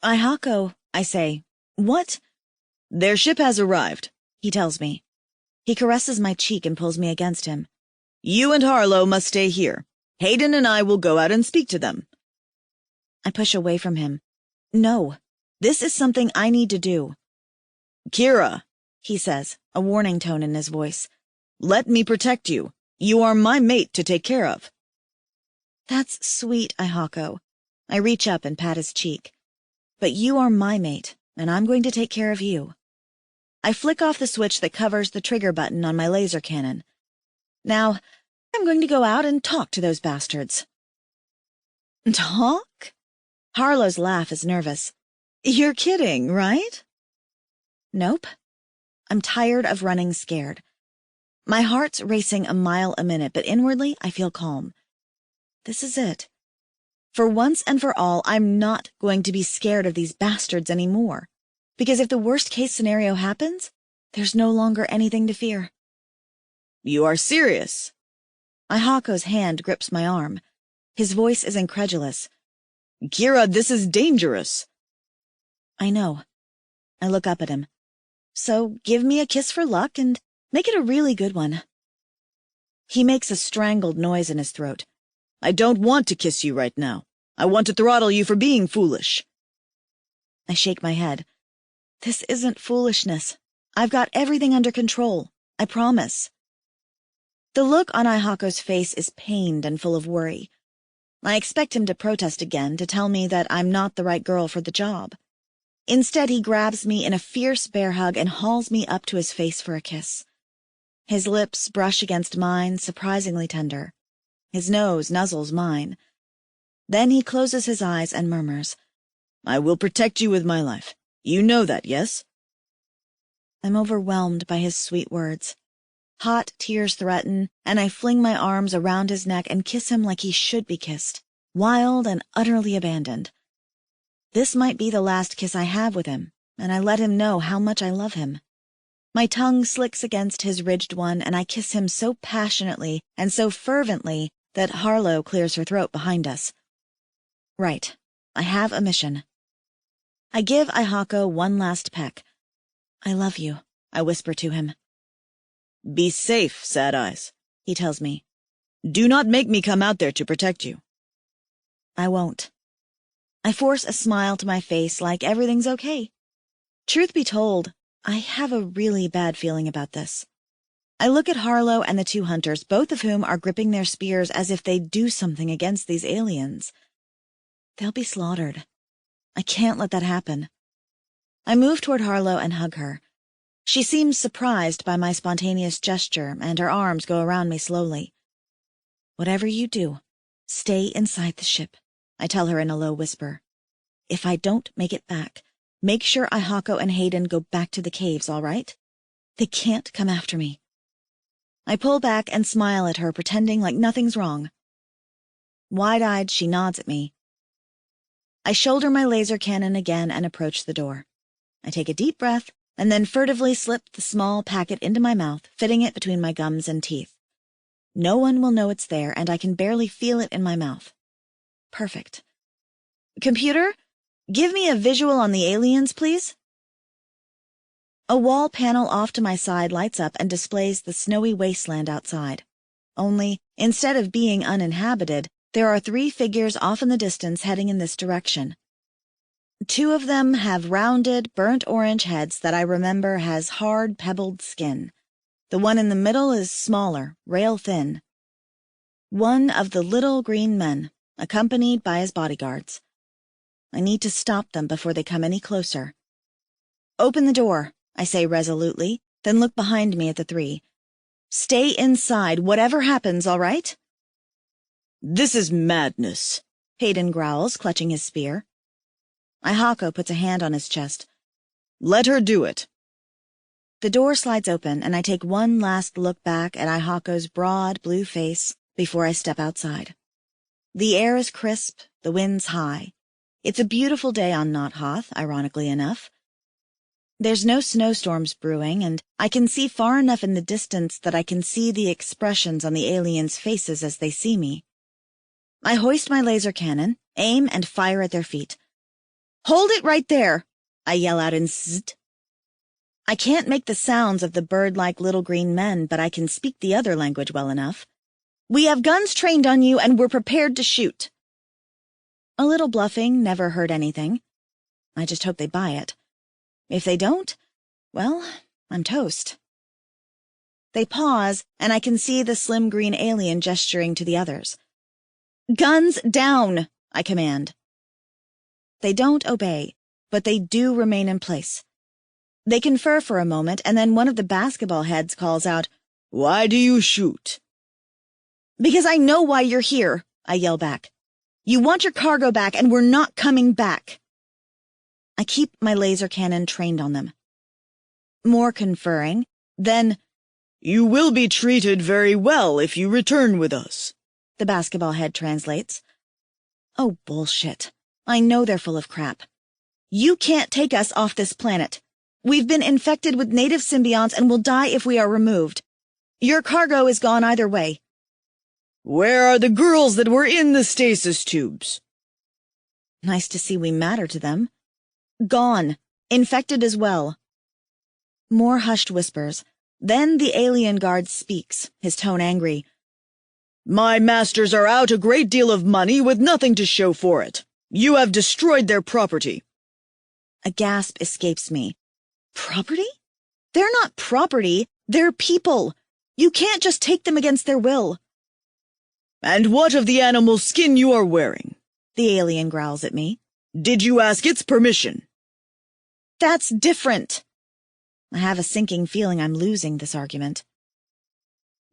Ihako, I say. What? Their ship has arrived, he tells me. He caresses my cheek and pulls me against him. You and Harlow must stay here. Hayden and I will go out and speak to them. I push away from him. No, this is something I need to do. Kira, he says, a warning tone in his voice. Let me protect you. You are my mate to take care of. That's sweet, Ihako. I reach up and pat his cheek. But you are my mate, and I'm going to take care of you. I flick off the switch that covers the trigger button on my laser cannon. Now, I'm going to go out and talk to those bastards. Talk? Harlow's laugh is nervous. You're kidding, right? Nope. I'm tired of running scared. My heart's racing a mile a minute, but inwardly I feel calm. This is it. For once and for all, I'm not going to be scared of these bastards anymore. Because if the worst-case scenario happens, there's no longer anything to fear. You are serious? Ihako's hand grips my arm. His voice is incredulous. Kira, this is dangerous. I know. I look up at him. So give me a kiss for luck and make it a really good one. He makes a strangled noise in his throat. I don't want to kiss you right now. I want to throttle you for being foolish. I shake my head. This isn't foolishness. I've got everything under control. I promise. The look on Ihako's face is pained and full of worry. I expect him to protest again, to tell me that I'm not the right girl for the job. Instead, he grabs me in a fierce bear hug and hauls me up to his face for a kiss. His lips brush against mine, surprisingly tender. His nose nuzzles mine. Then he closes his eyes and murmurs, I will protect you with my life. You know that, yes? I'm overwhelmed by his sweet words. Hot tears threaten, and I fling my arms around his neck and kiss him like he should be kissed, wild and utterly abandoned. This might be the last kiss I have with him, and I let him know how much I love him. My tongue slicks against his ridged one, and I kiss him so passionately and so fervently that Harlow clears her throat behind us. Right, I have a mission. I give Ihako one last peck. I love you, I whisper to him. Be safe, Sad Eyes, he tells me. Do not make me come out there to protect you. I won't. I force a smile to my face like everything's okay. Truth be told, I have a really bad feeling about this. I look at Harlow and the two hunters, both of whom are gripping their spears as if they'd do something against these aliens. They'll be slaughtered. I can't let that happen. I move toward Harlow and hug her. She seems surprised by my spontaneous gesture, and her arms go around me slowly. Whatever you do, stay inside the ship, I tell her in a low whisper. If I don't make it back, make sure Ihako and Hayden go back to the caves, all right? They can't come after me. I pull back and smile at her, pretending like nothing's wrong. Wide-eyed, she nods at me. I shoulder my laser cannon again and approach the door. I take a deep breath and then furtively slip the small packet into my mouth, fitting it between my gums and teeth. No one will know it's there, and I can barely feel it in my mouth. Perfect. Computer, give me a visual on the aliens, please. A wall panel off to my side lights up and displays the snowy wasteland outside. Only, instead of being uninhabited, there are 3 figures off in the distance heading in this direction. 2 of them have rounded, burnt-orange heads that I remember has hard, pebbled skin. The one in the middle is smaller, rail-thin. One of the little green men, accompanied by his bodyguards. I need to stop them before they come any closer. Open the door, I say resolutely, then look behind me at the 3. Stay inside, whatever happens, all right? This is madness, Hayden growls, clutching his spear. Ihako puts a hand on his chest. Let her do it. The door slides open, and I take one last look back at Ihako's broad blue face before I step outside. The air is crisp, the wind's high. It's a beautiful day on Knot Hoth, ironically enough. There's no snowstorms brewing, and I can see far enough in the distance that I can see the expressions on the aliens' faces as they see me. I hoist my laser cannon, aim, and fire at their feet. Hold it right there, I yell out in zzzt. I can't make the sounds of the bird-like little green men, but I can speak the other language well enough. We have guns trained on you, and we're prepared to shoot. A little bluffing never hurt anything. I just hope they buy it. If they don't, well, I'm toast. They pause, and I can see the slim green alien gesturing to the others. Guns down, I command. They don't obey, but they do remain in place. They confer for a moment, and then one of the basketball heads calls out, Why do you shoot? Because I know why you're here, I yell back. You want your cargo back, and we're not coming back. I keep my laser cannon trained on them. More conferring, then, You will be treated very well if you return with us, the basketball head translates. Oh, bullshit. I know they're full of crap. You can't take us off this planet. We've been infected with native symbionts and will die if we are removed. Your cargo is gone either way. Where are the girls that were in the stasis tubes? Nice to see we matter to them. Gone. Infected as well. More hushed whispers. Then the alien guard speaks, his tone angry. My masters are out a great deal of money with nothing to show for it. You have destroyed their property. A gasp escapes me. Property? They're not property. They're people. You can't just take them against their will. And what of the animal skin you are wearing? The alien growls at me. Did you ask its permission? That's different. I have a sinking feeling I'm losing this argument.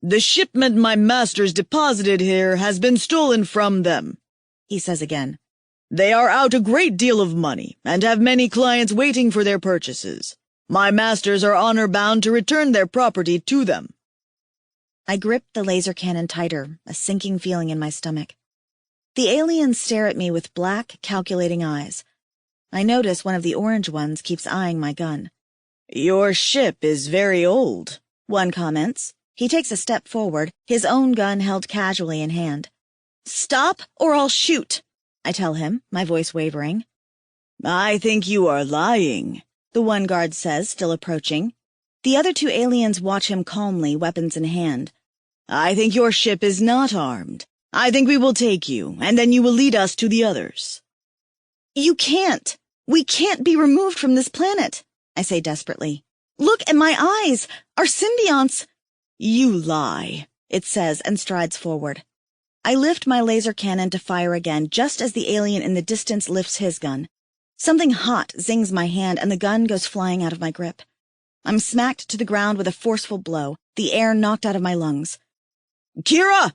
The shipment my masters deposited here has been stolen from them, he says again. They are out a great deal of money and have many clients waiting for their purchases. My masters are honor-bound to return their property to them. I grip the laser cannon tighter, a sinking feeling in my stomach. The aliens stare at me with black, calculating eyes. I notice one of the orange ones keeps eyeing my gun. Your ship is very old, one comments. He takes a step forward, his own gun held casually in hand. Stop, or I'll shoot, I tell him, my voice wavering. I think you are lying, the one guard says, still approaching. The other 2 aliens watch him calmly, weapons in hand. I think your ship is not armed. I think we will take you, and then you will lead us to the others. You can't. We can't be removed from this planet, I say desperately. Look at my eyes! Our symbionts! You lie, it says and strides forward. I lift my laser cannon to fire again, just as the alien in the distance lifts his gun. Something hot zings my hand, and the gun goes flying out of my grip. I'm smacked to the ground with a forceful blow, the air knocked out of my lungs. Kira!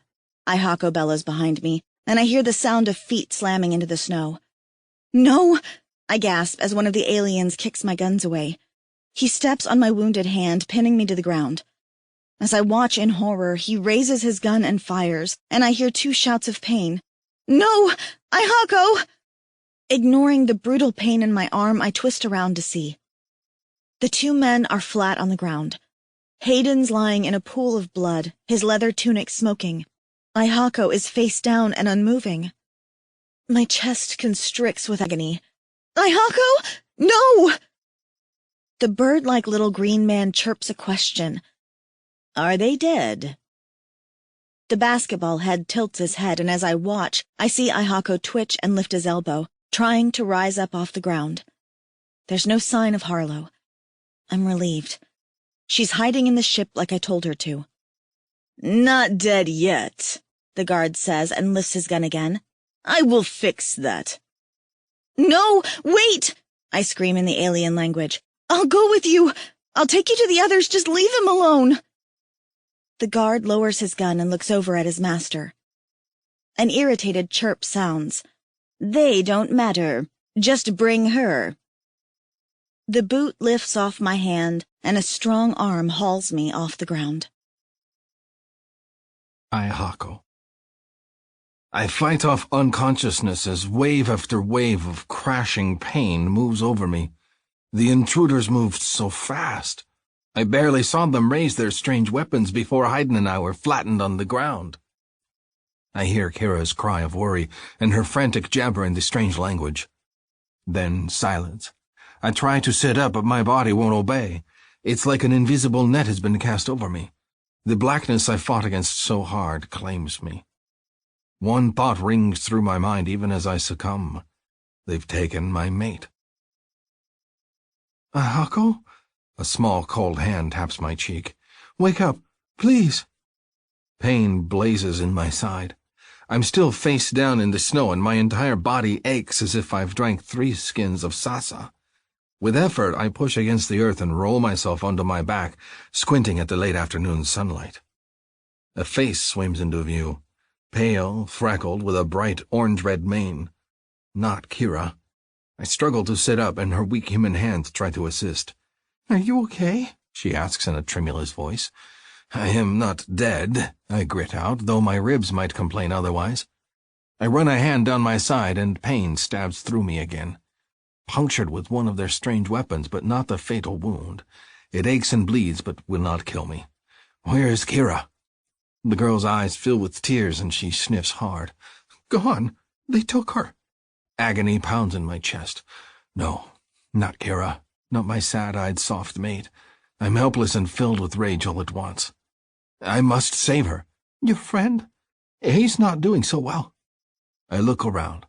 Ihako bellows behind me, and I hear the sound of feet slamming into the snow. No! I gasp as one of the aliens kicks my guns away. He steps on my wounded hand, pinning me to the ground. As I watch in horror, he raises his gun and fires, and I hear 2 shouts of pain. No! Ihako! Ignoring the brutal pain in my arm, I twist around to see. The 2 men are flat on the ground. Hayden's lying in a pool of blood, his leather tunic smoking. Ihako is face down and unmoving. My chest constricts with agony. Ihako! No! The bird-like little green man chirps a question. Are they dead? The basketball head tilts his head, and as I watch, I see Ihako twitch and lift his elbow, trying to rise up off the ground. There's no sign of Harlow. I'm relieved. She's hiding in the ship like I told her to. Not dead yet, the guard says and lifts his gun again. I will fix that. No, wait! I scream in the alien language. I'll go with you. I'll take you to the others. Just leave them alone. The guard lowers his gun and looks over at his master. An irritated chirp sounds. They don't matter. Just bring her. The boot lifts off my hand, and a strong arm hauls me off the ground. Ihako. I fight off unconsciousness as wave after wave of crashing pain moves over me. The intruders moved so fast. I barely saw them raise their strange weapons before Hayden and I were flattened on the ground. I hear Kira's cry of worry and her frantic jabber in the strange language. Then silence. I try to sit up, but my body won't obey. It's like an invisible net has been cast over me. The blackness I fought against so hard claims me. One thought rings through my mind even as I succumb. They've taken my mate. Ihako? A small cold hand taps my cheek. Wake up, please. Pain blazes in my side. I'm still face down in the snow and my entire body aches as if I've drank 3 skins of sasa. With effort, I push against the earth and roll myself onto my back, squinting at the late afternoon sunlight. A face swims into view, pale, freckled, with a bright orange-red mane. Not Kira. I struggle to sit up, and her weak human hands try to assist. Are you okay? She asks in a tremulous voice. I am not dead, I grit out, though my ribs might complain otherwise. I run a hand down my side, and pain stabs through me again. Punctured with one of their strange weapons, but not the fatal wound. It aches and bleeds, but will not kill me. Where is Kira? The girl's eyes fill with tears, and she sniffs hard. Gone. They took her. Agony pounds in my chest. No, not Kira. Not my sad-eyed soft mate. I'm helpless and filled with rage all at once. I must save her. Your friend? He's not doing so well. I look around.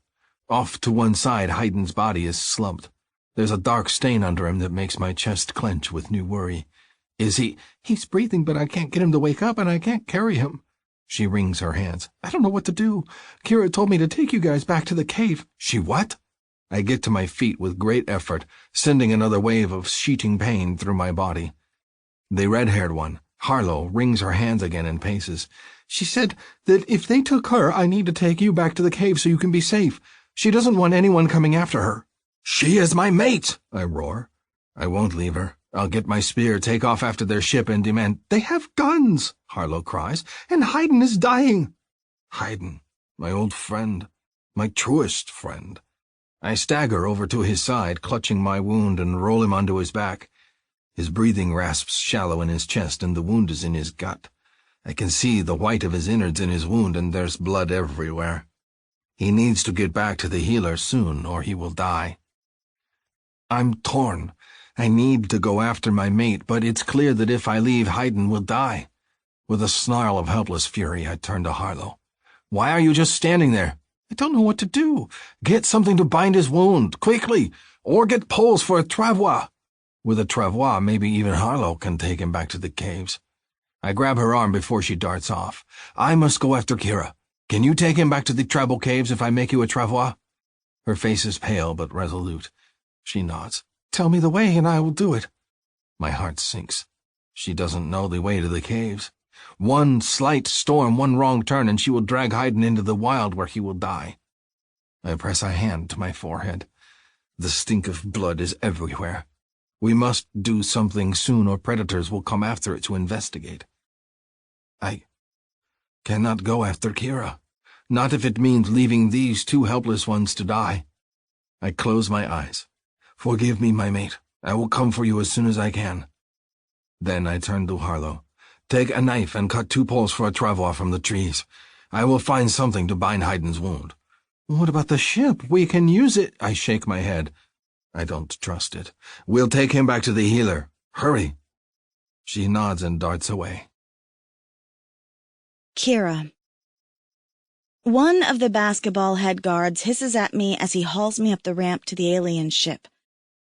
Off to one side, Hayden's body is slumped. There's a dark stain under him that makes my chest clench with new worry. Is he? He's breathing, but I can't get him to wake up, and I can't carry him. She wrings her hands. I don't know what to do. Kira told me to take you guys back to the cave. She what? I get to my feet with great effort, sending another wave of sheeting pain through my body. The red-haired one, Harlow, wrings her hands again and paces. She said that if they took her, I need to take you back to the cave so you can be safe. She doesn't want anyone coming after her. She is my mate, I roar. I won't leave her. I'll get my spear, take off after their ship, and demand, They have guns, Harlow cries, and Hayden is dying. Hayden, my old friend, my truest friend. I stagger over to his side, clutching my wound, and roll him onto his back. His breathing rasps shallow in his chest, and the wound is in his gut. I can see the white of his innards in his wound, and there's blood everywhere. He needs to get back to the healer soon, or he will die. I'm torn. I need to go after my mate, but it's clear that if I leave, Hayden will die. With a snarl of helpless fury, I turn to Harlow. Why are you just standing there? I don't know what to do. Get something to bind his wound, quickly, or get poles for a travois. With a travois, maybe even Harlow can take him back to the caves. I grab her arm before she darts off. I must go after Kira. Can you take him back to the tribal caves if I make you a travois? Her face is pale but resolute. She nods. Tell me the way and I will do it. My heart sinks. She doesn't know the way to the caves. One slight storm, one wrong turn, and she will drag Haydn into the wild where he will die. I press a hand to my forehead. The stink of blood is everywhere. We must do something soon or predators will come after it to investigate. I cannot go after Kira. Not if it means leaving these two helpless ones to die. I close my eyes. Forgive me, my mate. I will come for you as soon as I can. Then I turn to Harlow. Take a knife and cut 2 poles for a travois from the trees. I will find something to bind Haydn's wound. What about the ship? We can use it. I shake my head. I don't trust it. We'll take him back to the healer. Hurry. She nods and darts away. Kira. One of the basketball head guards hisses at me as he hauls me up the ramp to the alien ship.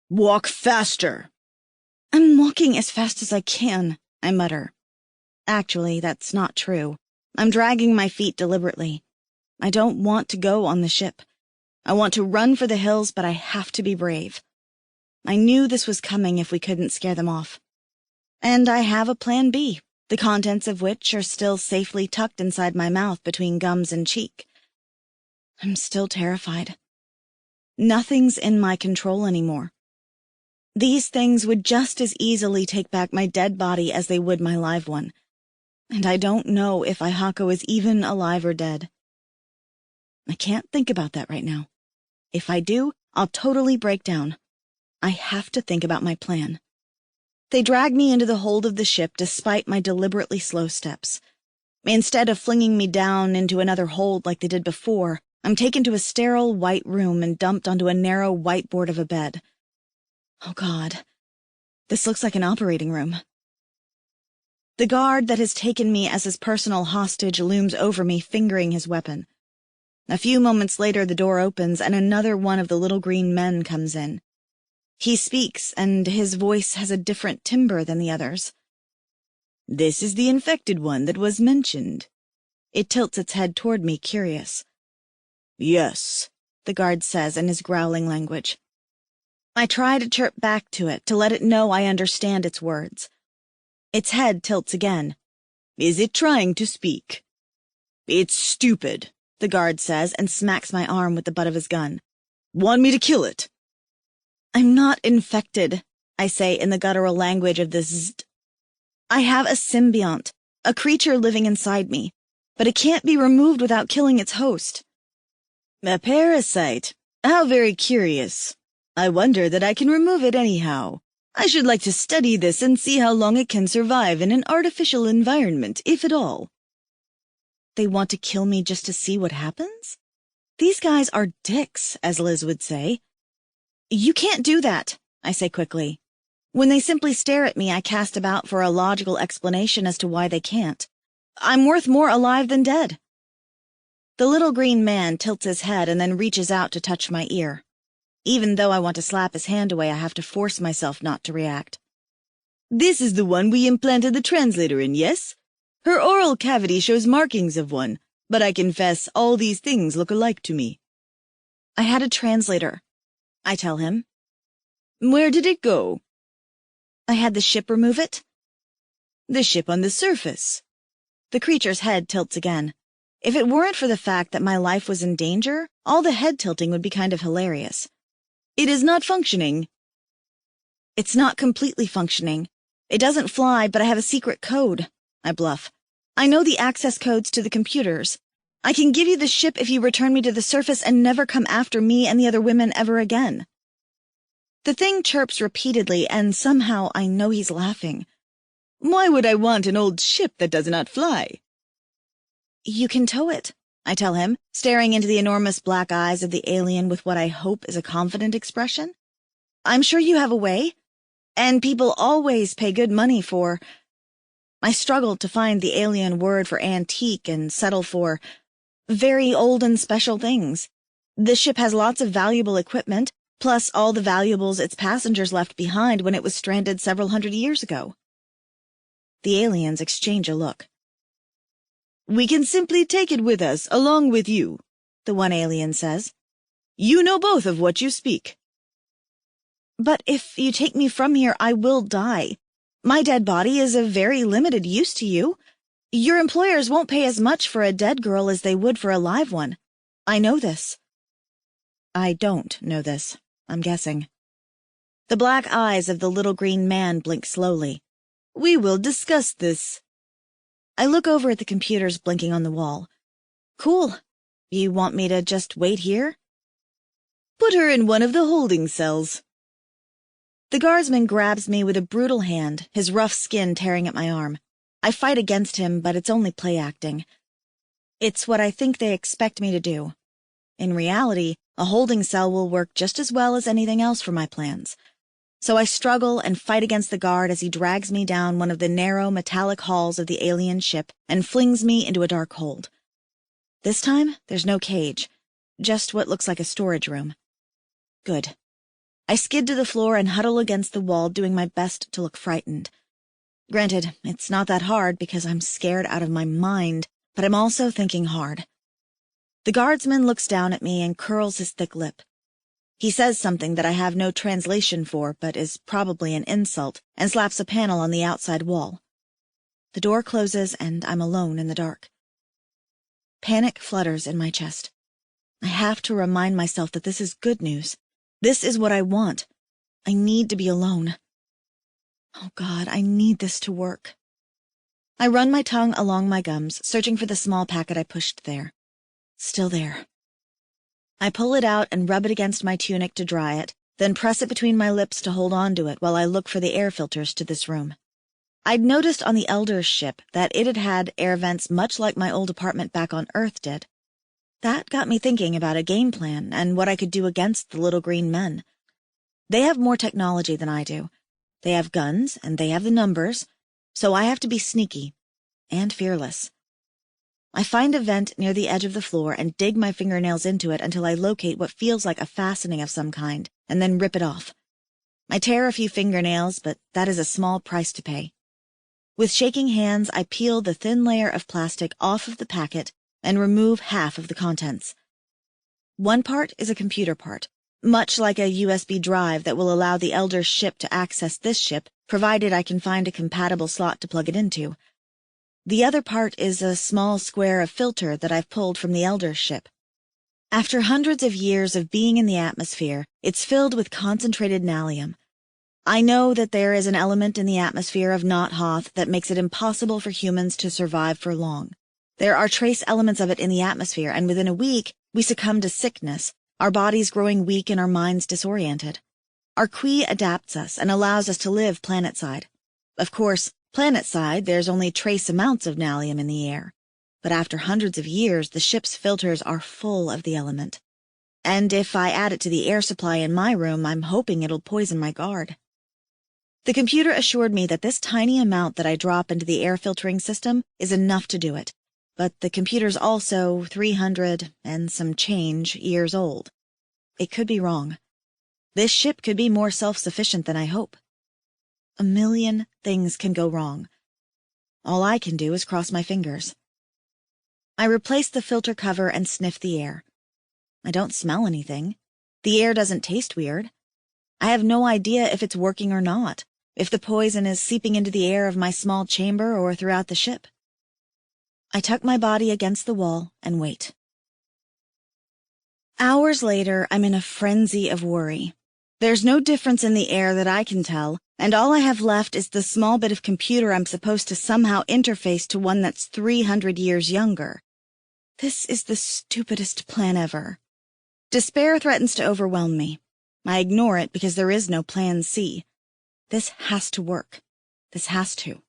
Walk faster! I'm walking as fast as I can, I mutter. Actually, that's not true. I'm dragging my feet deliberately. I don't want to go on the ship. I want to run for the hills, but I have to be brave. I knew this was coming if we couldn't scare them off. And I have a plan B, the contents of which are still safely tucked inside my mouth between gums and cheek. I'm still terrified. Nothing's in my control anymore. These things would just as easily take back my dead body as they would my live one. And I don't know if Ihako is even alive or dead. I can't think about that right now. If I do, I'll totally break down. I have to think about my plan. They drag me into the hold of the ship despite my deliberately slow steps. Instead of flinging me down into another hold like they did before, I'm taken to a sterile white room and dumped onto a narrow whiteboard of a bed. Oh God, this looks like an operating room. The guard that has taken me as his personal hostage looms over me, fingering his weapon. A few moments later, the door opens and another one of the little green men comes in. He speaks, and his voice has a different timbre than the others. This is the infected one that was mentioned. It tilts its head toward me, curious. Yes, the guard says in his growling language. I try to chirp back to it, to let it know I understand its words. Its head tilts again. Is it trying to speak? It's stupid, the guard says and smacks my arm with the butt of his gun. Want me to kill it? I'm not infected, I say in the guttural language of the Zd. I have a symbiont, a creature living inside me, but it can't be removed without killing its host. A parasite? How very curious. I wonder that I can remove it anyhow. I should like to study this and see how long it can survive in an artificial environment, if at all. They want to kill me just to see what happens? These guys are dicks, as Liz would say. You can't do that, I say quickly. When they simply stare at me, I cast about for a logical explanation as to why they can't. I'm worth more alive than dead. The little green man tilts his head and then reaches out to touch my ear. Even though I want to slap his hand away, I have to force myself not to react. This is the one we implanted the translator in, yes? Her oral cavity shows markings of one, but I confess all these things look alike to me. I had a translator, I tell him. Where did it go? I had the ship remove it. The ship on the surface. The creature's head tilts again. If it weren't for the fact that my life was in danger, all the head tilting would be kind of hilarious. It is not functioning. It's not completely functioning. It doesn't fly, but I have a secret code, I bluff. I know the access codes to the computers. I can give you the ship if you return me to the surface and never come after me and the other women ever again. The thing chirps repeatedly, and somehow I know he's laughing. Why would I want an old ship that does not fly? You can tow it, I tell him, staring into the enormous black eyes of the alien with what I hope is a confident expression. I'm sure you have a way, and people always pay good money for... I struggled to find the alien word for antique and settle for very old and special things. The ship has lots of valuable equipment, plus all the valuables its passengers left behind when it was stranded several hundred years ago. The aliens exchange a look. "We can simply take it with us, along with you," the one alien says. "You know both of what you speak." "But if you take me from here, I will die. My dead body is of very limited use to you. Your employers won't pay as much for a dead girl as they would for a live one. I know this." I don't know this, I'm guessing. The black eyes of the little green man blink slowly. "We will discuss this." I look over at the computers blinking on the wall. Cool. You want me to just wait here? "Put her in one of the holding cells." The guardsman grabs me with a brutal hand, his rough skin tearing at my arm. I fight against him, but it's only play acting. It's what I think they expect me to do. In reality, a holding cell will work just as well as anything else for my plans. So I struggle and fight against the guard as he drags me down one of the narrow metallic halls of the alien ship and flings me into a dark hold. This time, there's no cage, just what looks like a storage room. Good. I skid to the floor and huddle against the wall, doing my best to look frightened. Granted, it's not that hard because I'm scared out of my mind, but I'm also thinking hard. The guardsman looks down at me and curls his thick lip. He says something that I have no translation for, but is probably an insult, and slaps a panel on the outside wall. The door closes and I'm alone in the dark. Panic flutters in my chest. I have to remind myself that this is good news. This is what I want. I need to be alone. Oh God, I need this to work. I run my tongue along my gums, searching for the small packet I pushed there. Still there. I pull it out and rub it against my tunic to dry it, then press it between my lips to hold on to it while I look for the air filters to this room. I'd noticed on the Elder's ship that it had had air vents much like my old apartment back on Earth did. That got me thinking about a game plan and what I could do against the little green men. They have more technology than I do. They have guns and they have the numbers, so I have to be sneaky and fearless. I find a vent near the edge of the floor and dig my fingernails into it until I locate what feels like a fastening of some kind, and then rip it off. I tear a few fingernails, but that is a small price to pay. With shaking hands, I peel the thin layer of plastic off of the packet and remove half of the contents. One part is a computer part, much like a USB drive that will allow the Elder's ship to access this ship, provided I can find a compatible slot to plug it into. The other part is a small square of filter that I've pulled from the Elder's ship. After hundreds of years of being in the atmosphere, it's filled with concentrated nalium. I know that there is an element in the atmosphere of Not-Hoth that makes it impossible for humans to survive for long. There are trace elements of it in the atmosphere, and within a week, we succumb to sickness, our bodies growing weak and our minds disoriented. Our Qui adapts us and allows us to live planet-side. Of course, planet-side, there's only trace amounts of nalium in the air. But after hundreds of years, the ship's filters are full of the element. And if I add it to the air supply in my room, I'm hoping it'll poison my guard. The computer assured me that this tiny amount that I drop into the air filtering system is enough to do it. But the computer's also 300 and some change years old. It could be wrong. This ship could be more self-sufficient than I hope. A million things can go wrong. All I can do is cross my fingers. I replace the filter cover and sniff the air. I don't smell anything. The air doesn't taste weird. I have no idea if it's working or not, if the poison is seeping into the air of my small chamber or throughout the ship. I tuck my body against the wall and wait. Hours later, I'm in a frenzy of worry. There's no difference in the air that I can tell, and all I have left is the small bit of computer I'm supposed to somehow interface to one that's 300 years younger. This is the stupidest plan ever. Despair threatens to overwhelm me. I ignore it because there is no plan C. This has to work. This has to.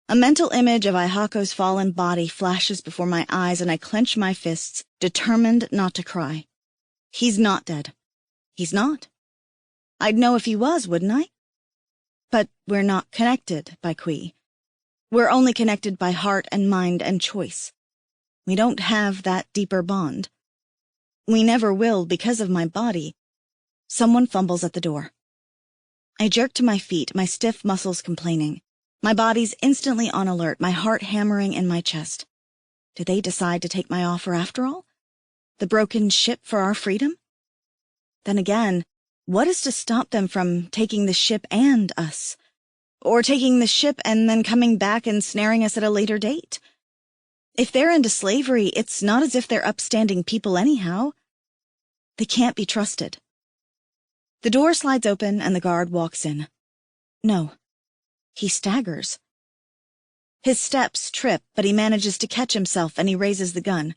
A mental image of Ihako's fallen body flashes before my eyes, and I clench my fists, determined not to cry. He's not dead. He's not. I'd know if he was, wouldn't I? But we're not connected by Qui. We're only connected by heart and mind and choice. We don't have that deeper bond. We never will because of my body. Someone fumbles at the door. I jerk to my feet, my stiff muscles complaining. My body's instantly on alert, my heart hammering in my chest. Did they decide to take my offer after all? The broken ship for our freedom? Then again, what is to stop them from taking the ship and us? Or taking the ship and then coming back and snaring us at a later date? If they're into slavery, it's not as if they're upstanding people anyhow. They can't be trusted. The door slides open and the guard walks in. No, he staggers. His steps trip, but he manages to catch himself and he raises the gun.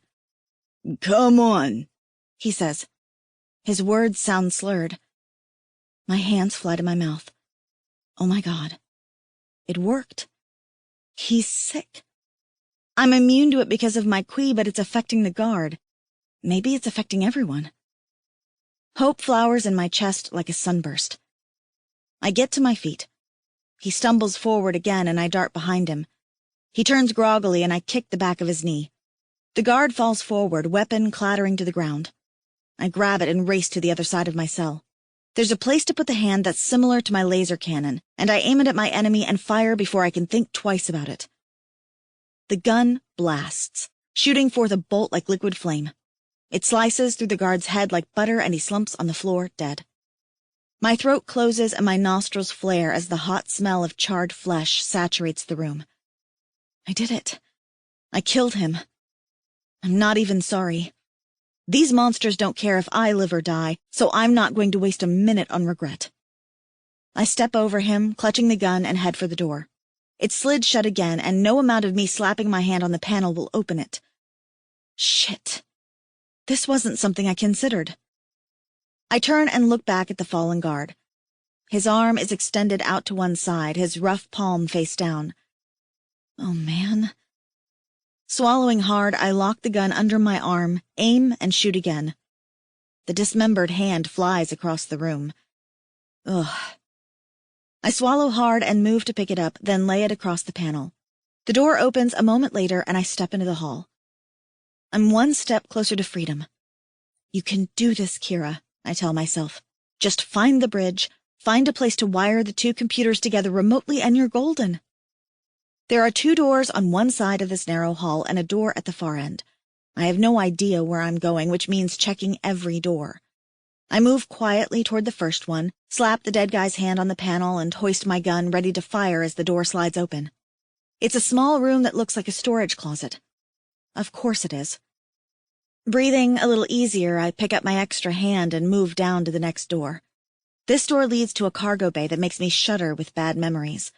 "Come on," he says. His words sound slurred. My hands fly to my mouth. Oh my God. It worked. He's sick. I'm immune to it because of my qui, but it's affecting the guard. Maybe it's affecting everyone. Hope flowers in my chest like a sunburst. I get to my feet. He stumbles forward again and I dart behind him. He turns groggily and I kick the back of his knee. The guard falls forward, weapon clattering to the ground. I grab it and race to the other side of my cell. There's a place to put the hand that's similar to my laser cannon, and I aim it at my enemy and fire before I can think twice about it. The gun blasts, shooting forth a bolt like liquid flame. It slices through the guard's head like butter and he slumps on the floor dead. My throat closes and my nostrils flare as the hot smell of charred flesh saturates the room. I did it. I killed him. I'm not even sorry. These monsters don't care if I live or die, so I'm not going to waste a minute on regret. I step over him, clutching the gun, and head for the door. It slid shut again, and no amount of me slapping my hand on the panel will open it. Shit. This wasn't something I considered. I turn and look back at the fallen guard. His arm is extended out to one side, his rough palm face down. Oh, man. Swallowing hard, I lock the gun under my arm, aim, and shoot again. The dismembered hand flies across the room. Ugh. I swallow hard and move to pick it up, then lay it across the panel. The door opens a moment later, and I step into the hall. I'm one step closer to freedom. You can do this, Kira, I tell myself. Just find the bridge, find a place to wire the two computers together remotely, and you're golden. There are 2 doors on one side of this narrow hall and a door at the far end. I have no idea where I'm going, which means checking every door. I move quietly toward the first one, slap the dead guy's hand on the panel, and hoist my gun ready to fire as the door slides open. It's a small room that looks like a storage closet. Of course it is. Breathing a little easier, I pick up my extra hand and move down to the next door. This door leads to a cargo bay that makes me shudder with bad memories.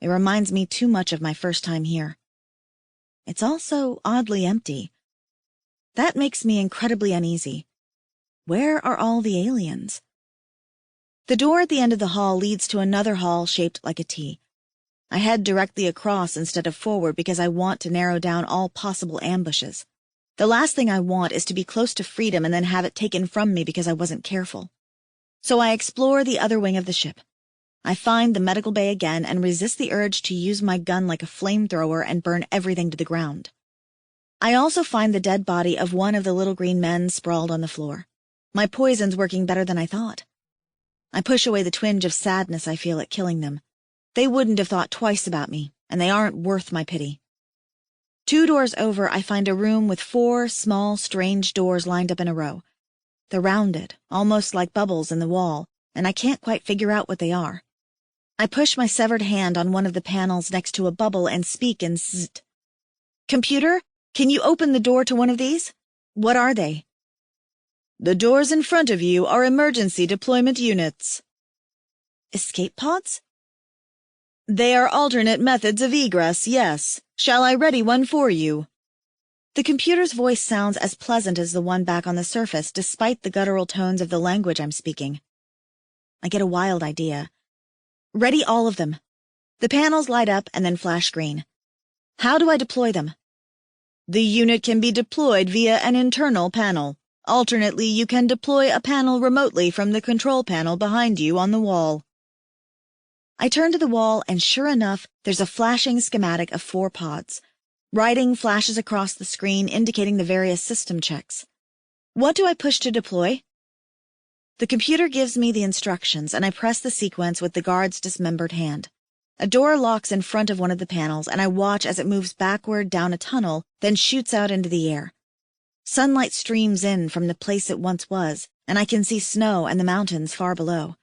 It reminds me too much of my first time here. It's also oddly empty. That makes me incredibly uneasy. Where are all the aliens? The door at the end of the hall leads to another hall shaped like a T. I head directly across instead of forward because I want to narrow down all possible ambushes. The last thing I want is to be close to freedom and then have it taken from me because I wasn't careful. So I explore the other wing of the ship. I find the medical bay again and resist the urge to use my gun like a flamethrower and burn everything to the ground. I also find the dead body of one of the little green men sprawled on the floor. My poison's working better than I thought. I push away the twinge of sadness I feel at killing them. They wouldn't have thought twice about me, and they aren't worth my pity. 2 doors over, I find a room with 4 small, strange doors lined up in a row. They're rounded, almost like bubbles in the wall, and I can't quite figure out what they are. I push my severed hand on one of the panels next to a bubble and speak in zzzt. Computer, can you open the door to one of these? What are they? The doors in front of you are emergency deployment units. Escape pods? They are alternate methods of egress, yes. Shall I ready one for you? The computer's voice sounds as pleasant as the one back on the surface, despite the guttural tones of the language I'm speaking. I get a wild idea. Ready all of them. The panels light up and then flash green. How do I deploy them? The unit can be deployed via an internal panel. Alternately, you can deploy a panel remotely from the control panel behind you on the wall. I turn to the wall, and sure enough, there's a flashing schematic of 4 pods. Writing flashes across the screen indicating the various system checks. What do I push to deploy? The computer gives me the instructions, and I press the sequence with the guard's dismembered hand. A door locks in front of one of the panels, and I watch as it moves backward down a tunnel, then shoots out into the air. Sunlight streams in from the place it once was, and I can see snow and the mountains far below.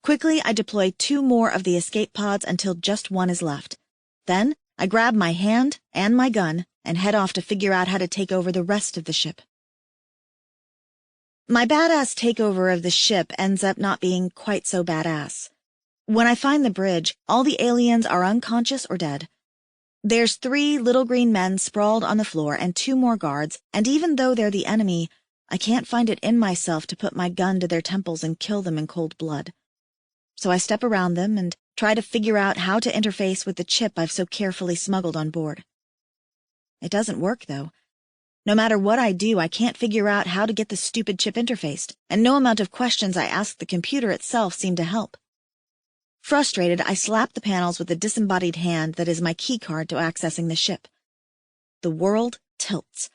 Quickly, I deploy 2 more of the escape pods until just one is left. Then, I grab my hand and my gun and head off to figure out how to take over the rest of the ship. My badass takeover of the ship ends up not being quite so badass. When I find the bridge, all the aliens are unconscious or dead. There's 3 little green men sprawled on the floor and 2 more guards, and even though they're the enemy, I can't find it in myself to put my gun to their temples and kill them in cold blood. So I step around them and try to figure out how to interface with the chip I've so carefully smuggled on board. It doesn't work, though. No matter what I do, I can't figure out how to get the stupid chip interfaced, and no amount of questions I ask the computer itself seem to help. Frustrated, I slap the panels with the disembodied hand that is my keycard to accessing the ship. The world tilts.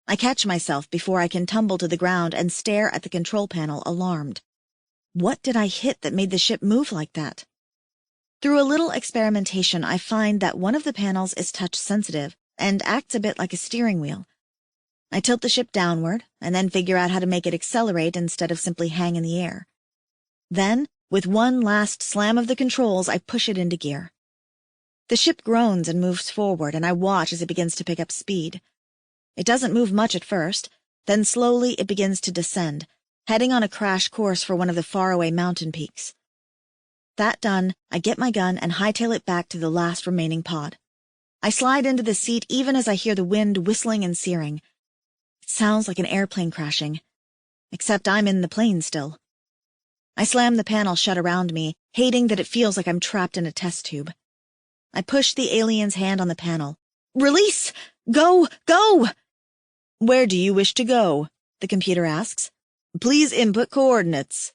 I catch myself before I can tumble to the ground and stare at the control panel, alarmed. What did I hit that made the ship move like that? Through a little experimentation, I find that one of the panels is touch-sensitive and acts a bit like a steering wheel. I tilt the ship downward and then figure out how to make it accelerate instead of simply hang in the air. Then, with one last slam of the controls, I push it into gear. The ship groans and moves forward, and I watch as it begins to pick up speed. It doesn't move much at first, then slowly it begins to descend, heading on a crash course for one of the faraway mountain peaks. That done, I get my gun and hightail it back to the last remaining pod. I slide into the seat even as I hear the wind whistling and searing. It sounds like an airplane crashing, except I'm in the plane still. I slam the panel shut around me, hating that it feels like I'm trapped in a test tube. I push the alien's hand on the panel. Release! Go! Go! Where do you wish to go? The computer asks. Please input coordinates.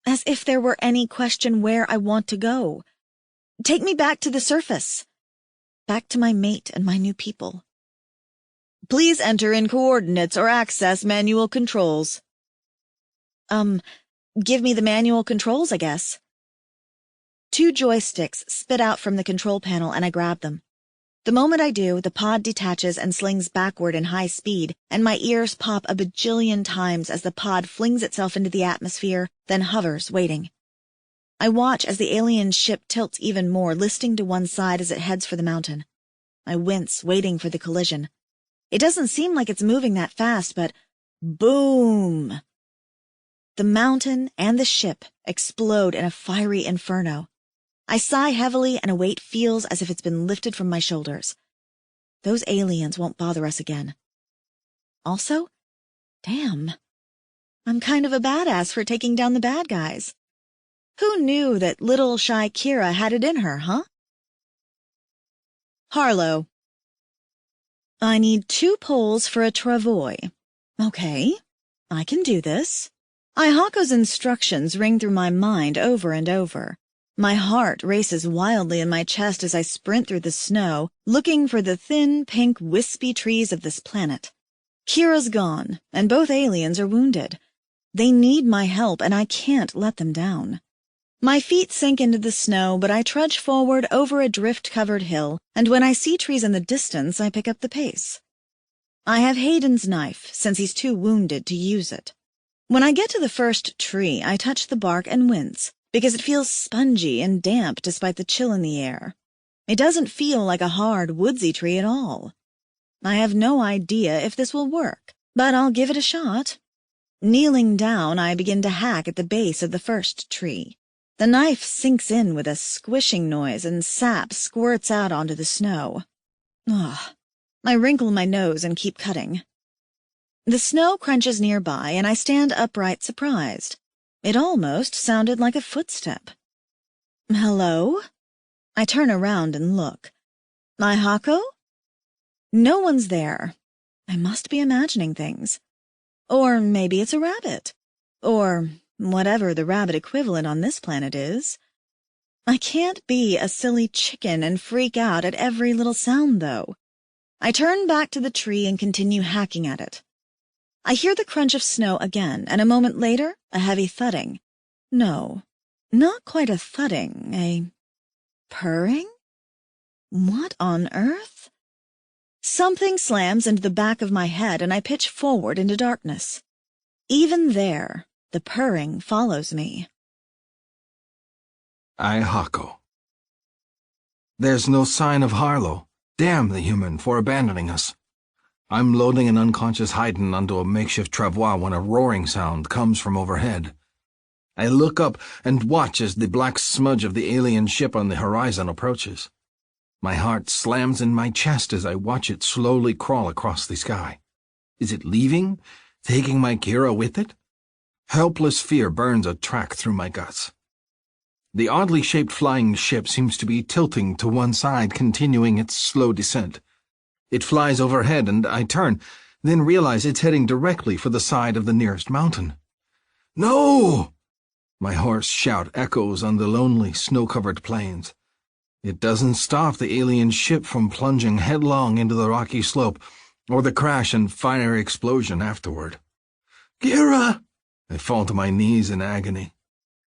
As if there were any question where I want to go. Take me back to the surface. Back to my mate and my new people. Please enter in coordinates or access manual controls. Give me the manual controls, I guess. 2 joysticks spit out from the control panel and I grab them. The moment I do, the pod detaches and slings backward in high speed, and my ears pop a bajillion times as the pod flings itself into the atmosphere, then hovers, waiting. I watch as the alien ship tilts even more, listing to one side as it heads for the mountain. I wince, waiting for the collision. It doesn't seem like it's moving that fast, but boom! The mountain and the ship explode in a fiery inferno. I sigh heavily and a weight feels as if it's been lifted from my shoulders. Those aliens won't bother us again. Also, damn, I'm kind of a badass for taking down the bad guys. Who knew that little shy Kira had it in her, huh? Harlow. I need 2 poles for a travois. Okay, I can do this. Ihako's instructions ring through my mind over and over. My heart races wildly in my chest as I sprint through the snow, looking for the thin, pink, wispy trees of this planet. Kira's gone, and both aliens are wounded. They need my help, and I can't let them down. My feet sink into the snow, but I trudge forward over a drift-covered hill, and when I see trees in the distance, I pick up the pace. I have Hayden's knife, since he's too wounded to use it. When I get to the first tree, I touch the bark and wince, because it feels spongy and damp despite the chill in the air. It doesn't feel like a hard, woodsy tree at all. I have no idea if this will work, but I'll give it a shot. Kneeling down, I begin to hack at the base of the first tree. The knife sinks in with a squishing noise and sap squirts out onto the snow. Ugh. I wrinkle my nose and keep cutting. The snow crunches nearby, and I stand upright, surprised. It almost sounded like a footstep. Hello? I turn around and look. Ihako? No one's there. I must be imagining things. Or maybe it's a rabbit. Or whatever the rabbit equivalent on this planet is. I can't be a silly chicken and freak out at every little sound, though. I turn back to the tree and continue hacking at it. I hear the crunch of snow again, and a moment later, a heavy thudding. No, not quite a thudding, a Purring? What on earth? Something slams into the back of my head and I pitch forward into darkness. Even there, the purring follows me. I Hako. There's no sign of Harlow. Damn the human for abandoning us. I'm loading an unconscious Haydn onto a makeshift travois when a roaring sound comes from overhead. I look up and watch as the black smudge of the alien ship on the horizon approaches. My heart slams in my chest as I watch it slowly crawl across the sky. Is it leaving? Taking my Kira with it? Helpless fear burns a track through my guts. The oddly shaped flying ship seems to be tilting to one side, continuing its slow descent. It flies overhead and I turn, then realize it's heading directly for the side of the nearest mountain. No! My hoarse shout echoes on the lonely, snow-covered plains. It doesn't stop the alien ship from plunging headlong into the rocky slope, or the crash and fiery explosion afterward. Kira! I fall to my knees in agony.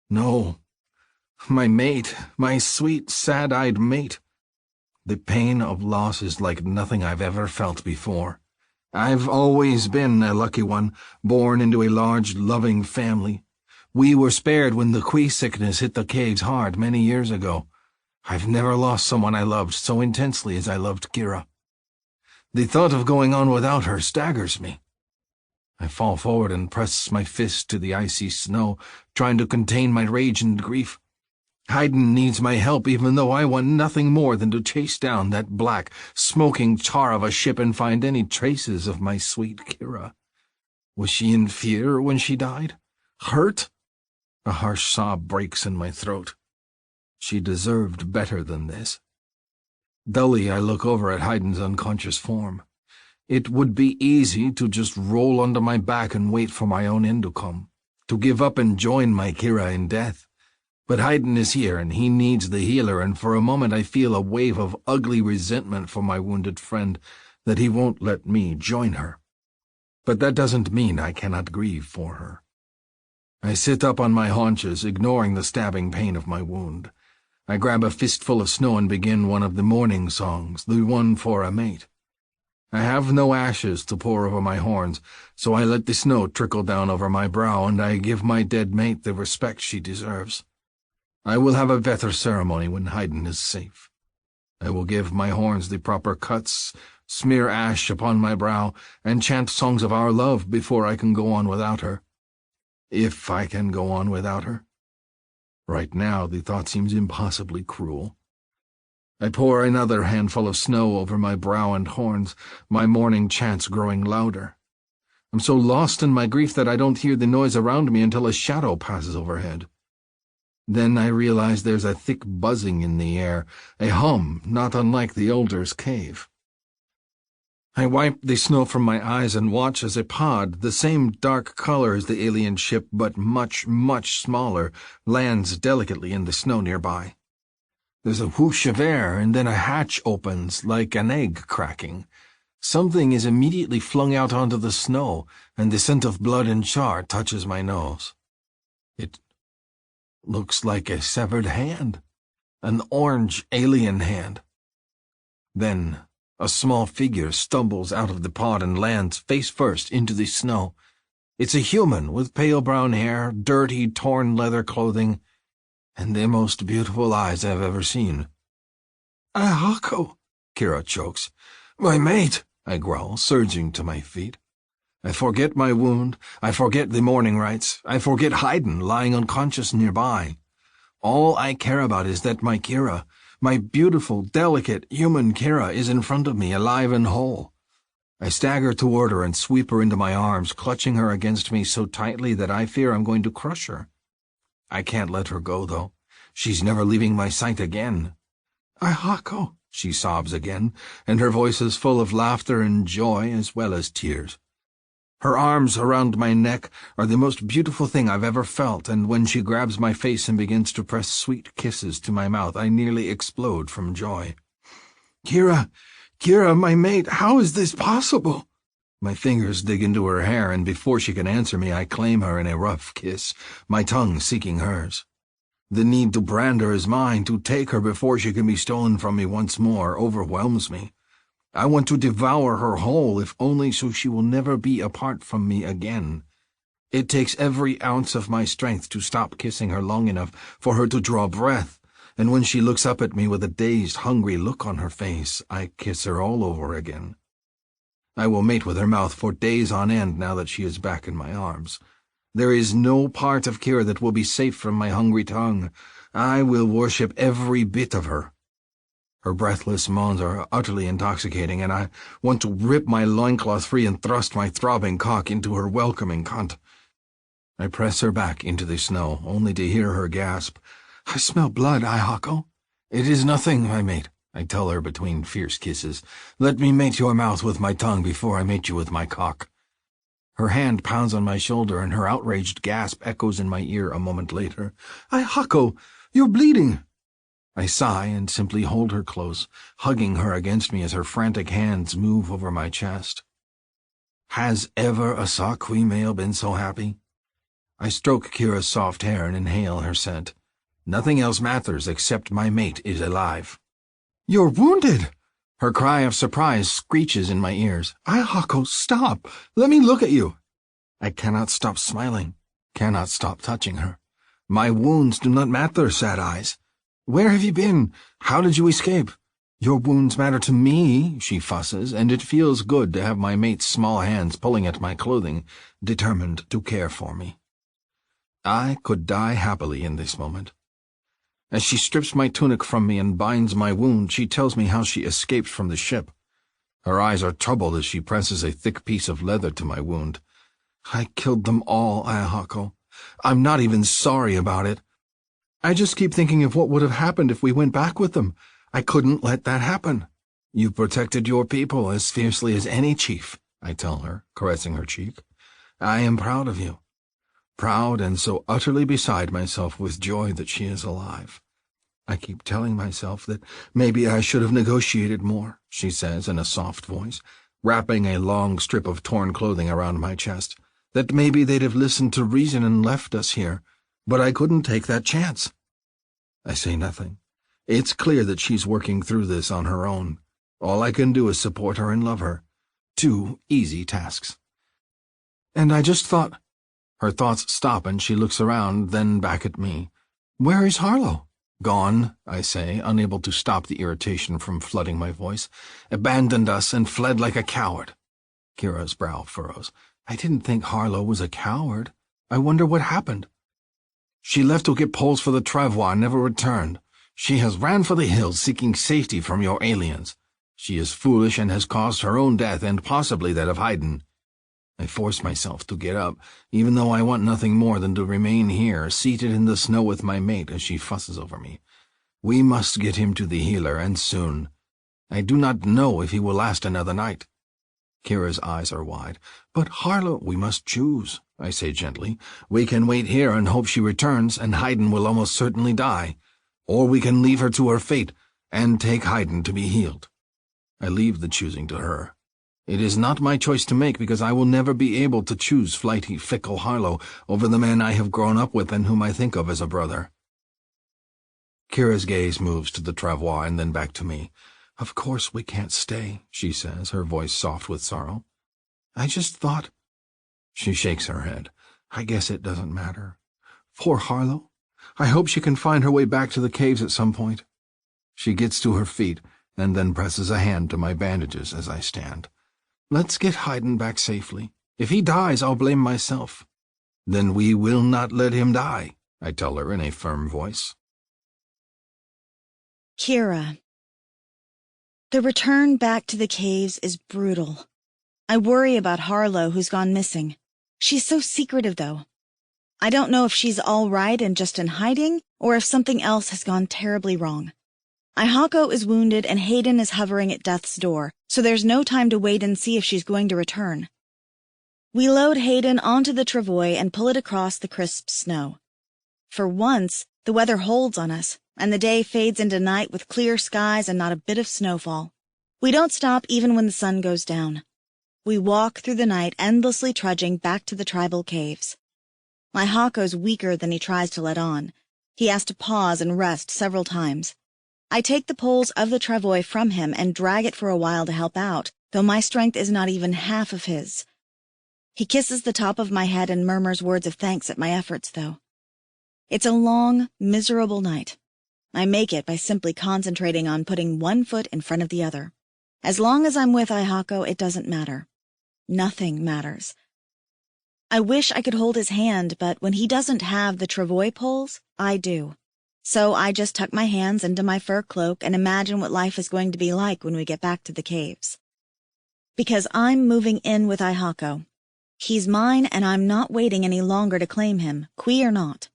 No. My mate, my sweet, sad-eyed mate. The pain of loss is like nothing I've ever felt before. I've always been a lucky one, born into a large, loving family. We were spared when the Kui sickness hit the caves hard many years ago. I've never lost someone I loved so intensely as I loved Kira. The thought of going on without her staggers me. I fall forward and press my fist to the icy snow, trying to contain my rage and grief. Haydn needs my help, even though I want nothing more than to chase down that black, smoking tar of a ship and find any traces of my sweet Kira. Was she in fear when she died? Hurt? A harsh sob breaks in my throat. She deserved better than this. Dully, I look over at Haydn's unconscious form. It would be easy to just roll onto my back and wait for my own end to come, to give up and join my Kira in death. But Haydn is here, and he needs the healer, and for a moment I feel a wave of ugly resentment for my wounded friend that he won't let me join her. But that doesn't mean I cannot grieve for her. I sit up on my haunches, ignoring the stabbing pain of my wound. I grab a fistful of snow and begin one of the mourning songs, the one for a mate. I have no ashes to pour over my horns, so I let the snow trickle down over my brow, and I give my dead mate the respect she deserves. I will have a better ceremony when Haydn is safe. I will give my horns the proper cuts, smear ash upon my brow, and chant songs of our love before I can go on without her. If I can go on without her. Right now, the thought seems impossibly cruel. I pour another handful of snow over my brow and horns, my mourning chants growing louder. I'm so lost in my grief that I don't hear the noise around me until a shadow passes overhead. Then I realize there's a thick buzzing in the air, a hum not unlike the Elder's cave. I wipe the snow from my eyes and watch as a pod, the same dark color as the alien ship but much, much smaller, lands delicately in the snow nearby. There's a whoosh of air, and then a hatch opens like an egg cracking. Something is immediately flung out onto the snow, and the scent of blood and char touches my nose. It looks like a severed hand, an orange alien hand. Then a small figure stumbles out of the pod and lands face first into the snow. It's a human with pale brown hair, dirty, torn leather clothing, and the most beautiful eyes I've ever seen. "Ahako," Kira chokes. "My mate," I growl, surging to my feet. I forget my wound, I forget the mourning rites, I forget Haydn lying unconscious nearby. All I care about is that my Kira, my beautiful, delicate, human Kira, is in front of me, alive and whole. I stagger toward her and sweep her into my arms, clutching her against me so tightly that I fear I'm going to crush her. I can't let her go, though. She's never leaving my sight again. "Ahako," she sobs again, and her voice is full of laughter and joy as well as tears. Her arms around my neck are the most beautiful thing I've ever felt, and when she grabs my face and begins to press sweet kisses to my mouth, I nearly explode from joy. "Kira, my mate, how is this possible?" My fingers dig into her hair, and before she can answer me, I claim her in a rough kiss, my tongue seeking hers. The need to brand her as mine, to take her before she can be stolen from me once more, overwhelms me. I want to devour her whole, if only so she will never be apart from me again. It takes every ounce of my strength to stop kissing her long enough for her to draw breath, and when she looks up at me with a dazed, hungry look on her face, I kiss her all over again. I will mate with her mouth for days on end now that she is back in my arms. There is no part of Kira that will be safe from my hungry tongue. I will worship every bit of her. Her breathless moans are utterly intoxicating, and I want to rip my loincloth free and thrust my throbbing cock into her welcoming cunt. I press her back into the snow, only to hear her gasp, "I smell blood, Ihako." "It is nothing, my mate," I tell her between fierce kisses. "Let me mate your mouth with my tongue before I mate you with my cock." Her hand pounds on my shoulder, and her outraged gasp echoes in my ear a moment later. "Ihako, you're bleeding." I sigh and simply hold her close, hugging her against me as her frantic hands move over my chest. Has ever a Sakui male been so happy? I stroke Kira's soft hair and inhale her scent. Nothing else matters except my mate is alive. "You're wounded!" Her cry of surprise screeches in my ears. "Ihako, stop! Let me look at you!" I cannot stop smiling, cannot stop touching her. "My wounds do not matter, Sad Eyes. Where have you been? How did you escape?" "Your wounds matter to me," she fusses, and it feels good to have my mate's small hands pulling at my clothing, determined to care for me. I could die happily in this moment. As she strips my tunic from me and binds my wound, she tells me how she escaped from the ship. Her eyes are troubled as she presses a thick piece of leather to my wound. "I killed them all, Ihako. I'm not even sorry about it. I just keep thinking of what would have happened if we went back with them. I couldn't let that happen." "You protected your people as fiercely as any chief," I tell her, caressing her cheek. "I am proud of you." Proud and so utterly beside myself with joy that she is alive. "I keep telling myself that maybe I should have negotiated more," she says in a soft voice, wrapping a long strip of torn clothing around my chest. "That maybe they'd have listened to reason and left us here, but I couldn't take that chance." I say nothing. It's clear that she's working through this on her own. All I can do is support her and love her. 2 easy tasks. "And I just thought—" Her thoughts stop and she looks around, then back at me. "Where is Harlow?" "Gone," I say, unable to stop the irritation from flooding my voice. "Abandoned us and fled like a coward." Kira's brow furrows. "I didn't think Harlow was a coward. I wonder what happened." "She left to get poles for the travois and never returned. She has ran for the hills seeking safety from your aliens. She is foolish and has caused her own death and possibly that of Haydn." I force myself to get up, even though I want nothing more than to remain here, seated in the snow with my mate as she fusses over me. We must get him to the healer, and soon. I do not know if he will last another night. Kira's eyes are wide. "But Harlow, we must choose," I say gently. "We can wait here and hope she returns, and Haydn will almost certainly die. Or we can leave her to her fate, and take Haydn to be healed." I leave the choosing to her. It is not my choice to make because I will never be able to choose flighty, fickle Harlow over the man I have grown up with and whom I think of as a brother. Kira's gaze moves to the travois and then back to me. "Of course we can't stay," she says, her voice soft with sorrow. "I just thought—" She shakes her head. "I guess it doesn't matter. Poor Harlow. I hope she can find her way back to the caves at some point." She gets to her feet and then presses a hand to my bandages as I stand. "Let's get Haydn back safely. If he dies, I'll blame myself." "Then we will not let him die," I tell her in a firm voice. Kira. The return back to the caves is brutal. I worry about Harlow, who's gone missing. She's so secretive, though. I don't know if she's all right and just in hiding, or if something else has gone terribly wrong. Ihako is wounded and Haydn is hovering at death's door, so there's no time to wait and see if she's going to return. We load Haydn onto the travois and pull it across the crisp snow. For once, the weather holds on us, and the day fades into night with clear skies and not a bit of snowfall. We don't stop even when the sun goes down. We walk through the night, endlessly trudging back to the tribal caves. Ihako's weaker than he tries to let on. He has to pause and rest several times. I take the poles of the travois from him and drag it for a while to help out, though my strength is not even half of his. He kisses the top of my head and murmurs words of thanks at my efforts, though. It's a long, miserable night. I make it by simply concentrating on putting one foot in front of the other. As long as I'm with Ihako, it doesn't matter. Nothing matters. I wish I could hold his hand, but when he doesn't have the travois poles, I do. So I just tuck my hands into my fur cloak and imagine what life is going to be like when we get back to the caves. Because I'm moving in with Ihako. He's mine, and I'm not waiting any longer to claim him, qui or not.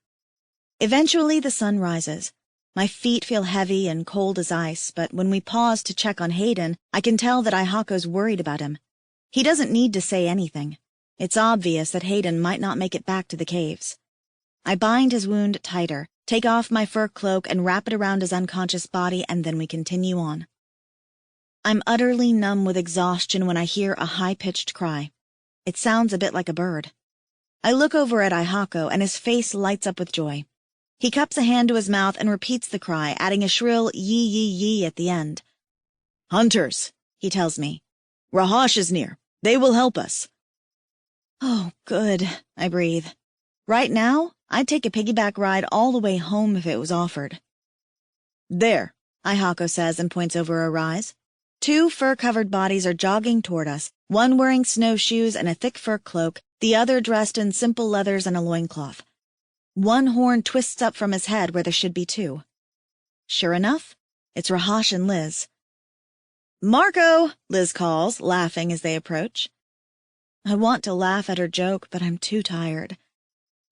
Eventually the sun rises. My feet feel heavy and cold as ice, but when we pause to check on Hayden, I can tell that Ihako's worried about him. He doesn't need to say anything. It's obvious that Hayden might not make it back to the caves. I bind his wound tighter, take off my fur cloak and wrap it around his unconscious body, and then we continue on. I'm utterly numb with exhaustion when I hear a high-pitched cry. It sounds a bit like a bird. I look over at Ihako, and his face lights up with joy. He cups a hand to his mouth and repeats the cry, adding a shrill yee-yee-yee at the end. "Hunters," he tells me. "Rahash is near. They will help us." Oh, good, I breathe. Right now, I'd take a piggyback ride all the way home if it was offered. "There," Ihako says and points over a rise. 2 fur-covered bodies are jogging toward us, one wearing snowshoes and a thick fur cloak, the other dressed in simple leathers and a loincloth. One horn twists up from his head where there should be 2. Sure enough, it's Rahash and Liz. "Marco," Liz calls, laughing as they approach. I want to laugh at her joke, but I'm too tired.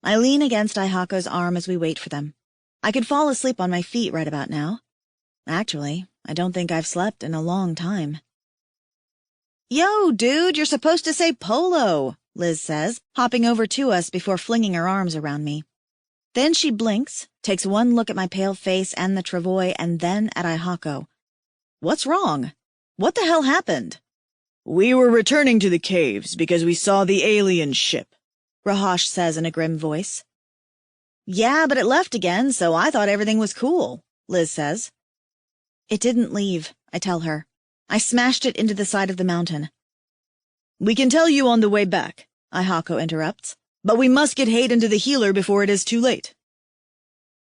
I lean against Ihako's arm as we wait for them. I could fall asleep on my feet right about now. Actually, I don't think I've slept in a long time. "Yo, dude, you're supposed to say polo," Liz says, hopping over to us before flinging her arms around me. Then she blinks, takes one look at my pale face and the travois, and then at Ihako. "What's wrong? What the hell happened?" "We were returning to the caves because we saw the alien ship," Rahash says in a grim voice. "Yeah, but it left again, so I thought everything was cool," Liz says. "It didn't leave," I tell her. "I smashed it into the side of the mountain." "We can tell you on the way back," Ihako interrupts. "But we must get Hayden to the healer before it is too late."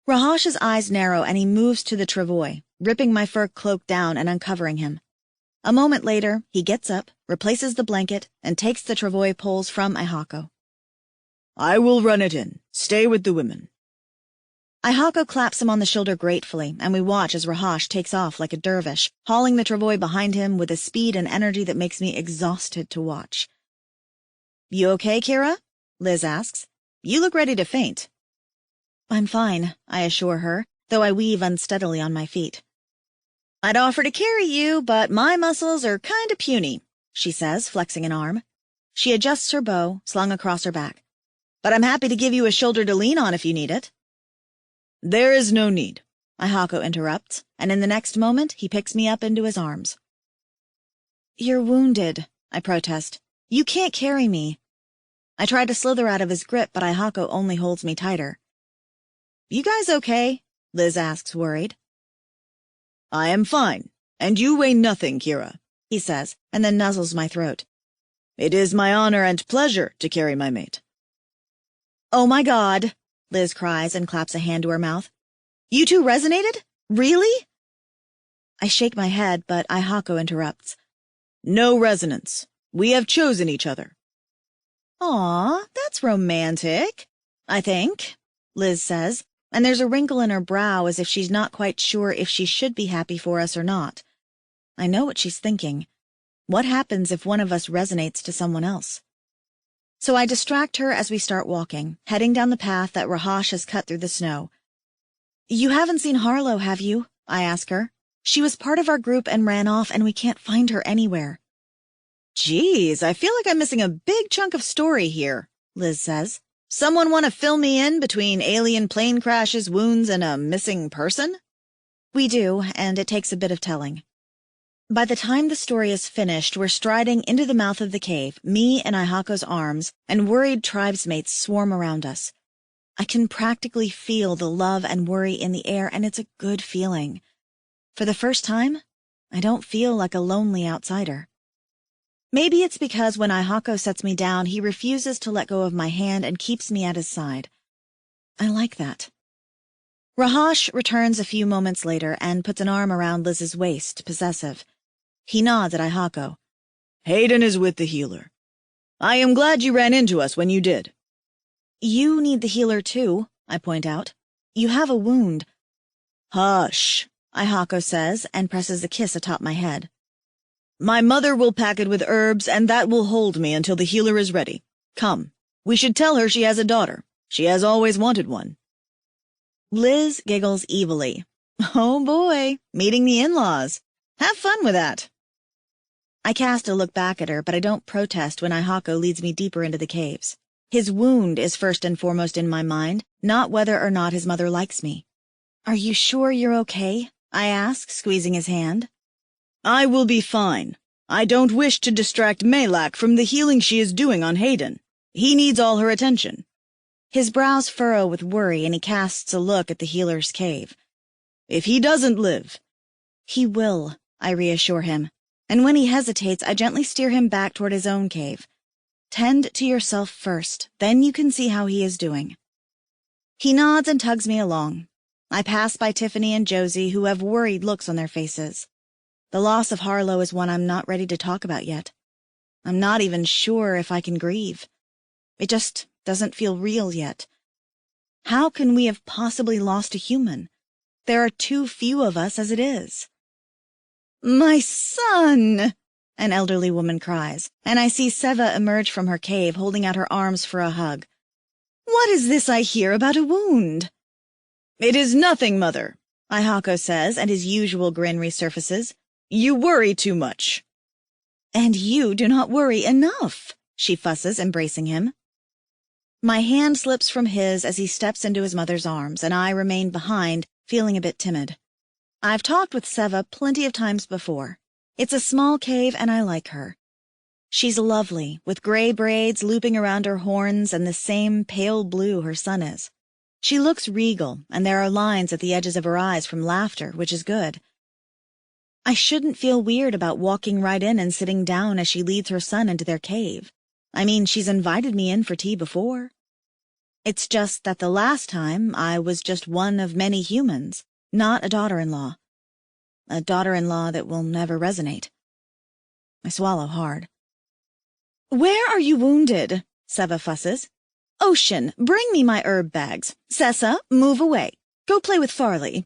Rahash's eyes narrow and he moves to the travois, ripping my fur cloak down and uncovering him. A moment later, he gets up, replaces the blanket, and takes the travois poles from Ihako. "I will run it in. Stay with the women." Ihako claps him on the shoulder gratefully, and we watch as Rahash takes off like a dervish, hauling the travois behind him with a speed and energy that makes me exhausted to watch. "You okay, Kira?" Liz asks. "You look ready to faint." "I'm fine," I assure her, though I weave unsteadily on my feet. "I'd offer to carry you, but my muscles are kinda puny," she says, flexing an arm. She adjusts her bow, slung across her back. "But I'm happy to give you a shoulder to lean on if you need it." "There is no need," Ihako interrupts, and in the next moment he picks me up into his arms. "You're wounded," I protest. "You can't carry me." I try to slither out of his grip, but Ihako only holds me tighter. "You guys okay?" Liz asks, worried. "I am fine, and you weigh nothing, Kira," he says, and then nuzzles my throat. "It is my honor and pleasure to carry my mate." "Oh my God," Liz cries and claps a hand to her mouth. "You two resonated? Really?" I shake my head, but Ihako interrupts. "No resonance. We have chosen each other." "Aw, that's romantic, I think," Liz says, and there's a wrinkle in her brow as if she's not quite sure if she should be happy for us or not. I know what she's thinking. What happens if one of us resonates to someone else? So I distract her as we start walking, heading down the path that Rahash has cut through the snow. "You haven't seen Harlow, have you?" I ask her. "She was part of our group and ran off, and we can't find her anywhere." "Geez, I feel like I'm missing a big chunk of story here," Liz says. "Someone want to fill me in between alien plane crashes, wounds, and a missing person?" We do, and it takes a bit of telling. By the time the story is finished, we're striding into the mouth of the cave, me in Ihako's arms, and worried tribesmates swarm around us. I can practically feel the love and worry in the air, and it's a good feeling. For the first time, I don't feel like a lonely outsider. Maybe it's because when Ihako sets me down, he refuses to let go of my hand and keeps me at his side. I like that. Rahash returns a few moments later and puts an arm around Liz's waist, possessive. He nods at Ihako. Hayden is with the healer. I am glad you ran into us when you did. You need the healer too, I point out. You have a wound. Hush, Ihako says and presses a kiss atop my head. My mother will pack it with herbs, and that will hold me until the healer is ready. Come, we should tell her she has a daughter. She has always wanted one. Liz giggles evilly. Oh boy, meeting the in-laws. Have fun with that. I cast a look back at her, but I don't protest when Ihako leads me deeper into the caves. His wound is first and foremost in my mind, not whether or not his mother likes me. Are you sure you're okay? I ask, squeezing his hand. I will be fine. I don't wish to distract Melak from the healing she is doing on Hayden. He needs all her attention. His brows furrow with worry, and he casts a look at the healer's cave. If he doesn't live. He will, I reassure him, and when he hesitates, I gently steer him back toward his own cave. Tend to yourself first, then you can see how he is doing. He nods and tugs me along. I pass by Tiffany and Josie, who have worried looks on their faces. The loss of Harlow is one I'm not ready to talk about yet. I'm not even sure if I can grieve. It just doesn't feel real yet. How can we have possibly lost a human? There are too few of us as it is. My son! An elderly woman cries, and I see Seva emerge from her cave holding out her arms for a hug. What is this I hear about a wound? It is nothing, Mother, Ihako says, and his usual grin resurfaces. You worry too much. And you do not worry enough, she fusses, embracing him. My hand slips from his as he steps into his mother's arms, and I remain behind, feeling a bit timid. I've talked with Seva plenty of times before. It's a small cave, and I like her. She's lovely, with gray braids looping around her horns and the same pale blue her son is. She looks regal, and there are lines at the edges of her eyes from laughter, which is good. I shouldn't feel weird about walking right in and sitting down as she leads her son into their cave. I mean, she's invited me in for tea before. It's just that the last time I was just one of many humans, not a daughter-in-law. A daughter-in-law that will never resonate. I swallow hard. Where are you wounded? Seva fusses. Ocean, bring me my herb bags. Sessa, move away. Go play with Farley.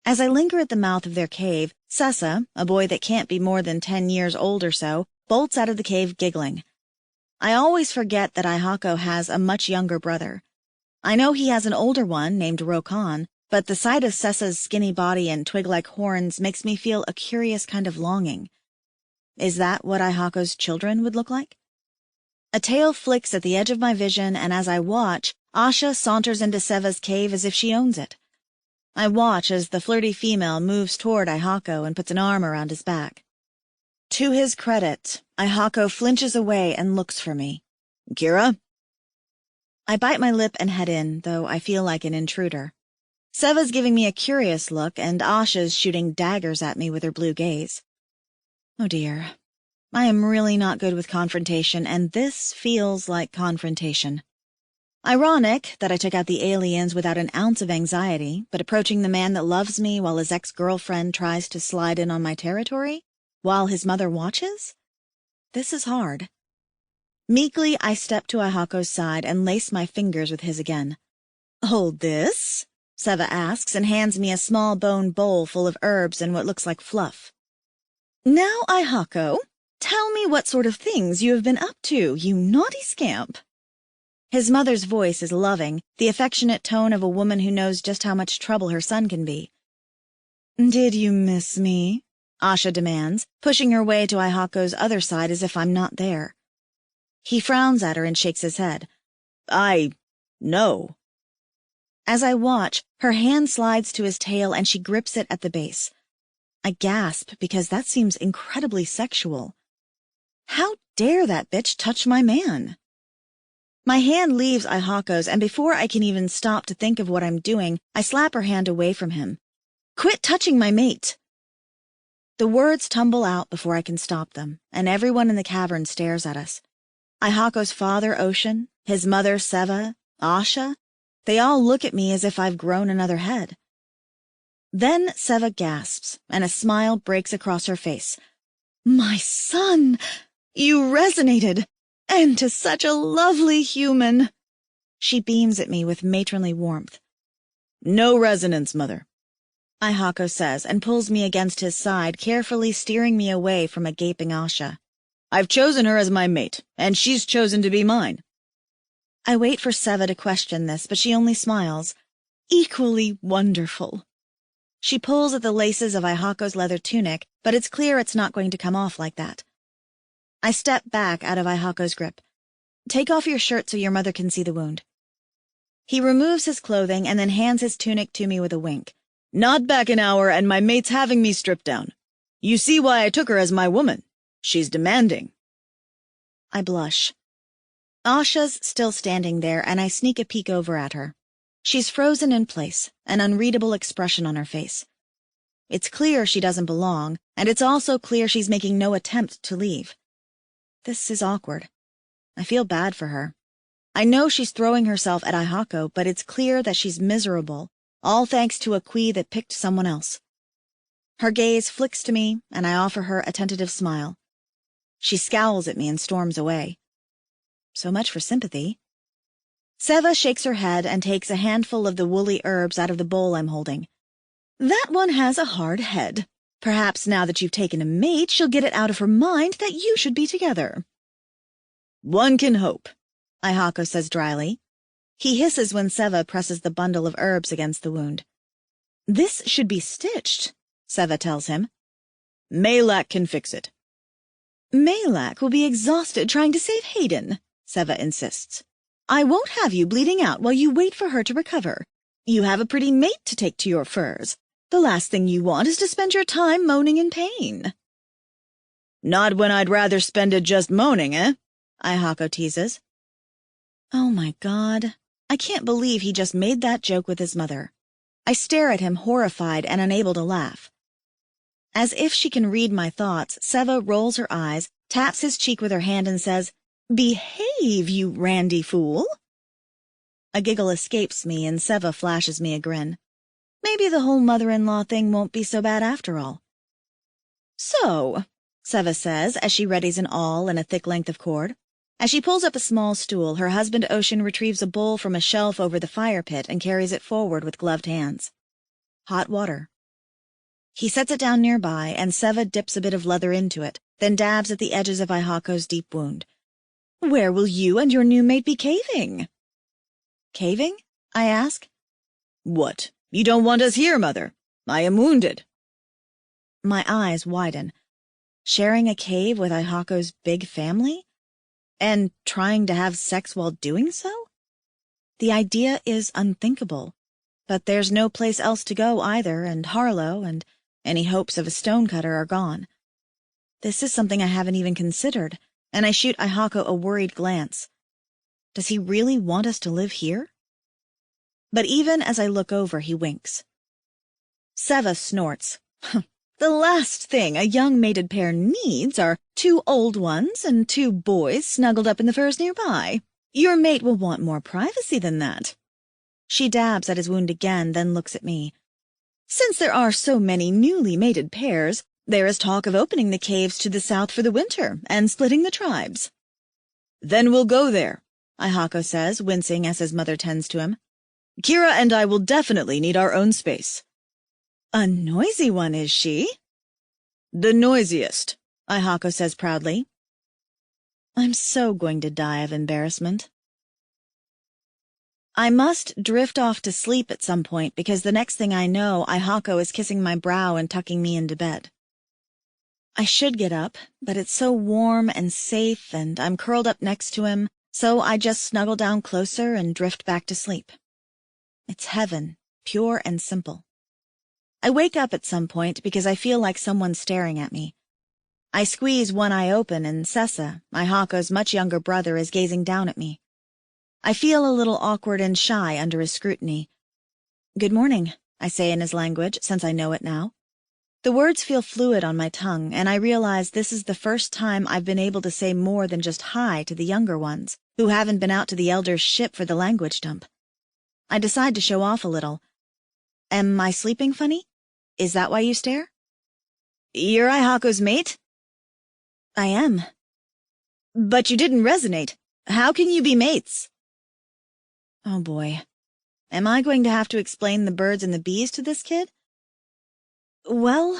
As I linger at the mouth of their cave, Sessa, a boy that can't be more than 10 years old or so, bolts out of the cave giggling. I always forget that Ihako has a much younger brother. I know he has an older one named Rokan, but the sight of Sessa's skinny body and twig-like horns makes me feel a curious kind of longing. Is that what Ihako's children would look like? A tail flicks at the edge of my vision, and as I watch, Asha saunters into Seva's cave as if she owns it. I watch as the flirty female moves toward Ihako and puts an arm around his back. To his credit, Ihako flinches away and looks for me. Kira? I bite my lip and head in, though I feel like an intruder. Seva's giving me a curious look, and Asha's shooting daggers at me with her blue gaze. Oh dear. I am really not good with confrontation, and this feels like confrontation. Ironic that I took out the aliens without an ounce of anxiety, but approaching the man that loves me while his ex-girlfriend tries to slide in on my territory, while his mother watches? This is hard. Meekly, I step to Ihako's side and lace my fingers with his again. Hold this? Seva asks and hands me a small bone bowl full of herbs and what looks like fluff. Now, Ihako, tell me what sort of things you have been up to, you naughty scamp. His mother's voice is loving, the affectionate tone of a woman who knows just how much trouble her son can be. Did you miss me? Asha demands, pushing her way to Ihako's other side as if I'm not there. He frowns at her and shakes his head. No. As I watch, her hand slides to his tail and she grips it at the base. I gasp because that seems incredibly sexual. How dare that bitch touch my man? My hand leaves Aihako's, and before I can even stop to think of what I'm doing, I slap her hand away from him. "Quit touching my mate!" The words tumble out before I can stop them, and everyone in the cavern stares at us. Aihako's father, Ocean, his mother, Seva, Asha, they all look at me as if I've grown another head. Then Seva gasps, and a smile breaks across her face. "My son! You resonated! And to such a lovely human!" She beams at me with matronly warmth. "No resonance, Mother," Aihako says, and pulls me against his side, carefully steering me away from a gaping Asha. "I've chosen her as my mate, and she's chosen to be mine." I wait for Seva to question this, but she only smiles. "Equally wonderful." She pulls at the laces of Aihako's leather tunic, but it's clear it's not going to come off like that. I step back out of Aihako's grip. "Take off your shirt so your mother can see the wound." He removes his clothing and then hands his tunic to me with a wink. "Not back an hour, and my mate's having me stripped down. You see why I took her as my woman. She's demanding." I blush. Asha's still standing there, and I sneak a peek over at her. She's frozen in place, an unreadable expression on her face. It's clear she doesn't belong, and it's also clear she's making no attempt to leave. This is awkward. I feel bad for her. I know she's throwing herself at Aihako, but it's clear that she's miserable, all thanks to a Kui that picked someone else. Her gaze flicks to me, and I offer her a tentative smile. She scowls at me and storms away. So much for sympathy. Seva shakes her head and takes a handful of the woolly herbs out of the bowl I'm holding. "That one has a hard head. Perhaps now that you've taken a mate, she'll get it out of her mind that you should be together." "One can hope," Aihako says dryly. He hisses when Seva presses the bundle of herbs against the wound. "This should be stitched," Seva tells him. "Maylak can fix it." "Maylak will be exhausted trying to save Hayden," Seva insists. "I won't have you bleeding out while you wait for her to recover. You have a pretty mate to take to your furs. The last thing you want is to spend your time moaning in pain." "Not when I'd rather spend it just moaning, eh?" Aihako teases. Oh my God. I can't believe he just made that joke with his mother. I stare at him horrified and unable to laugh. As if she can read my thoughts, Seva rolls her eyes, taps his cheek with her hand and says, "Behave, you randy fool." A giggle escapes me and Seva flashes me a grin. Maybe the whole mother-in-law thing won't be so bad after all. "So," Seva says as she readies an awl and a thick length of cord. As she pulls up a small stool, her husband Ocean retrieves a bowl from a shelf over the fire pit and carries it forward with gloved hands. Hot water. He sets it down nearby, and Seva dips a bit of leather into it, then dabs at the edges of Aihako's deep wound. "Where will you and your new mate be caving?" "Caving?" I ask. "What? You don't want us here, Mother. I am wounded." My eyes widen. Sharing a cave with Aihako's big family? And trying to have sex while doing so? The idea is unthinkable, but there's no place else to go either, and Harlow and any hopes of a stonecutter are gone. This is something I haven't even considered, and I shoot Aihako a worried glance. Does he really want us to live here? But even as I look over, he winks. Seva snorts. "The last thing a young mated pair needs are 2 old ones and 2 boys snuggled up in the furs nearby. Your mate will want more privacy than that." She dabs at his wound again, then looks at me. "Since there are so many newly mated pairs, there is talk of opening the caves to the south for the winter and splitting the tribes." "Then we'll go there," Aihako says, wincing as his mother tends to him. "Kira and I will definitely need our own space." "A noisy one, is she?" "The noisiest," Aihako says proudly. I'm so going to die of embarrassment. I must drift off to sleep at some point because the next thing I know, Aihako is kissing my brow and tucking me into bed. I should get up, but it's so warm and safe and I'm curled up next to him, so I just snuggle down closer and drift back to sleep. It's heaven, pure and simple. I wake up at some point because I feel like someone's staring at me. I squeeze one eye open and Sessa, Aihako's much younger brother, is gazing down at me. I feel a little awkward and shy under his scrutiny. "Good morning," I say in his language, since I know it now. The words feel fluid on my tongue, and I realize this is the first time I've been able to say more than just hi to the younger ones, who haven't been out to the elders' ship for the language dump. I decide to show off a little. "Am I sleeping funny? Is that why you stare?" "You're Aihako's mate?" "I am." "But you didn't resonate. How can you be mates?" Oh boy. Am I going to have to explain the birds and the bees to this kid? "Well,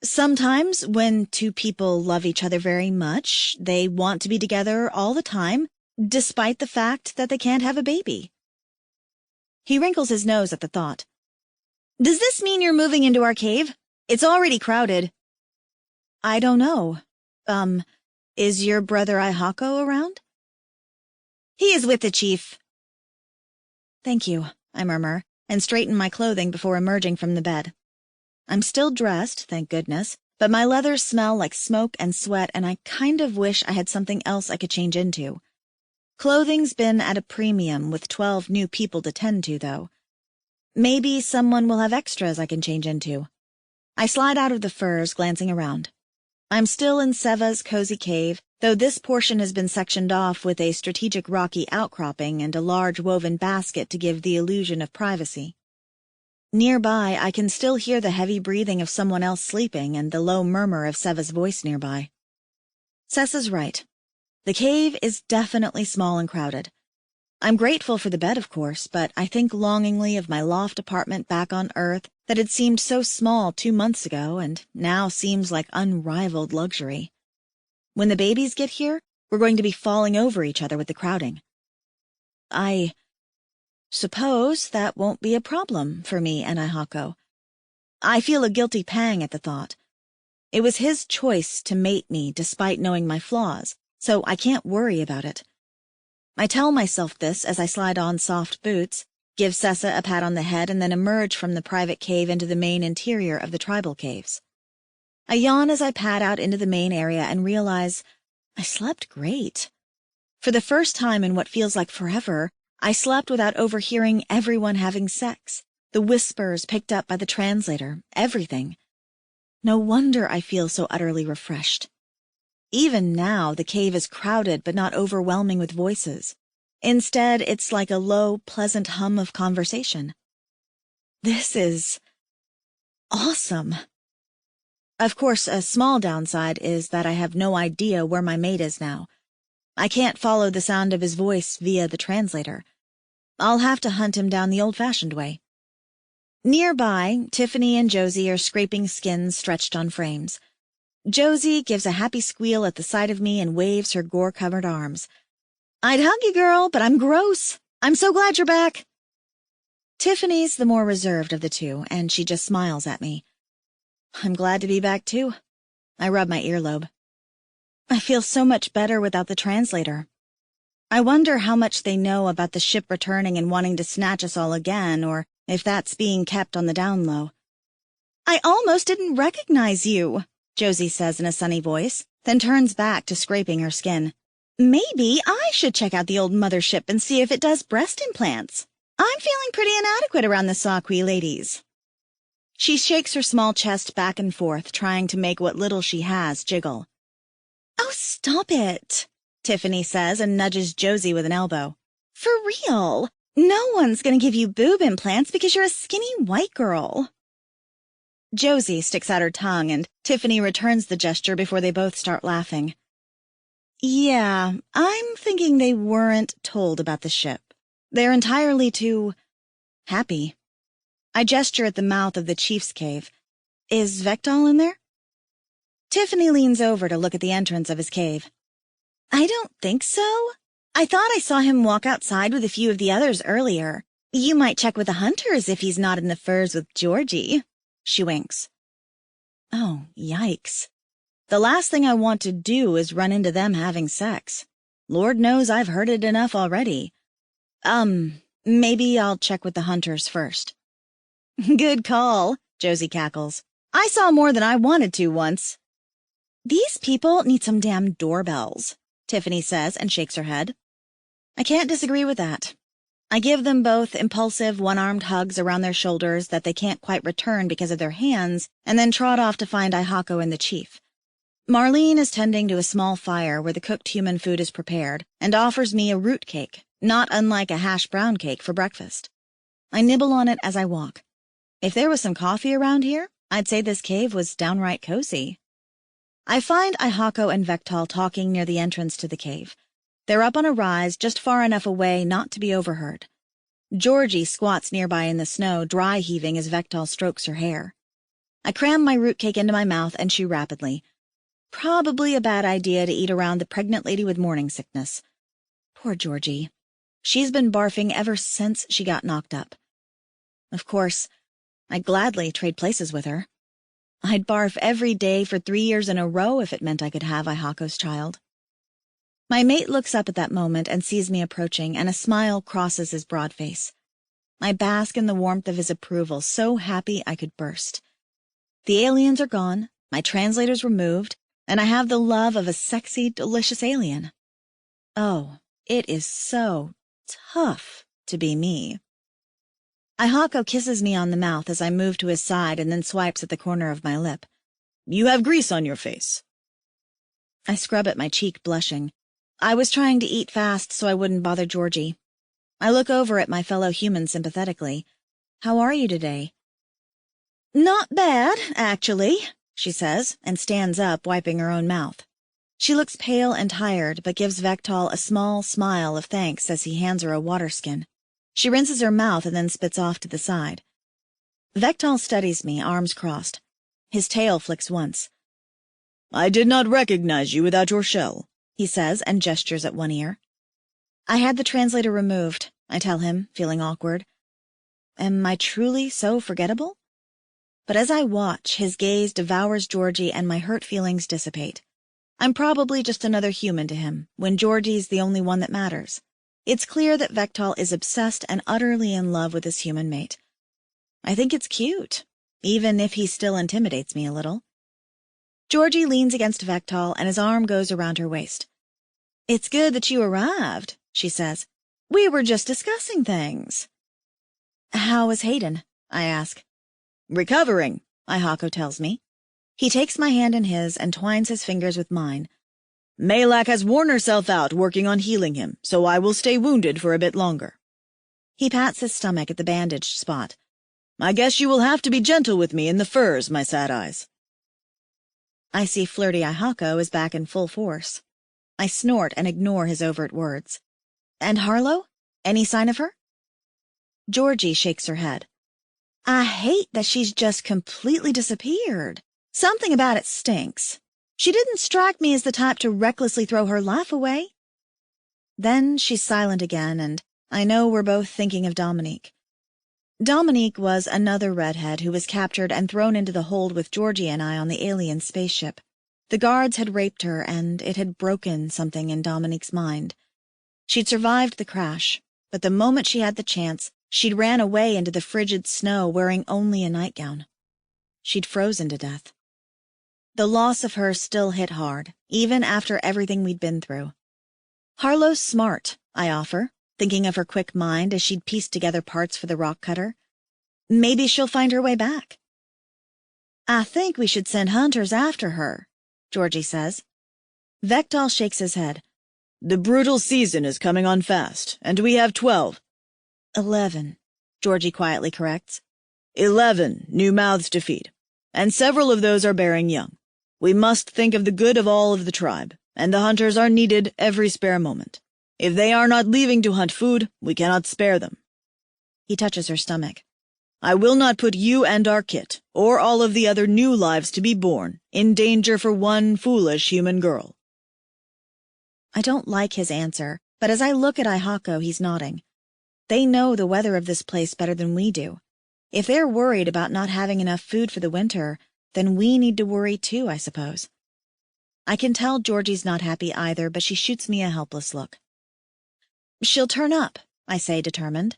sometimes when two people love each other very much, they want to be together all the time, despite the fact that they can't have a baby." He wrinkles his nose at the thought. "Does this mean you're moving into our cave? It's already crowded." "I don't know. Is your brother Aihako around?" "He is with the chief." "Thank you," I murmur, and straighten my clothing before emerging from the bed. I'm still dressed, thank goodness, but my leathers smell like smoke and sweat, and I kind of wish I had something else I could change into. Clothing's been at a premium with 12 new people to tend to, though. Maybe someone will have extras I can change into. I slide out of the furs, glancing around. I'm still in Seva's cozy cave, though this portion has been sectioned off with a strategic rocky outcropping and a large woven basket to give the illusion of privacy. Nearby, I can still hear the heavy breathing of someone else sleeping and the low murmur of Seva's voice nearby. Sessa's right. The cave is definitely small and crowded. I'm grateful for the bed, of course, but I think longingly of my loft apartment back on Earth that had seemed so small 2 months ago and now seems like unrivaled luxury. When the babies get here, we're going to be falling over each other with the crowding. I suppose that won't be a problem for me and Aihako. I feel a guilty pang at the thought. It was his choice to mate me despite knowing my flaws, so I can't worry about it. I tell myself this as I slide on soft boots, give Sessa a pat on the head, and then emerge from the private cave into the main interior of the tribal caves. I yawn as I pad out into the main area and realize I slept great. For the first time in what feels like forever, I slept without overhearing everyone having sex, the whispers picked up by the translator, everything. No wonder I feel so utterly refreshed. Even now, the cave is crowded but not overwhelming with voices. Instead, it's like a low, pleasant hum of conversation. This is awesome. Of course, a small downside is that I have no idea where my mate is now. I can't follow the sound of his voice via the translator. I'll have to hunt him down the old-fashioned way. Nearby, Tiffany and Josie are scraping skins stretched on frames. Josie gives a happy squeal at the sight of me and waves her gore-covered arms. "I'd hug you, girl, but I'm gross. I'm so glad you're back." Tiffany's the more reserved of the two, and she just smiles at me. I'm glad to be back, too. I rub my earlobe. I feel so much better without the translator. I wonder how much they know about the ship returning and wanting to snatch us all again, or if that's being kept on the down low. "I almost didn't recognize you," Josie says in a sunny voice, then turns back to scraping her skin. "Maybe I should check out the old mothership and see if it does breast implants. I'm feeling pretty inadequate around the Saqui ladies." She shakes her small chest back and forth, trying to make what little she has jiggle. "Oh, stop it," Tiffany says and nudges Josie with an elbow. "For real, no one's gonna give you boob implants because you're a skinny white girl." Josie sticks out her tongue, and Tiffany returns the gesture before they both start laughing. Yeah, I'm thinking they weren't told about the ship. They're entirely too happy. I gesture at the mouth of the chief's cave. Is Vectol in there? Tiffany leans over to look at the entrance of his cave. "I don't think so. I thought I saw him walk outside with a few of the others earlier. You might check with the hunters if he's not in the furs with Georgie." She winks. Oh, yikes. The last thing I want to do is run into them having sex. Lord knows I've heard it enough already. Maybe I'll check with the hunters first. "Good call," Josie cackles. "I saw more than I wanted to once." "These people need some damn doorbells," Tiffany says and shakes her head. I can't disagree with that. I give them both impulsive, one-armed hugs around their shoulders that they can't quite return because of their hands, and then trot off to find Ihako and the chief. Marlene is tending to a small fire where the cooked human food is prepared and offers me a root cake, not unlike a hash brown cake, for breakfast. I nibble on it as I walk. If there was some coffee around here, I'd say this cave was downright cozy. I find Ihako and Vektal talking near the entrance to the cave. They're up on a rise just far enough away not to be overheard. Georgie squats nearby in the snow, dry heaving as Vektal strokes her hair. I cram my root cake into my mouth and chew rapidly. Probably a bad idea to eat around the pregnant lady with morning sickness. Poor Georgie. She's been barfing ever since she got knocked up. Of course, I'd gladly trade places with her. I'd barf every day for 3 years in a row if it meant I could have Ihako's child. My mate looks up at that moment and sees me approaching, and a smile crosses his broad face. I bask in the warmth of his approval, so happy I could burst. The aliens are gone, my translator's removed, and I have the love of a sexy, delicious alien. Oh, it is so tough to be me. Ihako kisses me on the mouth as I move to his side and then swipes at the corner of my lip. You have grease on your face. I scrub at my cheek, blushing. I was trying to eat fast so I wouldn't bother Georgie. I look over at my fellow human sympathetically. How are you today? Not bad, actually, she says, and stands up, wiping her own mouth. She looks pale and tired, but gives Vektal a small smile of thanks as he hands her a water skin. She rinses her mouth and then spits off to the side. Vektal studies me, arms crossed. His tail flicks once. I did not recognize you without your shell, he says, and gestures at one ear. I had the translator removed, I tell him, feeling awkward. Am I truly so forgettable? But as I watch, his gaze devours Georgie and my hurt feelings dissipate. I'm probably just another human to him, when Georgie's the only one that matters. It's clear that Vektal is obsessed and utterly in love with his human mate. I think it's cute, even if he still intimidates me a little. Georgie leans against Vektal and his arm goes around her waist. It's good that you arrived, she says. We were just discussing things. How is Hayden? I ask. Recovering, Ihako tells me. He takes my hand in his and twines his fingers with mine. Malak has worn herself out working on healing him, so I will stay wounded for a bit longer. He pats his stomach at the bandaged spot. I guess you will have to be gentle with me in the furs, my sad eyes. I see flirty Ihako is back in full force. I snort and ignore his overt words. And Harlow? Any sign of her? Georgie shakes her head. I hate that she's just completely disappeared. Something about it stinks. She didn't strike me as the type to recklessly throw her life away. Then she's silent again, and I know we're both thinking of Dominique. Dominique was another redhead who was captured and thrown into the hold with Georgie and I on the alien spaceship. The guards had raped her, and it had broken something in Dominique's mind. She'd survived the crash, but the moment she had the chance, she'd ran away into the frigid snow wearing only a nightgown. She'd frozen to death. The loss of her still hit hard, even after everything we'd been through. Harlow's smart, I offer, thinking of her quick mind as she'd pieced together parts for the rock cutter. Maybe she'll find her way back. I think we should send hunters after her, Georgie says. Vektal shakes his head. The brutal season is coming on fast, and we have 12. 11, Georgie quietly corrects. 11 new mouths to feed, and several of those are bearing young. We must think of the good of all of the tribe, and the hunters are needed every spare moment. If they are not leaving to hunt food, we cannot spare them. He touches her stomach. I will not put you and our kit, or all of the other new lives to be born, in danger for one foolish human girl. I don't like his answer, but as I look at Ihako, he's nodding. They know the weather of this place better than we do. If they're worried about not having enough food for the winter, then we need to worry too, I suppose. I can tell Georgie's not happy either, but she shoots me a helpless look. She'll turn up, I say, determined.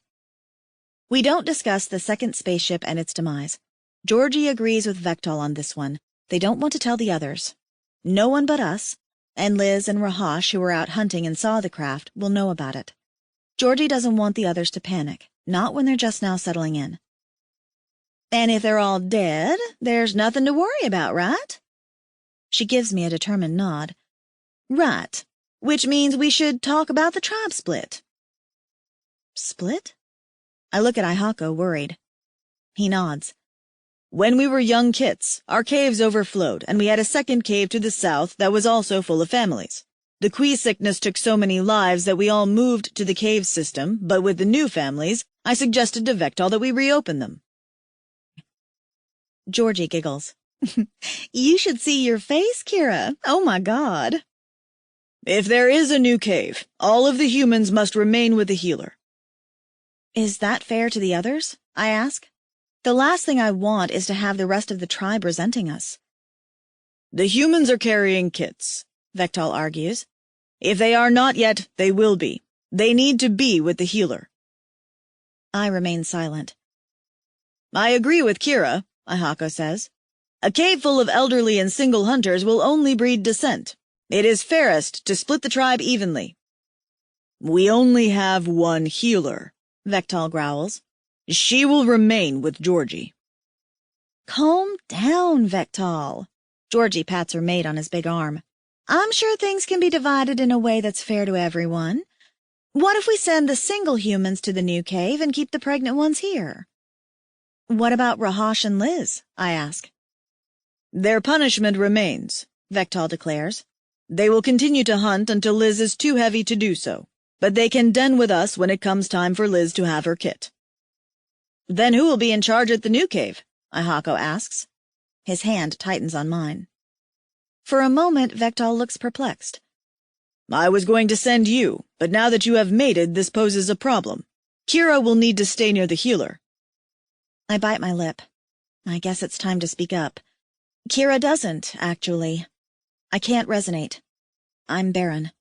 We don't discuss the second spaceship and its demise. Georgie agrees with Vektal on this one. They don't want to tell the others. No one but us, and Liz and Rahash, who were out hunting and saw the craft, will know about it. Georgie doesn't want the others to panic, not when they're just now settling in. And if they're all dead, there's nothing to worry about, right? She gives me a determined nod. Right, which means we should talk about the tribe split. Split? I look at Ihako, worried. He nods. When we were young kits, our caves overflowed, and we had a second cave to the south that was also full of families. The Kui sickness took so many lives that we all moved to the cave system, but with the new families, I suggested to Vektal that we reopen them. Georgie giggles. You should see your face, Kira. Oh my God. If there is a new cave, all of the humans must remain with the healer. Is that fair to the others? I ask. The last thing I want is to have the rest of the tribe resenting us. The humans are carrying kits, Vektal argues. If they are not yet, they will be. They need to be with the healer. I remain silent. I agree with Kira, Ihako says. A cave full of elderly and single hunters will only breed dissent. It is fairest to split the tribe evenly. We only have one healer, Vektal growls. She will remain with Georgie. Calm down, Vektal. Georgie pats her mate on his big arm. I'm sure things can be divided in a way that's fair to everyone. What if we send the single humans to the new cave and keep the pregnant ones here? What about Rahash and Liz? I ask. Their punishment remains, Vektal declares. They will continue to hunt until Liz is too heavy to do so, but they can den with us when it comes time for Liz to have her kit. Then who will be in charge at the new cave? Ihako asks. His hand tightens on mine. For a moment, Vektal looks perplexed. I was going to send you, but now that you have mated, this poses a problem. Kira will need to stay near the healer. I bite my lip. I guess it's time to speak up. Kira doesn't, actually. I can't resonate. I'm barren.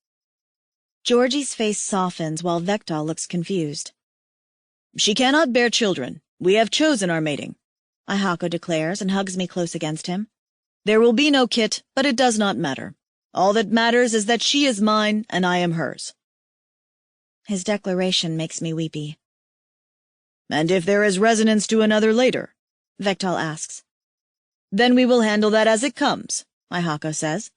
Georgie's face softens while Vektal looks confused. She cannot bear children. We have chosen our mating, Ihako declares and hugs me close against him. There will be no kit, but it does not matter. All that matters is that she is mine and I am hers. His declaration makes me weepy. And if there is resonance to another later? Vektal asks. Then we will handle that as it comes, Ihako says.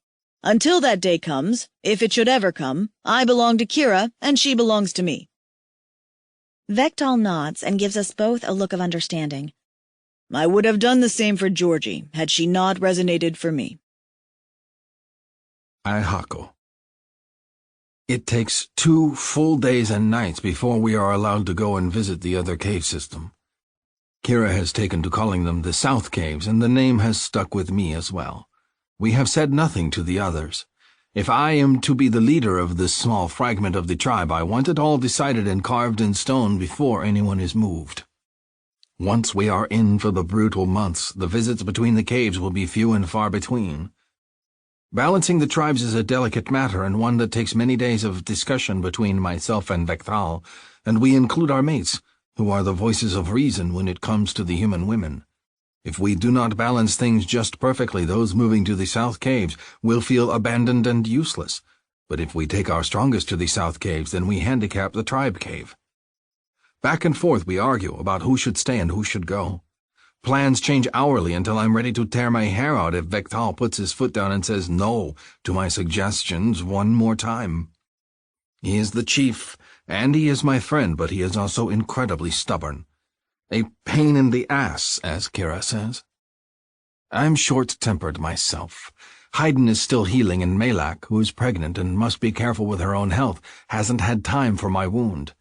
Until that day comes, if it should ever come, I belong to Kira and she belongs to me. Vektal nods and gives us both a look of understanding. I would have done the same for Georgie had she not resonated for me. Ihako. It takes 2 full days and nights before we are allowed to go and visit the other cave system. Kira has taken to calling them the South Caves, and the name has stuck with me as well. We have said nothing to the others. If I am to be the leader of this small fragment of the tribe, I want it all decided and carved in stone before anyone is moved. Once we are in for the brutal months, the visits between the caves will be few and far between. Balancing the tribes is a delicate matter and one that takes many days of discussion between myself and Vektal, and we include our mates, who are the voices of reason when it comes to the human women. If we do not balance things just perfectly, those moving to the South Caves will feel abandoned and useless, but if we take our strongest to the South Caves, then we handicap the tribe cave. Back and forth we argue about who should stay and who should go. Plans change hourly until I'm ready to tear my hair out if Vektal puts his foot down and says no to my suggestions one more time. He is the chief, and he is my friend, but he is also incredibly stubborn. A pain in the ass, as Kira says. I'm short-tempered myself. Haydn is still healing, and Malak, who is pregnant and must be careful with her own health, hasn't had time for my wound.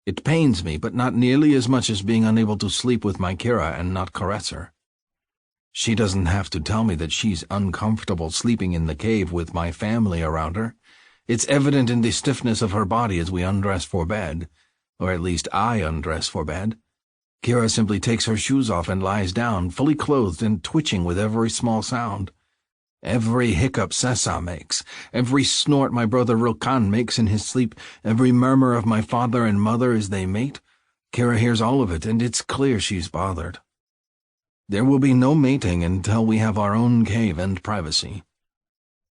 It pains me, but not nearly as much as being unable to sleep with my Kira and not caress her. She doesn't have to tell me that she's uncomfortable sleeping in the cave with my family around her. It's evident in the stiffness of her body as we undress for bed, or at least I undress for bed. Kira simply takes her shoes off and lies down, fully clothed and twitching with every small sound. Every hiccup Sessa makes, every snort my brother Rilkan makes in his sleep, every murmur of my father and mother as they mate, Kira hears all of it, and it's clear she's bothered. There will be no mating until we have our own cave and privacy.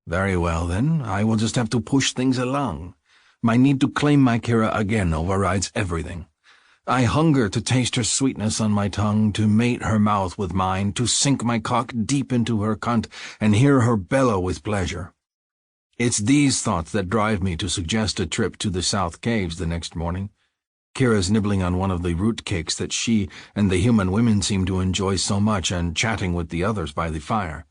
Very well, then, I will just have to push things along. My need to claim my Kira again overrides everything. I hunger to taste her sweetness on my tongue, to mate her mouth with mine, to sink my cock deep into her cunt and hear her bellow with pleasure. It's these thoughts that drive me to suggest a trip to the South Caves the next morning. Kira's nibbling on one of the root cakes that she and the human women seem to enjoy so much and chatting with the others by the fire.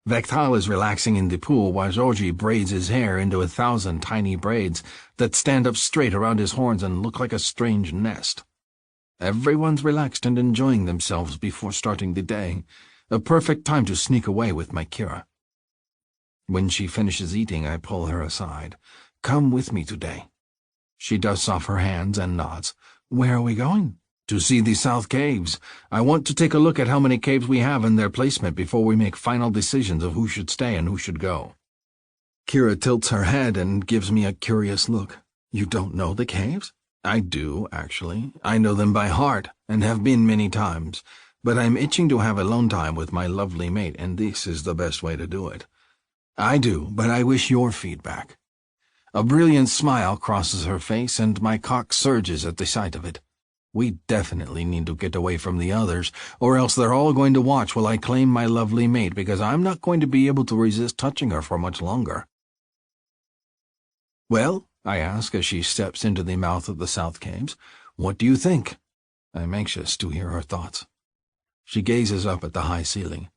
Vektal is relaxing in the pool while Obcej braids his hair into 1,000 tiny braids that stand up straight around his horns and look like a strange nest. Everyone's relaxed and enjoying themselves before starting the day, a perfect time to sneak away with my Kira. When she finishes eating, I pull her aside. Come with me today. She dusts off her hands and nods. Where are we going? To see the South Caves. I want to take a look at how many caves we have and their placement before we make final decisions of who should stay and who should go. Kira tilts her head and gives me a curious look. You don't know the caves? I do, actually. I know them by heart and have been many times, but I'm itching to have alone time with my lovely mate, and this is the best way to do it. I do, but I wish your feedback. A brilliant smile crosses her face, and my cock surges at the sight of it. We definitely need to get away from the others, or else they're all going to watch while I claim my lovely mate, because I'm not going to be able to resist touching her for much longer. Well, I ask as she steps into the mouth of the South Caves, what do you think? I'm anxious to hear her thoughts. She gazes up at the high ceiling.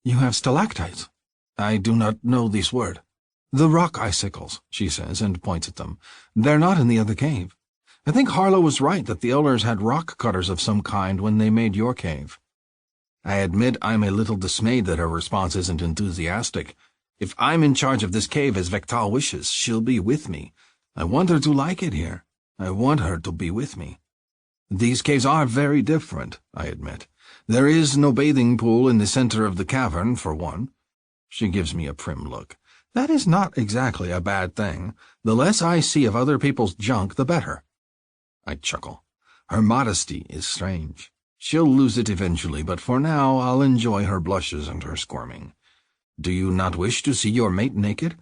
You have stalactites. I do not know this word. The rock icicles, she says, and points at them. They're not in the other cave. I think Harlow was right that the elders had rock cutters of some kind when they made your cave. I admit I'm a little dismayed that her response isn't enthusiastic. If I'm in charge of this cave as Vektal wishes, she'll be with me. I want her to like it here. I want her to be with me. These caves are very different, I admit. There is no bathing pool in the center of the cavern, for one. She gives me a prim look. That is not exactly a bad thing. The less I see of other people's junk, the better. I chuckle. Her modesty is strange. She'll lose it eventually, but for now I'll enjoy her blushes and her squirming. Do you not wish to see your mate naked?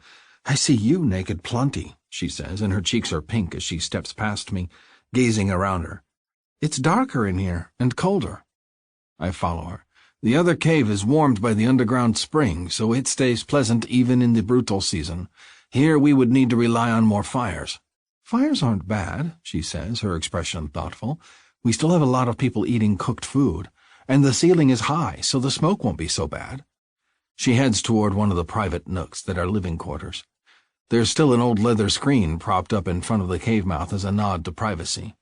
I see you naked plenty, she says, and her cheeks are pink as she steps past me, gazing around her. It's darker in here, and colder. I follow her. The other cave is warmed by the underground spring, so it stays pleasant even in the brutal season. Here we would need to rely on more fires. Fires aren't bad, she says, her expression thoughtful. We still have a lot of people eating cooked food, and the ceiling is high, so the smoke won't be so bad. She heads toward one of the private nooks that are living quarters. There's still an old leather screen propped up in front of the cave mouth as a nod to privacy.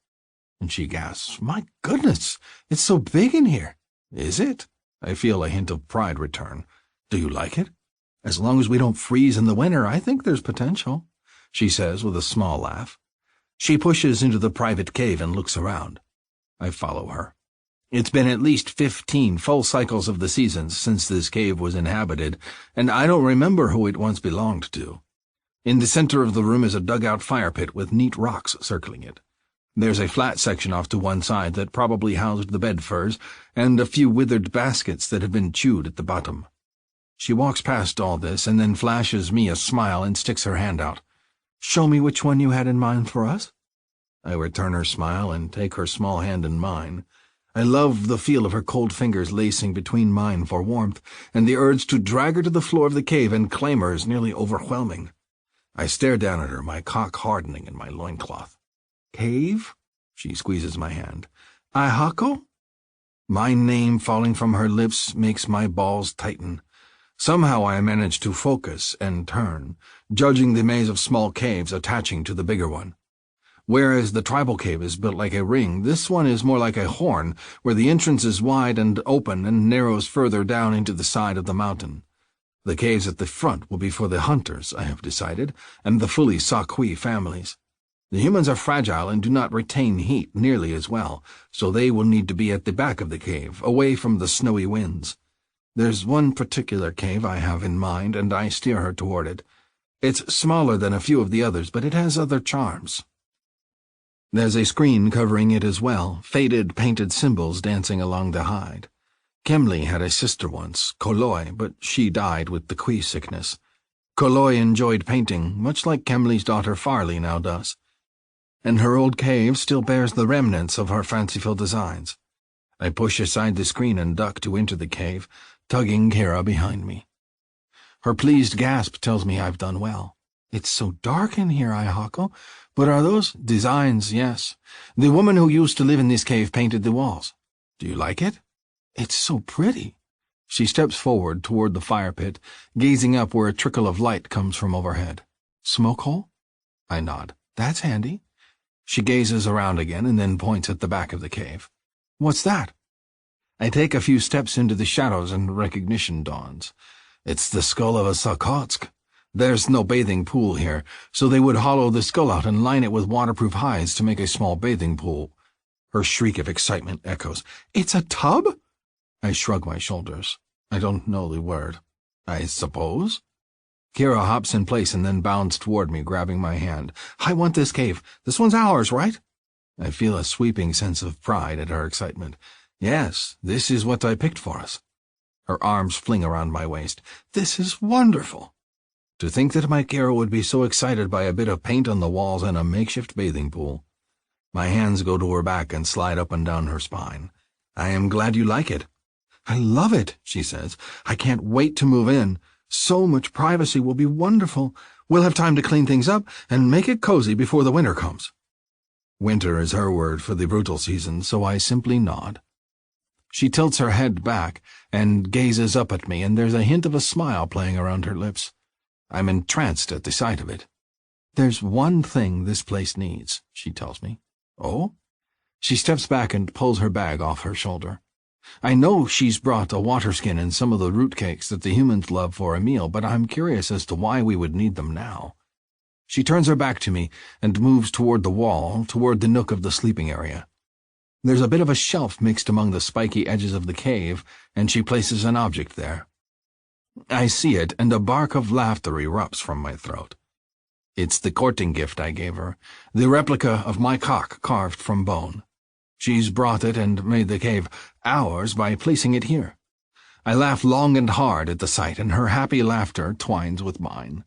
And she gasps, My goodness, it's so big in here. Is it? I feel a hint of pride return. Do you like it? As long as we don't freeze in the winter, I think there's potential, she says with a small laugh. She pushes into the private cave and looks around. I follow her. It's been at least 15 full cycles of the seasons since this cave was inhabited, and I don't remember who it once belonged to. In the center of the room is a dugout fire pit with neat rocks circling it. There's a flat section off to one side that probably housed the bed furs, and a few withered baskets that have been chewed at the bottom. She walks past all this and then flashes me a smile and sticks her hand out. Show me which one you had in mind for us. I return her smile and take her small hand in mine. I love the feel of her cold fingers lacing between mine for warmth, and the urge to drag her to the floor of the cave and claim her is nearly overwhelming. I stare down at her, my cock hardening in my loincloth. Cave? She squeezes my hand. Ihako? My name falling from her lips makes my balls tighten. Somehow I manage to focus and turn, judging the maze of small caves attaching to the bigger one. Whereas the tribal cave is built like a ring, this one is more like a horn, where the entrance is wide and open and narrows further down into the side of the mountain. The caves at the front will be for the hunters, I have decided, and the fully Sakui families. The humans are fragile and do not retain heat nearly as well, so they will need to be at the back of the cave, away from the snowy winds. There's one particular cave I have in mind, and I steer her toward it. It's smaller than a few of the others, but it has other charms. There's a screen covering it as well, faded painted symbols dancing along the hide. Kemley had a sister once, Koloi, but she died with the Kui sickness. Colloy enjoyed painting, much like Kemley's daughter Farley now does. And her old cave still bears the remnants of her fanciful designs. I push aside the screen and duck to enter the cave, tugging Kira behind me. Her pleased gasp tells me I've done well. It's so dark in here, I huckle. But are those designs? Yes. The woman who used to live in this cave painted the walls. Do you like it? It's so pretty. She steps forward toward the fire pit, gazing up where a trickle of light comes from overhead. Smoke hole? I nod. That's handy. She gazes around again and then points at the back of the cave. What's that? I take a few steps into the shadows and recognition dawns. It's the skull of a Sokotsk. There's no bathing pool here, so they would hollow the skull out and line it with waterproof hides to make a small bathing pool. Her shriek of excitement echoes. It's a tub? I shrug my shoulders. I don't know the word. I suppose? Kira hops in place and then bounds toward me, grabbing my hand. I want this cave. This one's ours, right? I feel a sweeping sense of pride at her excitement. Yes, this is what I picked for us. Her arms fling around my waist. This is wonderful. To think that my Kira would be so excited by a bit of paint on the walls and a makeshift bathing pool. My hands go to her back and slide up and down her spine. I am glad you like it. I love it, she says. I can't wait to move in. So much privacy will be wonderful. We'll have time to clean things up and make it cozy before the winter comes. Winter is her word for the brutal season, so I simply nod. She tilts her head back and gazes up at me, and there's a hint of a smile playing around her lips. I'm entranced at the sight of it. There's one thing this place needs, she tells me. Oh? She steps back and pulls her bag off her shoulder. I know she's brought a water skin and some of the root cakes that the humans love for a meal, but I'm curious as to why we would need them now. She turns her back to me and moves toward the wall, toward the nook of the sleeping area. There's a bit of a shelf mixed among the spiky edges of the cave, and she places an object there. I see it, and a bark of laughter erupts from my throat. It's the courting gift I gave her, the replica of my cock carved from bone. She's brought it and made the cave ours by placing it here. I laugh long and hard at the sight, and her happy laughter twines with mine.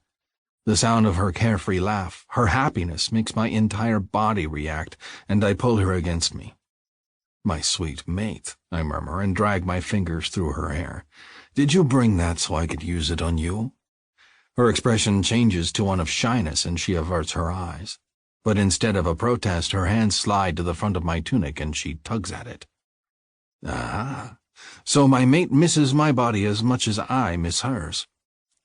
The sound of her carefree laugh, her happiness, makes my entire body react, and I pull her against me. My sweet mate, I murmur, and drag my fingers through her hair. Did you bring that so I could use it on you? Her expression changes to one of shyness, and she averts her eyes. But instead of a protest, her hands slide to the front of my tunic, and she tugs at it. Ah, so my mate misses my body as much as I miss hers.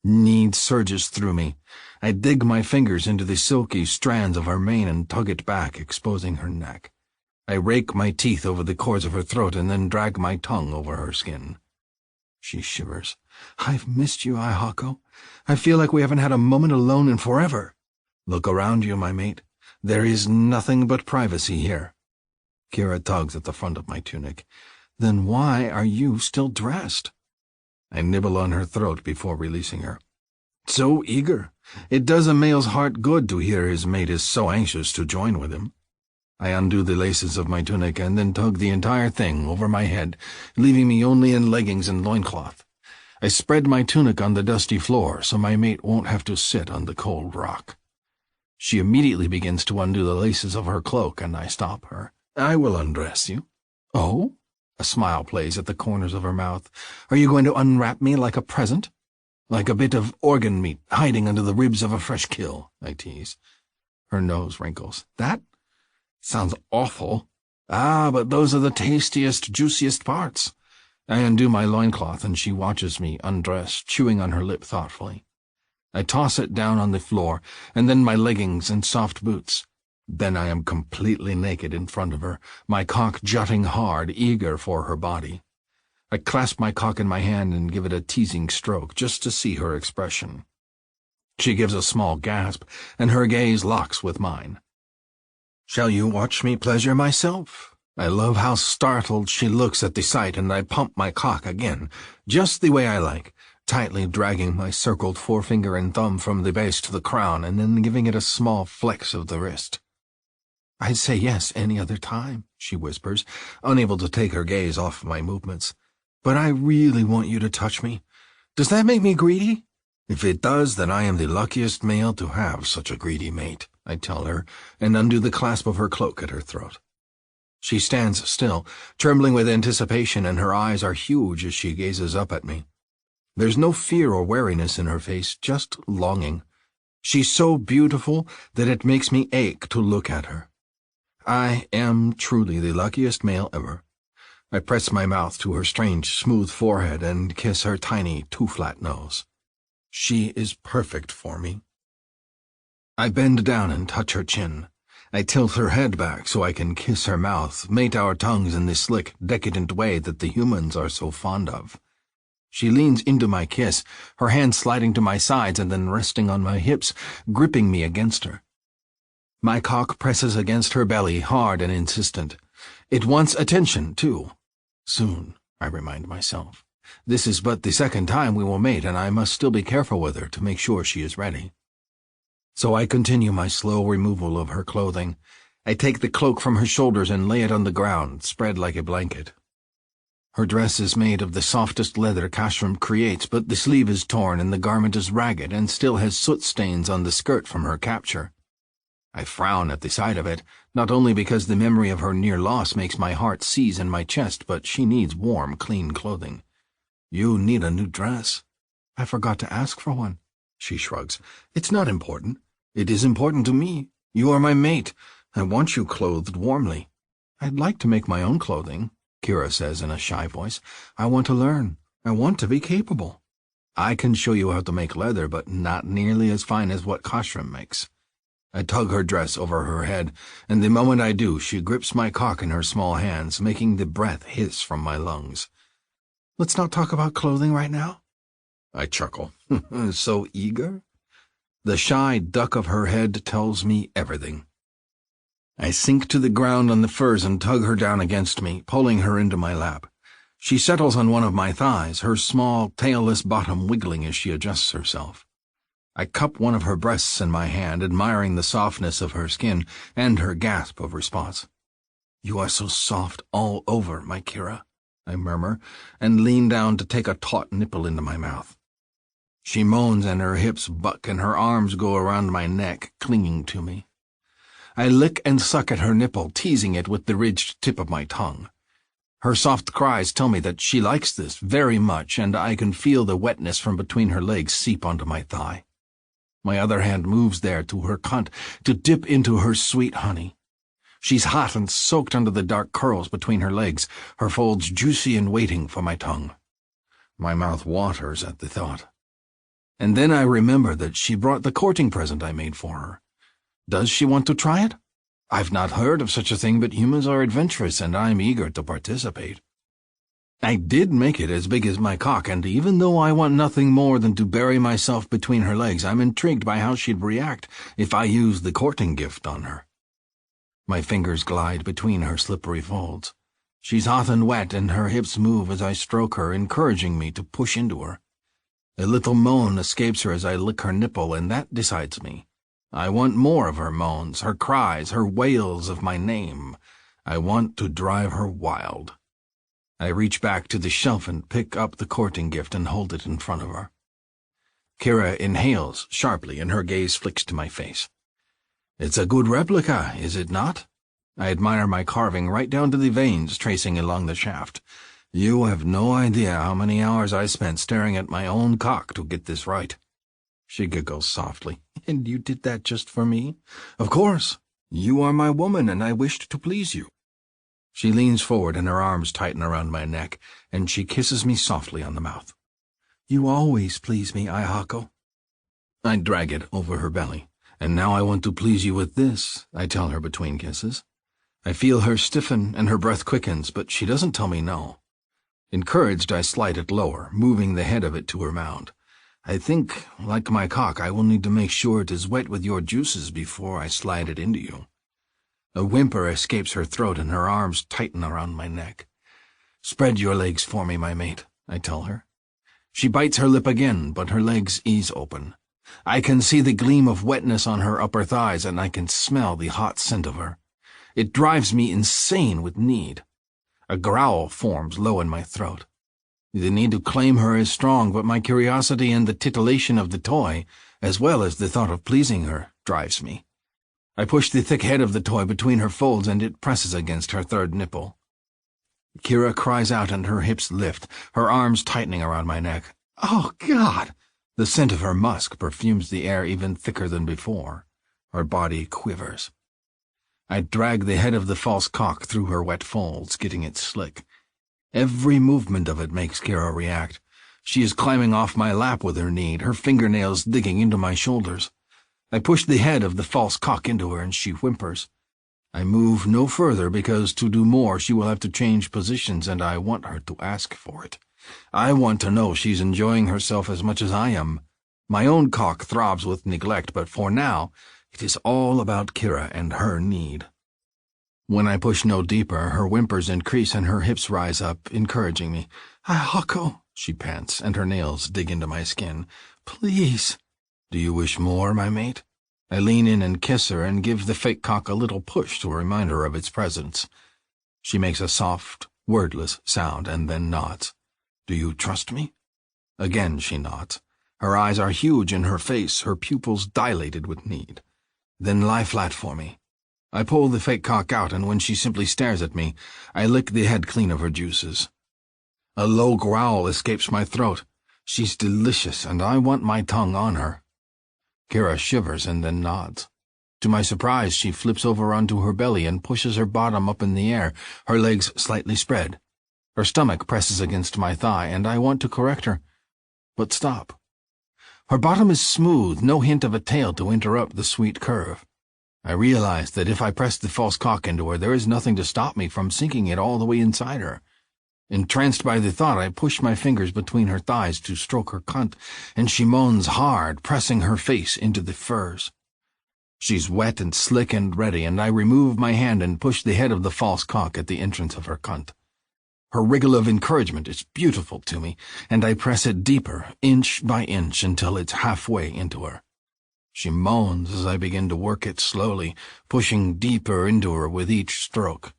Need surges through me. I dig my fingers into the silky strands of her mane and tug it back, exposing her neck. I rake my teeth over the cords of her throat and then drag my tongue over her skin. She shivers. I've missed you, Ihako. I feel like we haven't had a moment alone in forever. Look around you, my mate. There is nothing but privacy here. Kira tugs at the front of my tunic. Then why are you still dressed? I nibble on her throat before releasing her. So eager. It does a male's heart good to hear his mate is so anxious to join with him. I undo the laces of my tunic and then tug the entire thing over my head, leaving me only in leggings and loincloth. I spread my tunic on the dusty floor so my mate won't have to sit on the cold rock. She immediately begins to undo the laces of her cloak, and I stop her. I will undress you. Oh? A smile plays at the corners of her mouth. Are you going to unwrap me like a present? Like a bit of organ meat hiding under the ribs of a fresh kill, I tease. Her nose wrinkles. That sounds awful. Ah, but those are the tastiest, juiciest parts. I undo my loincloth, and she watches me undress, chewing on her lip thoughtfully. I toss it down on the floor, and then my leggings and soft boots. Then I am completely naked in front of her, my cock jutting hard, eager for her body. I clasp my cock in my hand and give it a teasing stroke, just to see her expression. She gives a small gasp, and her gaze locks with mine. Shall you watch me pleasure myself? I love how startled she looks at the sight, and I pump my cock again, just the way I like, tightly dragging my circled forefinger and thumb from the base to the crown, and then giving it a small flex of the wrist. I'd say yes any other time, she whispers, unable to take her gaze off my movements. But I really want you to touch me. Does that make me greedy? If it does, then I am the luckiest male to have such a greedy mate, I tell her, and undo the clasp of her cloak at her throat. She stands still, trembling with anticipation, and her eyes are huge as she gazes up at me. There's no fear or wariness in her face, just longing. She's so beautiful that it makes me ache to look at her. I am truly the luckiest male ever. I press my mouth to her strange, smooth forehead and kiss her tiny, too-flat nose. She is perfect for me. I bend down and touch her chin. I tilt her head back so I can kiss her mouth, mate our tongues in the slick, decadent way that the humans are so fond of. She leans into my kiss, her hands sliding to my sides and then resting on my hips, gripping me against her. My cock presses against her belly, hard and insistent. It wants attention, too. Soon, I remind myself. This is but the second time we will mate, and I must still be careful with her to make sure she is ready. So I continue my slow removal of her clothing. I take the cloak from her shoulders and lay it on the ground, spread like a blanket. Her dress is made of the softest leather Kashram creates, but the sleeve is torn and the garment is ragged and still has soot stains on the skirt from her capture. I frown at the sight of it, not only because the memory of her near loss makes my heart seize in my chest, but she needs warm, clean clothing. You need a new dress. I forgot to ask for one. She shrugs. It's not important. It is important to me. You are my mate. I want you clothed warmly. I'd like to make my own clothing, Kira says in a shy voice. I want to learn. I want to be capable. I can show you how to make leather, but not nearly as fine as what Kashram makes. I tug her dress over her head, and the moment I do, she grips my cock in her small hands, making the breath hiss from my lungs. Let's not talk about clothing right now. I chuckle. So eager? The shy duck of her head tells me everything. I sink to the ground on the furs and tug her down against me, pulling her into my lap. She settles on one of my thighs, her small, tailless bottom wiggling as she adjusts herself. I cup one of her breasts in my hand, admiring the softness of her skin and her gasp of response. You are so soft all over, my Kira, I murmur, and lean down to take a taut nipple into my mouth. She moans and her hips buck and her arms go around my neck, clinging to me. I lick and suck at her nipple, teasing it with the ridged tip of my tongue. Her soft cries tell me that she likes this very much, and I can feel the wetness from between her legs seep onto my thigh. My other hand moves there to her cunt to dip into her sweet honey. She's hot and soaked under the dark curls between her legs, her folds juicy and waiting for my tongue. My mouth waters at the thought. And then I remember that she brought the courting present I made for her. Does she want to try it? I've not heard of such a thing, but humans are adventurous, and I'm eager to participate. I did make it as big as my cock, and even though I want nothing more than to bury myself between her legs, I'm intrigued by how she'd react if I used the courting gift on her. My fingers glide between her slippery folds. She's hot and wet, and her hips move as I stroke her, encouraging me to push into her. A little moan escapes her as I lick her nipple, and that decides me. I want more of her moans, her cries, her wails of my name. I want to drive her wild. I reach back to the shelf and pick up the courting gift and hold it in front of her. Kira inhales sharply, and her gaze flicks to my face. It's a good replica, is it not? I admire my carving right down to the veins tracing along the shaft. You have no idea how many hours I spent staring at my own cock to get this right. She giggles softly. And you did that just for me? Of course. You are my woman, and I wished to please you. She leans forward and her arms tighten around my neck, and she kisses me softly on the mouth. You always please me, Ayahako. I drag it over her belly. And now I want to please you with this, I tell her between kisses. I feel her stiffen and her breath quickens, but she doesn't tell me no. Encouraged, I slide it lower, moving the head of it to her mound. I think, like my cock, I will need to make sure it is wet with your juices before I slide it into you. A whimper escapes her throat and her arms tighten around my neck. Spread your legs for me, my mate, I tell her. She bites her lip again, but her legs ease open. I can see the gleam of wetness on her upper thighs, and I can smell the hot scent of her. It drives me insane with need. A growl forms low in my throat. The need to claim her is strong, but my curiosity and the titillation of the toy, as well as the thought of pleasing her, drives me. I push the thick head of the toy between her folds, and it presses against her third nipple. Kira cries out and her hips lift, her arms tightening around my neck. Oh, God! The scent of her musk perfumes the air even thicker than before. Her body quivers. I drag the head of the false cock through her wet folds, getting it slick. Every movement of it makes Kira react. She is climbing off my lap with her need, her fingernails digging into my shoulders. I push the head of the false cock into her, and she whimpers. I move no further because to do more she will have to change positions, and I want her to ask for it. I want to know she's enjoying herself as much as I am. My own cock throbs with neglect, but for now it is all about Kira and her need. When I push no deeper, her whimpers increase and her hips rise up, encouraging me. Ahako, she pants, and her nails dig into my skin. Please. Do you wish more, my mate? I lean in and kiss her and give the fake cock a little push to remind her of its presence. She makes a soft, wordless sound and then nods. Do you trust me? Again she nods. Her eyes are huge in her face, her pupils dilated with need. Then lie flat for me. I pull the fake cock out, and when she simply stares at me, I lick the head clean of her juices. A low growl escapes my throat. She's delicious, and I want my tongue on her. Kira shivers and then nods. To my surprise, she flips over onto her belly and pushes her bottom up in the air, her legs slightly spread. Her stomach presses against my thigh, and I want to correct her, but stop. Her bottom is smooth, no hint of a tail to interrupt the sweet curve. I realize that if I press the false cock into her, there is nothing to stop me from sinking it all the way inside her. Entranced by the thought, I push my fingers between her thighs to stroke her cunt, and she moans hard, pressing her face into the furs. She's wet and slick and ready, and I remove my hand and push the head of the false cock at the entrance of her cunt. Her wriggle of encouragement is beautiful to me, and I press it deeper, inch by inch, until it's halfway into her. She moans as I begin to work it slowly, pushing deeper into her with each stroke.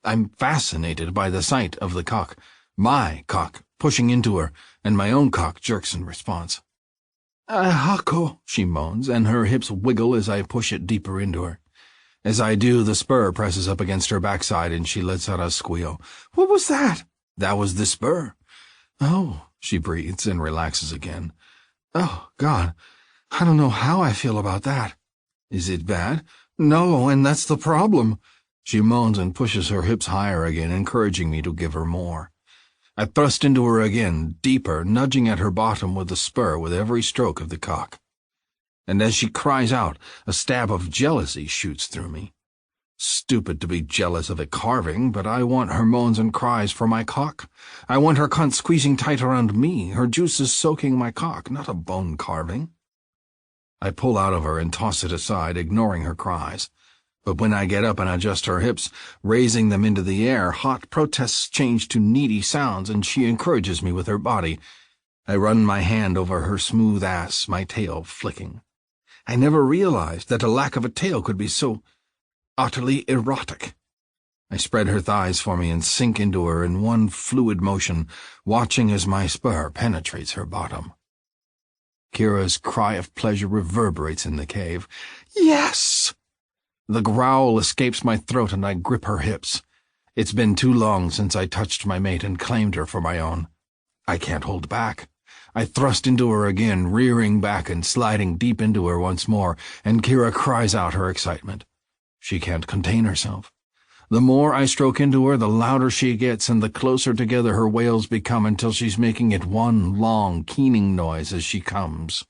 I'm fascinated by the sight of the cock, my cock, pushing into her, and my own cock jerks in response. Ahako, she moans, and her hips wiggle as I push it deeper into her. As I do, the spur presses up against her backside, and she lets out a squeal. What was that? That was the spur. Oh, she breathes and relaxes again. Oh, God. I don't know how I feel about that. Is it bad? No, and that's the problem. She moans and pushes her hips higher again, encouraging me to give her more. I thrust into her again, deeper, nudging at her bottom with the spur with every stroke of the cock. And as she cries out, a stab of jealousy shoots through me. Stupid to be jealous of a carving, but I want her moans and cries for my cock. I want her cunt squeezing tight around me, her juices soaking my cock, not a bone carving. I pull out of her and toss it aside, ignoring her cries. But when I get up and adjust her hips, raising them into the air, hot protests change to needy sounds, and she encourages me with her body. I run my hand over her smooth ass, my tail flicking. I never realized that a lack of a tail could be so utterly erotic. I spread her thighs for me and sink into her in one fluid motion, watching as my spur penetrates her bottom. Kira's cry of pleasure reverberates in the cave. Yes! The growl escapes my throat and I grip her hips. It's been too long since I touched my mate and claimed her for my own. I can't hold back. I thrust into her again, rearing back and sliding deep into her once more, and Kira cries out her excitement. She can't contain herself. The more I stroke into her, the louder she gets, and the closer together her wails become until she's making it one long, keening noise as she comes.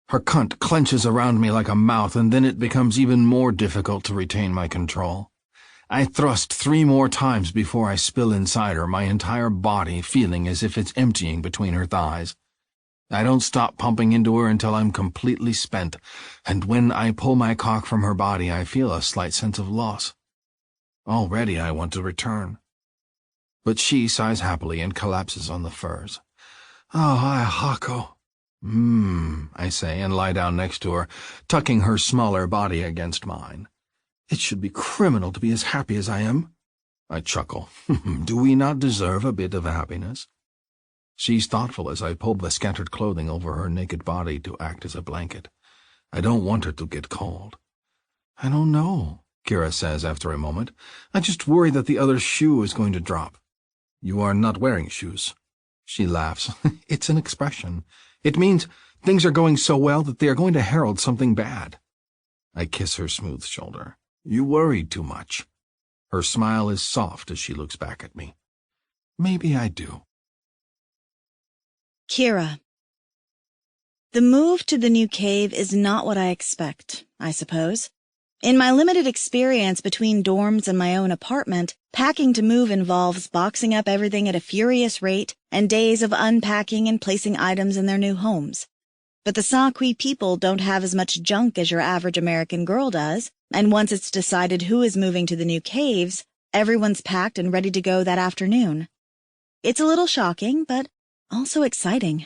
Her cunt clenches around me like a mouth, and then it becomes even more difficult to retain my control. I thrust 3 more times before I spill inside her, my entire body feeling as if it's emptying between her thighs. I don't stop pumping into her until I'm completely spent, and when I pull my cock from her body, I feel a slight sense of loss. Already I want to return. But she sighs happily and collapses on the furs. Oh, Hako. I say, and lie down next to her, tucking her smaller body against mine. It should be criminal to be as happy as I am. I chuckle. Do we not deserve a bit of happiness? She's thoughtful as I pull the scattered clothing over her naked body to act as a blanket. I don't want her to get cold. I don't know, Kira says after a moment. I just worry that the other shoe is going to drop. You are not wearing shoes. She laughs. It's an expression. It means things are going so well that they are going to herald something bad. I kiss her smooth shoulder. You worry too much. Her smile is soft as she looks back at me. Maybe I do. Kira. The move to the new cave is not what I expect, I suppose. In my limited experience between dorms and my own apartment, packing to move involves boxing up everything at a furious rate and days of unpacking and placing items in their new homes. But the Saqui people don't have as much junk as your average American girl does, and once it's decided who is moving to the new caves, everyone's packed and ready to go that afternoon. It's a little shocking, but also exciting.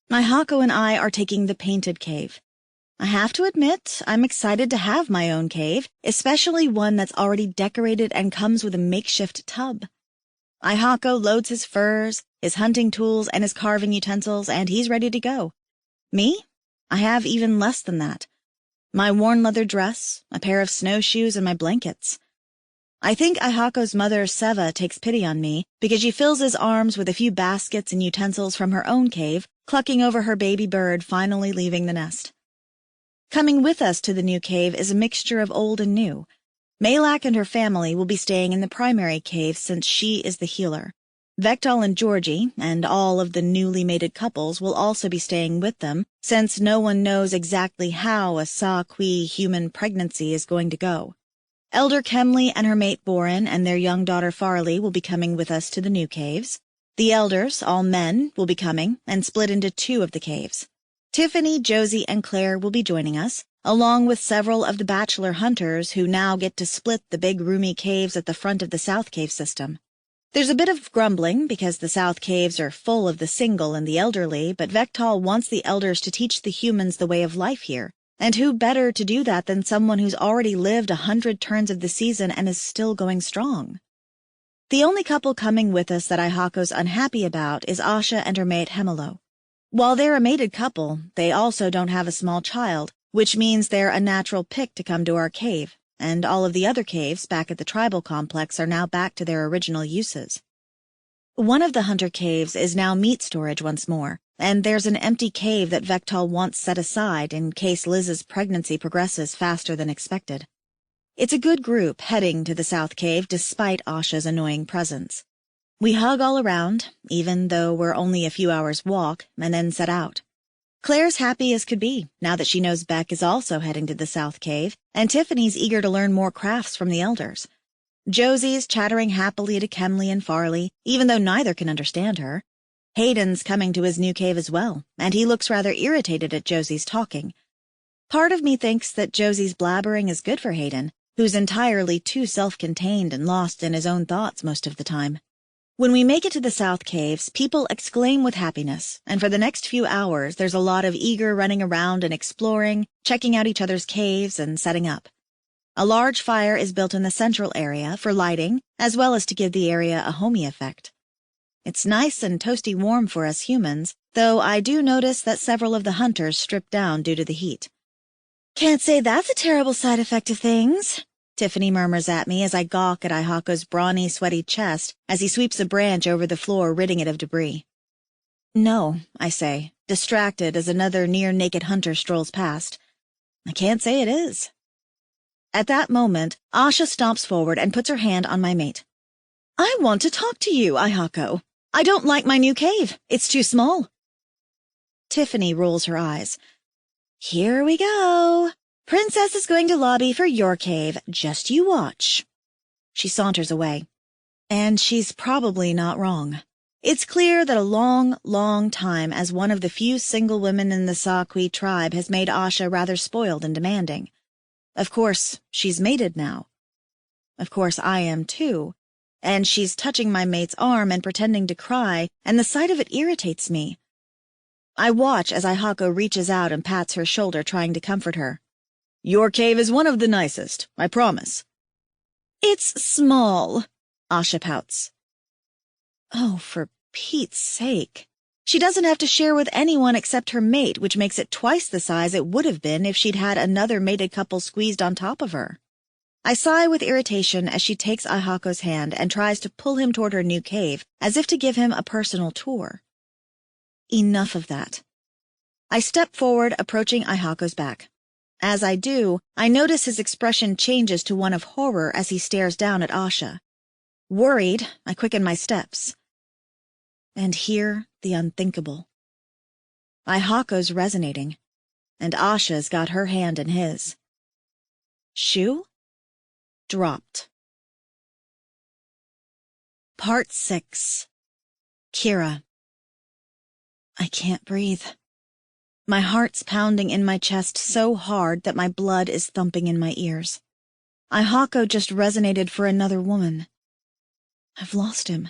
My Hako and I are taking the painted cave. I have to admit, I'm excited to have my own cave, especially one that's already decorated and comes with a makeshift tub. Hako loads his furs, his hunting tools, and his carving utensils, and he's ready to go. Me? I have even less than that. My worn leather dress, a pair of snowshoes, and my blankets. I think Hako's mother, Seva, takes pity on me because she fills his arms with a few baskets and utensils from her own cave, clucking over her baby bird finally leaving the nest. Coming with us to the new cave is a mixture of old and new. Malak and her family will be staying in the primary cave since she is the healer. Vektal and Georgie, and all of the newly mated couples, will also be staying with them, since no one knows exactly how a Saqui human pregnancy is going to go. Elder Kemley and her mate Borin and their young daughter Farley will be coming with us to the new caves. The elders, all men, will be coming and split into two of the caves. Tiffany, Josie, and Claire will be joining us, along with several of the bachelor hunters who now get to split the big roomy caves at the front of the South Cave system. There's a bit of grumbling because the South Caves are full of the single and the elderly, but Vektal wants the elders to teach the humans the way of life here, and who better to do that than someone who's already lived 100 turns of the season and is still going strong. The only couple coming with us that Hako's unhappy about is Asha and her mate Hemelo. While they're a mated couple, they also don't have a small child, which means they're a natural pick to come to our cave, and all of the other caves back at the tribal complex are now back to their original uses. One of the hunter caves is now meat storage once more, and there's an empty cave that Vektal wants set aside in case Liz's pregnancy progresses faster than expected. It's a good group heading to the South Cave despite Asha's annoying presence. We hug all around, even though we're only a few hours' walk, and then set out. Claire's happy as could be, now that she knows Beck is also heading to the South Cave, and Tiffany's eager to learn more crafts from the elders. Josie's chattering happily to Kemley and Farley, even though neither can understand her. Hayden's coming to his new cave as well, and he looks rather irritated at Josie's talking. Part of me thinks that Josie's blabbering is good for Hayden, who's entirely too self-contained and lost in his own thoughts most of the time. When we make it to the South Caves, people exclaim with happiness, and for the next few hours there's a lot of eager running around and exploring, checking out each other's caves and setting up. A large fire is built in the central area for lighting, as well as to give the area a homey effect. It's nice and toasty warm for us humans, though I do notice that several of the hunters strip down due to the heat. "Can't say that's a terrible side effect of things," Tiffany murmurs at me as I gawk at Hako's brawny, sweaty chest as he sweeps a branch over the floor, ridding it of debris. "No," I say, distracted as another near-naked hunter strolls past. "I can't say it is." At that moment, Asha stomps forward and puts her hand on my mate. "I want to talk to you, Hako. I don't like my new cave. It's too small." Tiffany rolls her eyes. "Here we go. Princess is going to lobby for your cave. Just you watch." She saunters away. And she's probably not wrong. It's clear that a long, long time as one of the few single women in the Saqui tribe has made Asha rather spoiled and demanding. Of course, she's mated now. Of course, I am too. And she's touching my mate's arm and pretending to cry, and the sight of it irritates me. I watch as Hako reaches out and pats her shoulder, trying to comfort her. "Your cave is one of the nicest, I promise." "It's small," Asha pouts. "Oh, for Pete's sake. She doesn't have to share with anyone except her mate, which makes it twice the size it would have been if she'd had another mated couple squeezed on top of her. I sigh with irritation as she takes Aihako's hand and tries to pull him toward her new cave, as if to give him a personal tour. Enough of that. I step forward, approaching Aihako's back. As I do, I notice his expression changes to one of horror as he stares down at Asha. Worried, I quicken my steps. And hear the unthinkable. Aihako's resonating, and Asha's got her hand in his. Shoe? Dropped. Part 6. Kira. I can't breathe. My heart's pounding in my chest so hard that my blood is thumping in my ears. Aihako just resonated for another woman. I've lost him.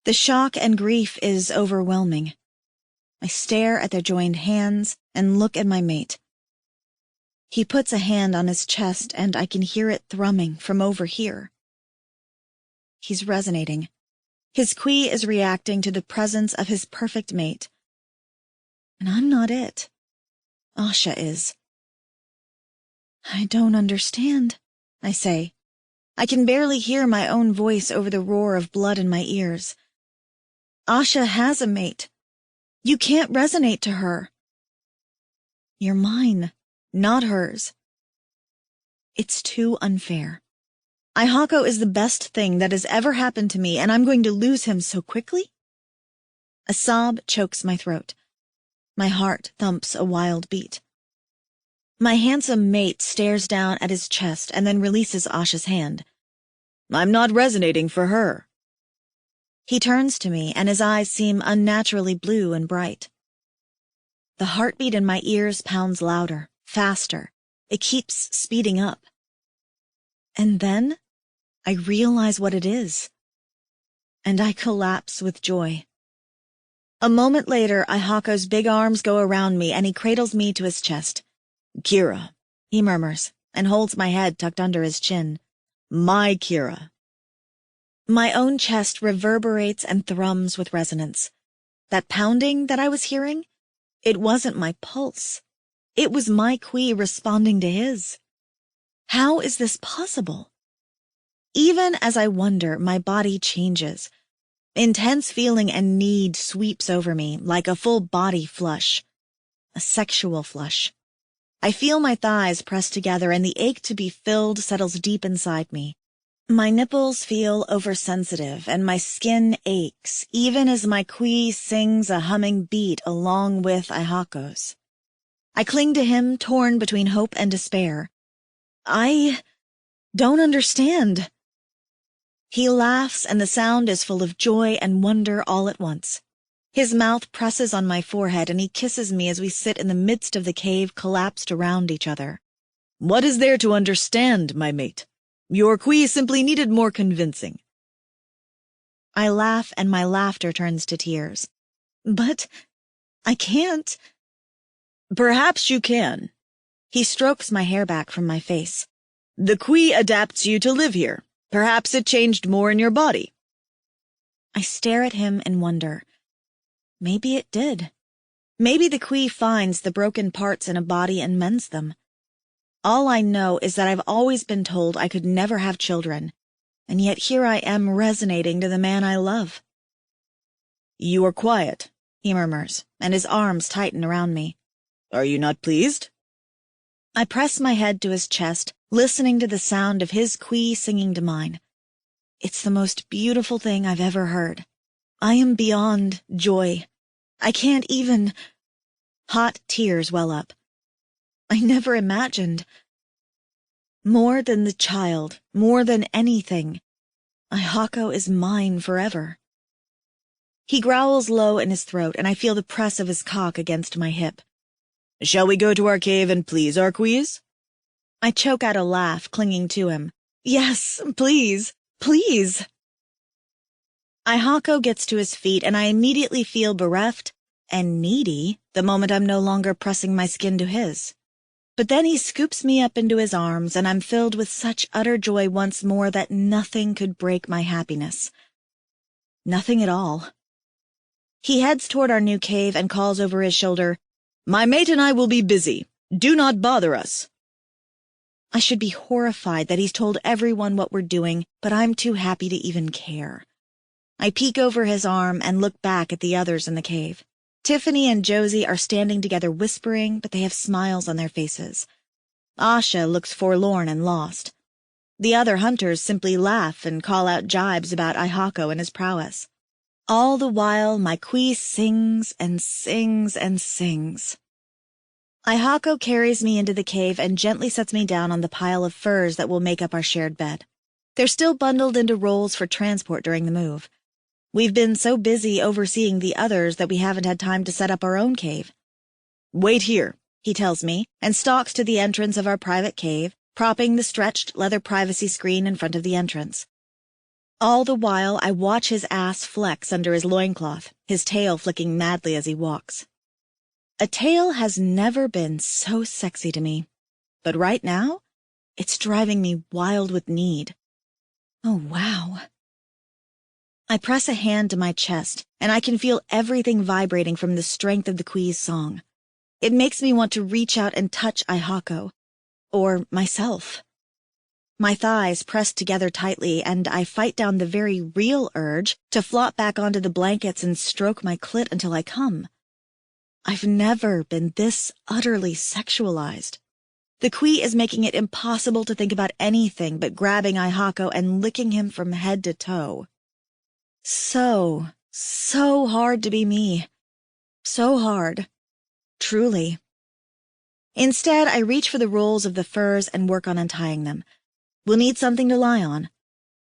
The shock and grief is overwhelming. I stare at their joined hands and look at my mate. He puts a hand on his chest and I can hear it thrumming from over here. He's resonating. His qui is reacting to the presence of his perfect mate. And I'm not it. Asha is. I don't understand, I say. I can barely hear my own voice over the roar of blood in my ears. Asha has a mate. You can't resonate to her. You're mine, not hers. It's too unfair. Aihako is the best thing that has ever happened to me, and I'm going to lose him so quickly? A sob chokes my throat. My heart thumps a wild beat. My handsome mate stares down at his chest and then releases Asha's hand. I'm not resonating for her. He turns to me, and his eyes seem unnaturally blue and bright. The heartbeat in my ears pounds louder, faster. It keeps speeding up. And then I realize what it is. And I collapse with joy. A moment later, Aihako's big arms go around me, and he cradles me to his chest. Kira, he murmurs, and holds my head tucked under his chin. My Kira. My own chest reverberates and thrums with resonance. That pounding that I was hearing, it wasn't my pulse. It was my qui responding to his. How is this possible? Even as I wonder, my body changes. Intense feeling and need sweeps over me like a full body flush. A sexual flush. I feel my thighs press together and the ache to be filled settles deep inside me. My nipples feel oversensitive and my skin aches, even as my qui sings a humming beat along with Aihako's. I cling to him, torn between hope and despair. I don't understand. He laughs, and the sound is full of joy and wonder all at once. His mouth presses on my forehead, and he kisses me as we sit in the midst of the cave, collapsed around each other. What is there to understand, my mate? Your qui simply needed more convincing. I laugh, and my laughter turns to tears. But I can't. Perhaps you can. He strokes my hair back from my face. The qui adapts you to live here. Perhaps it changed more in your body. I stare at him in wonder. Maybe it did. Maybe the qui finds the broken parts in a body and mends them. All I know is that I've always been told I could never have children, and yet here I am resonating to the man I love. You are quiet, he murmurs, and his arms tighten around me. Are you not pleased? I press my head to his chest, listening to the sound of his qui singing to mine. It's the most beautiful thing I've ever heard. I am beyond joy. I can't even... Hot tears well up. I never imagined. More than the child, more than anything, Aihako is mine forever. He growls low in his throat, and I feel the press of his cock against my hip. Shall we go to our cave and please our quis? I choke out a laugh, clinging to him. Yes, please, please. Aihako gets to his feet, and I immediately feel bereft and needy the moment I'm no longer pressing my skin to his. But then he scoops me up into his arms, and I'm filled with such utter joy once more that nothing could break my happiness. Nothing at all. He heads toward our new cave and calls over his shoulder, "My mate and I will be busy. Do not bother us." I should be horrified that he's told everyone what we're doing, but I'm too happy to even care. I peek over his arm and look back at the others in the cave. Tiffany and Josie are standing together whispering, but they have smiles on their faces. Asha looks forlorn and lost. The other hunters simply laugh and call out jibes about Ihako and his prowess. All the while, my Kui sings and sings and sings. Ihako carries me into the cave and gently sets me down on the pile of furs that will make up our shared bed. They're still bundled into rolls for transport during the move. We've been so busy overseeing the others that we haven't had time to set up our own cave. "Wait here," he tells me, and stalks to the entrance of our private cave, propping the stretched leather privacy screen in front of the entrance. All the while, I watch his ass flex under his loincloth, his tail flicking madly as he walks. A tail has never been so sexy to me, but right now, it's driving me wild with need. Oh, wow. I press a hand to my chest, and I can feel everything vibrating from the strength of the Kui's song. It makes me want to reach out and touch Ihako, or myself. My thighs press together tightly, and I fight down the very real urge to flop back onto the blankets and stroke my clit until I come. I've never been this utterly sexualized. The Kui is making it impossible to think about anything but grabbing Ihako and licking him from head to toe. So hard to be me. So hard. Truly. Instead, I reach for the rolls of the furs and work on untying them. We'll need something to lie on.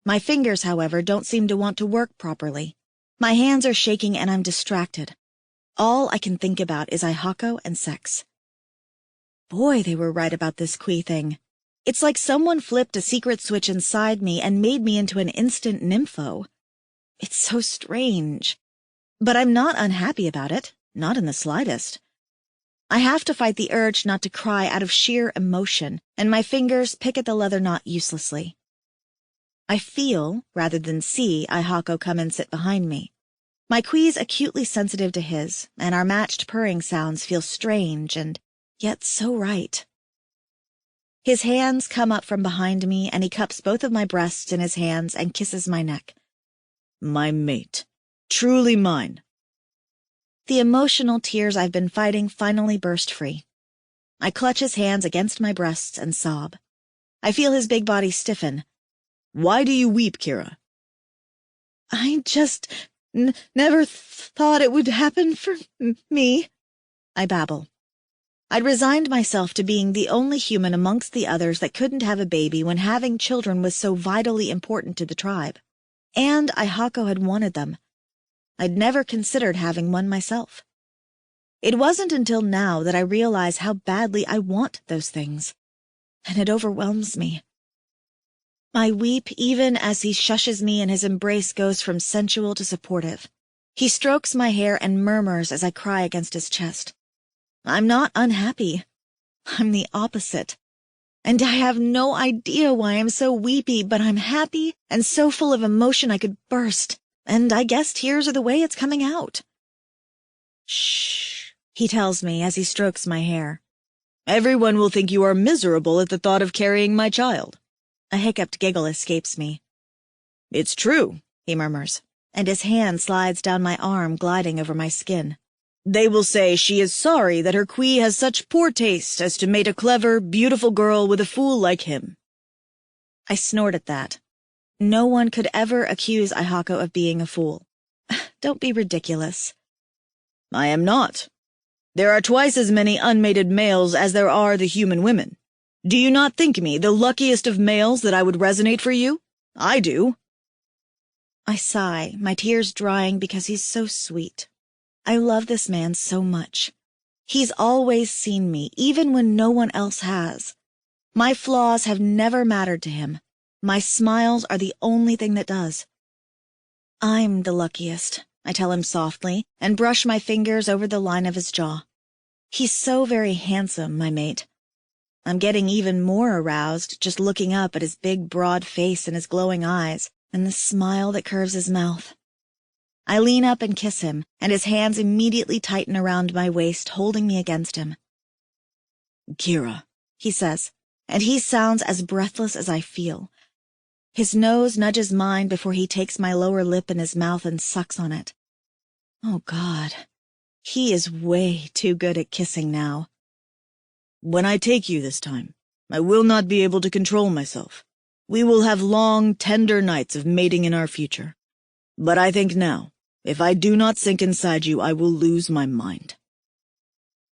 My fingers, however, don't seem to want to work properly. My hands are shaking and I'm distracted. All I can think about is Ihako and sex. Boy, they were right about this Kui thing. It's like someone flipped a secret switch inside me and made me into an instant nympho. It's so strange. But I'm not unhappy about it, not in the slightest. I have to fight the urge not to cry out of sheer emotion, and my fingers pick at the leather knot uselessly. I feel, rather than see, Ihako come and sit behind me. My Kui's acutely sensitive to his, and our matched purring sounds feel strange and yet so right. His hands come up from behind me, and he cups both of my breasts in his hands and kisses my neck. "My mate. Truly mine." The emotional tears I've been fighting finally burst free. I clutch his hands against my breasts and sob. I feel his big body stiffen. "Why do you weep, Kira?" "I just never thought it would happen for me," I babble. I'd resigned myself to being the only human amongst the others that couldn't have a baby when having children was so vitally important to the tribe. And Ihako had wanted them. I'd never considered having one myself. It wasn't until now that I realize how badly I want those things, and it overwhelms me. I weep even as he shushes me and his embrace goes from sensual to supportive. He strokes my hair and murmurs as I cry against his chest. I'm not unhappy. I'm the opposite. And I have no idea why I'm so weepy, but I'm happy and so full of emotion I could burst, and I guess tears are the way it's coming out. "Shh," he tells me as he strokes my hair. "Everyone will think you are miserable at the thought of carrying my child." A hiccuped giggle escapes me. "It's true," he murmurs, and his hand slides down my arm, gliding over my skin. "They will say she is sorry that her Kui has such poor taste as to mate a clever, beautiful girl with a fool like him." I snort at that. No one could ever accuse Ihako of being a fool. Don't be ridiculous. "I am not. There are twice as many unmated males as there are the human women. Do you not think me the luckiest of males that I would resonate for you? I do." I sigh, my tears drying because he's so sweet. I love this man so much. He's always seen me, even when no one else has. My flaws have never mattered to him. My smiles are the only thing that does. I'm the luckiest, I tell him softly, and brush my fingers over the line of his jaw. He's so very handsome, my mate. I'm getting even more aroused just looking up at his big, broad face and his glowing eyes, and the smile that curves his mouth. I lean up and kiss him, and his hands immediately tighten around my waist, holding me against him. Kira, he says, and he sounds as breathless as I feel. His nose nudges mine before he takes my lower lip in his mouth and sucks on it. Oh, God. He is way too good at kissing now. When I take you this time, I will not be able to control myself. We will have long, tender nights of mating in our future. But I think now, if I do not sink inside you, I will lose my mind.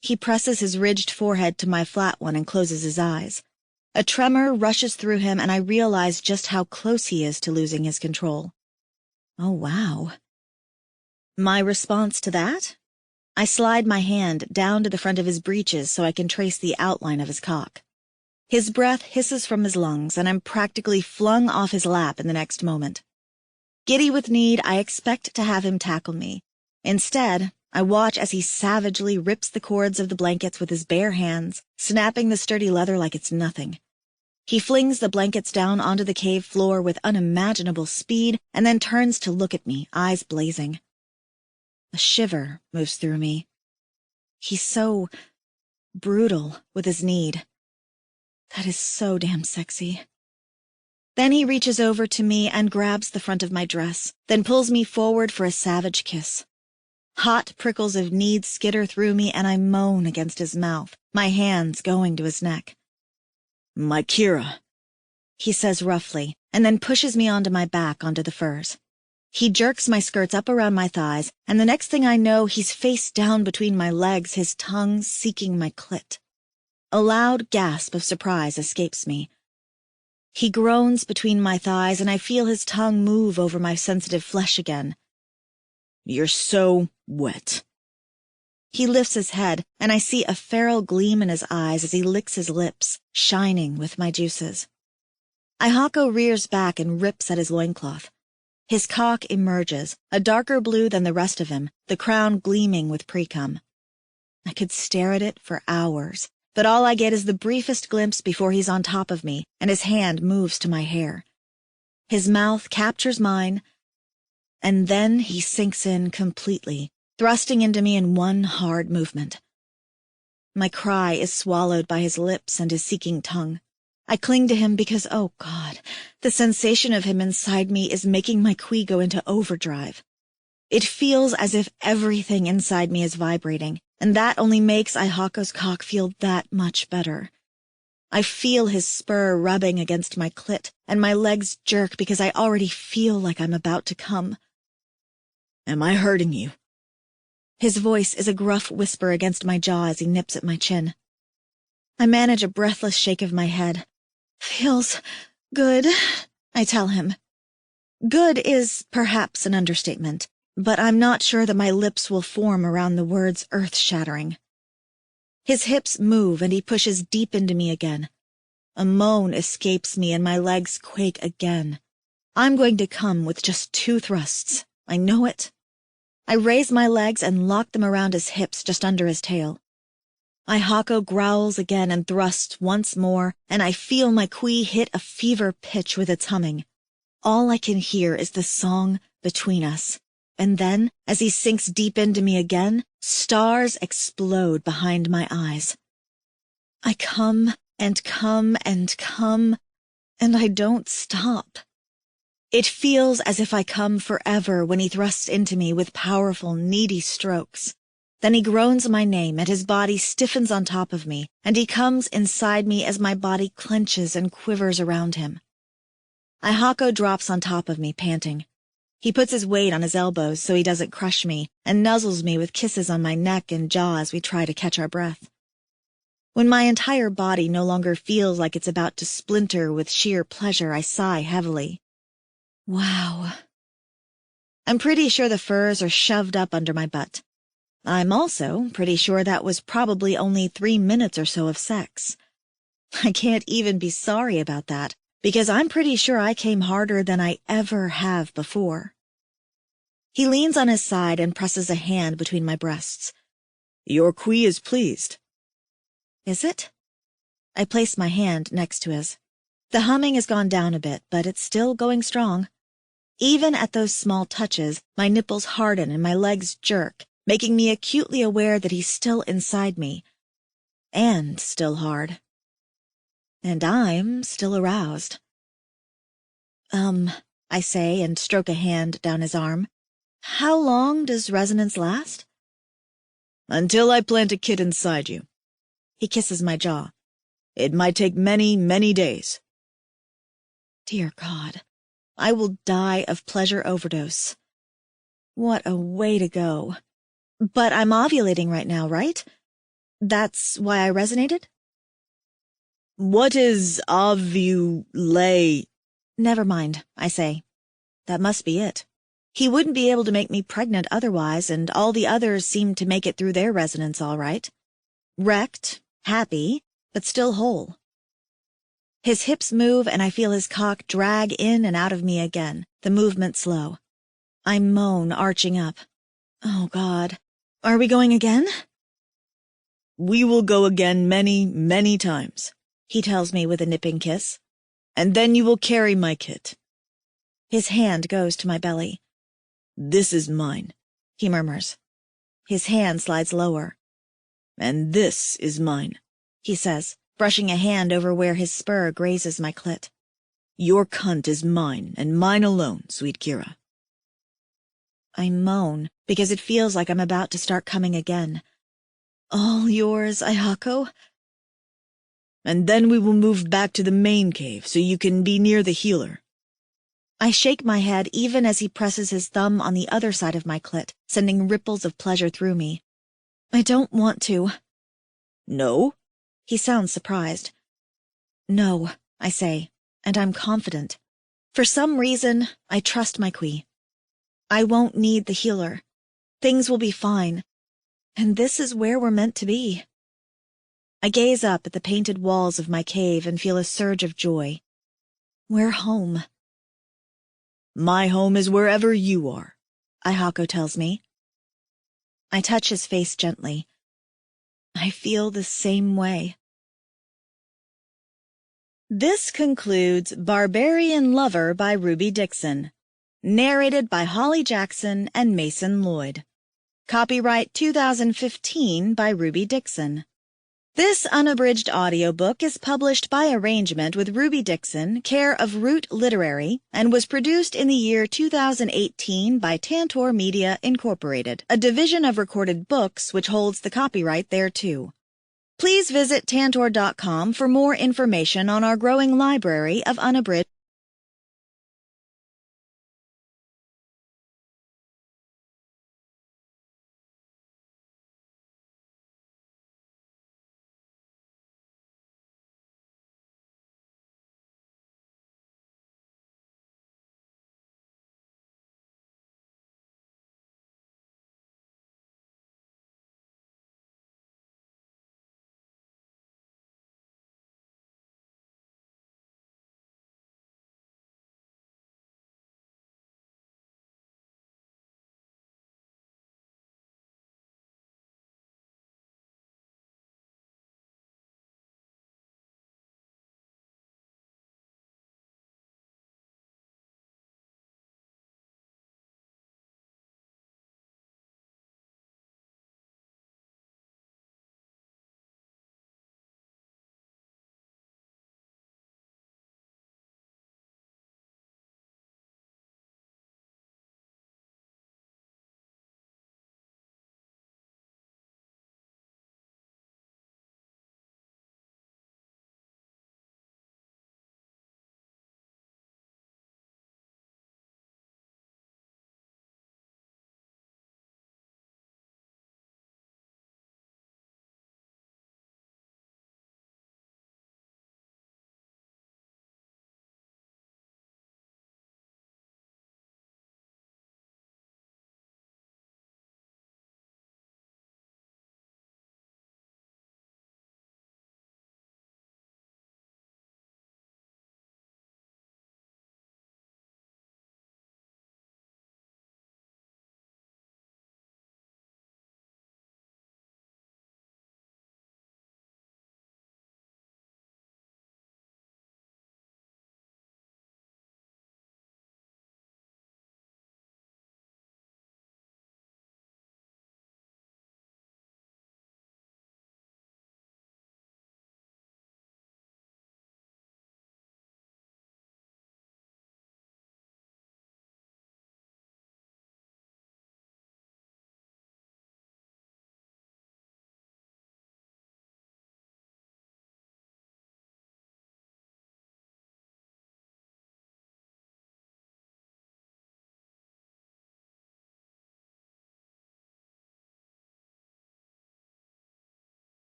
He presses his ridged forehead to my flat one and closes his eyes. A tremor rushes through him, and I realize just how close he is to losing his control. Oh, wow. My response to that? I slide my hand down to the front of his breeches so I can trace the outline of his cock. His breath hisses from his lungs, and I'm practically flung off his lap in the next moment. Giddy with need, I expect to have him tackle me. Instead, I watch as he savagely rips the cords of the blankets with his bare hands, snapping the sturdy leather like it's nothing. He flings the blankets down onto the cave floor with unimaginable speed and then turns to look at me, eyes blazing. A shiver moves through me. He's so brutal with his need. That is so damn sexy. Then he reaches over to me and grabs the front of my dress, then pulls me forward for a savage kiss. Hot prickles of need skitter through me, and I moan against his mouth, my hands going to his neck. My Kira, he says roughly, and then pushes me onto my back onto the furs. He jerks my skirts up around my thighs, and the next thing I know, he's face down between my legs, his tongue seeking my clit. A loud gasp of surprise escapes me. He groans between my thighs, and I feel his tongue move over my sensitive flesh again. You're so wet. He lifts his head, and I see a feral gleam in his eyes as he licks his lips, shining with my juices. Ihako rears back and rips at his loincloth. His cock emerges, a darker blue than the rest of him, the crown gleaming with pre-cum. I could stare at it for hours, but all I get is the briefest glimpse before he's on top of me, and his hand moves to my hair. His mouth captures mine, and then he sinks in completely, thrusting into me in one hard movement. My cry is swallowed by his lips and his seeking tongue. I cling to him because, oh God, the sensation of him inside me is making my qui go into overdrive. It feels as if everything inside me is vibrating, and that only makes Ihako's cock feel that much better. I feel his spur rubbing against my clit, and my legs jerk because I already feel like I'm about to come. Am I hurting you? His voice is a gruff whisper against my jaw as he nips at my chin. I manage a breathless shake of my head. Feels good, I tell him. Good is perhaps an understatement, but I'm not sure that my lips will form around the words earth-shattering. His hips move and he pushes deep into me again. A moan escapes me and my legs quake again. I'm going to come with just 2 thrusts. I know it. I raise my legs and lock them around his hips just under his tail. Ihako growls again and thrusts once more, and I feel my qui hit a fever pitch with its humming. All I can hear is the song between us, and then, as he sinks deep into me again, stars explode behind my eyes. I come and come and come, and I don't stop. It feels as if I come forever when he thrusts into me with powerful, needy strokes. Then he groans my name, and his body stiffens on top of me, and he comes inside me as my body clenches and quivers around him. Ihako drops on top of me, panting. He puts his weight on his elbows so he doesn't crush me, and nuzzles me with kisses on my neck and jaw as we try to catch our breath. When my entire body no longer feels like it's about to splinter with sheer pleasure, I sigh heavily. Wow. I'm pretty sure the furs are shoved up under my butt. I'm also pretty sure that was probably only 3 minutes or so of sex. I can't even be sorry about that, because I'm pretty sure I came harder than I ever have before. He leans on his side and presses a hand between my breasts. Your qui is pleased. Is it? I place my hand next to his. The humming has gone down a bit, but it's still going strong. Even at those small touches, my nipples harden and my legs jerk, making me acutely aware that he's still inside me. And still hard. And I'm still aroused. I say and stroke a hand down his arm. How long does resonance last? Until I plant a kid inside you. He kisses my jaw. It might take many, many days. Dear God, I will die of pleasure overdose. What a way to go. But I'm ovulating right now, right? That's why I resonated? What is ovulate? Never mind, I say. That must be it. He wouldn't be able to make me pregnant otherwise, and all the others seemed to make it through their resonance all right. Wrecked, happy, but still whole. His hips move and I feel his cock drag in and out of me again, the movement slow. I moan, arching up. Oh, God. Are we going again? We will go again many, many times, he tells me with a nipping kiss. And then you will carry my kit. His hand goes to my belly. This is mine, he murmurs. His hand slides lower. And this is mine, he says, brushing a hand over where his spur grazes my clit. Your cunt is mine, and mine alone, sweet Kira. I moan, because it feels like I'm about to start coming again. All yours, Ayako? And then we will move back to the main cave so you can be near the healer. I shake my head even as he presses his thumb on the other side of my clit, sending ripples of pleasure through me. I don't want to. No? He sounds surprised. No, I say, and I'm confident. For some reason, I trust my Kui. I won't need the healer. Things will be fine. And this is where we're meant to be. I gaze up at the painted walls of my cave and feel a surge of joy. We're home. My home is wherever you are, Ayako tells me. I touch his face gently. I feel the same way. This concludes Barbarian Lover by Ruby Dixon, narrated by Holly Jackson and Mason Lloyd. Copyright 2015 by Ruby Dixon. This unabridged audiobook is published by arrangement with Ruby Dixon, care of Root Literary, and was produced in the year 2018 by Tantor Media, Incorporated, a division of Recorded Books which holds the copyright thereto. Please visit Tantor.com for more information on our growing library of unabridged